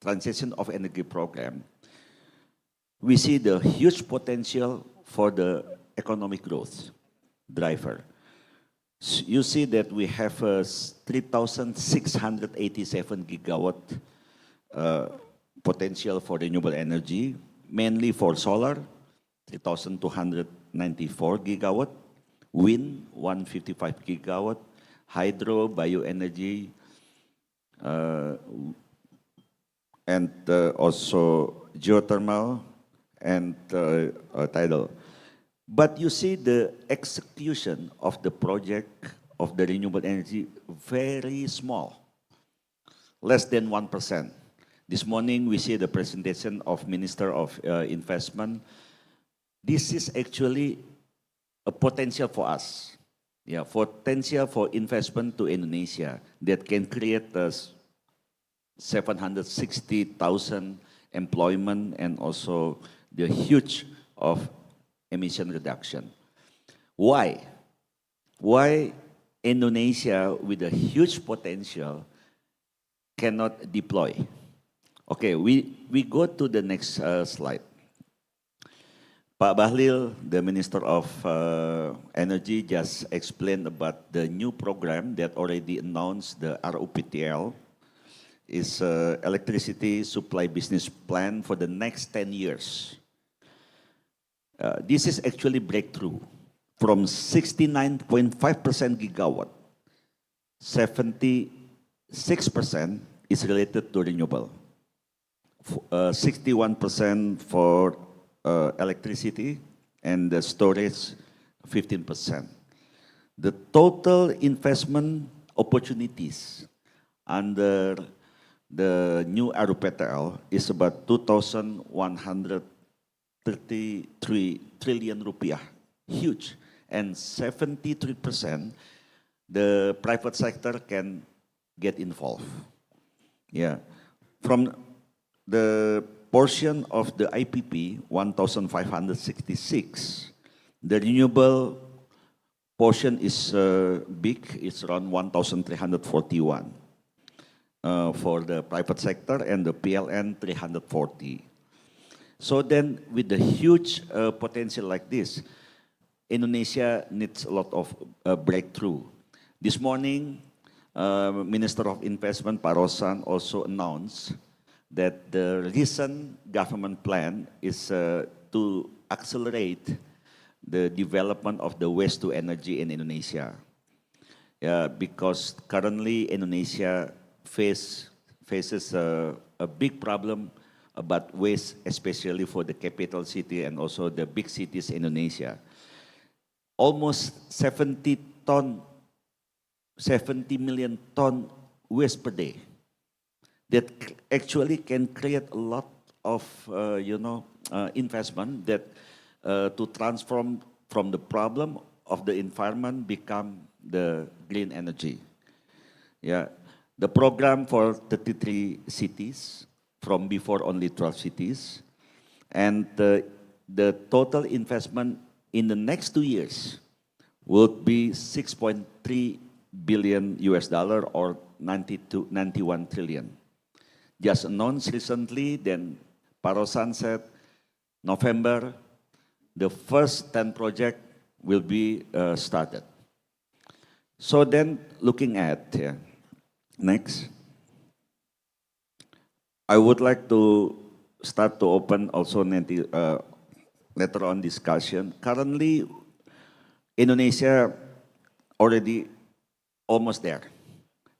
transition of energy program, we see the huge potential for the economic growth driver. You see that we have 3,687 gigawatt potential for renewable energy, mainly for solar, 3,294 gigawatt, wind, 155 gigawatt, hydro, bioenergy, and also geothermal and tidal. But you see the execution of the project of the renewable energy very small, less than 1%. This morning we see the presentation of Minister of Investment. This is actually a potential for us, potential for investment to Indonesia that can create 760,000 employment and also the huge of emission reduction. Why? Why Indonesia with a huge potential cannot deploy? Okay, we go to the next slide. Pak Bahlil, the Minister of Energy, just explained about the new program that already announced, the RUPTL, is Electricity Supply Business Plan for the next 10 years. This is actually breakthrough. From 69.5% gigawatt, 76% is related to renewable. 61% for electricity and the storage 15%. The total investment opportunities under the new RUPTL is about 2,133 trillion rupiah, huge. And 73% the private sector can get involved. Yeah, from the portion of the IPP, 1,566, the renewable portion is big, it's around 1,341 for the private sector and the PLN 340. So then with the huge potential like this, Indonesia needs a lot of breakthrough. This morning, Minister of Investment, Pak Rosan, also announced that the recent government plan is to accelerate the development of the waste to energy in Indonesia. Because currently Indonesia faces a big problem about waste, especially for the capital city and also the big cities in Indonesia. Almost 70 million ton waste per day. That actually can create a lot of investment that to transform from the problem of the environment become the green energy. Yeah, the program for 33 cities from before only 12 cities, and the total investment in the next 2 years will be $6.3 billion or 91 trillion. Just announced recently, then Pak Rosan said, November, the first 10 projects will be started. So then, looking at, next, I would like to start to open also later on discussion. Currently, Indonesia already almost there.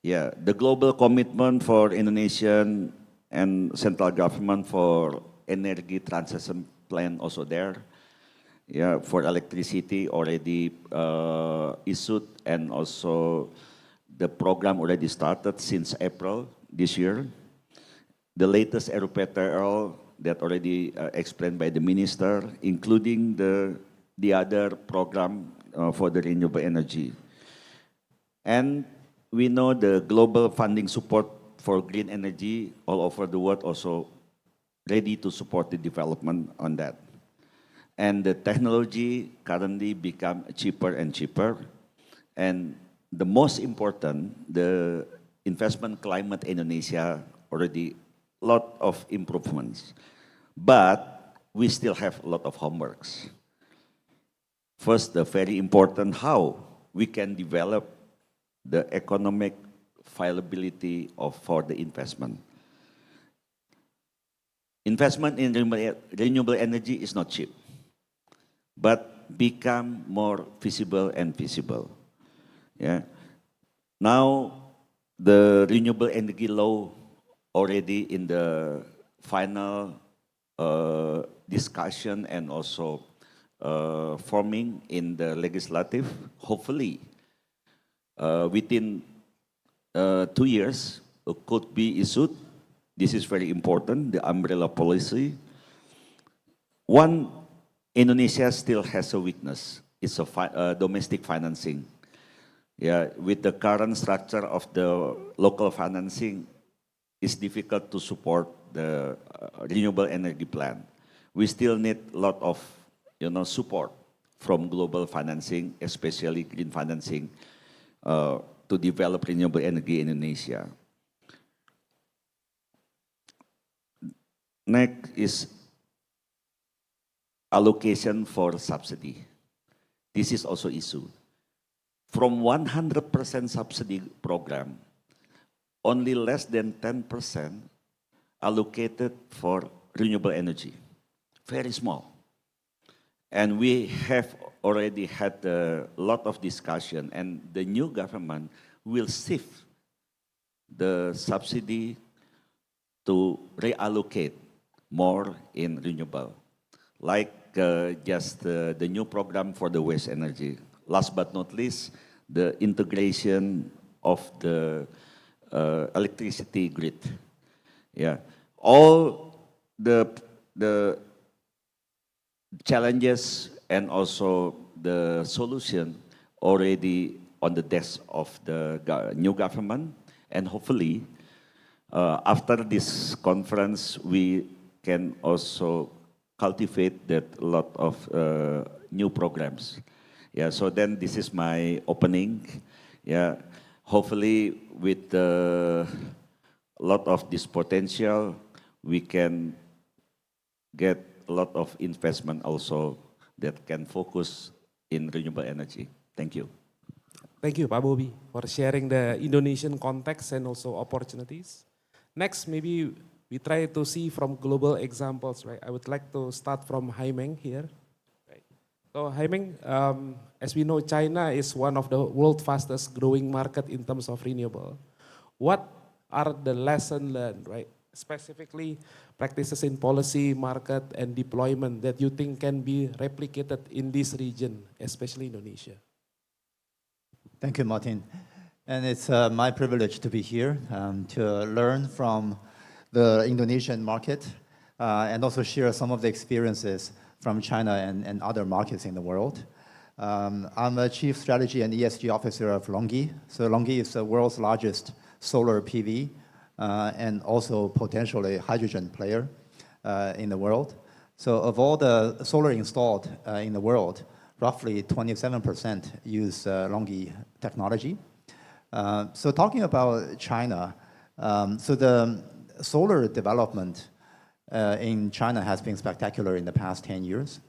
Yeah, the global commitment for Indonesian and central government for energy transition plan also there. Yeah, for electricity already issued, and also the program already started since April this year. The latest RUPTL that already explained by the minister, including the other program for the renewable energy. And we know the global funding support for green energy all over the world also ready to support the development on that. And the technology currently become cheaper and cheaper. And the most important, the investment climate in Indonesia already lot of improvements. But we still have a lot of homeworks. First, the very important, how we can develop the economic viability for the investment. Investment in renewable energy is not cheap, but become more feasible and feasible. Yeah. Now, the renewable energy law already in the final discussion and also forming in the legislative. Hopefully, within 2 years, could be issued. This is very important, the umbrella policy. One, Indonesia still has a weakness. It's a domestic financing. Yeah, with the current structure of the local financing, it's difficult to support the renewable energy plan. We still need a lot of support from global financing, especially green financing, to develop renewable energy in Indonesia. Next is allocation for subsidy. This is also issue. From 100% subsidy program, only less than 10% allocated for renewable energy. Very small. And we have already had a lot of discussion, and the new government will shift the subsidy to reallocate more in renewable, like just the new program for the waste energy. Last but not least, the integration of the electricity grid. Yeah, all the challenges and also the solution already on the desk of the new government, and hopefully after this conference we can also cultivate that a lot of new programs. Yeah, so then this is my opening. Yeah, hopefully with a lot of this potential, we can get a lot of investment also that can focus in renewable energy. Thank you. Thank you, Pak Bobi, for sharing the Indonesian context and also opportunities. Next, maybe we try to see from global examples, right? I would like to start from Haimeng here. Right. So Haimeng, as we know, China is one of the world's fastest growing market in terms of renewable. What are the lessons learned, right? Specifically, practices in policy, market, and deployment that you think can be replicated in this region, especially Indonesia? Thank you, Martin. And it's my privilege to be here to learn from the Indonesian market and also share some of the experiences from China and other markets in the world. I'm a Chief Strategy and ESG Officer of LONGi. So LONGi is the world's largest solar PV and also potentially hydrogen player in the world. So of all the solar installed in the world, roughly 27% use LONGi technology. So talking about China, so the solar development in China has been spectacular in the past 10 years.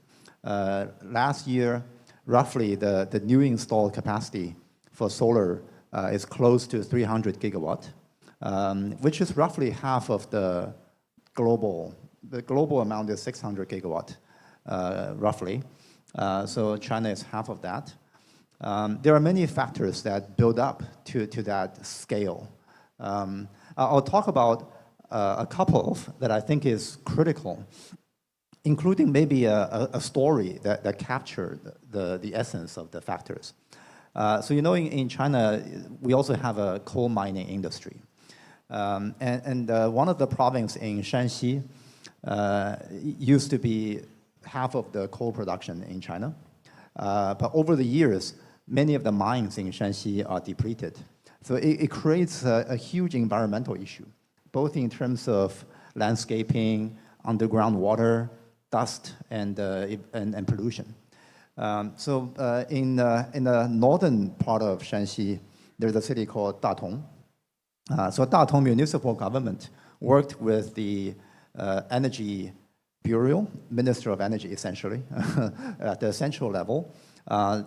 Last year, roughly the new installed capacity for solar is close to 300 gigawatt, which is roughly half of the global amount is 600 gigawatt, roughly. So China is half of that. There are many factors that build up to that scale. I'll talk about a couple that I think is critical, including maybe a story that captured the essence of the factors. So you know, in China, we also have a coal mining industry. And one of the provinces in Shanxi used to be half of the coal production in China. But over the years, many of the mines in Shanxi are depleted. So it creates a huge environmental issue, both in terms of landscaping, underground water, dust, and pollution. So in the northern part of Shanxi, there's a city called Datong. So Datong municipal government worked with the Energy Bureau, Minister of Energy essentially, at the central level,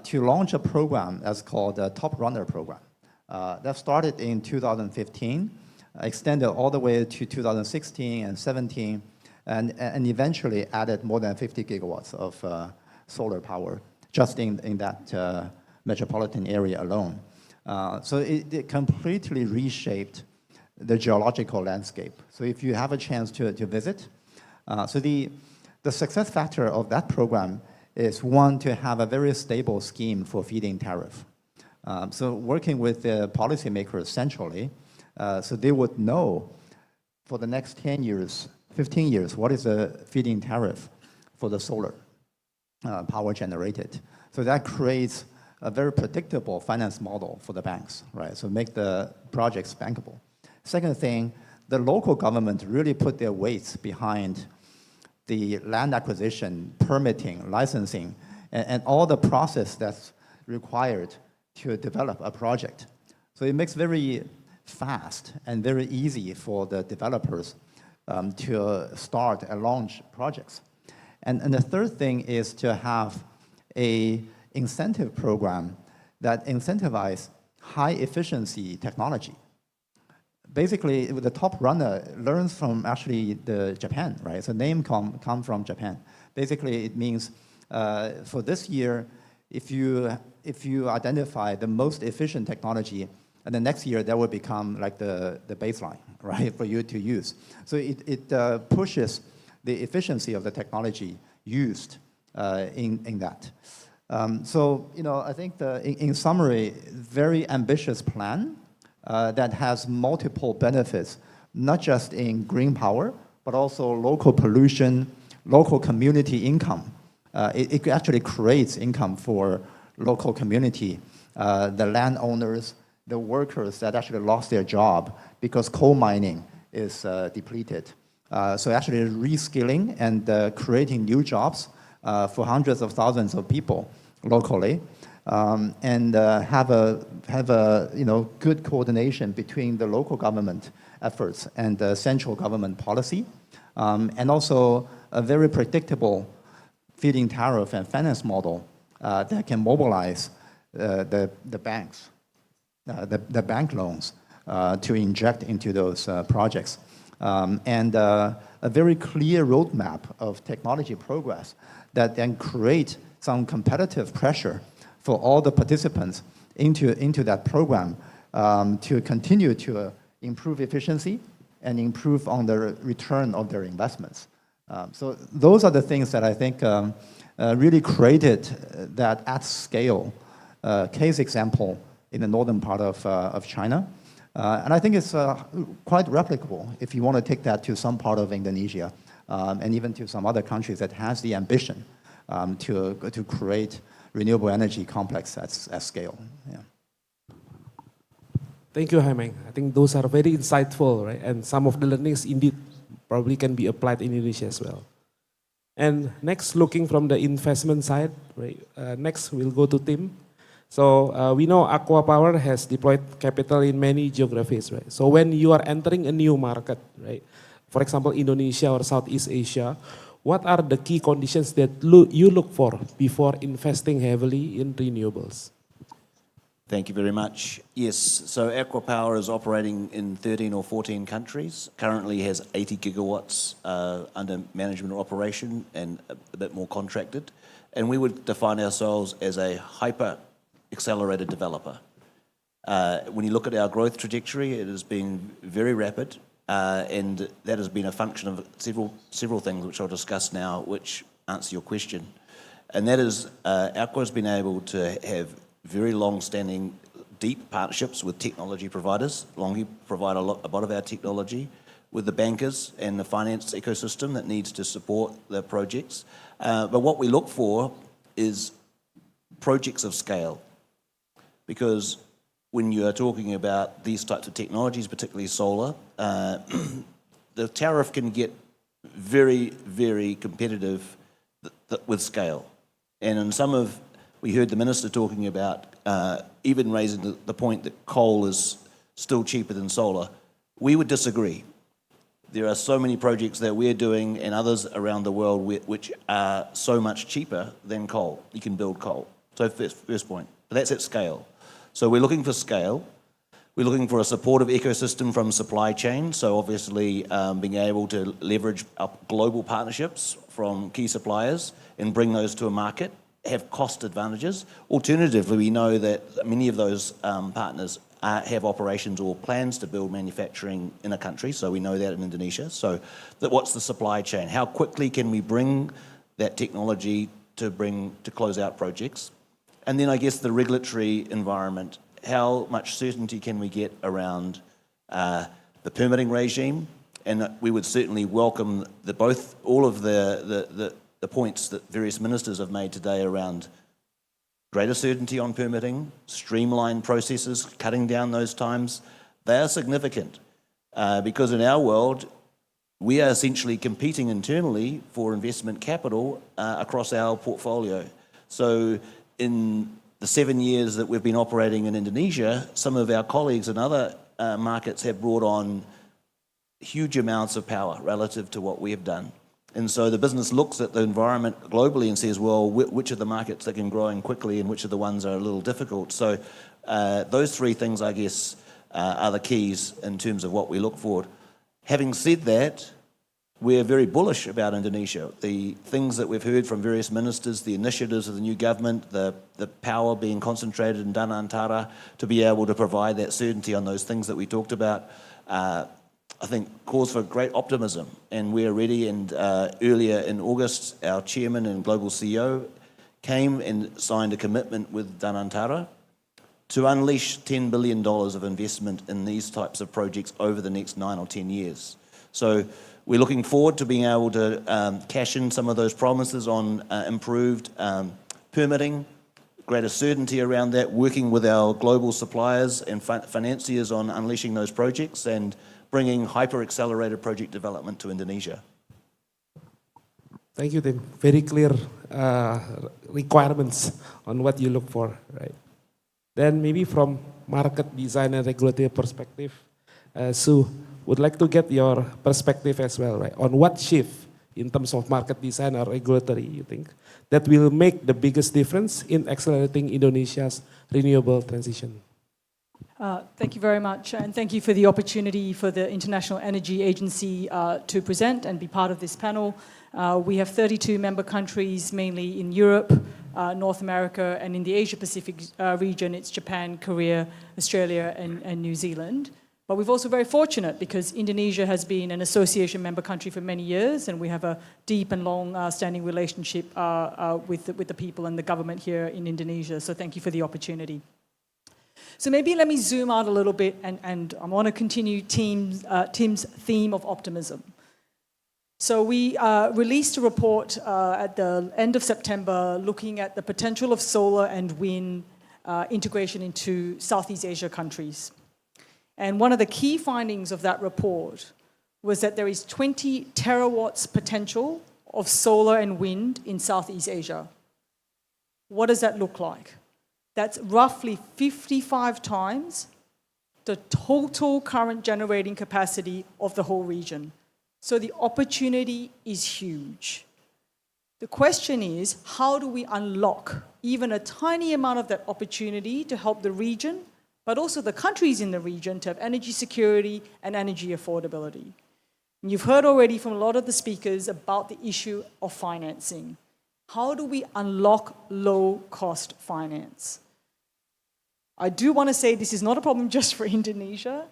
to launch a program that's called the Top Runner Program. That started in 2015, extended all the way to 2016 and 17, and eventually added more than 50 gigawatts of solar power just in that metropolitan area alone. So it completely reshaped the geological landscape. So if you have a chance to visit, so the success factor of that program is, one, to have a very stable scheme for feed-in tariff. So working with the policymakers centrally, so they would know for the next 10 years, 15 years, what is the feed-in tariff for the solar power generated. So that creates a very predictable finance model for the banks, right? So make the projects bankable. Second thing, the local government really put their weights behind the land acquisition, permitting, licensing, and all the process that's required to develop a project. So it makes very fast and very easy for the developers to start and launch projects. And the third thing is to have a incentive program that incentivize high efficiency technology. Basically, the Top Runner learns from actually the Japan, right? So name come from Japan. Basically, it means for this year, if you identify the most efficient technology, and the next year that will become like the baseline, right, for you to use. So it pushes the efficiency of the technology used in that. So, you know, I think in summary, very ambitious plan that has multiple benefits, not just in green power, but also local pollution, local community income. It actually creates income for local community, the landowners, the workers that actually lost their job because coal mining is depleted. So actually reskilling and creating new jobs for hundreds of thousands of people locally, and have a good coordination between the local government efforts and the central government policy, and also a very predictable feed-in tariff and finance model that can mobilize the banks, the bank loans to inject into those projects, and a very clear roadmap of technology progress that then create some competitive pressure for all the participants into that program to continue to improve efficiency and improve on the return of their investments. So those are the things that I think really created that at scale case example in the northern part of China. And I think it's quite replicable if you want to take that to some part of Indonesia and even to some other countries that has the ambition to create renewable energy complex at scale. Yeah. Thank you, Haimeng. I think those are very insightful, right? And some of the learnings indeed probably can be applied in Indonesia as well. And next, looking from the investment side, right? Next, we'll go to Tim. So we know Aqua Power has deployed capital in many geographies, right? So when you are entering a new market, right? For example, Indonesia or Southeast Asia, what are the key conditions that you look for before investing heavily in renewables? Thank you very much. Yes, so Aqua Power is operating in 13 or 14 countries, currently has 80 gigawatts under management or operation and a bit more contracted. And we would define ourselves as a hyper-accelerated developer. When you look at our growth trajectory, it has been very rapid, and that has been a function of several things which I'll discuss now, which answer your question. And that is, Aqua has been able to have very long-standing, deep partnerships with technology providers. Longi provide a lot of our technology, with the bankers and the finance ecosystem that needs to support the projects. But what we look for is projects of scale, because when you are talking about these types of technologies, particularly solar, the tariff can get very, very competitive with scale. And in we heard the Minister talking about even raising the point that coal is still cheaper than solar. We would disagree. There are so many projects that we're doing and others around the world which are so much cheaper than coal. You can build coal. So first point. But that's at scale. So we're looking for scale. We're looking for a supportive ecosystem from supply chain. So obviously being able to leverage up global partnerships from key suppliers and bring those to a market, have cost advantages. Alternatively, we know that many of those partners have operations or plans to build manufacturing in a country. So we know that in Indonesia. So what's the supply chain? How quickly can we bring that technology to close out projects? And then I guess the regulatory environment. How much certainty can we get around the permitting regime? And we would certainly welcome all of the points that various ministers have made today around greater certainty on permitting, streamlined processes, cutting down those times. They are significant because in our world, we are essentially competing internally for investment capital across our portfolio. So in the 7 years that we've been operating in Indonesia, some of our colleagues in other markets have brought on huge amounts of power relative to what we have done. And so the business looks at the environment globally and says, well, which are the markets that can grow in quickly and which are the ones that are a little difficult? So those three things, I guess, are the keys in terms of what we look for. Having said that, we're very bullish about Indonesia. The things that we've heard from various ministers, the initiatives of the new government, the power being concentrated in Danantara to be able to provide that certainty on those things that we talked about, I think cause for great optimism. And we're ready. And earlier in August, our chairman and global CEO came and signed a commitment with Danantara to unleash $10 billion of investment in these types of projects over the next 9 or 10 years. So we're looking forward to being able to cash in some of those promises on improved permitting, greater certainty around that, working with our global suppliers and financiers on unleashing those projects and bringing hyper-accelerated project development to Indonesia. Thank you, Tim. Very clear requirements on what you look for, right? Then maybe from market design and regulatory perspective, Sue, would like to get your perspective as well, right? On what shift in terms of market design or regulatory, you think, that will make the biggest difference in accelerating Indonesia's renewable transition? Thank you very much, and thank you for the opportunity for the International Energy Agency to present and be part of this panel. We have 32 member countries, mainly in Europe, North America, and in the Asia-Pacific region, it's Japan, Korea, Australia, and New Zealand. But we're also very fortunate because Indonesia has been an association member country for many years, and we have a deep and long-standing relationship with the people and the government here in Indonesia. So thank you for the opportunity. So maybe let me zoom out a little bit, and I want to continue Tim's theme of optimism. So we released a report at the end of September looking at the potential of solar and wind integration into Southeast Asia countries. And one of the key findings of that report was that there is 20 terawatts potential of solar and wind in Southeast Asia. What does that look like? That's roughly 55 times the total current generating capacity of the whole region. So the opportunity is huge. The question is, how do we unlock even a tiny amount of that opportunity to help the region, but also the countries in the region to have energy security and energy affordability? And you've heard already from a lot of the speakers about the issue of financing. How do we unlock low-cost finance? I do want to say this is not a problem just for Indonesia.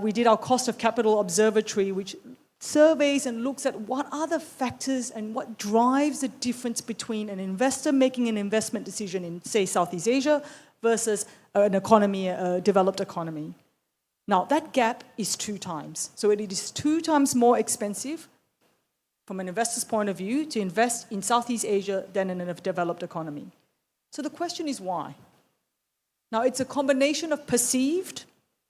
We did our cost of capital observatory, which surveys and looks at what are the factors and what drives the difference between an investor making an investment decision in, say, Southeast Asia versus an economy, a developed economy. Now, that gap is 2 times. So it is 2 times more expensive from an investor's point of view to invest in Southeast Asia than in a developed economy. So the question is why? Now, it's a combination of perceived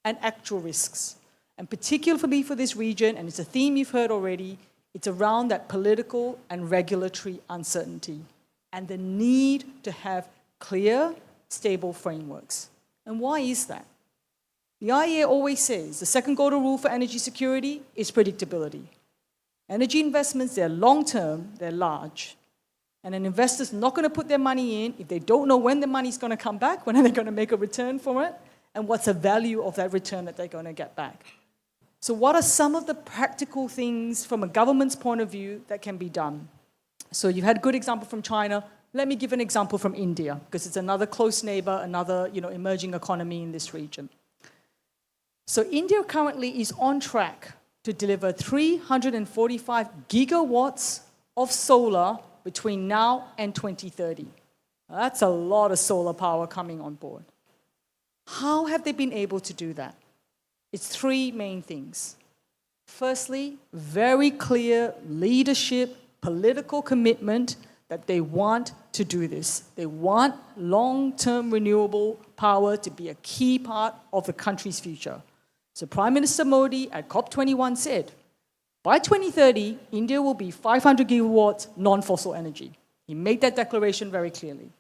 and actual risks. And particularly for this region, and it's a theme you've heard already, it's around that political and regulatory uncertainty and the need to have clear, stable frameworks. And why is that? The IEA always says the second golden rule for energy security is predictability. Energy investments, they're long-term, they're large. And an investor's not going to put their money in if they don't know when the money's going to come back, when are they going to make a return for it, and what's the value of that return that they're going to get back. So what are some of the practical things from a government's point of view that can be done? So you've had a good example from China. Let me give an example from India, because it's another close neighbor, another emerging economy in this region. So India currently is on track to deliver 345 gigawatts of solar between now and 2030. That's a lot of solar power coming on board. How have they been able to do that? It's 3 main things. Firstly, very clear leadership, political commitment that they want to do this. They want long-term renewable power to be a key part of the country's future. So Prime Minister Modi at COP21 said, by 2030, India will be 500 gigawatts non-fossil energy. He made that declaration very clearly.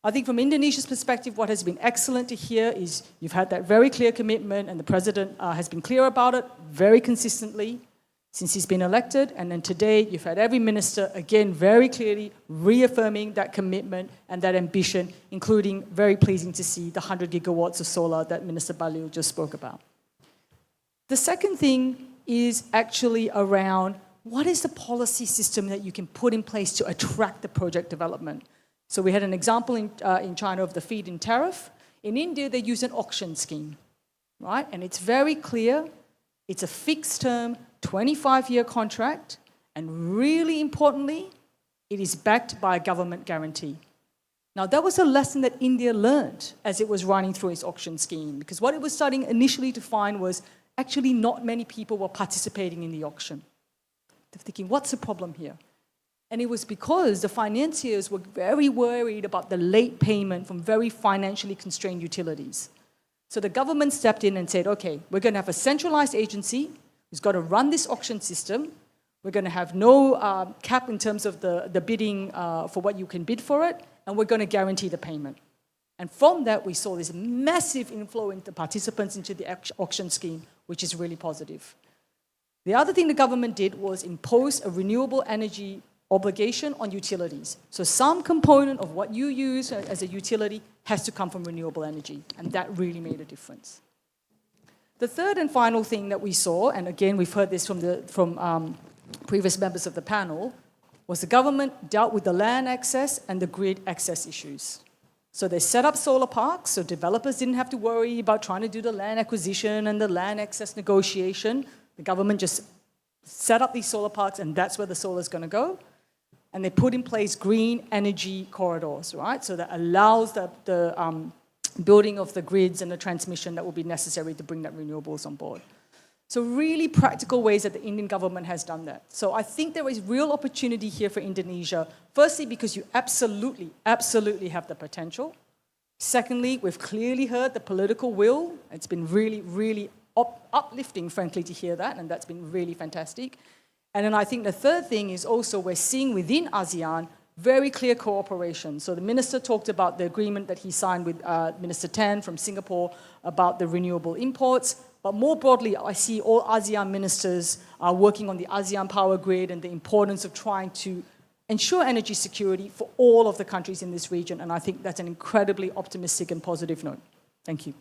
I think from Indonesia's perspective, what has been excellent to hear is you've had that very clear commitment, and the president has been clear about it very consistently since he's been elected. And then today, you've had every minister, again, very clearly reaffirming that commitment and that ambition, including, very pleasing to see, the 100 gigawatts of solar that Minister Bahlil just spoke about. The second thing is actually around what is the policy system that you can put in place to attract the project development. So we had an example in China of the feed-in tariff. In India, they use an auction scheme, right? And it's very clear. It's a fixed-term, 25-year contract. And really importantly, it is backed by a government guarantee. Now, that was a lesson that India learned as it was running through its auction scheme, because what it was starting initially to find was actually not many people were participating in the auction. They're thinking, what's the problem here? And it was because the financiers were very worried about the late payment from very financially constrained utilities. So the government stepped in and said, okay, we're going to have a centralized agency who's got to run this auction system. We're going to have no cap in terms of the bidding for what you can bid for it, and we're going to guarantee the payment. And from that, we saw this massive inflow into participants into the auction scheme, which is really positive. The other thing the government did was impose a renewable energy obligation on utilities. So some component of what you use as a utility has to come from renewable energy, and that really made a difference. The third and final thing that we saw, and again we've heard this from previous members of the panel, was the government dealt with the land access and the grid access issues. So they set up solar parks, so developers didn't have to worry about trying to do the land acquisition and the land access negotiation. The government just set up these solar parks, and that's where the solar is going to go. And they put in place green energy corridors, right? So that allows the building of the grids and the transmission that will be necessary to bring that renewables on board. So really practical ways that the Indian government has done that. So I think there is real opportunity here for Indonesia. Firstly, because you absolutely have the potential. Secondly, we've clearly heard the political will. It's been really uplifting, frankly, to hear that, and that's been really fantastic. And then I think the third thing is also we're seeing within ASEAN very clear cooperation. So the minister talked about the agreement that he signed with Minister Tan from Singapore about the renewable imports. But more broadly, I see all ASEAN ministers are working on the ASEAN power grid and the importance of trying to ensure energy security for all of the countries in this region. And I think that's an incredibly optimistic and positive note. Thank you.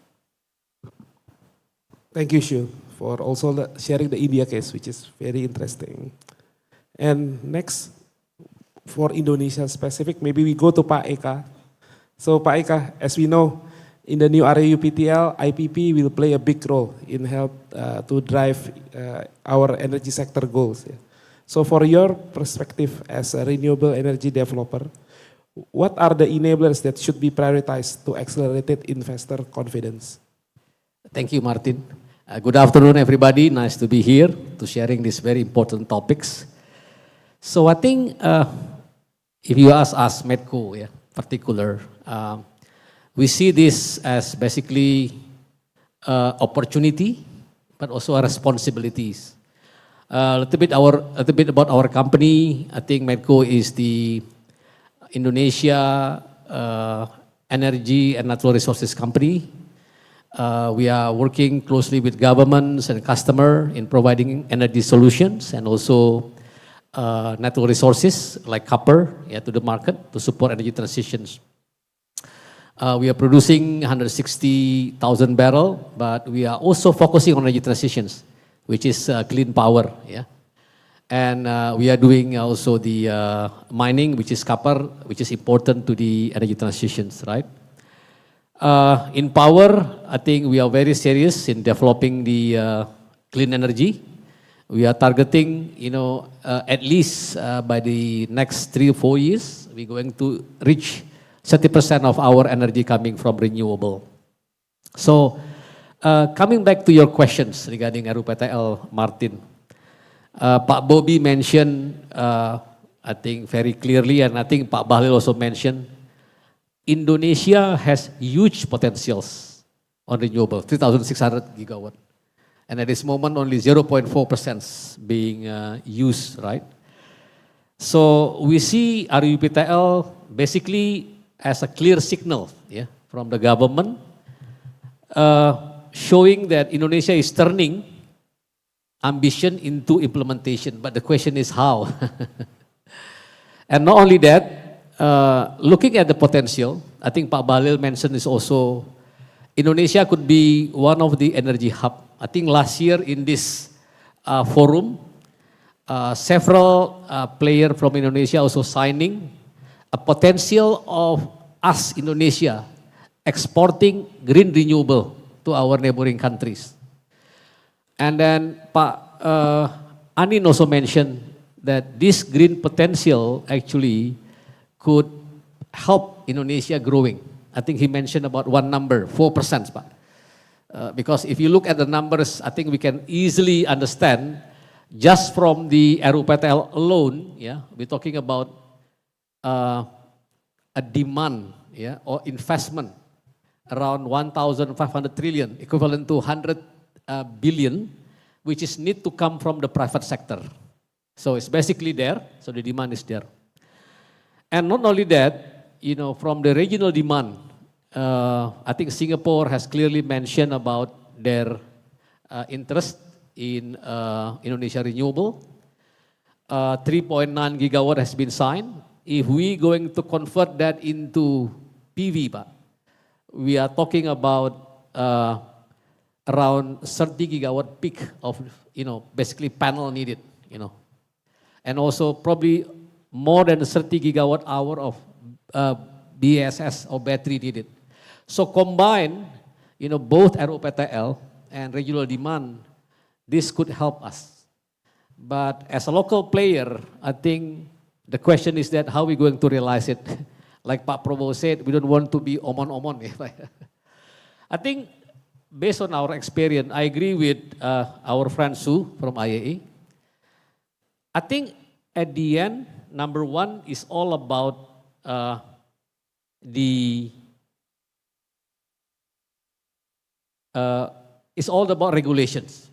Thank you, Shu, for also sharing the India case, which is very interesting. And next, for Indonesia specific, maybe we go to Pak Eka. So Pak Eka, as we know, in the new RUPTL, IPP will play a big role in help to drive our energy sector goals. Yeah. So for your perspective as a renewable energy developer, what are the enablers that should be prioritized to accelerate investor confidence? Thank you, Martin. Good afternoon, everybody. Nice to be here to sharing these very important topics. So I think if you ask us, Medco, yeah, particular, we see this as basically opportunity, but also responsibilities. A little bit about our company. I think Medco is the Indonesia energy and natural resources company. We are working closely with governments and customer in providing energy solutions and also natural resources like copper, yeah, to the market to support energy transitions. We are producing 160,000 barrel, but we are also focusing on energy transitions, which is clean power, yeah. And we are doing also the mining, which is copper, which is important to the energy transitions, right? In power, I think we are very serious in developing the clean energy. We are targeting, at least by the next 3 or 4 years, we're going to reach 30% of our energy coming from renewable. So, coming back to your questions regarding RUPTL, Martin, Pak Bobby mentioned, I think very clearly, and I think Pak Bahlil also mentioned, Indonesia has huge potentials on renewable, 3,600 gigawatt. And at this moment, only 0.4% being used, right? So we see RUPTL basically as a clear signal, yeah, from the government, showing that Indonesia is turning ambition into implementation. But the question is how? And not only that, looking at the potential, I think Pak Bahlil mentioned this also, Indonesia could be one of the energy hub. I think last year in this forum, several players from Indonesia also signing a potential of us, Indonesia, exporting green renewable to our neighboring countries. And then Pak Anin also mentioned that this green potential actually could help Indonesia growing. I think he mentioned about one number, 4%. Because if you look at the numbers, I think we can easily understand just from the RUPTL alone, yeah, we're talking about a demand, yeah, or investment around 1,500 trillion, equivalent to 100 billion, which is need to come from the private sector. So it's basically there, so the demand is there. And not only that, from the regional demand, I think Singapore has clearly mentioned about their interest in Indonesia renewable. 3.9 gigawatt has been signed. If we going to convert that into PV, Pak, we are talking about around 30 gigawatt peak of, basically panel needed, And also probably more than 30 gigawatt hour of BSS or battery needed. So combined, both RUPTL and regional demand, this could help us. But as a local player, I think the question is that how are we going to realize it? Like Pak Prabowo said, we don't want to be omon-omon. I think based on our experience, I agree with our friend Su from IAE. I think at the end, number one is all about it's all about regulations,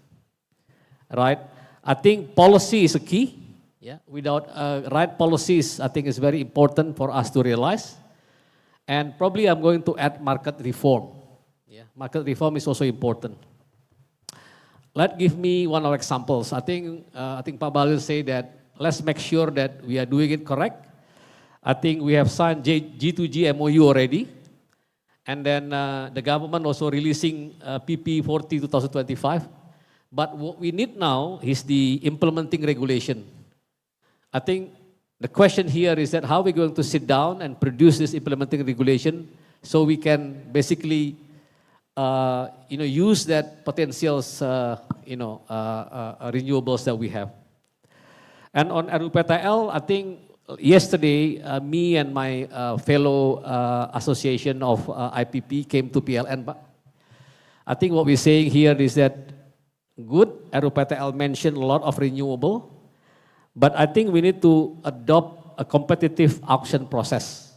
right? I think policy is a key. Yeah, without right policies, I think it's very important for us to realize. And probably I'm going to add market reform. Yeah, market reform is also important. Give me one of examples. I think Pak Bahlil said that let's make sure that we are doing it correct. I think we have signed G2G MOU already. And then the government also releasing PP 40 2025. But what we need now is the implementing regulation. I think the question here is that how are we going to sit down and produce this implementing regulation so we can basically use that potentials, renewables that we have. And on RUPTL, I think yesterday, me and my fellow association of IPP came to PLN, Pak. I think what we're saying here is that good, RUPTL mentioned a lot of renewable, but I think we need to adopt a competitive auction process.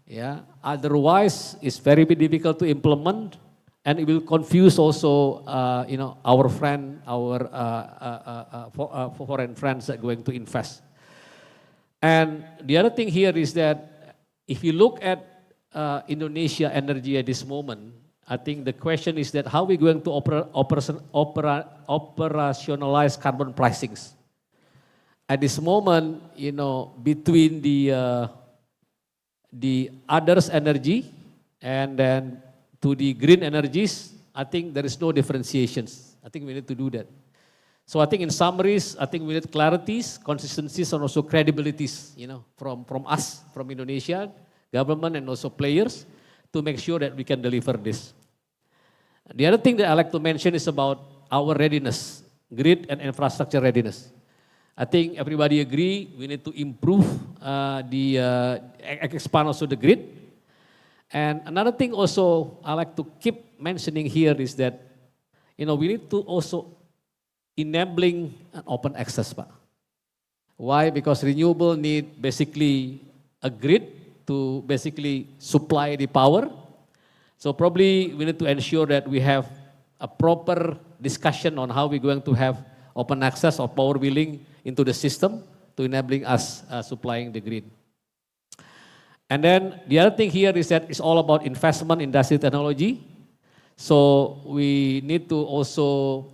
Yeah, otherwise it's very difficult to implement, and it will confuse also, our friend, our foreign friends that are going to invest. And the other thing here is that if you look at Indonesia energy at this moment, I think the question is that how are we going to operationalize carbon pricings? At this moment, between the others energy and then to the green energies, I think there is no differentiations. I think we need to do that. So I think in summaries, I think we need clarities, consistencies, and also credibilities, from us, from Indonesia, government, and also players, to make sure that we can deliver this. The other thing that I like to mention is about our readiness, grid and infrastructure readiness. I think everybody agree we need to improve expand also the grid. And another thing also I like to keep mentioning here is that, we need to also enabling an open access, Pak. Why? Because renewable need basically a grid to basically supply the power. So probably we need to ensure that we have a proper discussion on how we're going to have open access of power billing into the system to enabling us supplying the grid. And then the other thing here is that it's all about investment in industry technology. So we need to also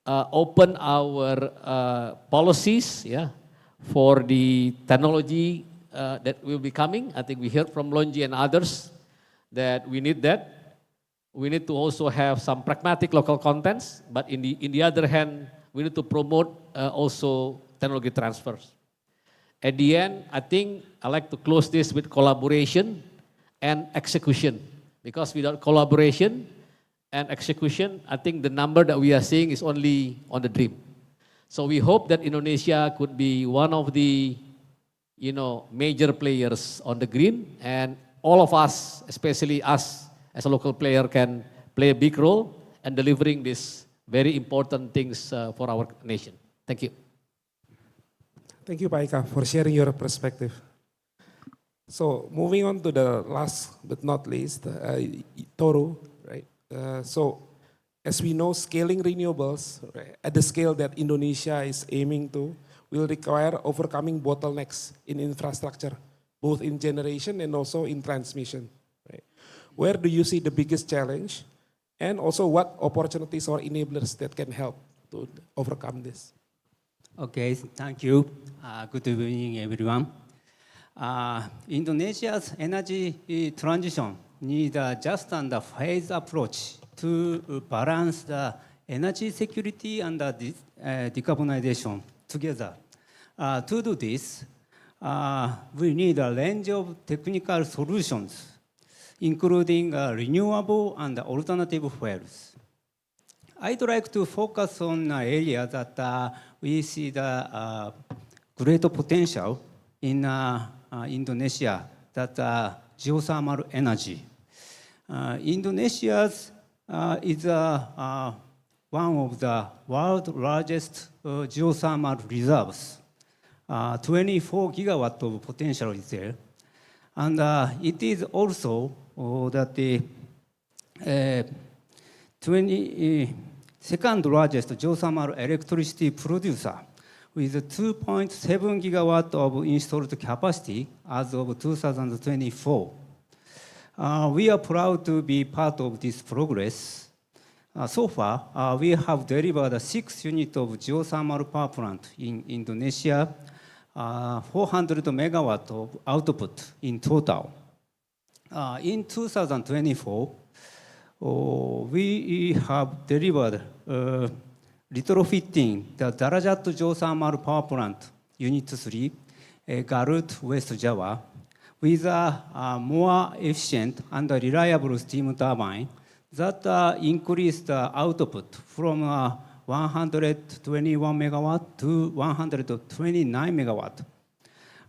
open our policies, for the technology that will be coming. I think we heard from Lonji and others that we need that. We need to also have some pragmatic local contents, but in the other hand, we need to promote also technology transfers. At the end, I think I like to close this with collaboration and execution, because without collaboration and execution, I think the number that we are seeing is only on the dream. So we hope that Indonesia could be one of the, major players on the green, and all of us, especially us as a local player, can play a big role in delivering these very important things for our nation. Thank you. Thank you, Pak Ika, for sharing your perspective. So moving on to the last but not least, Toru, right? So as we know, scaling renewables, right, at the scale that Indonesia is aiming to will require overcoming bottlenecks in infrastructure, both in generation and also in transmission. Right? Where do you see the biggest challenge, and also what opportunities or enablers that can help to overcome this? Okay, thank you. Good evening, everyone. Indonesia's energy transition needs a just and a phased approach to balance the energy security and the decarbonization together. To do this, we need a range of technical solutions, including renewable and alternative fuels. I'd like to focus on an area that we see the great potential in Indonesia, that geothermal energy. Indonesia is one of the world's largest geothermal reserves. 24 gigawatt of potential is there. And it is also that the second largest geothermal electricity producer, with 2.7 gigawatt of installed capacity as of 2024. We are proud to be part of this progress. So far, we have delivered 6 units of geothermal power plant in Indonesia, 400 megawatt of output in total. In 2024, we have delivered retrofitting the Darajat geothermal power plant, Unit 3, Garut, West Java, with a more efficient and reliable steam turbine that increased the output from 121 megawatt to 129 megawatt.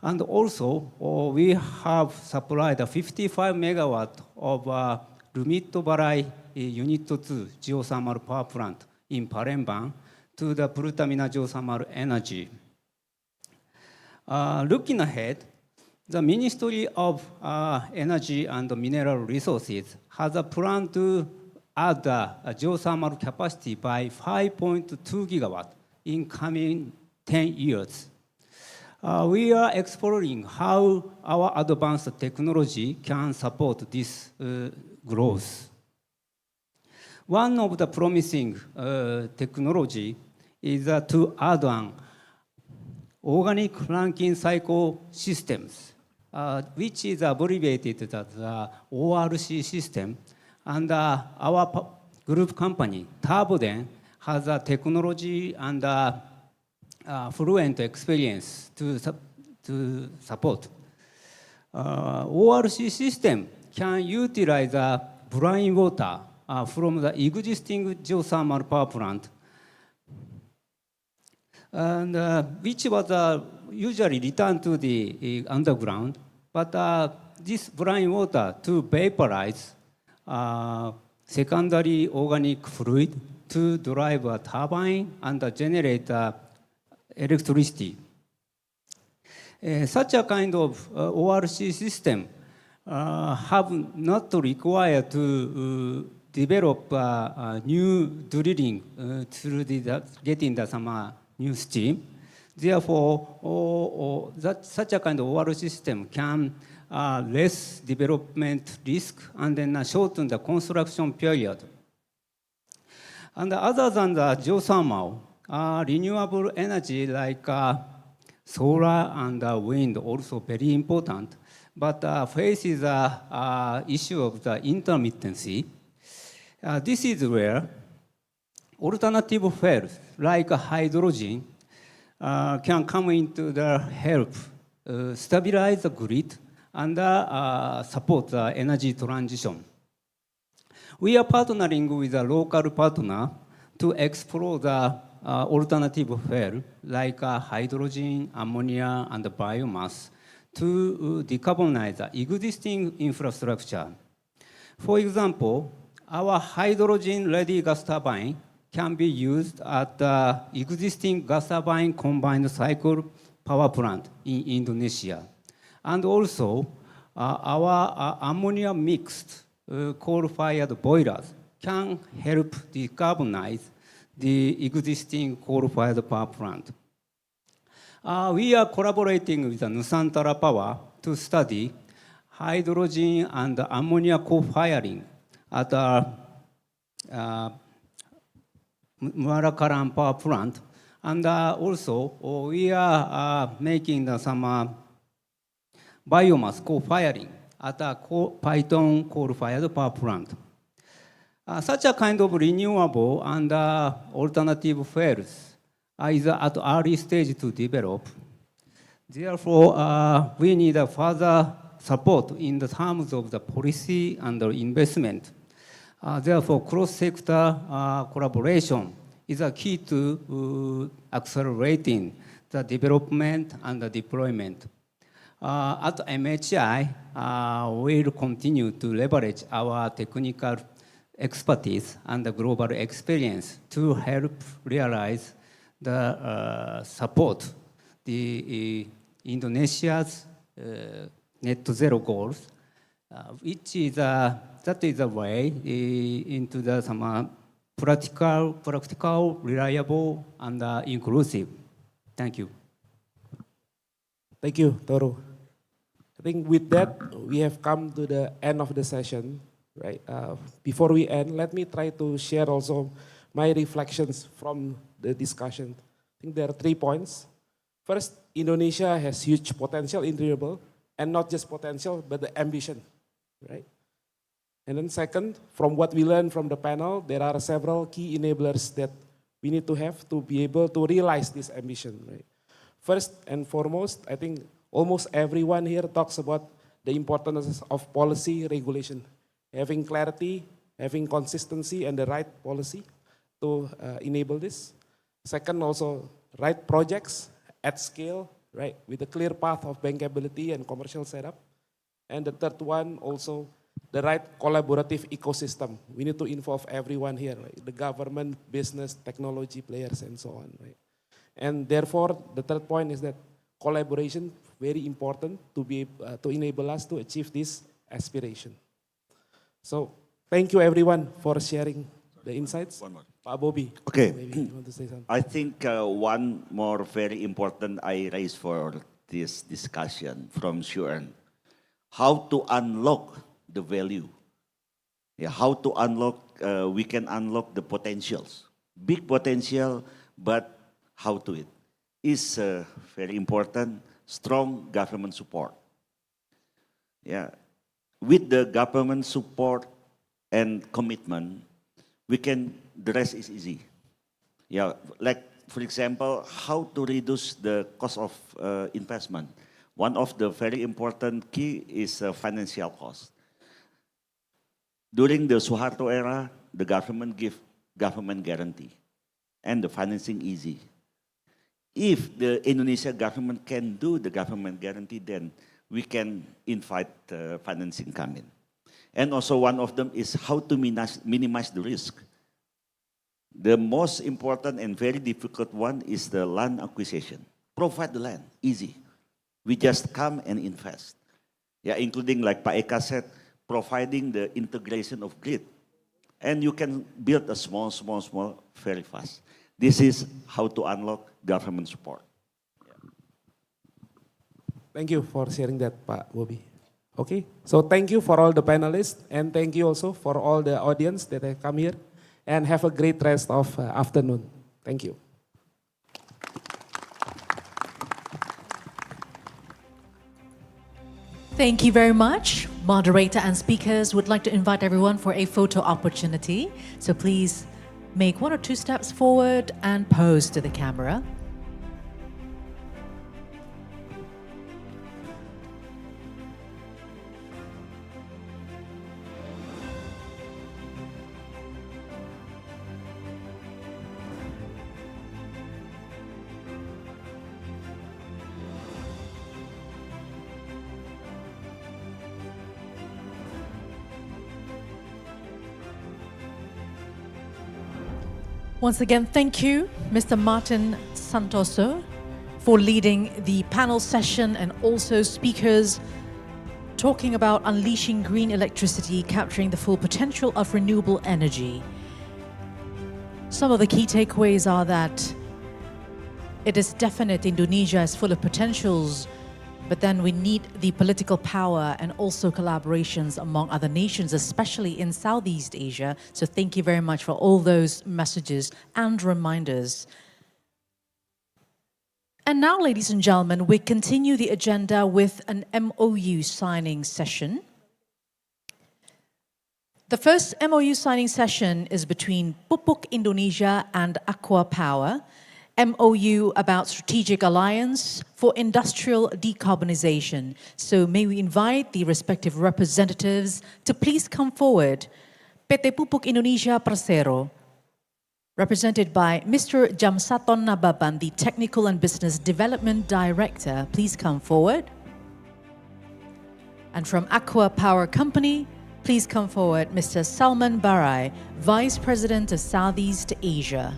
And also, we have supplied a 55 megawatt of Rumit-Barai Unit 2 geothermal power plant in Palembang to the Pertamina Geothermal Energy. Looking ahead, the Ministry of Energy and Mineral Resources has a plan to add a geothermal capacity by 5.2 gigawatt in coming 10 years. We are exploring how our advanced technology can support this growth. One of the promising technology is to add on organic ranking cycle systems, which is abbreviated as the ORC system. And our group company, Turboden, has a technology and fluent experience to support. ORC system can utilize brine water from the existing geothermal power plant, and which was usually returned to the underground, but this brine water to vaporize secondary organic fluid to drive a turbine and generate electricity. Such a kind of ORC system have not required to develop new drilling through getting some new steam. Therefore, such a kind of ORC system can less development risk and then shorten the construction period. And other than the geothermal, renewable energy like solar and wind also very important, but faces the issue of the intermittency. This is where alternative fuels like hydrogen can come into the help stabilize the grid and support the energy transition. We are partnering with a local partner to explore the alternative fuel like hydrogen, ammonia, and biomass to decarbonize the existing infrastructure. For example, our hydrogen-ready gas turbine can be used at the existing gas turbine combined cycle power plant in Indonesia. And also, our ammonia mixed coal-fired boilers can help decarbonize the existing coal-fired power plant. We are collaborating with Nusantara Power to study hydrogen and ammonia co-firing at Muarakaran power plant. And also, we are making some biomass co-firing at a Python coal-fired power plant. Such a kind of renewable and alternative fuels is at early stage to develop. Therefore, we need a further support in the terms of the policy and the investment. Therefore, cross-sector collaboration is a key to accelerating the development and the deployment. At MHI, we'll continue to leverage our technical expertise and the global experience to help realize the support the Indonesia's net zero goals, which is that is a way into the some practical, reliable, and inclusive. Thank you. Thank you, Toru. I think with that, we have come to the end of the session. Right. Before we end, let me try to share also my reflections from the discussion. I think there are 3 points. First, Indonesia has huge potential in renewable, and not just potential, but the ambition, right? And then second, from what we learned from the panel, there are several key enablers that we need to have to be able to realize this ambition, right? First and foremost, I think almost everyone here talks about the importance of policy regulation. Having clarity, having consistency and the right policy to enable this. Second, also right projects at scale right? With a clear path of bankability and commercial setup. And the third one also, the right collaborative ecosystem. We need to involve everyone here, right? The government, business, technology players, and so on, right? And therefore, the third point is that collaboration, very important to enable us to achieve this aspiration. So, thank you everyone for sharing the insights. One more. Pak Bobby, Okay. maybe you want to say something. I think one more very important I raised for this discussion from Shuren, how to unlock the value. Yeah, how to unlock, we can unlock the potentials. Big potential, but how to it is very important. Strong government support. Yeah, with the government support and commitment, the rest is easy. Yeah, like for example, how to reduce the cost of investment. One of the very important key is financial cost. During the Suharto era, the government give government guarantee and the financing easy. If the Indonesia government can do the government guarantee, then we can invite financing come in. And also one of them is how to minimize the risk. The most important and very difficult one is the land acquisition. Provide the land, easy. We just come and invest. Yeah, including like Pak Eka said, providing the integration of grid. And you can build a small, very fast. This is how to unlock government support. Thank you for sharing that, Pak Bobby. Okay, so thank you for all the panelists, and thank you also for all the audience that have come here, and have a great rest of afternoon. Thank you. Thank you very much. Moderator and speakers would like to invite everyone for a photo opportunity. So please make 1 or 2 steps forward and pose to the camera. Once again, thank you, Mr. Martin Santoso, for leading the panel session and also speakers talking about unleashing green electricity, capturing the full potential of renewable energy. Some of the key takeaways are that it is definite Indonesia is full of potentials, but then we need the political power and also collaborations among other nations, especially in Southeast Asia. So thank you very much for all those messages and reminders. And now, ladies and gentlemen, we continue the agenda with an MOU signing session. The first MOU signing session is between Pupuk Indonesia and Aqua Power. MOU about strategic alliance for industrial decarbonization. So may we invite the respective representatives to please come forward. PT Pupuk Indonesia Persero, represented by Mr. Jamsaton Nababan, the Technical and Business Development Director. Please come forward. And from Aqua Power Company, please come forward Mr. Salman Barai, Vice President of Southeast Asia.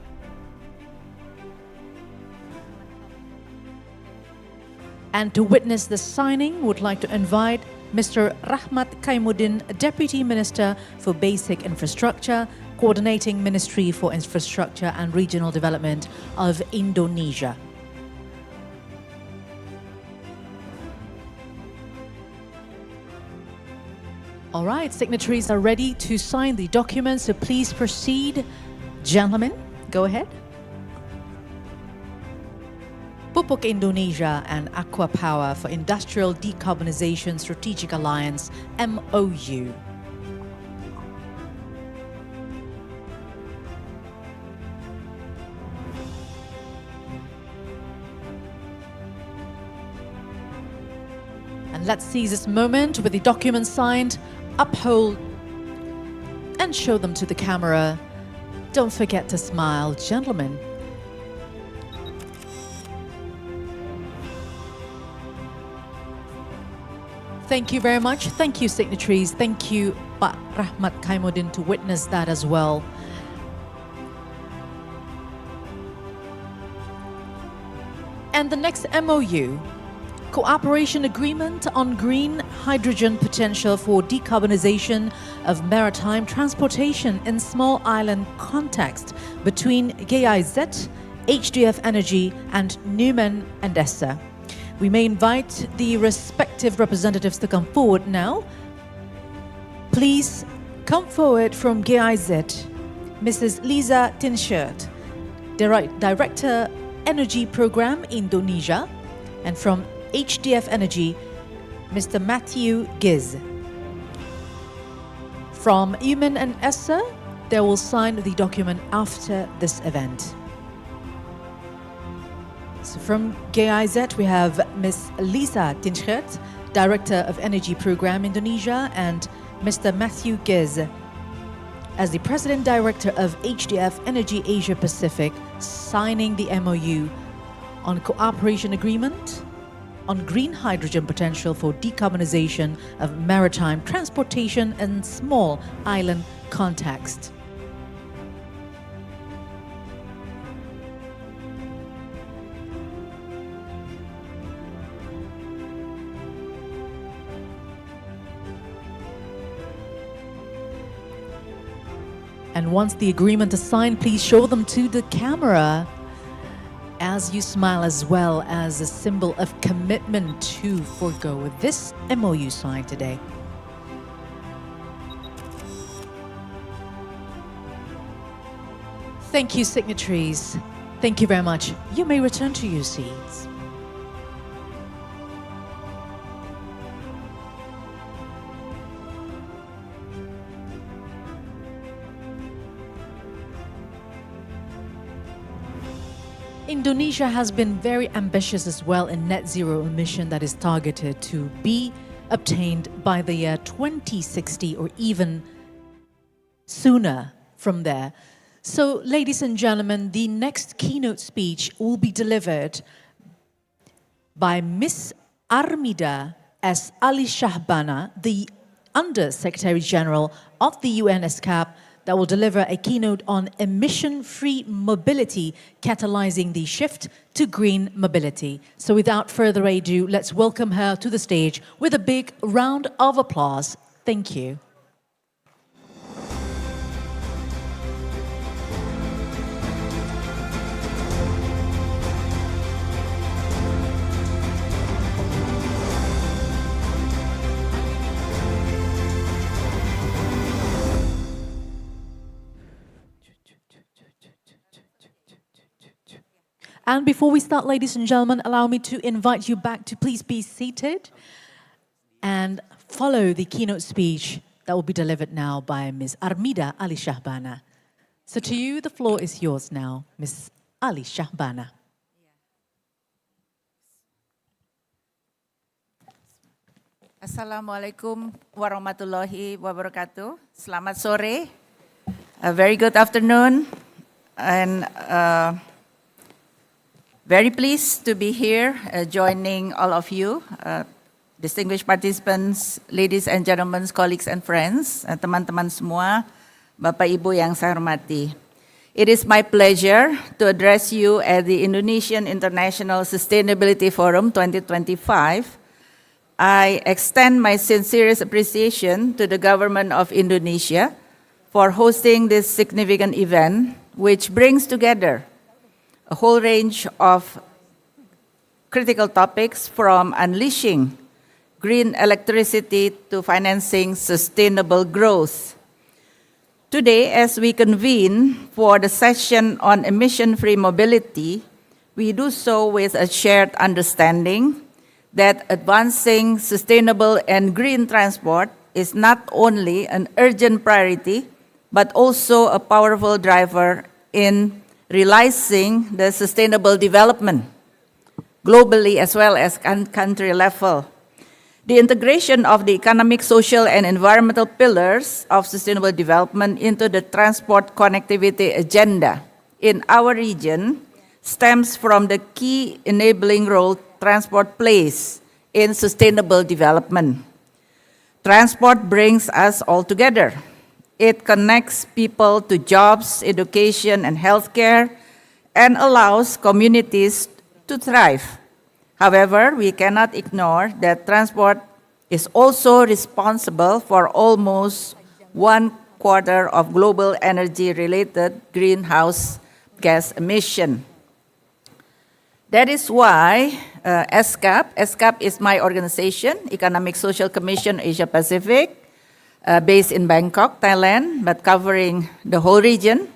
And to witness the signing, would like to invite Mr. Rahmat Kaimuddin, Deputy Minister for Basic Infrastructure, Coordinating Ministry for Infrastructure and Regional Development of Indonesia. All right, signatories are ready to sign the document, so please proceed. Gentlemen, go ahead. Pupuk Indonesia and Aqua Power for Industrial Decarbonization Strategic Alliance, MOU. And let's seize this moment with the documents signed, uphold and show them to the camera. Don't forget to smile, gentlemen. Thank you very much. Thank you, signatories. Thank you, Pak Rahmat Kaimuddin, to witness that as well. And the next MOU, Cooperation Agreement on Green Hydrogen Potential for Decarbonization of Maritime Transportation in Small Island Context between GIZ, HDF Energy and Newman and Essa. We may invite the respective representatives to come forward now. Please come forward from GIZ, Mrs. Lisa Tinshert, Director Energy Program Indonesia, and from HDF Energy, Mr. Matthew Giz. From Newman and Essa, they will sign the document after this event. So from GIZ, we have Ms. Lisa Tinschert, Director of Energy Program Indonesia, and Mr. Matthew Giz as the President Director of HDF Energy Asia Pacific, signing the MOU on cooperation agreement on green hydrogen potential for decarbonization of maritime transportation in small island context. And once the agreement is signed, please show them to the camera as you smile, as well as a symbol of commitment to forego this MOU signed today. Thank you, signatories. Thank you very much. You may return to your seats. Indonesia has been very ambitious as well in net zero emission that is targeted to be obtained by the year 2060 or even sooner from there. So, ladies and gentlemen, the next keynote speech will be delivered by Miss Armida Ali Sjahbana, the Under Secretary General of the UN ESCAP, that will deliver a keynote on emission-free mobility, catalyzing the shift to green mobility. So without further ado, let's welcome her to the stage with a big round of applause. Thank you. And before we start, ladies and gentlemen, allow me to invite you back to please be seated and follow the keynote speech that will be delivered now by Ms. Armida Ali Sjahbana. So to you, the floor is yours now, Ms. Ali Sjahbana. Assalamualaikum warahmatullahi wabarakatuh. Selamat sore, a very good afternoon, and very pleased to be here joining all of you, distinguished participants, ladies and gentlemen, colleagues and friends, teman-teman semua, Bapak Ibu yang saya hormati. It is my pleasure to address you at the Indonesian International Sustainability Forum 2025. I extend my sincerest appreciation to the government of Indonesia for hosting this significant event, which brings together a whole range of critical topics, from unleashing green electricity to financing sustainable growth. Today, as we convene for the session on emission-free mobility, we do so with a shared understanding that advancing sustainable and green transport is not only an urgent priority, but also a powerful driver in realizing the sustainable development globally as well as country level. The integration of the economic, social, and environmental pillars of sustainable development into the transport connectivity agenda in our region stems from the key enabling role transport plays in sustainable development. Transport brings us all together. It connects people to jobs, education, and healthcare, and allows communities to thrive. However, we cannot ignore that transport is also responsible for almost 1/4 of global energy-related greenhouse gas emission. That is why ESCAP is my organization, Economic Social Commission Asia Pacific, based in Bangkok, Thailand, but covering the whole region,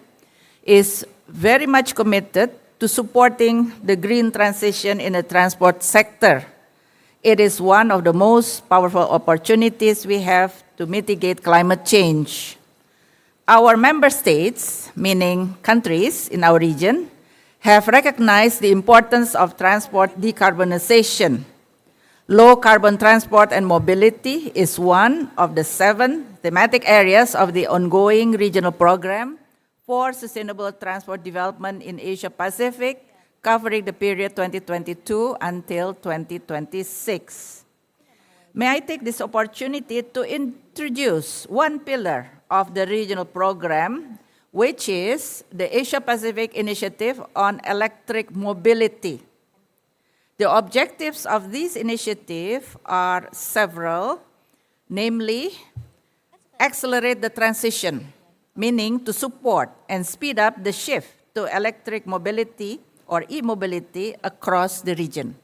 is very much committed to supporting the green transition in the transport sector. It is one of the most powerful opportunities we have to mitigate climate change. Our member states, meaning countries in our region, have recognized the importance of transport decarbonization. Low carbon transport and mobility is one of the 7 thematic areas of the ongoing regional program for sustainable transport development in Asia Pacific, covering the period 2022 until 2026. May I take this opportunity to introduce one pillar of the regional program, which is the Asia Pacific Initiative on Electric Mobility. The objectives of this initiative are several, namely, accelerate the transition, meaning to support and speed up the shift to electric mobility or e-mobility across the region.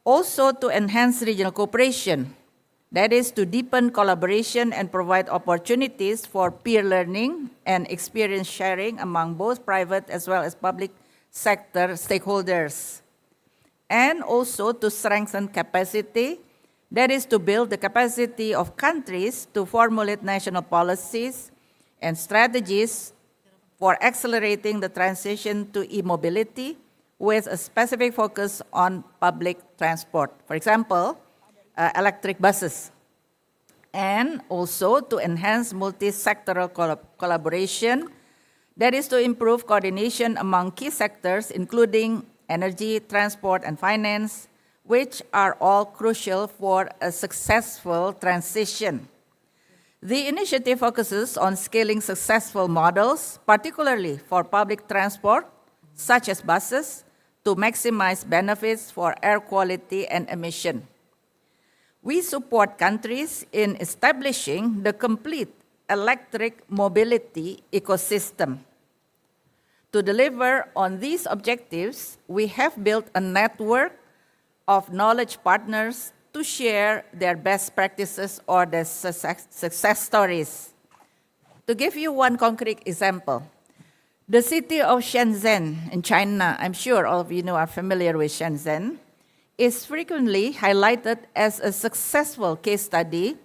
Also to enhance regional cooperation, that is to deepen collaboration and provide opportunities for peer learning and experience sharing among both private as well as public sector stakeholders. And also to strengthen capacity, that is to build the capacity of countries to formulate national policies and strategies for accelerating the transition to e-mobility with a specific focus on public transport. For example, electric buses. And also to enhance multi-sectoral collaboration, that is to improve coordination among key sectors, including energy, transport, and finance, which are all crucial for a successful transition. The initiative focuses on scaling successful models, particularly for public transport, such as buses, to maximize benefits for air quality and emission. We support countries in establishing the complete electric mobility ecosystem. To deliver on these objectives, we have built a network of knowledge partners to share their best practices or their success stories. To give you one concrete example, the city of Shenzhen in China, I'm sure all of you are familiar with Shenzhen, is frequently highlighted as a successful case study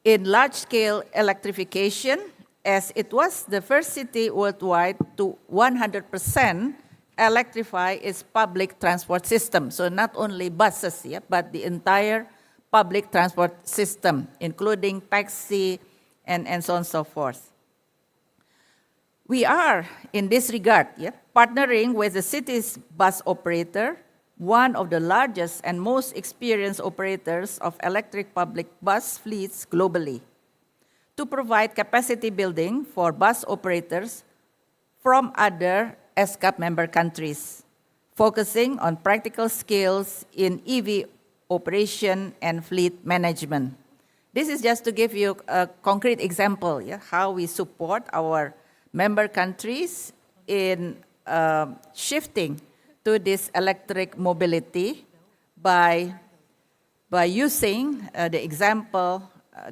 in large-scale electrification, as it was the first city worldwide to 100% electrify its public transport system. So not only buses, but the entire public transport system, including taxi and so on and so forth. We are, in this regard, partnering with the city's bus operator, one of the largest and most experienced operators of electric public bus fleets globally, to provide capacity building for bus operators from other ESCAP member countries, focusing on practical skills in EV operation and fleet management. This is just to give you a concrete example, how we support our member countries in shifting to this electric mobility by using the example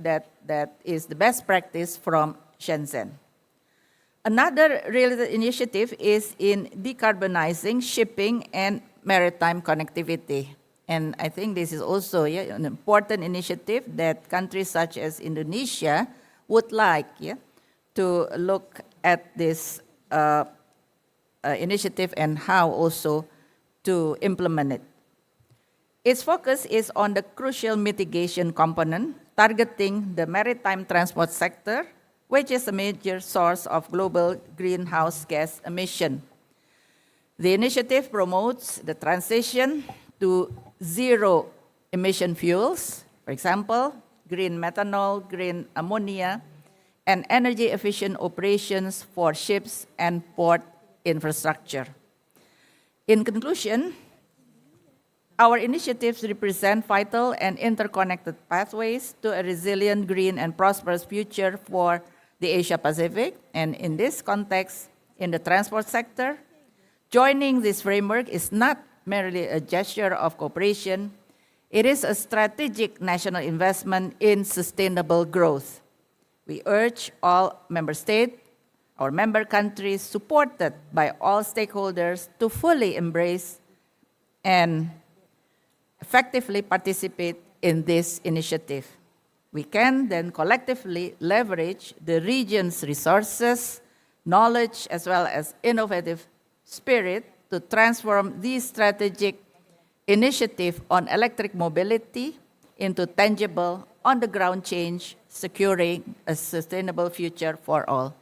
that is the best practice from Shenzhen. Another related initiative is in decarbonizing shipping and maritime connectivity. And I think this is also an important initiative that countries such as Indonesia would like to look at this initiative and how also to implement it. Its focus is on the crucial mitigation component, targeting the maritime transport sector, which is a major source of global greenhouse gas emission. The initiative promotes the transition to zero emission fuels, For example, green methanol, green ammonia, and energy-efficient operations for ships and port infrastructure. In conclusion, our initiatives represent vital and interconnected pathways to a resilient, green, and prosperous future for the Asia-Pacific. And in this context, in the transport sector, joining this framework is not merely a gesture of cooperation, it is a strategic national investment in sustainable growth. We urge all member states, our member countries, supported by all stakeholders, to fully embrace and effectively participate in this initiative. We can then collectively leverage the region's resources, knowledge, as well as innovative spirit to transform this strategic initiative on electric mobility into tangible, on-the-ground change, securing a sustainable future for all.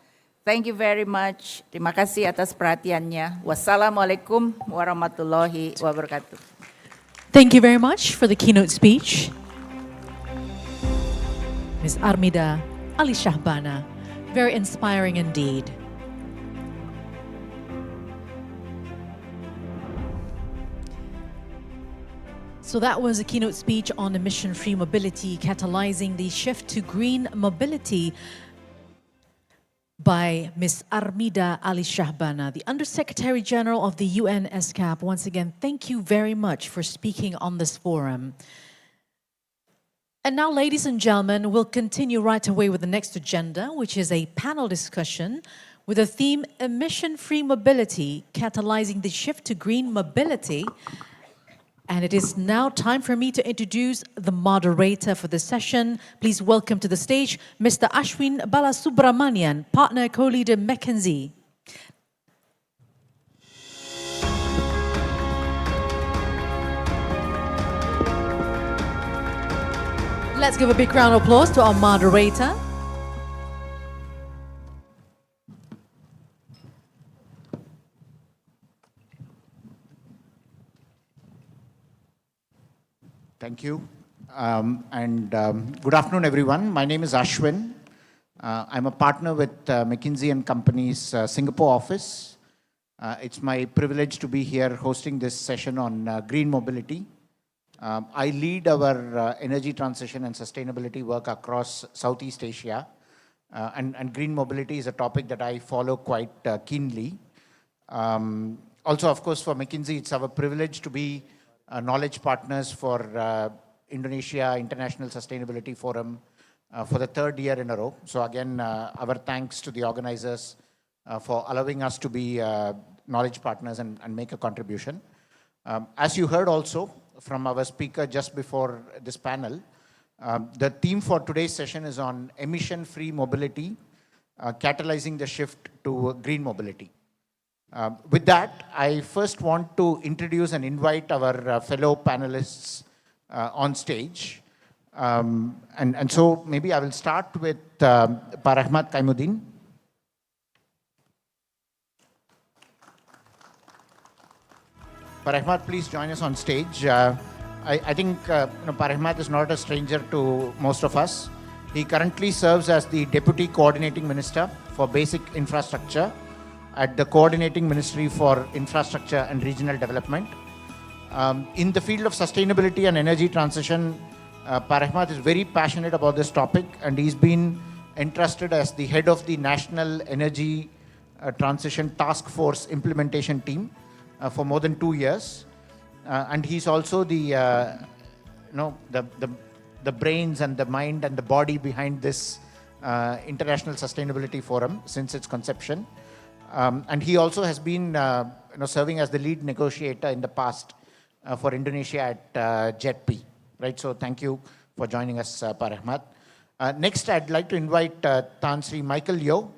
Thank you very much. Terima kasih atas perhatiannya. Wassalamualaikum warahmatullahi wabarakatuh. Thank you very much for the keynote speech. Ms. Armida Ali Sjahbana, very inspiring indeed. So that was a keynote speech on emission-free mobility, catalyzing the shift to green mobility by Ms. Armida Ali Sjahbana, the Undersecretary General of the UN ESCAP. Once again, thank you very much for speaking on this forum. And now, ladies and gentlemen, we'll continue right away with the next agenda, which is a panel discussion with the theme Emission-Free Mobility, Catalyzing the Shift to Green Mobility. And it is now time for me to introduce the moderator for the session. Please welcome to the stage Mr. Ashwin Balasubramanian, partner co-leader McKinsey. Let's give a big round of applause to our moderator. Thank you. Good afternoon, everyone. My name is Ashwin. I'm a partner with McKinsey & Company's Singapore office. It's my privilege to be here hosting this session on green mobility. I lead our energy transition and sustainability work across Southeast Asia. And green mobility is a topic that I follow quite keenly. Also, of course, for McKinsey, it's our privilege to be knowledge partners for Indonesia International Sustainability Forum for the third year in a row. So again, our thanks to the organizers for allowing us to be knowledge partners and make a contribution. As you heard also from our speaker just before this panel, the theme for today's session is on emission-free mobility, catalyzing the shift to green mobility. With that, I first want to introduce and invite our fellow panelists on stage. And so maybe I will start with Pak Rahmat Kaimuddin. Pak Rahmat, please join us on stage. I think Pak Rahmat is not a stranger to most of us. He currently serves as the Deputy Coordinating Minister for Basic Infrastructure at the Coordinating Ministry for Infrastructure and Regional Development. In the field of sustainability and energy transition, Pak Rahmat is very passionate about this topic, and he's been entrusted as the head of the National Energy Transition Task Force Implementation Team for more than 2 years. And he's also the brains and the mind and the body behind this International Sustainability Forum since its conception. And he also has been serving as the lead negotiator in the past for Indonesia at JETP. Right? So thank you for joining us, Pak Rahmat. Next, I'd like to invite Tan Sri Michael Yeo,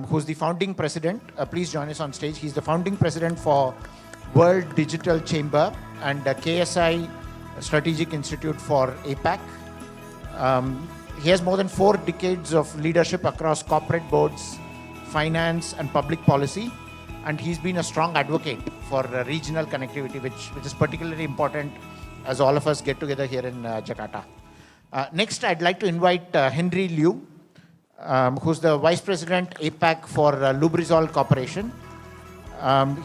who's the founding president. Please join us on stage. He's the founding president for World Digital Chamber and KSI Strategic Institute for APAC. He has more than 4 decades of leadership across corporate boards, finance and public policy, and he's been a strong advocate for regional connectivity, which is particularly important as all of us get together here in Jakarta. Next, I'd like to invite Henry Liu, who's the Vice President APAC for Lubrizol Corporation.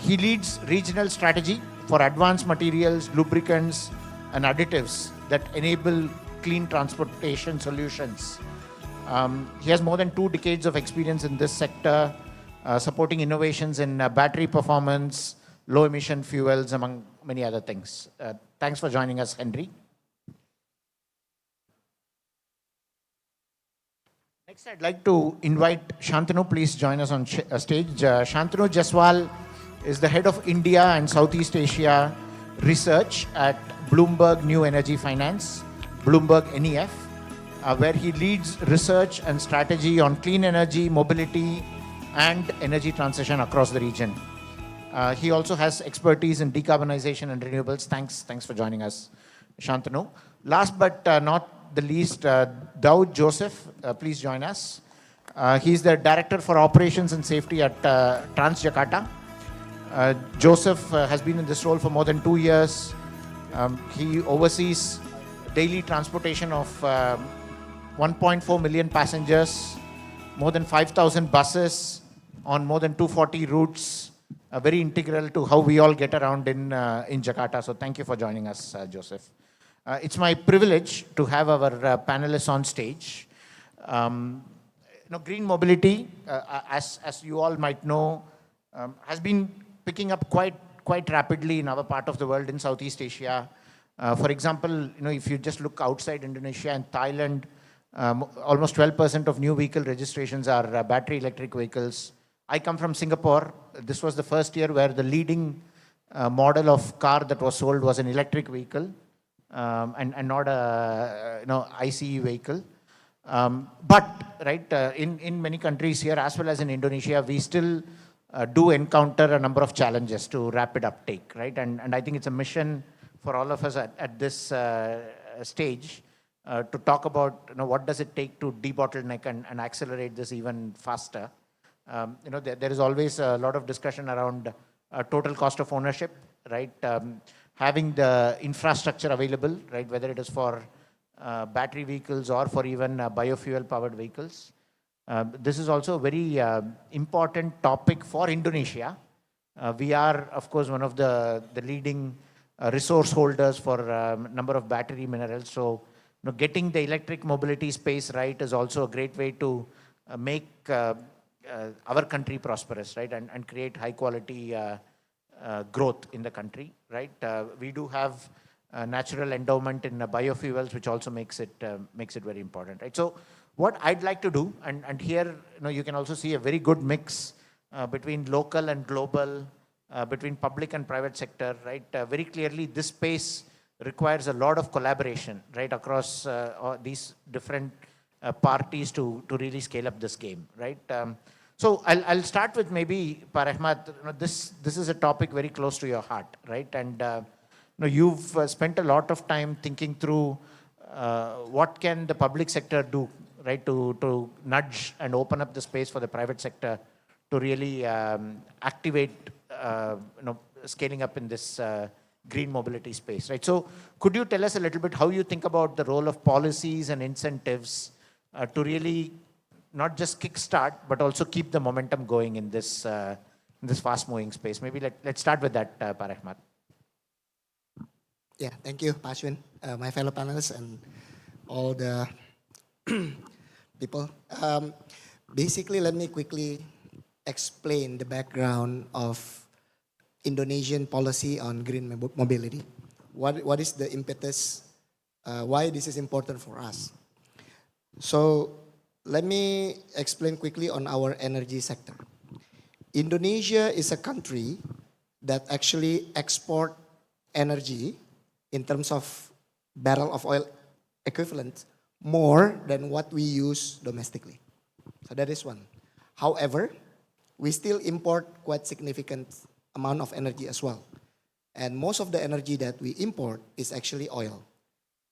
He leads regional strategy for advanced materials, lubricants, and additives that enable clean transportation solutions. He has more than 2 decades of experience in this sector, supporting innovations in battery performance, low emission fuels, among many other things. Thanks for joining us, Henry. Next, I'd like to invite Shantanu. Please join us on stage. Shantanu Jaswal is the head of India and Southeast Asia research at Bloomberg New Energy Finance, Bloomberg NEF, where he leads research and strategy on clean energy, mobility, and energy transition across the region. He also has expertise in decarbonization and renewables. Thanks for joining us, Shantanu. Last but not the least, Daud Joseph, please join us. He's the Director for Operations and Safety at Transjakarta. Joseph has been in this role for more than 2 years. He oversees daily transportation of 1.4 million passengers, more than 5,000 buses on more than 240 routes, very integral to how we all get around in Jakarta. So thank you for joining us, Joseph. It's my privilege to have our panelists on stage. Green mobility, as you all might know, has been picking up quite rapidly in our part of the world, in Southeast Asia. For example, if you just look outside Indonesia and Thailand, almost 12% of new vehicle registrations are battery electric vehicles. I come from Singapore. This was the first year where the leading model of car that was sold was an electric vehicle. And not a ICE vehicle. In many countries here, as well as in Indonesia, we still do encounter a number of challenges to rapid uptake, right? And I think it's a mission for all of us at this stage to talk about what does it take to debottleneck and accelerate this even faster. There is always a lot of discussion around total cost of ownership, right? Having the infrastructure available, right, whether it is for battery vehicles or for even biofuel-powered vehicles. This is also a very important topic for Indonesia. We are, of course, one of the leading resource holders for a number of battery minerals. So getting the electric mobility space right is also a great way to make our country prosperous, right, and create high-quality growth in the country, right? We do have natural endowment in biofuels, which also makes it very important, right? So what I'd like to do, and here you can also see a very good mix between local and global, between public and private sector, right? Very clearly, this space requires a lot of collaboration, right, across these different parties to really scale up this game, right? So I'll start with maybe, Parahmat, this is a topic very close to your heart, right? And you've spent a lot of time thinking through what can the public sector do, right, to nudge and open up the space for the private sector to really activate, scaling up in this green mobility space, right? So could you tell us a little bit how you think about the role of policies and incentives to really not just kickstart, but also keep the momentum going in this fast-moving space? Maybe let's start with that, Parahmat. Yeah, thank you, Ashwin, my fellow panelists, and all the people. Basically, let me quickly explain the background of Indonesian policy on green mobility. What is the impetus? Why this is important for us? So let me explain quickly on our energy sector. Indonesia is a country that actually export energy in terms of barrel of oil equivalent more than what we use domestically. So that is one. However, we still import quite significant amount of energy as well. And most of the energy that we import is actually oil.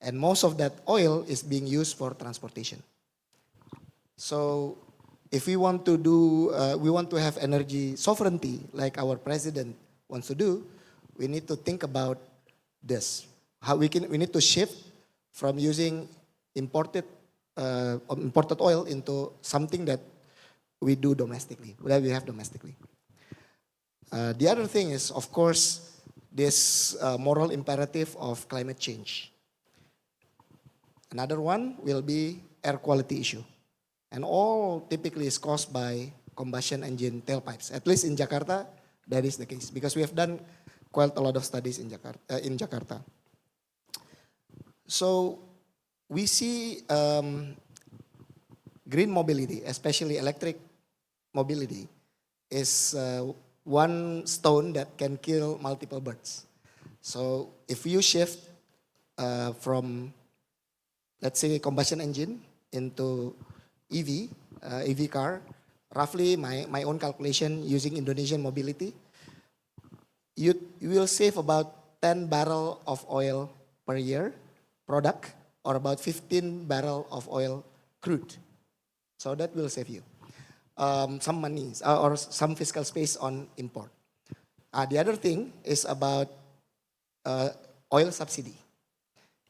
And most of that oil is being used for transportation. So if we want to do, we want to have energy sovereignty like our president wants to do, we need to think about this. How we need to shift from using imported oil into something that we do domestically, that we have domestically. The other thing is, of course, this moral imperative of climate change. Another one will be air quality issue. And all typically is caused by combustion engine tailpipes. At least in Jakarta, that is the case. Because we have done quite a lot of studies in Jakarta. So we see green mobility, especially electric mobility, is one stone that can kill multiple birds. So if you shift from, let's say, combustion engine into EV car, roughly my own calculation using Indonesian mobility, you will save about 10 barrel of oil per year product, or about 15 barrel of oil crude. So that will save you some money or some fiscal space on import. The other thing is about oil subsidy.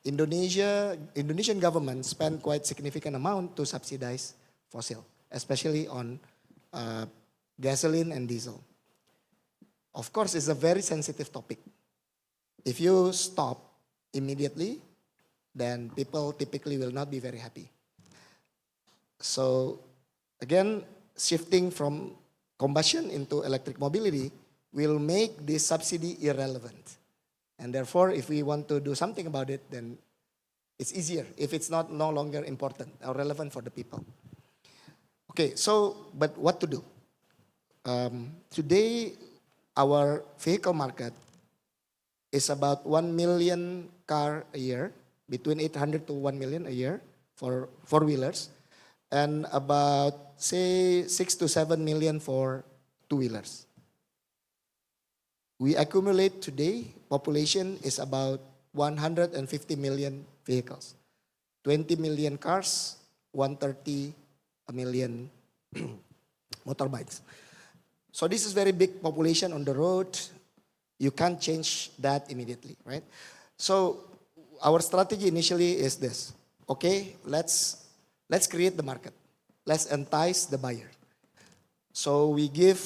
Indonesian government spend quite significant amount to subsidize fossil, especially on gasoline and diesel. Of course, it's a very sensitive topic. If you stop immediately, then people typically will not be very happy. So again, shifting from combustion into electric mobility will make this subsidy irrelevant. And therefore, if we want to do something about it, then it's easier if it's no longer important or relevant for the people. Okay, so, but what to do? Today, our vehicle market is about 1 million car a year, between 800 to 1 million a year for four-wheelers, and about, say, 6 to 7 million for two-wheelers. We accumulate today, population is about 150 million vehicles, 20 million cars, 130 million motorbikes. So this is very big population on the road. You can't change that immediately, right? So our strategy initially is this. Okay, let's create the market. Let's entice the buyer. So we give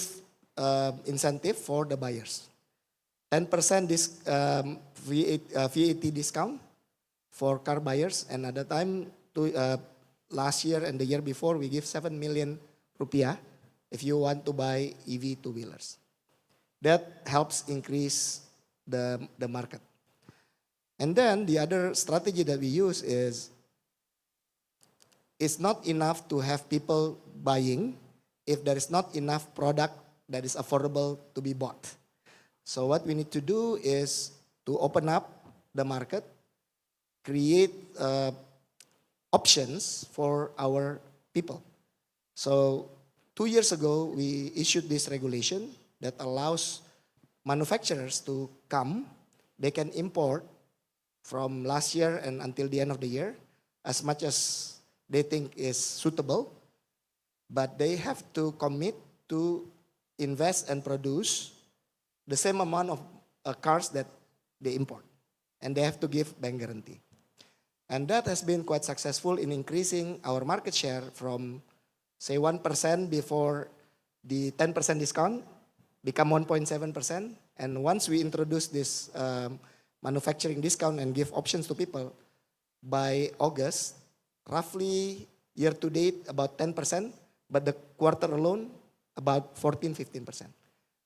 incentive for the buyers. 10% VAT discount for car buyers, and at the time, last year and the year before, we give 7 million rupiah if you want to buy EV two-wheelers. That helps increase the market. And then the other strategy that we use is, it's not enough to have people buying if there is not enough product that is affordable to be bought. So what we need to do is to open up the market, create options for our people. So 2 years ago, we issued this regulation that allows manufacturers to come. They can import from last year and until the end of the year as much as they think is suitable, but they have to commit to invest and produce the same amount of cars that they import, and they have to give bank guarantee. And that has been quite successful in increasing our market share from, say, 1% before the 10% discount, become 1.7%. And once we introduce this manufacturing discount and give options to people, by August, roughly year to date about 10%, but the quarter alone about 14-15%.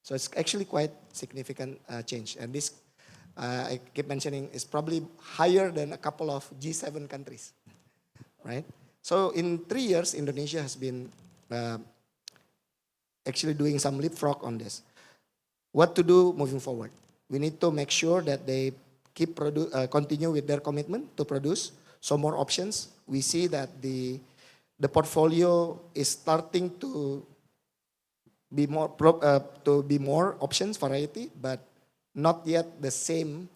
So it's actually quite significant change. And this, I keep mentioning, is probably higher than a couple of G7 countries, right? So in 3 years, Indonesia has been actually doing some leapfrog on this. What to do moving forward? We need to make sure that they keep continue with their commitment to produce some more options. We see that the portfolio is starting to be more options, variety, but not yet the same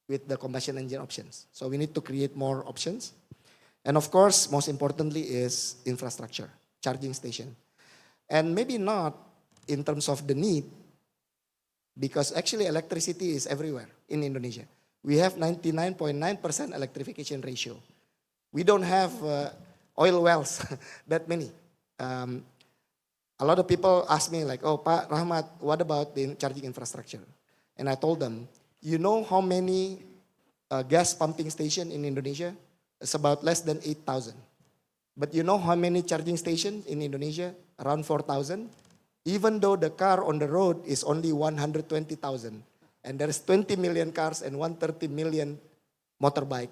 with the combustion engine options. So we need to create more options. And of course, most importantly is infrastructure, charging station. And maybe not in terms of the need, because actually electricity is everywhere in Indonesia. We have 99.9% electrification ratio. we don't have oil wells that many. A lot of people ask me like, oh, Pak Rahmat, what about the charging infrastructure? And I told them, you know how many gas pumping stations in Indonesia? It's about less than 8,000. But you know how many charging stations in Indonesia? Around 4,000. Even though the car on the road is only 120,000. And there is 20 million cars and 130 million motorbike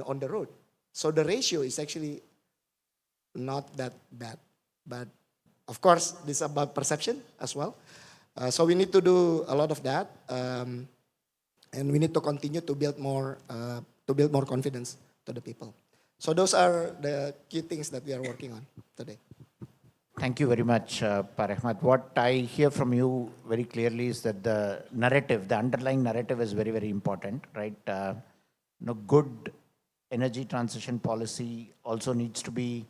on the road. So the ratio is actually not that bad. But of course, this is about perception as well. So we need to do a lot of that. And we need to continue to build more confidence to the people. So those are the key things that we are working on today. Thank you very much, Pak Rahmat. What I hear from you very clearly is that the narrative, the underlying narrative is very, very important, right? Good energy transition policy also needs to be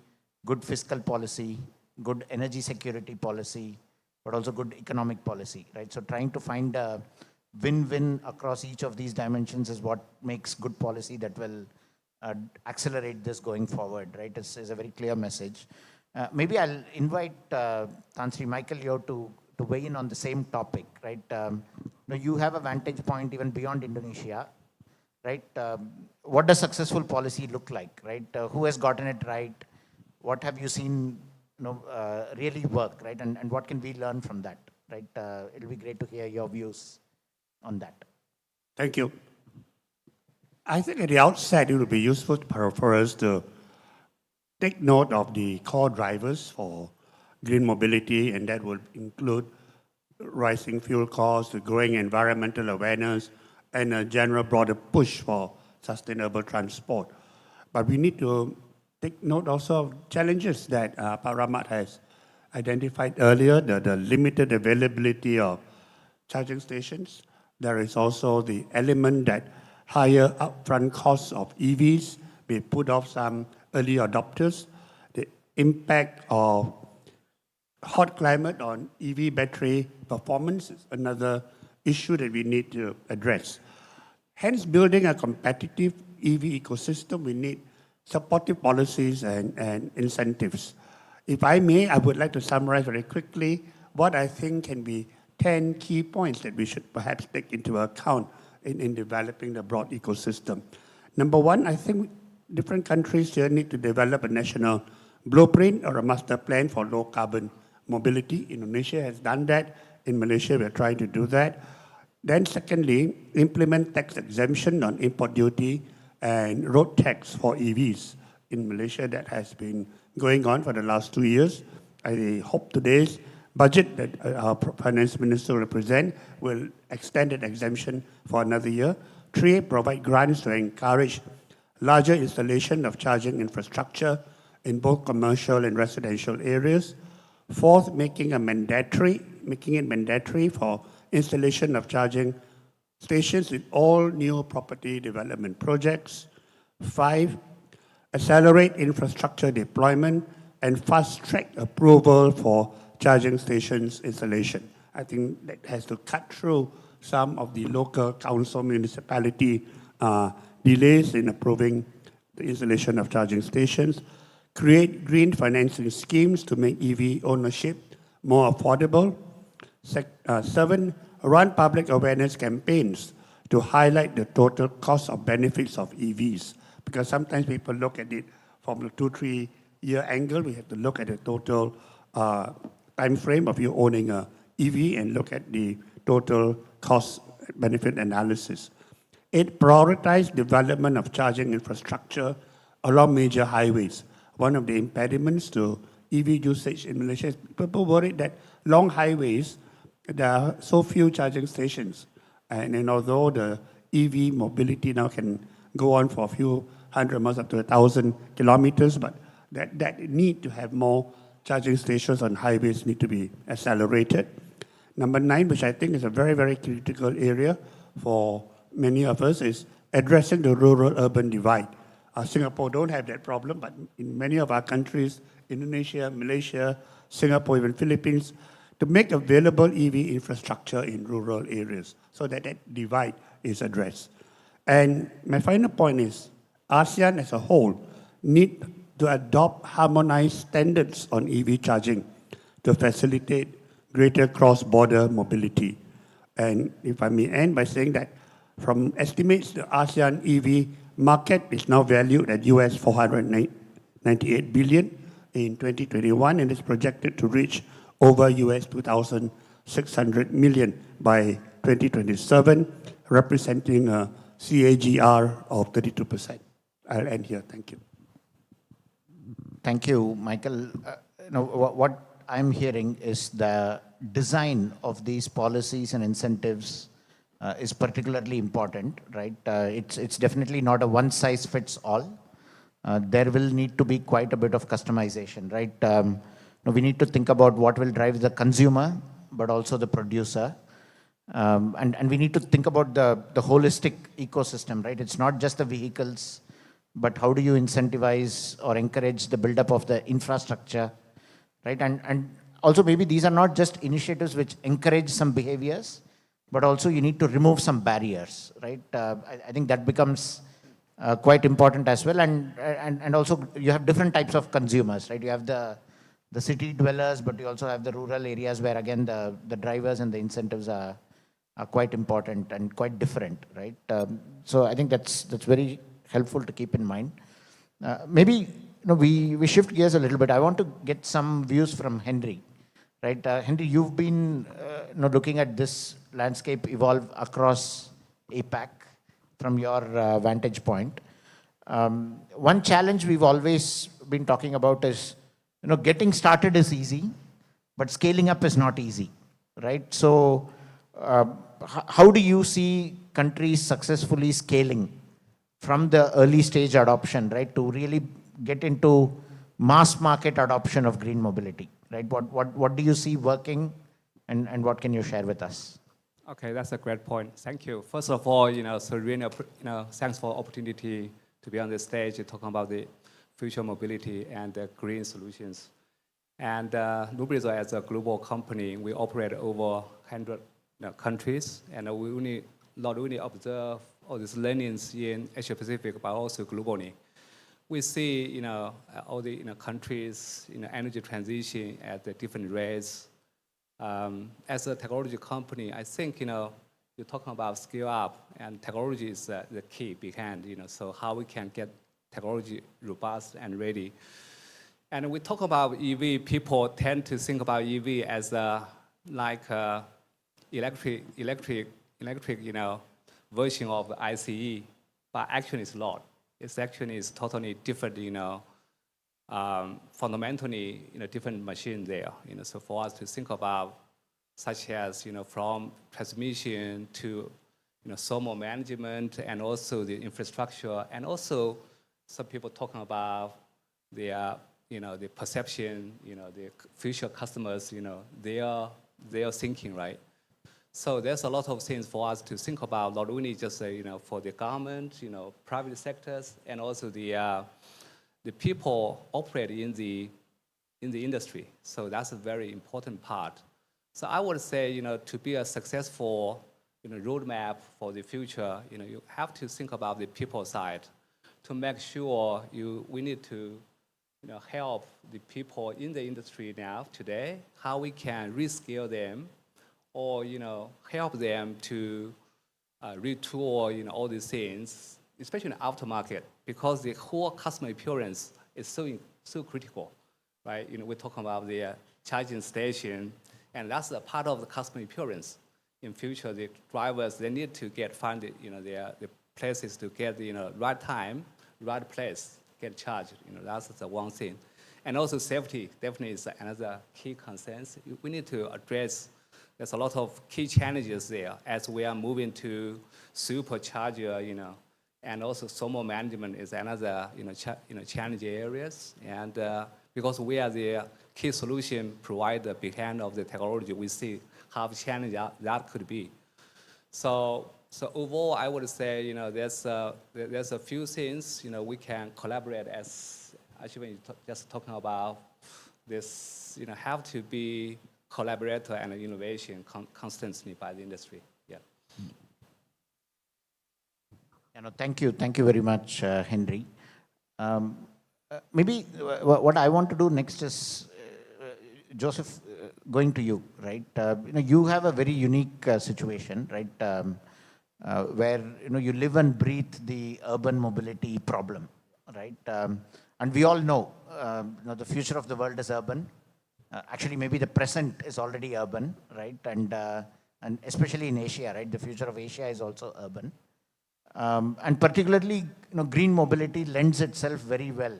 good fiscal policy, good energy security policy, but also good economic policy, right? So trying to find a win-win across each of these dimensions is what makes good policy that will accelerate this going forward, right? It's a very clear message. Maybe I'll invite Tansri Michael here to weigh in on the same topic, right? You have a vantage point even beyond Indonesia, right? What does successful policy look like, right? Who has gotten it right? What have you seen really work, right? And what can we learn from that, right? It'll be great to hear your views on that. Thank you. I think at the outset, it would be useful for us to take note of the core drivers for green mobility, and that would include rising fuel costs, the growing environmental awareness, and a general broader push for sustainable transport. But we need to take note also of challenges that Pak Rahmat has identified earlier, the limited availability of charging stations. There is also the element that higher upfront costs of EVs may put off some early adopters. The impact of hot climate on EV battery performance is another issue that we need to address. Hence, building a competitive EV ecosystem, we need supportive policies and incentives. If I may, I would like to summarize very quickly what I think can be 10 key points that we should perhaps take into account in developing the broad ecosystem. Number one, I think different countries here need to develop a national blueprint or a master plan for low carbon mobility. Indonesia has done that. In Malaysia, we're trying to do that. Then secondly, implement tax exemption on import duty and road tax for EVs. In Malaysia, that has been going on for the last 2 years. I hope today's budget that our finance minister will present will extend that exemption for another year. 3, provide grants to encourage larger installation of charging infrastructure in both commercial and residential areas. 4, making it mandatory for installation of charging stations in all new property development projects. 5, accelerate infrastructure deployment and fast-track approval for charging stations installation. I think that has to cut through some of the local council municipality delays in approving the installation of charging stations. Create green financing schemes to make EV ownership more affordable. 7, run public awareness campaigns to highlight the total cost of benefits of EVs. Because sometimes people look at it from the 2-3 year angle. We have to look at the total time frame of you owning a EV and look at the total cost benefit analysis. 8, prioritize development of charging infrastructure along major highways. One of the impediments to EV usage in Malaysia is people worried that long highways, there are so few charging stations. And although the EV mobility now can go on for a few hundred miles up to 1,000 kilometers, but that need to have more charging stations on highways need to be accelerated. Number 9, which I think is a very, very critical area for many of us, is addressing the rural-urban divide. Singapore don't have that problem, but in many of our countries, Indonesia, Malaysia, Singapore, even Philippines, to make available EV infrastructure in rural areas so that that divide is addressed. And my final point is, ASEAN as a whole need to adopt harmonized standards on EV charging to facilitate greater cross-border mobility. And if I may end by saying that from estimates, the ASEAN EV market is now valued at US 498 billion in 2021 and is projected to reach over US 2,600 million by 2027, representing a CAGR of 32%. I'll end here. Thank you. Thank you, Michael. What I'm hearing is the design of these policies and incentives is particularly important, right? It's definitely not a one-size-fits-all. There will need to be quite a bit of customization, right? We need to think about what will drive the consumer, but also the producer. And we need to think about the holistic ecosystem, right? It's not just the vehicles, but how do you incentivize or encourage the buildup of the infrastructure, right? And also maybe these are not just initiatives which encourage some behaviors, but also you need to remove some barriers, right? I think that becomes quite important as well. And also you have different types of consumers, right? You have the city dwellers, but you also have the rural areas where again the drivers and the incentives are quite important and quite different, right? So I think that's very helpful to keep in mind. Maybe we shift gears a little bit. I want to get some views from Henry, right? Henry, you've been looking at this landscape evolve across APAC from your vantage point. One challenge we've always been talking about is, getting started is easy, but scaling up is not easy, right? So how do you see countries successfully scaling from the early stage adoption, right, to really get into mass market adoption of green mobility, right? What do you see working, and what can you share with us? Okay, that's a great point. Thank you. First of all, so really, thanks for the opportunity to be on this stage talking about the future mobility and the green solutions. And Nubrizo, as a global company, we operate over 100 countries, and we not only observe all these learnings in Asia Pacific, but also globally. We see, all the countries, energy transition at the different rates. As a technology company, I think, you're talking about scale up, and technology is the key behind, so how we can get technology robust and ready. And we talk about EV, people tend to think about EV as electric, version of ICE, but actually it's not. It's actually totally different, fundamentally, different machine there. So for us to think about, such as, from transmission to, thermal management, and also the infrastructure, and also some people talking about their, the perception, the future customers, they are thinking, right? So there's a lot of things for us to think about, not only just for the government, private sectors, and also the people operate in the industry. So that's a very important part. So I would say, to be a successful roadmap for the future, you have to think about the people side to make sure we need to help the people in the industry now today, how we can rescale them, or help them to retool all these things, especially in the aftermarket, because the whole customer experience is so critical, right? We're talking about the charging station, and that's a part of the customer experience. In future, the drivers, they need to find the places to get the right time, right place, get charged. That's the one thing. And also safety definitely is another key concern. We need to address. There's a lot of key challenges there as we are moving to supercharger, and also thermal management is another, challenging areas. And because we are the key solution provider behind of the technology, we see how challenging that could be. So overall, I would say, there's a few things, we can collaborate as actually just talking about this, have to be collaborator and innovation constantly by the industry. Yeah. Thank you very much, Henry. Maybe what I want to do next is, Joseph, going to you, right? You have a very unique situation, right? Where you live and breathe the urban mobility problem, right? And we all know, the future of the world is urban. Actually, maybe the present is already urban, right? And especially in Asia, right? The future of Asia is also urban. And particularly, green mobility lends itself very well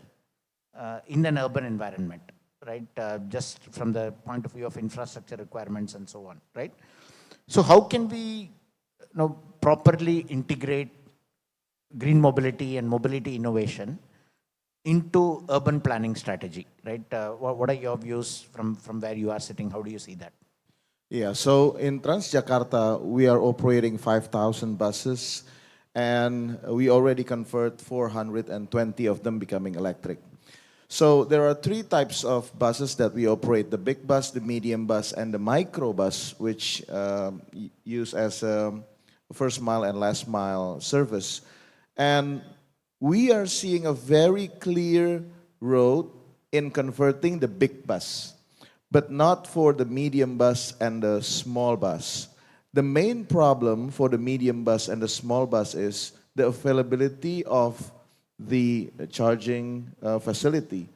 in an urban environment, right? Just from the point of view of infrastructure requirements and so on, right? So how can we properly integrate green mobility and mobility innovation into urban planning strategy, right? What are your views from where you are sitting? How do you see that? Yeah, so in Transjakarta, we are operating 5,000 buses, and we already convert 420 of them becoming electric. So there are three types of buses that we operate: the big bus, the medium bus, and the micro bus, which use as a first mile and last mile service. And we are seeing a very clear road in converting the big bus, but not for the medium bus and the small bus. The main problem for the medium bus and the small bus is the availability of the charging facility.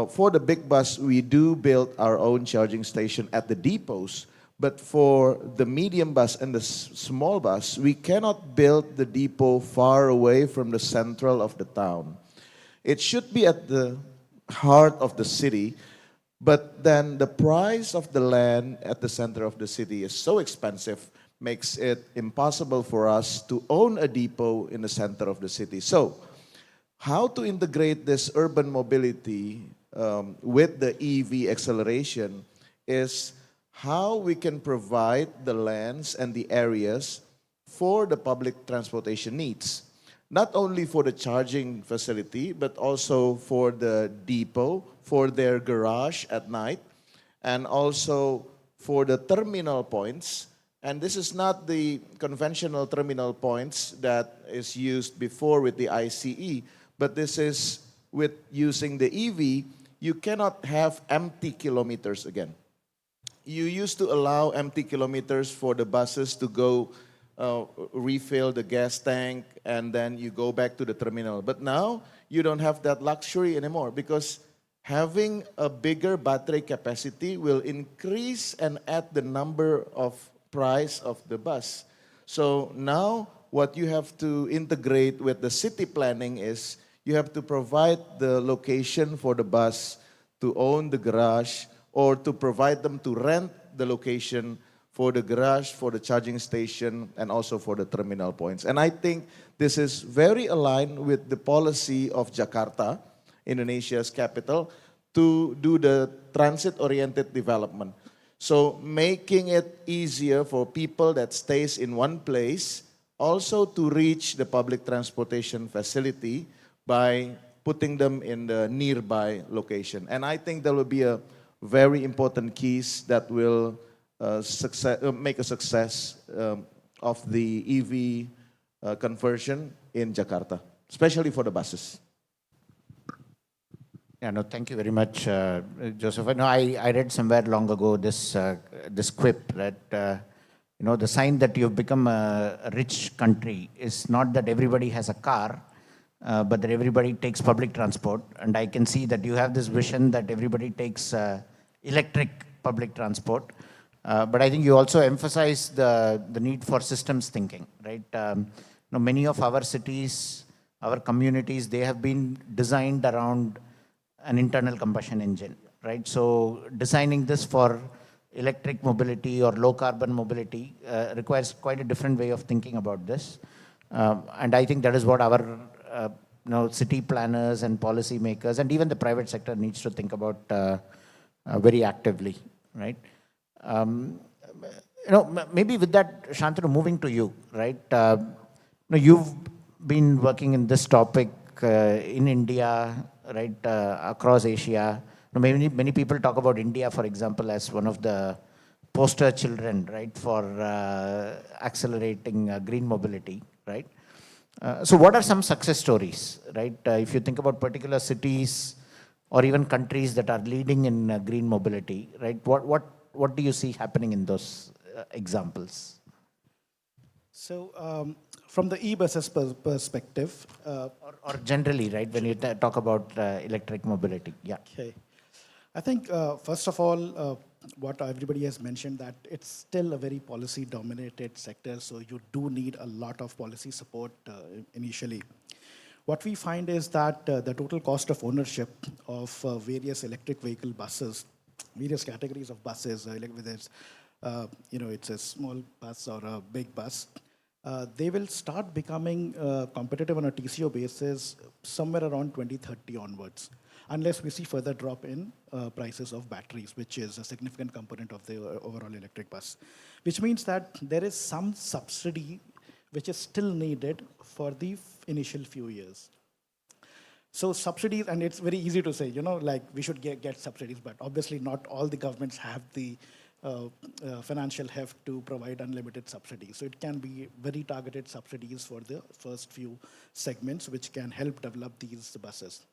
For the big bus, we do build our own charging station at the depots, but for the medium bus and the small bus, we cannot build the depot far away from the central of the town. It should be at the heart of the city, but then the price of the land at the center of the city is so expensive, makes it impossible for us to own a depot in the center of the city. So, how to integrate this urban mobility with the EV acceleration is how we can provide the lands and the areas for the public transportation needs. Not only for the charging facility, but also for the depot, for their garage at night, and also for the terminal points. And this is not the conventional terminal points that is used before with the ICE, but this is with using the EV. You cannot have empty kilometers again. You used to allow empty kilometers for the buses to go refill the gas tank and then you go back to the terminal. But now you don't have that luxury anymore, because having a bigger battery capacity will increase and add the number of price of the bus. So now what you have to integrate with the city planning is you have to provide the location for the bus to own the garage, or to provide them to rent the location for the garage, for the charging station, and also for the terminal points. And I think this is very aligned with the policy of Jakarta, Indonesia's capital, to do the transit-oriented development. So making it easier for people that stays in one place also to reach the public transportation facility by putting them in the nearby location. And I think there will be a very important keys that will make a success of the EV conversion in Jakarta, especially for the buses. Yeah, no, thank you very much, Joseph. I read somewhere long ago this quip that the sign that you've become a rich country is not that everybody has a car, but that everybody takes public transport. And I can see that you have this vision that everybody takes electric public transport. But I think you also emphasize the need for systems thinking, right? Many of our cities, our communities, they have been designed around an internal combustion engine, right? So designing this for electric mobility or low carbon mobility requires quite a different way of thinking about this. And I think that is what our city planners and policy makers and even the private sector needs to think about very actively, right? Maybe with that, Shantanu, moving to you, right? You've been working in this topic in India, right, across Asia. Many people talk about India, for example, as one of the poster children, right, for accelerating green mobility, right? So what are some success stories, right? If you think about particular cities or even countries that are leading in green mobility, right? What do you see happening in those examples? So from the e-buses perspective, or generally, right, when you talk about electric mobility, yeah. Okay. I think, first of all, what everybody has mentioned, that it's still a very policy-dominated sector, so you do need a lot of policy support initially. What we find is that the total cost of ownership of various electric vehicle buses, various categories of buses, whether it's, it's a small bus or a big bus, they will start becoming competitive on a TCO basis somewhere around 2030 onwards, unless we see further drop in prices of batteries, which is a significant component of the overall electric bus. Which means that there is some subsidy which is still needed for the initial few years. So subsidies, and it's very easy to say, like we should get subsidies, but obviously not all the governments have the financial heft to provide unlimited subsidies. So it can be very targeted subsidies for the first few segments, which can help develop these buses.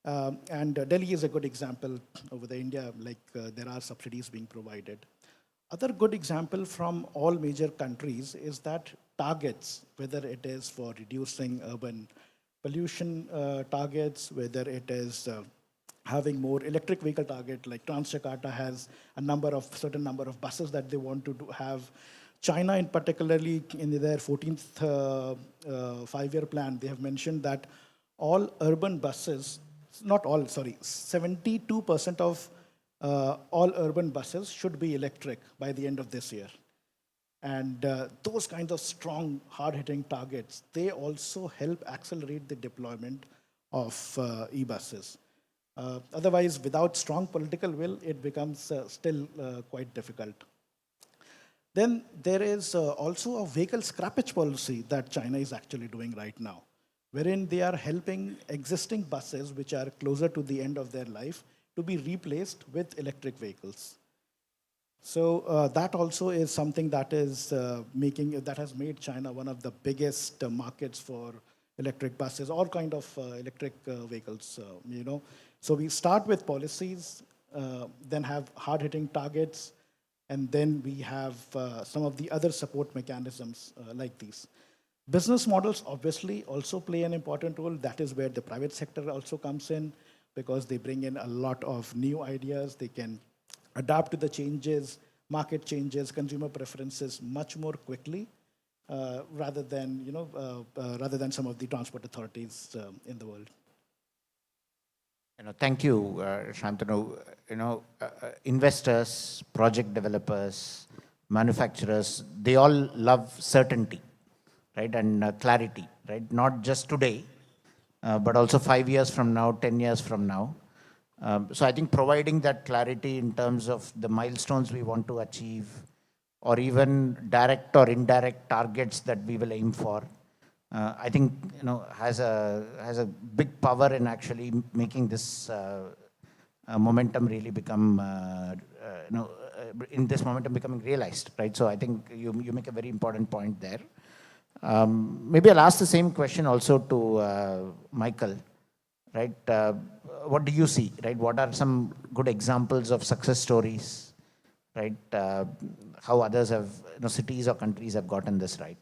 And Delhi is a good example. Over the India, there are subsidies being provided. Other good example from all major countries is that targets, whether it is for reducing urban pollution targets, whether it is having more electric vehicle target, like Transjakarta has a certain number of buses that they want to have. China, in particularly, in their 14th five-year plan, they have mentioned that all urban buses, not all, sorry, 72% of all urban buses should be electric by the end of this year. And those kinds of strong, hard-hitting targets, they also help accelerate the deployment of e-buses. Otherwise, without strong political will, it becomes still quite difficult. Then there is also a vehicle scrappage policy that China is actually doing right now, wherein they are helping existing buses, which are closer to the end of their life, to be replaced with electric vehicles. So that also is something that is that has made China one of the biggest markets for electric buses, all kind of electric vehicles, So we start with policies, then have hard-hitting targets, and then we have some of the other support mechanisms like these. Business models obviously also play an important role. That is where the private sector also comes in, because they bring in a lot of new ideas. They can adapt to the changes, market changes, consumer preferences much more quickly, rather than some of the transport authorities in the world. Thank you, Shantanu. Investors, project developers, manufacturers, they all love certainty, right, and clarity, right? Not just today, but also 5 years from now, 10 years from now. So I think providing that clarity in terms of the milestones we want to achieve, or even direct or indirect targets that we will aim for, I think has a big power in actually making this momentum really become in this momentum becoming realized, right? So I think you make a very important point there. Maybe I'll ask the same question also to Michael, right? What do you see, right? What are some good examples of success stories, right? How others have, cities or countries have gotten this right?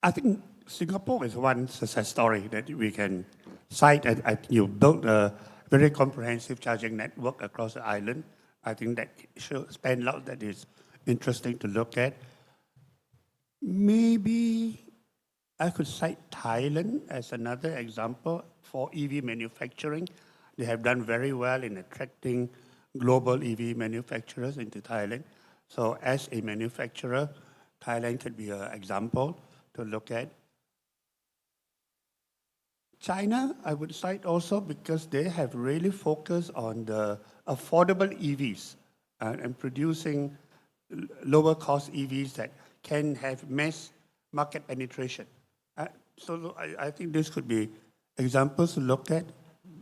I think Singapore is one success story that we can cite. You built a very comprehensive charging network across the island. I think that stands out, that is interesting to look at. Maybe I could cite Thailand as another example for EV manufacturing. They have done very well in attracting global EV manufacturers into Thailand. So as a manufacturer, Thailand could be an example to look at. China, I would cite also because they have really focused on the affordable EVs and producing lower cost EVs that can have mass market penetration. So I think this could be examples to look at.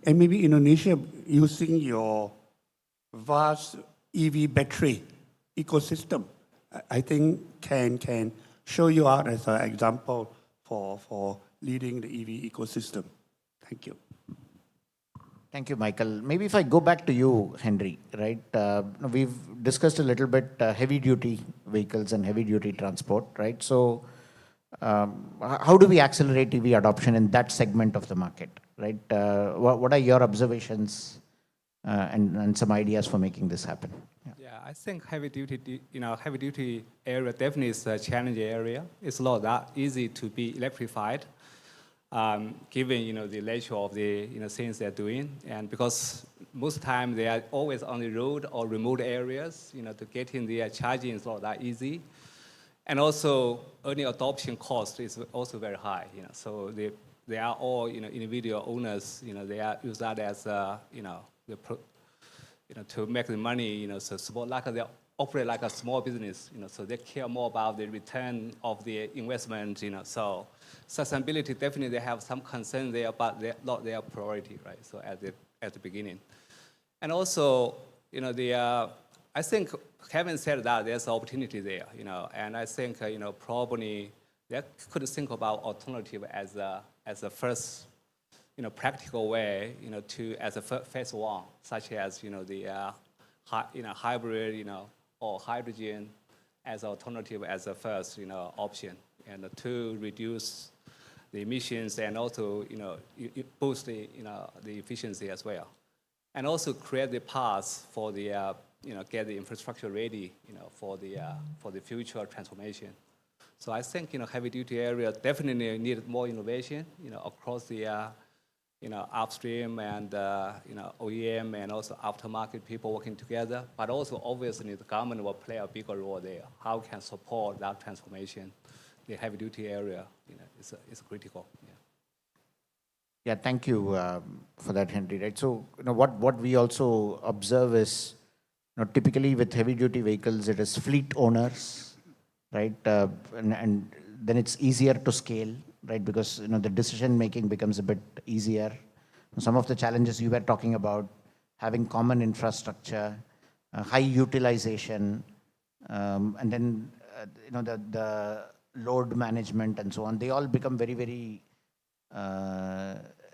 And maybe Indonesia, using your vast EV battery ecosystem, I think can show you out as an example for leading the EV ecosystem. Thank you. Thank you, Michael. Maybe if I go back to you, Henry, right? We've discussed a little bit heavy-duty vehicles and heavy-duty transport, right? So how do we accelerate EV adoption in that segment of the market, right? What are your observations and some ideas for making this happen? Yeah, I think heavy-duty area definitely is a challenging area. It's not that easy to be electrified. Given the nature of the things they're doing, and because most time they are always on the road or remote areas, to get in there charging is not that easy, and also early adoption cost is also very high. So they are all individual owners. They are use that as to make the money. So support like they operate like a small business. So they care more about the return of the investment. So sustainability, definitely they have some concern there, but they're not their priority, right? So at the beginning. And also, I think having said that, there's opportunity there, and I think, probably they could think about alternative as a first, practical way, as a phase one, such as, the hybrid, or hydrogen as alternative as a first, option, and to reduce the emissions and also, boost the efficiency as well. And also create the path for the, get the infrastructure ready, for the future transformation. So I think, heavy-duty area definitely need more innovation, across the, upstream and, OEM and also aftermarket people working together. But also, obviously, the government will play a bigger role there. How can support that transformation? The heavy-duty area, is critical. Yeah, thank you for that, Henry. Right. So, what we also observe is, typically with heavy-duty vehicles, it is fleet owners, right? And then it's easier to scale, right? Because the decision making becomes a bit easier. Some of the challenges you were talking about, having common infrastructure, high utilization, and then the load management and so on, they all become very, very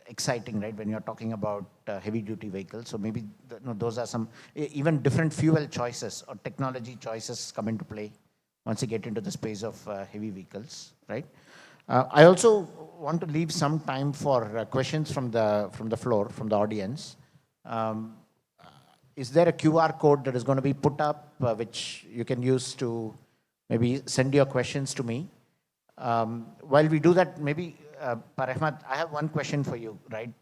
exciting, right, when you're talking about heavy-duty vehicles. So maybe those are some, even different fuel choices or technology choices come into play once you get into the space of heavy vehicles, right? I also want to leave some time for questions from the floor, from the audience. Is there a QR code that is going to be put up, which you can use to maybe send your questions to me? While we do that, maybe, Ahmad, I have one question for you, right?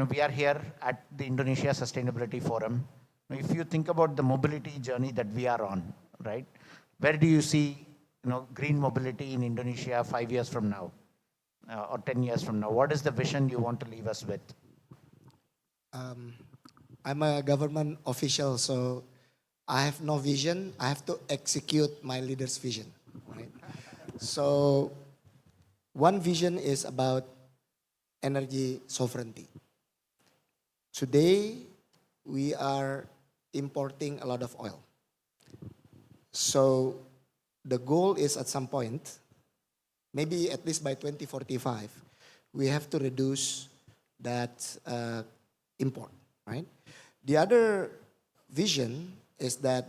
We are here at the Indonesia Sustainability Forum. If you think about the mobility journey that we are on, right? Where do you see, green mobility in Indonesia 5 years from now, or 10 years from now? What is the vision you want to leave us with? I'm a government official, so I have no vision. I have to execute my leader's vision, right? So one vision is about energy sovereignty. Today, we are importing a lot of oil. So the goal is at some point, maybe at least by 2045, we have to reduce that import, right? The other vision is that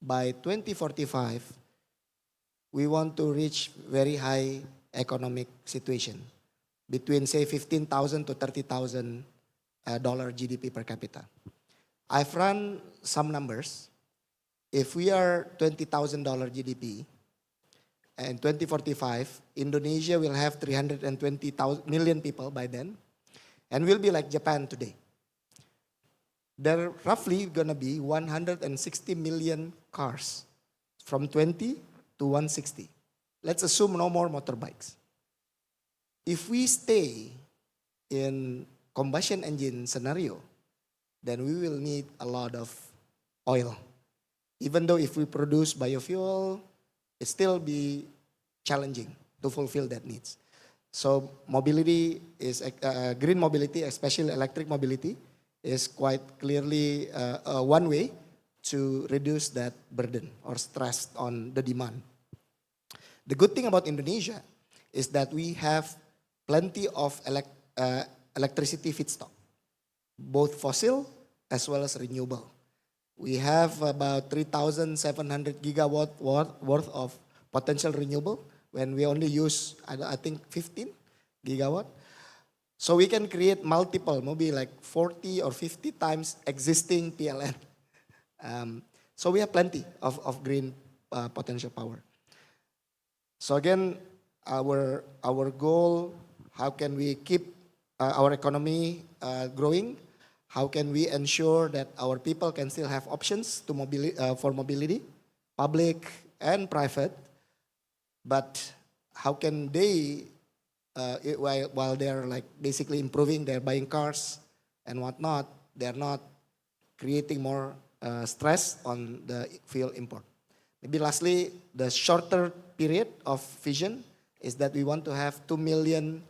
by 2045, we want to reach very high economic situation between, say, $15,000 to $30,000 GDP per capita. I've run some numbers. If we are $20,000 GDP, in 2045, Indonesia will have 320 million people by then, and we'll be like Japan today. There are roughly going to be 160 million cars from 20 to 160. Let's assume no more motorbikes. If we stay in combustion engine scenario, then we will need a lot of oil. Even though if we produce biofuel, it still be challenging to fulfill that needs. So mobility is, green mobility, especially electric mobility, is quite clearly one way to reduce that burden or stress on the demand. The good thing about Indonesia is that we have plenty of electricity feedstock, both fossil as well as renewable. We have about 3,700 gigawatt worth of potential renewable when we only use, I think, 15 gigawatt. So we can create multiple, maybe like 40 or 50 times existing PLN. So we have plenty of green potential power. So again, our goal, how can we keep our economy growing? How can we ensure that our people can still have options to for mobility, public and private? But how can they, while they're like basically improving, they're buying cars and whatnot, they're not creating more stress on the fuel import. Maybe lastly, the shorter period of vision is that we want to have 2 million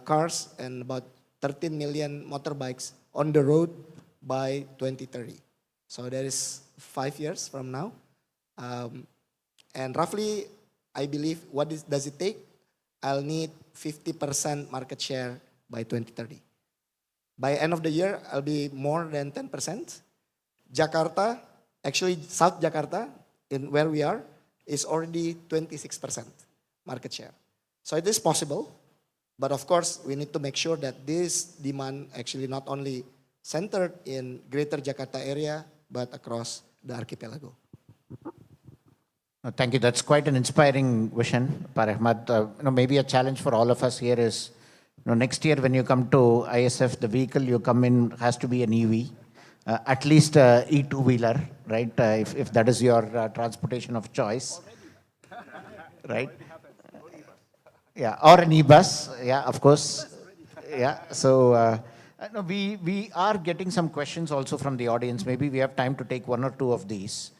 cars and about 13 million motorbikes on the road by 2030. So that is 5 years from now. And roughly, I believe, does it take? I'll need 50% market share by 2030. By end of the year, I'll be more than 10%. Jakarta, actually South Jakarta, in where we are, is already 26% market share. So it is possible. But of course, we need to make sure that this demand actually not only centered in Greater Jakarta area, but across the archipelago. Thank you. That's quite an inspiring vision, Pak Ahmad. Maybe a challenge for all of us here is, next year when you come to ISF, the vehicle you come in has to be an EV, at least a E2-wheeler, right? If that is your transportation of choice, right? Yeah, or an e-bus, yeah, of course. Yeah, so we are getting some questions also from the audience. Maybe we have time to take one or two of these.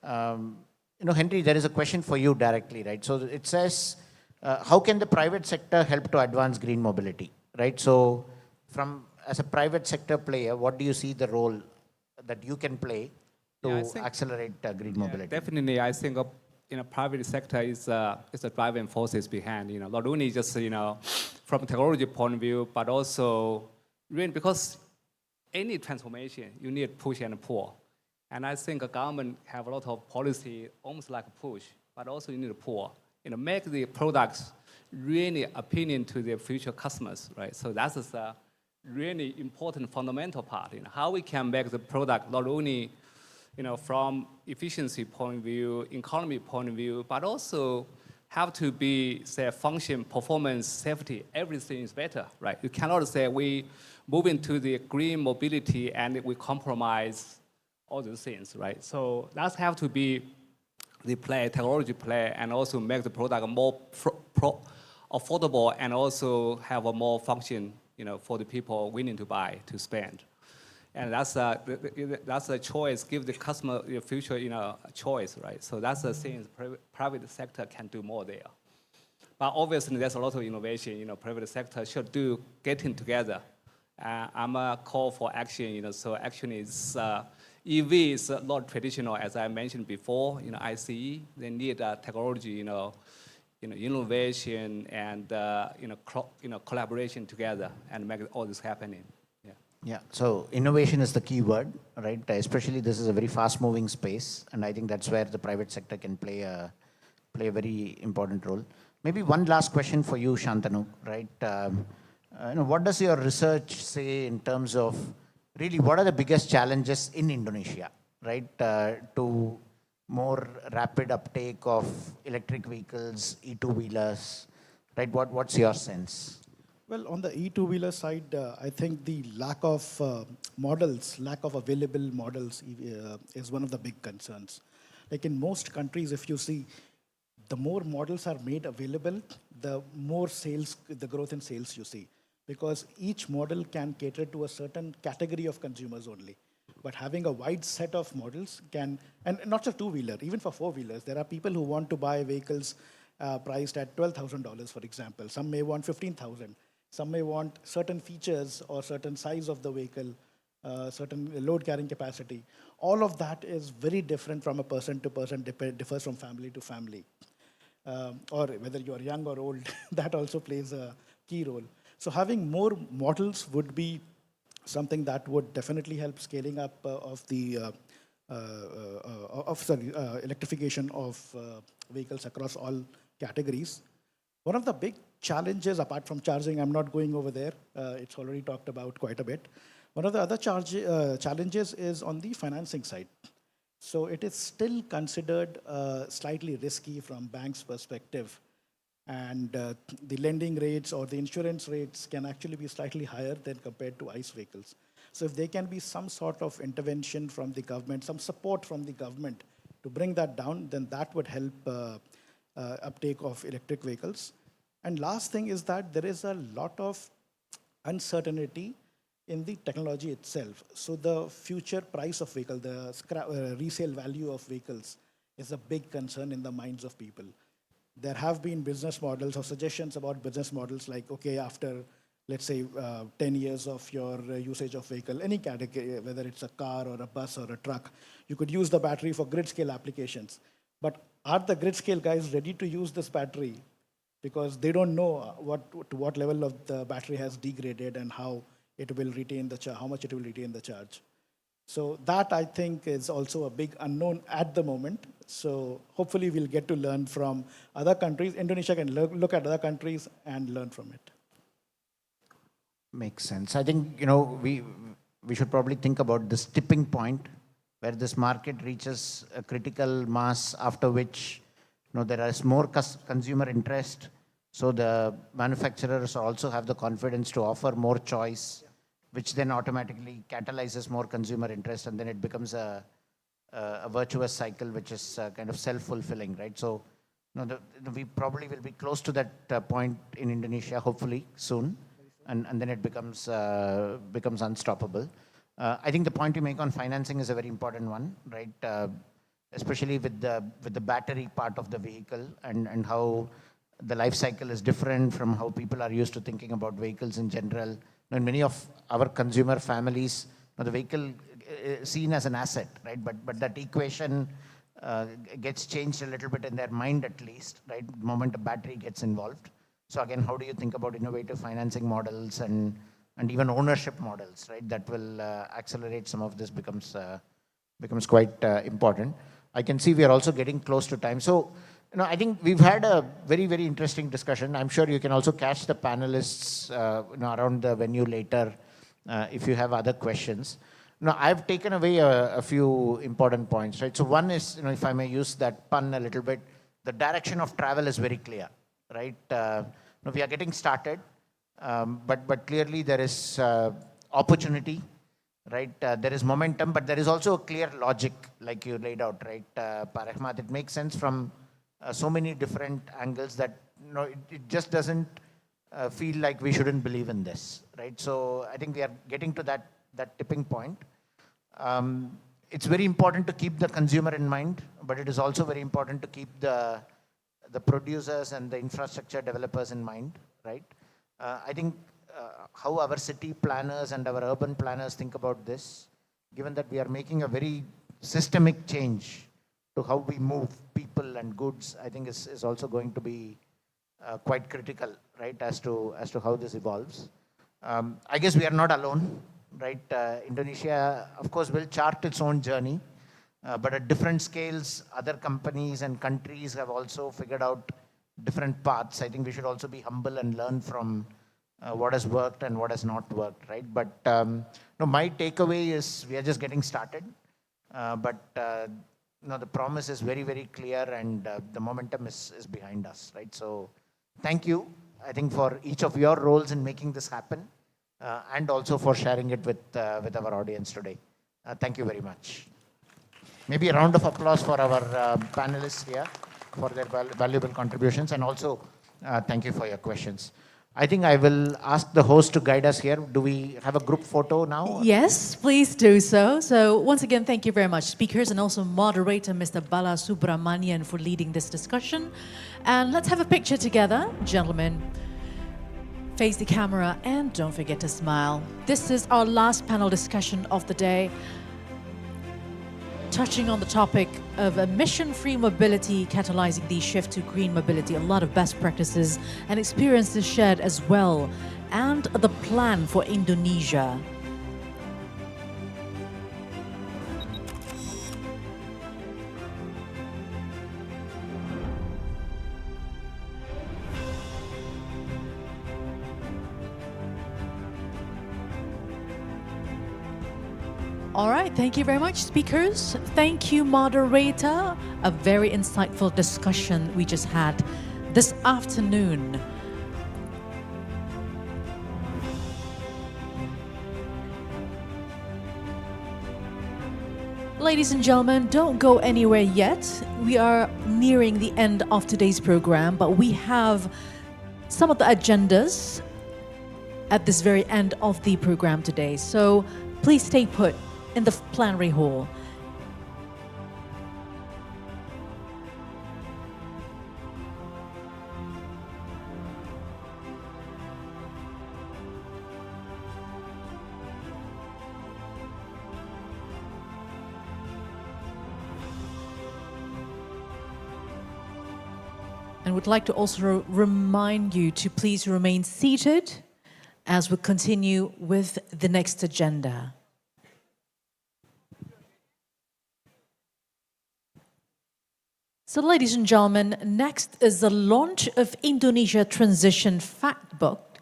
Henry, there is a question for you directly, right? So it says, how can the private sector help to advance green mobility, right? So as a private sector player, what do you see the role that you can play to accelerate green mobility? Definitely, I think private sector is the driving forces behind, not only just, from a technology point of view, but also really because any transformation, you need push and pull. And I think the government have a lot of policy, almost like a push, but also you need a pull. Make the products really appealing to the future customers, right? So that's a really important fundamental part. How we can make the product not only from efficiency point of view, economy point of view, but also have to be, say, function, performance, safety, everything is better, right? You cannot say we move into the green mobility and we compromise all those things, right? So that have to be the technology play, and also make the product more affordable and also have a more function, for the people willing to buy, to spend. And that's a choice, give the customer the future, a choice, right? So that's the thing, private sector can do more there. But obviously there's a lot of innovation, private sector should do getting together. I'm a call for action, so action is, EV is not traditional, as I mentioned before, ICE, they need technology, innovation and, collaboration together and make all this happening. Yeah, so innovation is the key word, right? Especially this is a very fast-moving space, and I think that's where the private sector can play a very important role. Maybe one last question for you, Shantanu, right? What does your research say in terms of really what are the biggest challenges in Indonesia, right? To more rapid uptake of electric vehicles, E2-wheelers, right? What's your sense? Well, on the E2-wheeler side, I think the lack of models, lack of available models is one of the big concerns. Like in most countries, if you see, the more models are made available, the more sales, the growth in sales you see. Because each model can cater to a certain category of consumers only. But having a wide set of models can, and not just two-wheeler, even for four-wheelers, there are people who want to buy vehicles priced at $12,000, for example. Some may want $15,000. Some may want certain features or certain size of the vehicle, certain load carrying capacity. All of that is very different from a person to person, differs from family to family. or whether you're young or old, that also plays a key role. So having more models would be something that would definitely help scaling up of electrification of vehicles across all categories. One of the big challenges, apart from charging, I'm not going over there, it's already talked about quite a bit. One of the other challenges is on the financing side. So it is still considered slightly risky from banks' perspective. And the lending rates or the insurance rates can actually be slightly higher than compared to ICE vehicles. So if there can be some sort of intervention from the government, some support from the government to bring that down, then that would help uptake of electric vehicles. And last thing is that there is a lot of uncertainty in the technology itself. So the future price of vehicle, the resale value of vehicles is a big concern in the minds of people. There have been business models or suggestions about business models like, okay, after, let's say, 10 years of your usage of vehicle, any category, whether it's a car or a bus or a truck, you could use the battery for grid scale applications. But are the grid scale guys ready to use this battery? Because they don't know to what level of the battery has degraded and how it will retain the charge, how much it will retain the charge. So that, I think, is also a big unknown at the moment. So hopefully we'll get to learn from other countries. Indonesia can look at other countries and learn from it. Makes sense. I think, we should probably think about this tipping point where this market reaches a critical mass, after which there is more consumer interest. So the manufacturers also have the confidence to offer more choice, which then automatically catalyzes more consumer interest, and then it becomes a virtuous cycle, which is kind of self-fulfilling, right? So we probably will be close to that point in Indonesia, hopefully soon, and then it becomes unstoppable. I think the point you make on financing is a very important one, right? Especially with the battery part of the vehicle and how the life cycle is different from how people are used to thinking about vehicles in general. In many of our consumer families, the vehicle is seen as an asset, right? But that equation gets changed a little bit in their mind, at least, right? The moment a battery gets involved. So again, how do you think about innovative financing models and even ownership models, right? That will accelerate some of this becomes quite important. I can see we are also getting close to time. So, I think we've had a very, very interesting discussion. I'm sure you can also catch the panelists around the venue later if you have other questions. I've taken away a few important points, right? So one is, if I may use that pun a little bit, the direction of travel is very clear, right? We are getting started, but clearly there is opportunity, right? There is momentum, but there is also a clear logic, like you laid out, right, Parehmat? It makes sense from so many different angles that it just doesn't feel like we shouldn't believe in this, right? So I think we are getting to that tipping point. It's very important to keep the consumer in mind, but it is also very important to keep the producers and the infrastructure developers in mind, right? I think how our city planners and our urban planners think about this, given that we are making a very systemic change to how we move people and goods, I think is also going to be quite critical, right, as to how this evolves. I guess we are not alone, right? Indonesia, of course, will chart its own journey, but at different scales, other companies and countries have also figured out different paths. I think we should also be humble and learn from what has worked and what has not worked, right? But my takeaway is we are just getting started, but the promise is very, very clear, and the momentum is behind us, right? So thank you, I think, for each of your roles in making this happen, and also for sharing it with our audience today. Thank you very much. Maybe a round of applause for our panelists here for their valuable contributions, and also thank you for your questions. I think I will ask the host to guide us here. Do we have a group photo now? Yes, please do so. So once again, thank you very much, speakers, and also moderator, Mr. Bala Subramanian, for leading this discussion. And let's have a picture together, gentlemen. Face the camera and don't forget to smile. This is our last panel discussion of the day. touching on the topic of emission-free mobility, catalyzing the shift to green mobility. A lot of best practices and experiences shared as well, and the plan for Indonesia. All right, thank you very much, speakers. Thank you, moderator. A very insightful discussion we just had this afternoon. Ladies and gentlemen, don't go anywhere yet. We are nearing the end of today's program, but we have some of the agendas at this very end of the program today. So please stay put in the plenary hall. And would like to also remind you to please remain seated as we continue with the next agenda. So, ladies and gentlemen, next is the launch of Indonesia Transition Fact Book.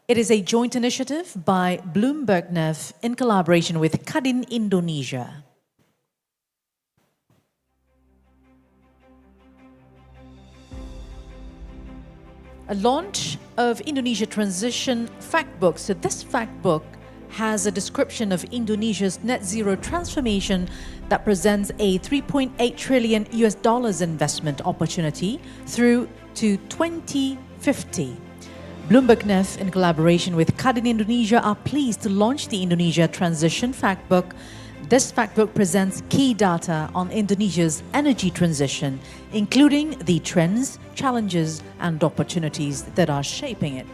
It is a joint initiative by Bloomberg Neff in collaboration with Kadin Indonesia. A launch of Indonesia Transition Fact Book. So this fact book has a description of Indonesia's net zero transformation that presents a $3.8 trillion investment opportunity through to 2050. Bloomberg Neff, in collaboration with Kadin Indonesia, are pleased to launch the Indonesia Transition Fact Book. This fact book presents key data on Indonesia's energy transition, including the trends, challenges, and opportunities that are shaping it.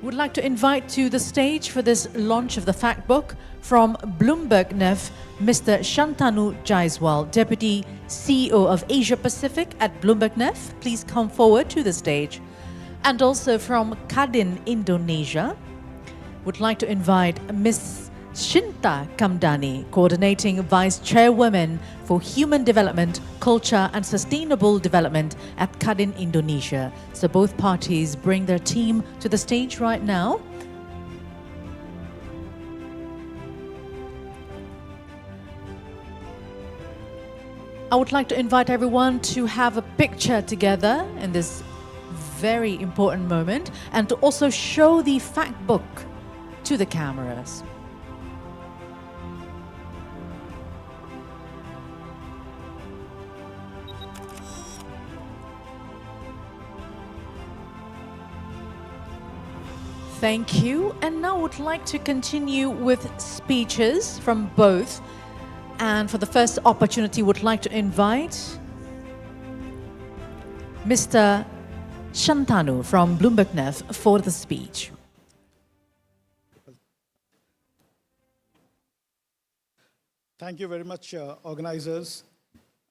Would like to invite to the stage for this launch of the fact book from Bloomberg Neff, Mr. Shantanu Jaiswal, Deputy CEO of Asia Pacific at Bloomberg Neff. Please come forward to the stage. And also from Kadin Indonesia, would like to invite Ms. Shinta Kamdani, Coordinating Vice Chairwoman for Human Development, Culture and Sustainable Development at Kadin Indonesia. So both parties bring their team to the stage right now. I would like to invite everyone to have a picture together in this very important moment and to also show the fact book to the cameras. Thank you. And now I would like to continue with speeches from both. And for the first opportunity, would like to invite Mr. Shantanu from Bloomberg Neff for the speech. Thank you very much, organizers.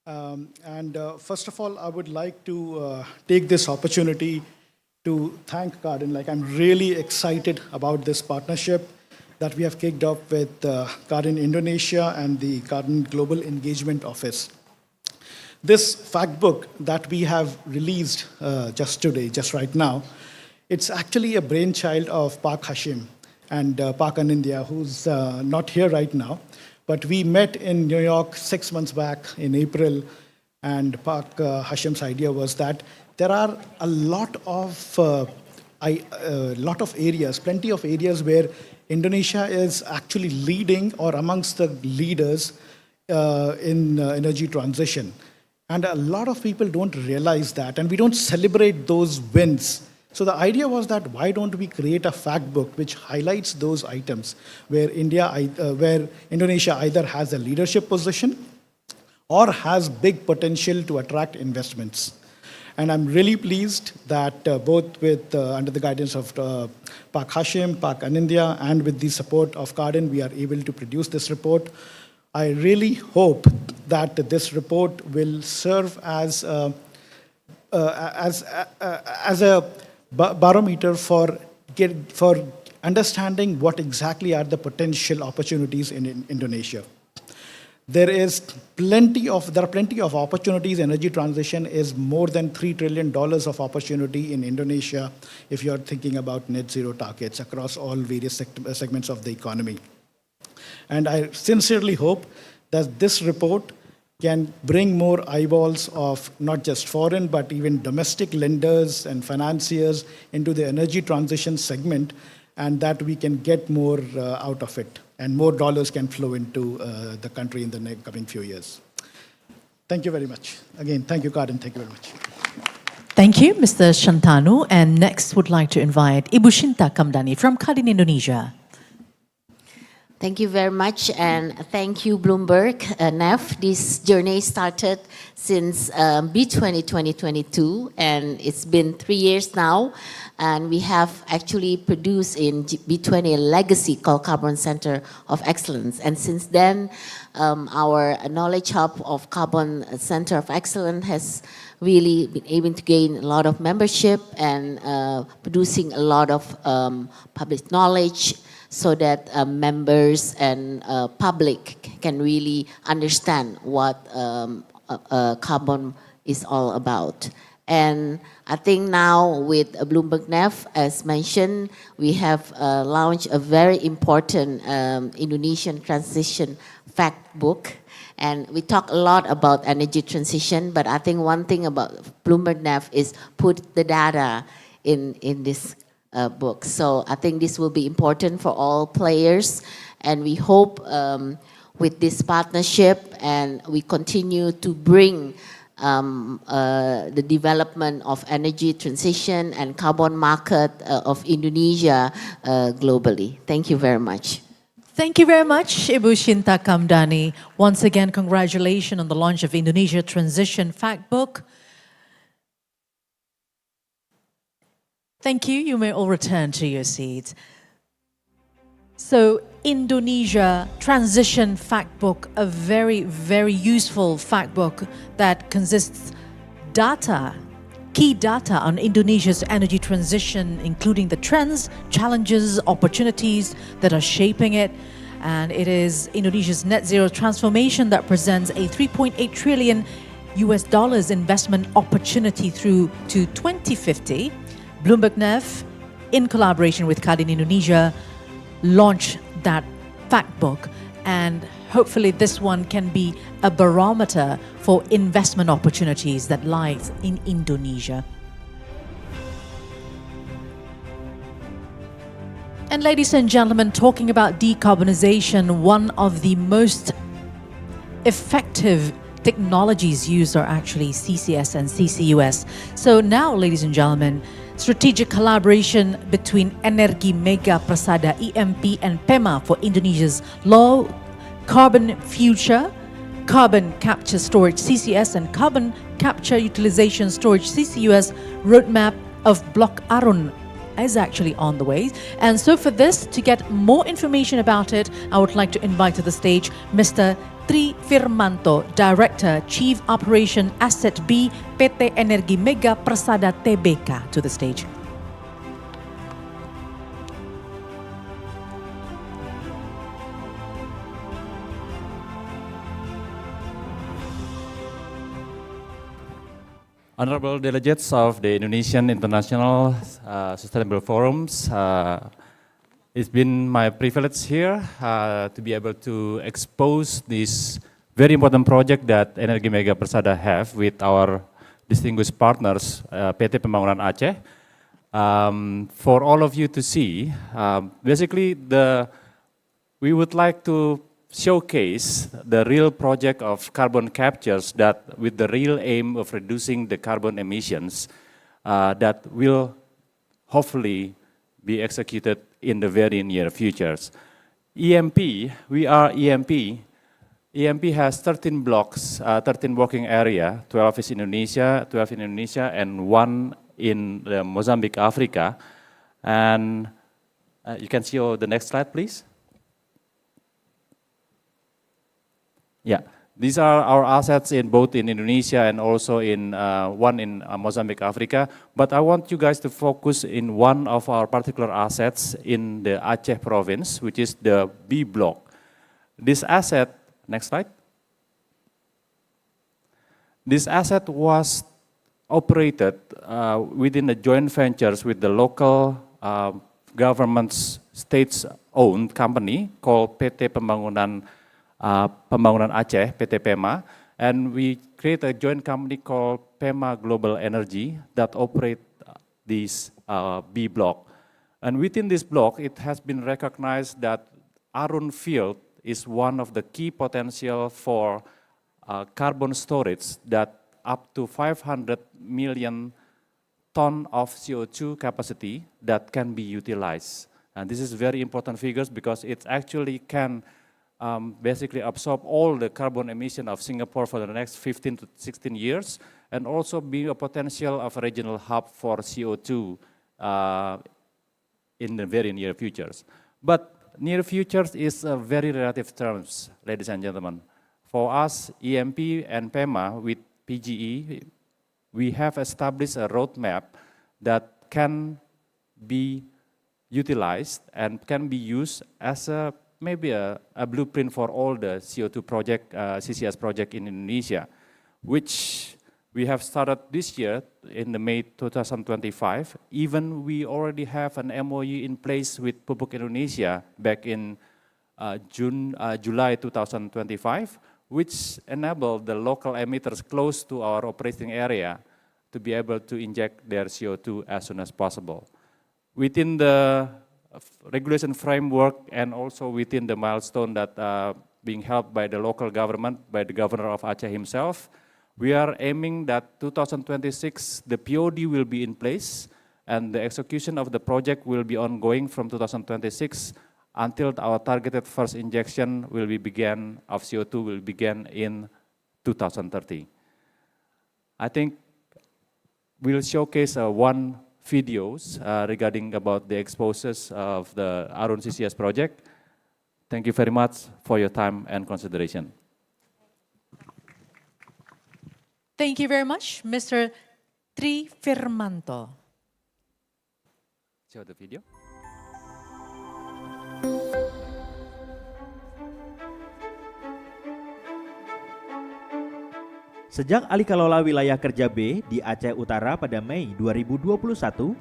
First of all, I would like to take this opportunity to thank Kadin. Like, I'm really excited about this partnership that we have kicked off with Kadin Indonesia and the Kadin Global Engagement Office. This fact book that we have released just today, just right now, it's actually a brainchild of Pak Hashim and Pak Anindya, who's not here right now. But we met in New York 6 months back in April, and Pak Hashim's idea was that there are a lot of areas, plenty of areas where Indonesia is actually leading or amongst the leaders in energy transition. And a lot of people don't realize that, and we don't celebrate those wins. So the idea was that why don't we create a fact book which highlights those items where Indonesia either has a leadership position or has big potential to attract investments. And I'm really pleased that both with under the guidance of Pak Hashim, Pak Anindya, and with the support of Kadin, we are able to produce this report. I really hope that this report will serve as a barometer for understanding what exactly are the potential opportunities in Indonesia. There are plenty of opportunities. Energy transition is more than $3 trillion of opportunity in Indonesia if you are thinking about net zero targets across all various segments of the economy. And I sincerely hope that this report can bring more eyeballs of not just foreign but even domestic lenders and financiers into the energy transition segment, and that we can get more out of it, and more dollars can flow into the country in the coming few years. Thank you very much. Again, thank you, Kadin. Thank you very much. Thank you, Mr. Shantanu. And next would like to invite Ibu Shinta Kamdani from Kadin, Indonesia. Thank you very much, and thank you, Bloomberg, NEF. This journey started since B20 2022, and it's been 3 years now. And we have actually produced in B20 a legacy called Carbon Center of Excellence. And since then, our knowledge hub of Carbon Center of Excellence has really been able to gain a lot of membership and producing a lot of public knowledge, so that members and public can really understand what carbon is all about. And I think now with Bloomberg NEF, as mentioned, we have launched a very important Indonesian transition fact book. And we talk a lot about energy transition, but I think one thing about Bloomberg NEF is put the data in this book. So I think this will be important for all players, and we hope with this partnership and we continue to bring the development of energy transition and carbon market of Indonesia globally. Thank you very much. Thank you very much, Ibu Shinta Kamdani. Once again, congratulations on the launch of Indonesia Transition Fact Book. Thank you. You may all return to your seats. So, Indonesia Transition Fact Book, a very, very useful fact book that consists key data on Indonesia's energy transition, including the trends, challenges, opportunities that are shaping it. And it is Indonesia's net zero transformation that presents a $3.8 trillion investment opportunity through to 2050. Bloomberg NEF, in collaboration with Kadin Indonesia, launched that fact book, and hopefully this one can be a barometer for investment opportunities that lies in Indonesia. And ladies and gentlemen, talking about decarbonization, one of the most effective technologies used are actually CCS and CCUS. So now, ladies and gentlemen, strategic collaboration between Energi Mega Persada EMP and PEMA for Indonesia's low carbon future, carbon capture storage CCS and carbon capture utilization storage CCUS roadmap of Block Arun is actually on the way. And so for this, to get more information about it, I would like to invite to the stage Mr. Tri Firmanto, Director, Chief Operation Asset B, PT Energi Mega Persada Tbk, to the stage. Honorable delegates of the Indonesian International Sustainable Forums, it's been my privilege here to be able to expose this very important project that Energi Mega Persada have with our distinguished partners, PT Pembangunan Aceh. For all of you to see, basically we would like to showcase the real project of carbon captures that with the real aim of reducing the carbon emissions that will hopefully be executed in the very near futures. EMP, we are EMP. EMP has 13 blocks, 13 working area, 12 is Indonesia, 12 in Indonesia, and 1 in Mozambique, Africa. And you can see the next slide, please. Yeah, these are our assets in both in Indonesia and also in one in Mozambique, Africa. But I want you guys to focus in one of our particular assets in the Aceh province, which is the B block. This asset, next slide. This asset was operated within the joint ventures with the local government's states-owned company called PT Pembangunan Aceh, PT PEMA, and we create a joint company called PEMA Global Energy that operate this B block. And within this block, it has been recognized that Arun field is one of the key potential for carbon storage that up to 500 million ton of CO2 capacity that can be utilized. And this is very important figures because it actually can basically absorb all the carbon emission of Singapore for the next 15 to 16 years, and also be a potential of a regional hub for CO2 in the very near futures. But near futures is a very relative terms, ladies and gentlemen. For us, EMP and PEMA with PGE, we have established a roadmap that can be utilized and can be used as maybe a blueprint for all the CO2 project, CCS project in Indonesia, which we have started this year in the May 2025. Even we already have an MOU in place with Pupuk Indonesia back in July 2025, which enabled the local emitters close to our operating area to be able to inject their CO2 as soon as possible. Within the regulation framework and also within the milestone that being helped by the local government, by the governor of Aceh himself, we are aiming that 2026, the POD will be in place and the execution of the project will be ongoing from 2026 until our targeted first injection will be began of CO2 will begin in 2030. I think we'll showcase one videos regarding about the exposures of the Arun CCS project. Thank you very much for your time and consideration. Thank you very much, Mr. Tri Firmanto. Show the video. Sejak alih kelola wilayah kerja B di Aceh Utara pada Mei 2021,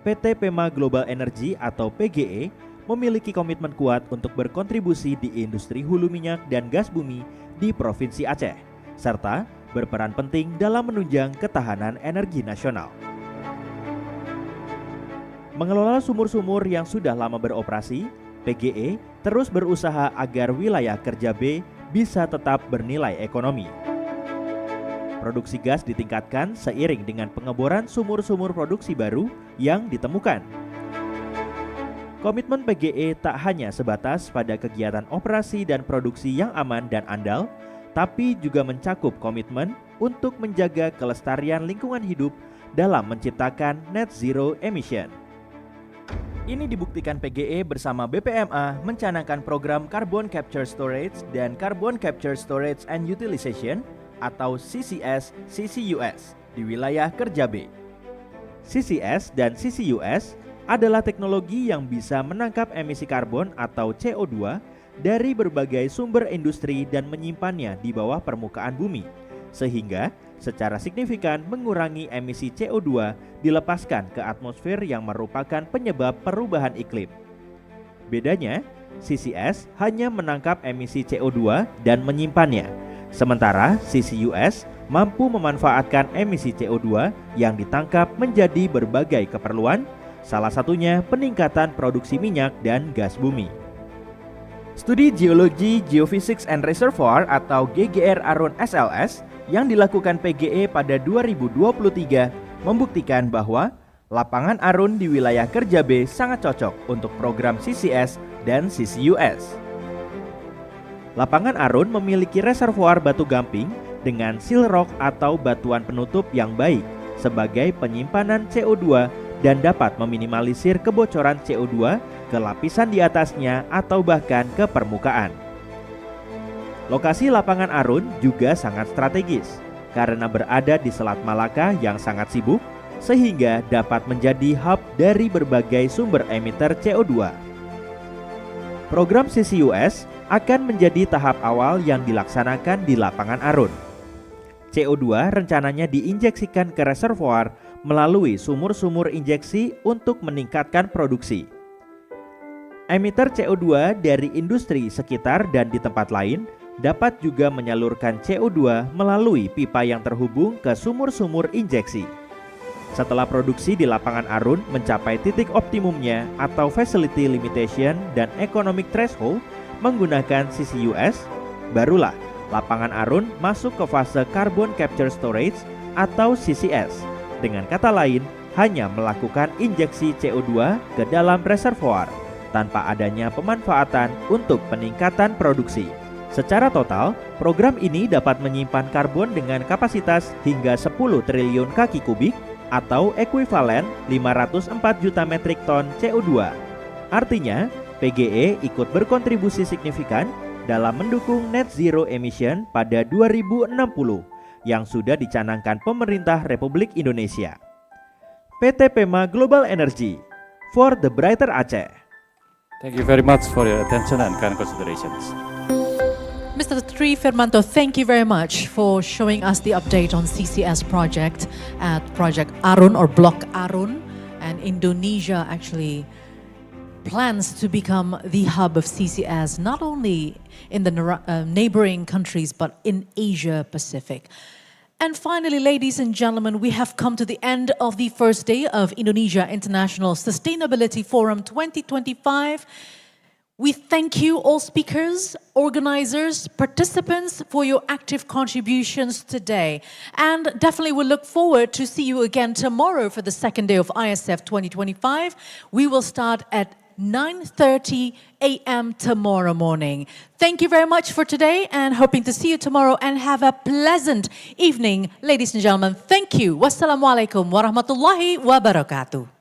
PT PEMA Global Energy atau PGE memiliki komitmen kuat untuk berkontribusi di industri hulu minyak dan gas bumi di Provinsi Aceh, serta berperan penting dalam menunjang ketahanan energi nasional. Mengelola sumur-sumur yang sudah lama beroperasi, PGE terus berusaha agar wilayah kerja B bisa tetap bernilai ekonomi. Produksi gas ditingkatkan seiring dengan pengeboran sumur-sumur produksi baru yang ditemukan. Komitmen PGE tak hanya sebatas pada kegiatan operasi dan produksi yang aman dan andal, tapi juga mencakup komitmen untuk menjaga kelestarian lingkungan hidup dalam menciptakan net zero emission. Ini dibuktikan PGE bersama BPMA mencanangkan program Carbon Capture Storage dan Carbon Capture Storage and Utilization atau CCS CCUS di wilayah kerja B. CCS dan CCUS adalah teknologi yang bisa menangkap emisi karbon atau CO2 dari berbagai sumber industri dan menyimpannya di bawah permukaan bumi, sehingga secara signifikan mengurangi emisi CO2 dilepaskan ke atmosfer yang merupakan penyebab perubahan iklim. Bedanya, CCS hanya menangkap emisi CO2 dan menyimpannya, sementara CCUS mampu memanfaatkan emisi CO2 yang ditangkap menjadi berbagai keperluan, salah satunya peningkatan produksi minyak dan gas bumi. Studi Geologi, Geophysics and Reservoir atau GGR Arun SLS yang dilakukan PGE pada 2023 membuktikan bahwa lapangan Arun di wilayah kerja B sangat cocok untuk program CCS dan CCUS. Lapangan Arun memiliki reservoir batu gamping dengan seal rock atau batuan penutup yang baik sebagai penyimpanan CO2 dan dapat meminimalisir kebocoran CO2 ke lapisan di atasnya atau bahkan ke permukaan. Lokasi lapangan Arun juga sangat strategis karena berada di Selat Malaka yang sangat sibuk sehingga dapat menjadi hub dari berbagai sumber emitter CO2. Program CCUS akan menjadi tahap awal yang dilaksanakan di lapangan Arun. CO2 rencananya diinjeksikan ke reservoir melalui sumur-sumur injeksi untuk meningkatkan produksi. Emitter CO2 dari industri sekitar dan di tempat lain dapat juga menyalurkan CO2 melalui pipa yang terhubung ke sumur-sumur injeksi. Setelah produksi di lapangan Arun mencapai titik optimumnya atau facility limitation dan economic threshold menggunakan CCUS, barulah lapangan Arun masuk ke fase carbon capture storage atau CCS. Dengan kata lain, hanya melakukan injeksi CO2 ke dalam reservoir tanpa adanya pemanfaatan untuk peningkatan produksi. Secara total, program ini dapat menyimpan karbon dengan kapasitas hingga 10 triliun kaki kubik atau ekuivalen 504 juta metrik ton CO2. Artinya, PGE ikut berkontribusi signifikan dalam mendukung net zero emission pada 2060 yang sudah dicanangkan pemerintah Republik Indonesia. PT Pema Global Energy, for the brighter Aceh. Thank you very much for your attention and kind considerations. Mr. Tri Firmanto, thank you very much for showing us the update on CCS project at Project Arun or Block Arun. And Indonesia actually plans to become the hub of CCS, not only in the neighboring countries, but in Asia Pacific. And finally, ladies and gentlemen, we have come to the end of the first day of Indonesia International Sustainability Forum 2025. We thank you, all speakers, organizers, participants, for your active contributions today. And definitely we'll look forward to see you again tomorrow for the second day of ISF 2025. We will start at 9:30 a.m. tomorrow morning. Thank you very much for today and hoping to see you tomorrow, and have a pleasant evening, ladies and gentlemen. Thank you. Wassalamualaikum warahmatullahi wabarakatuh.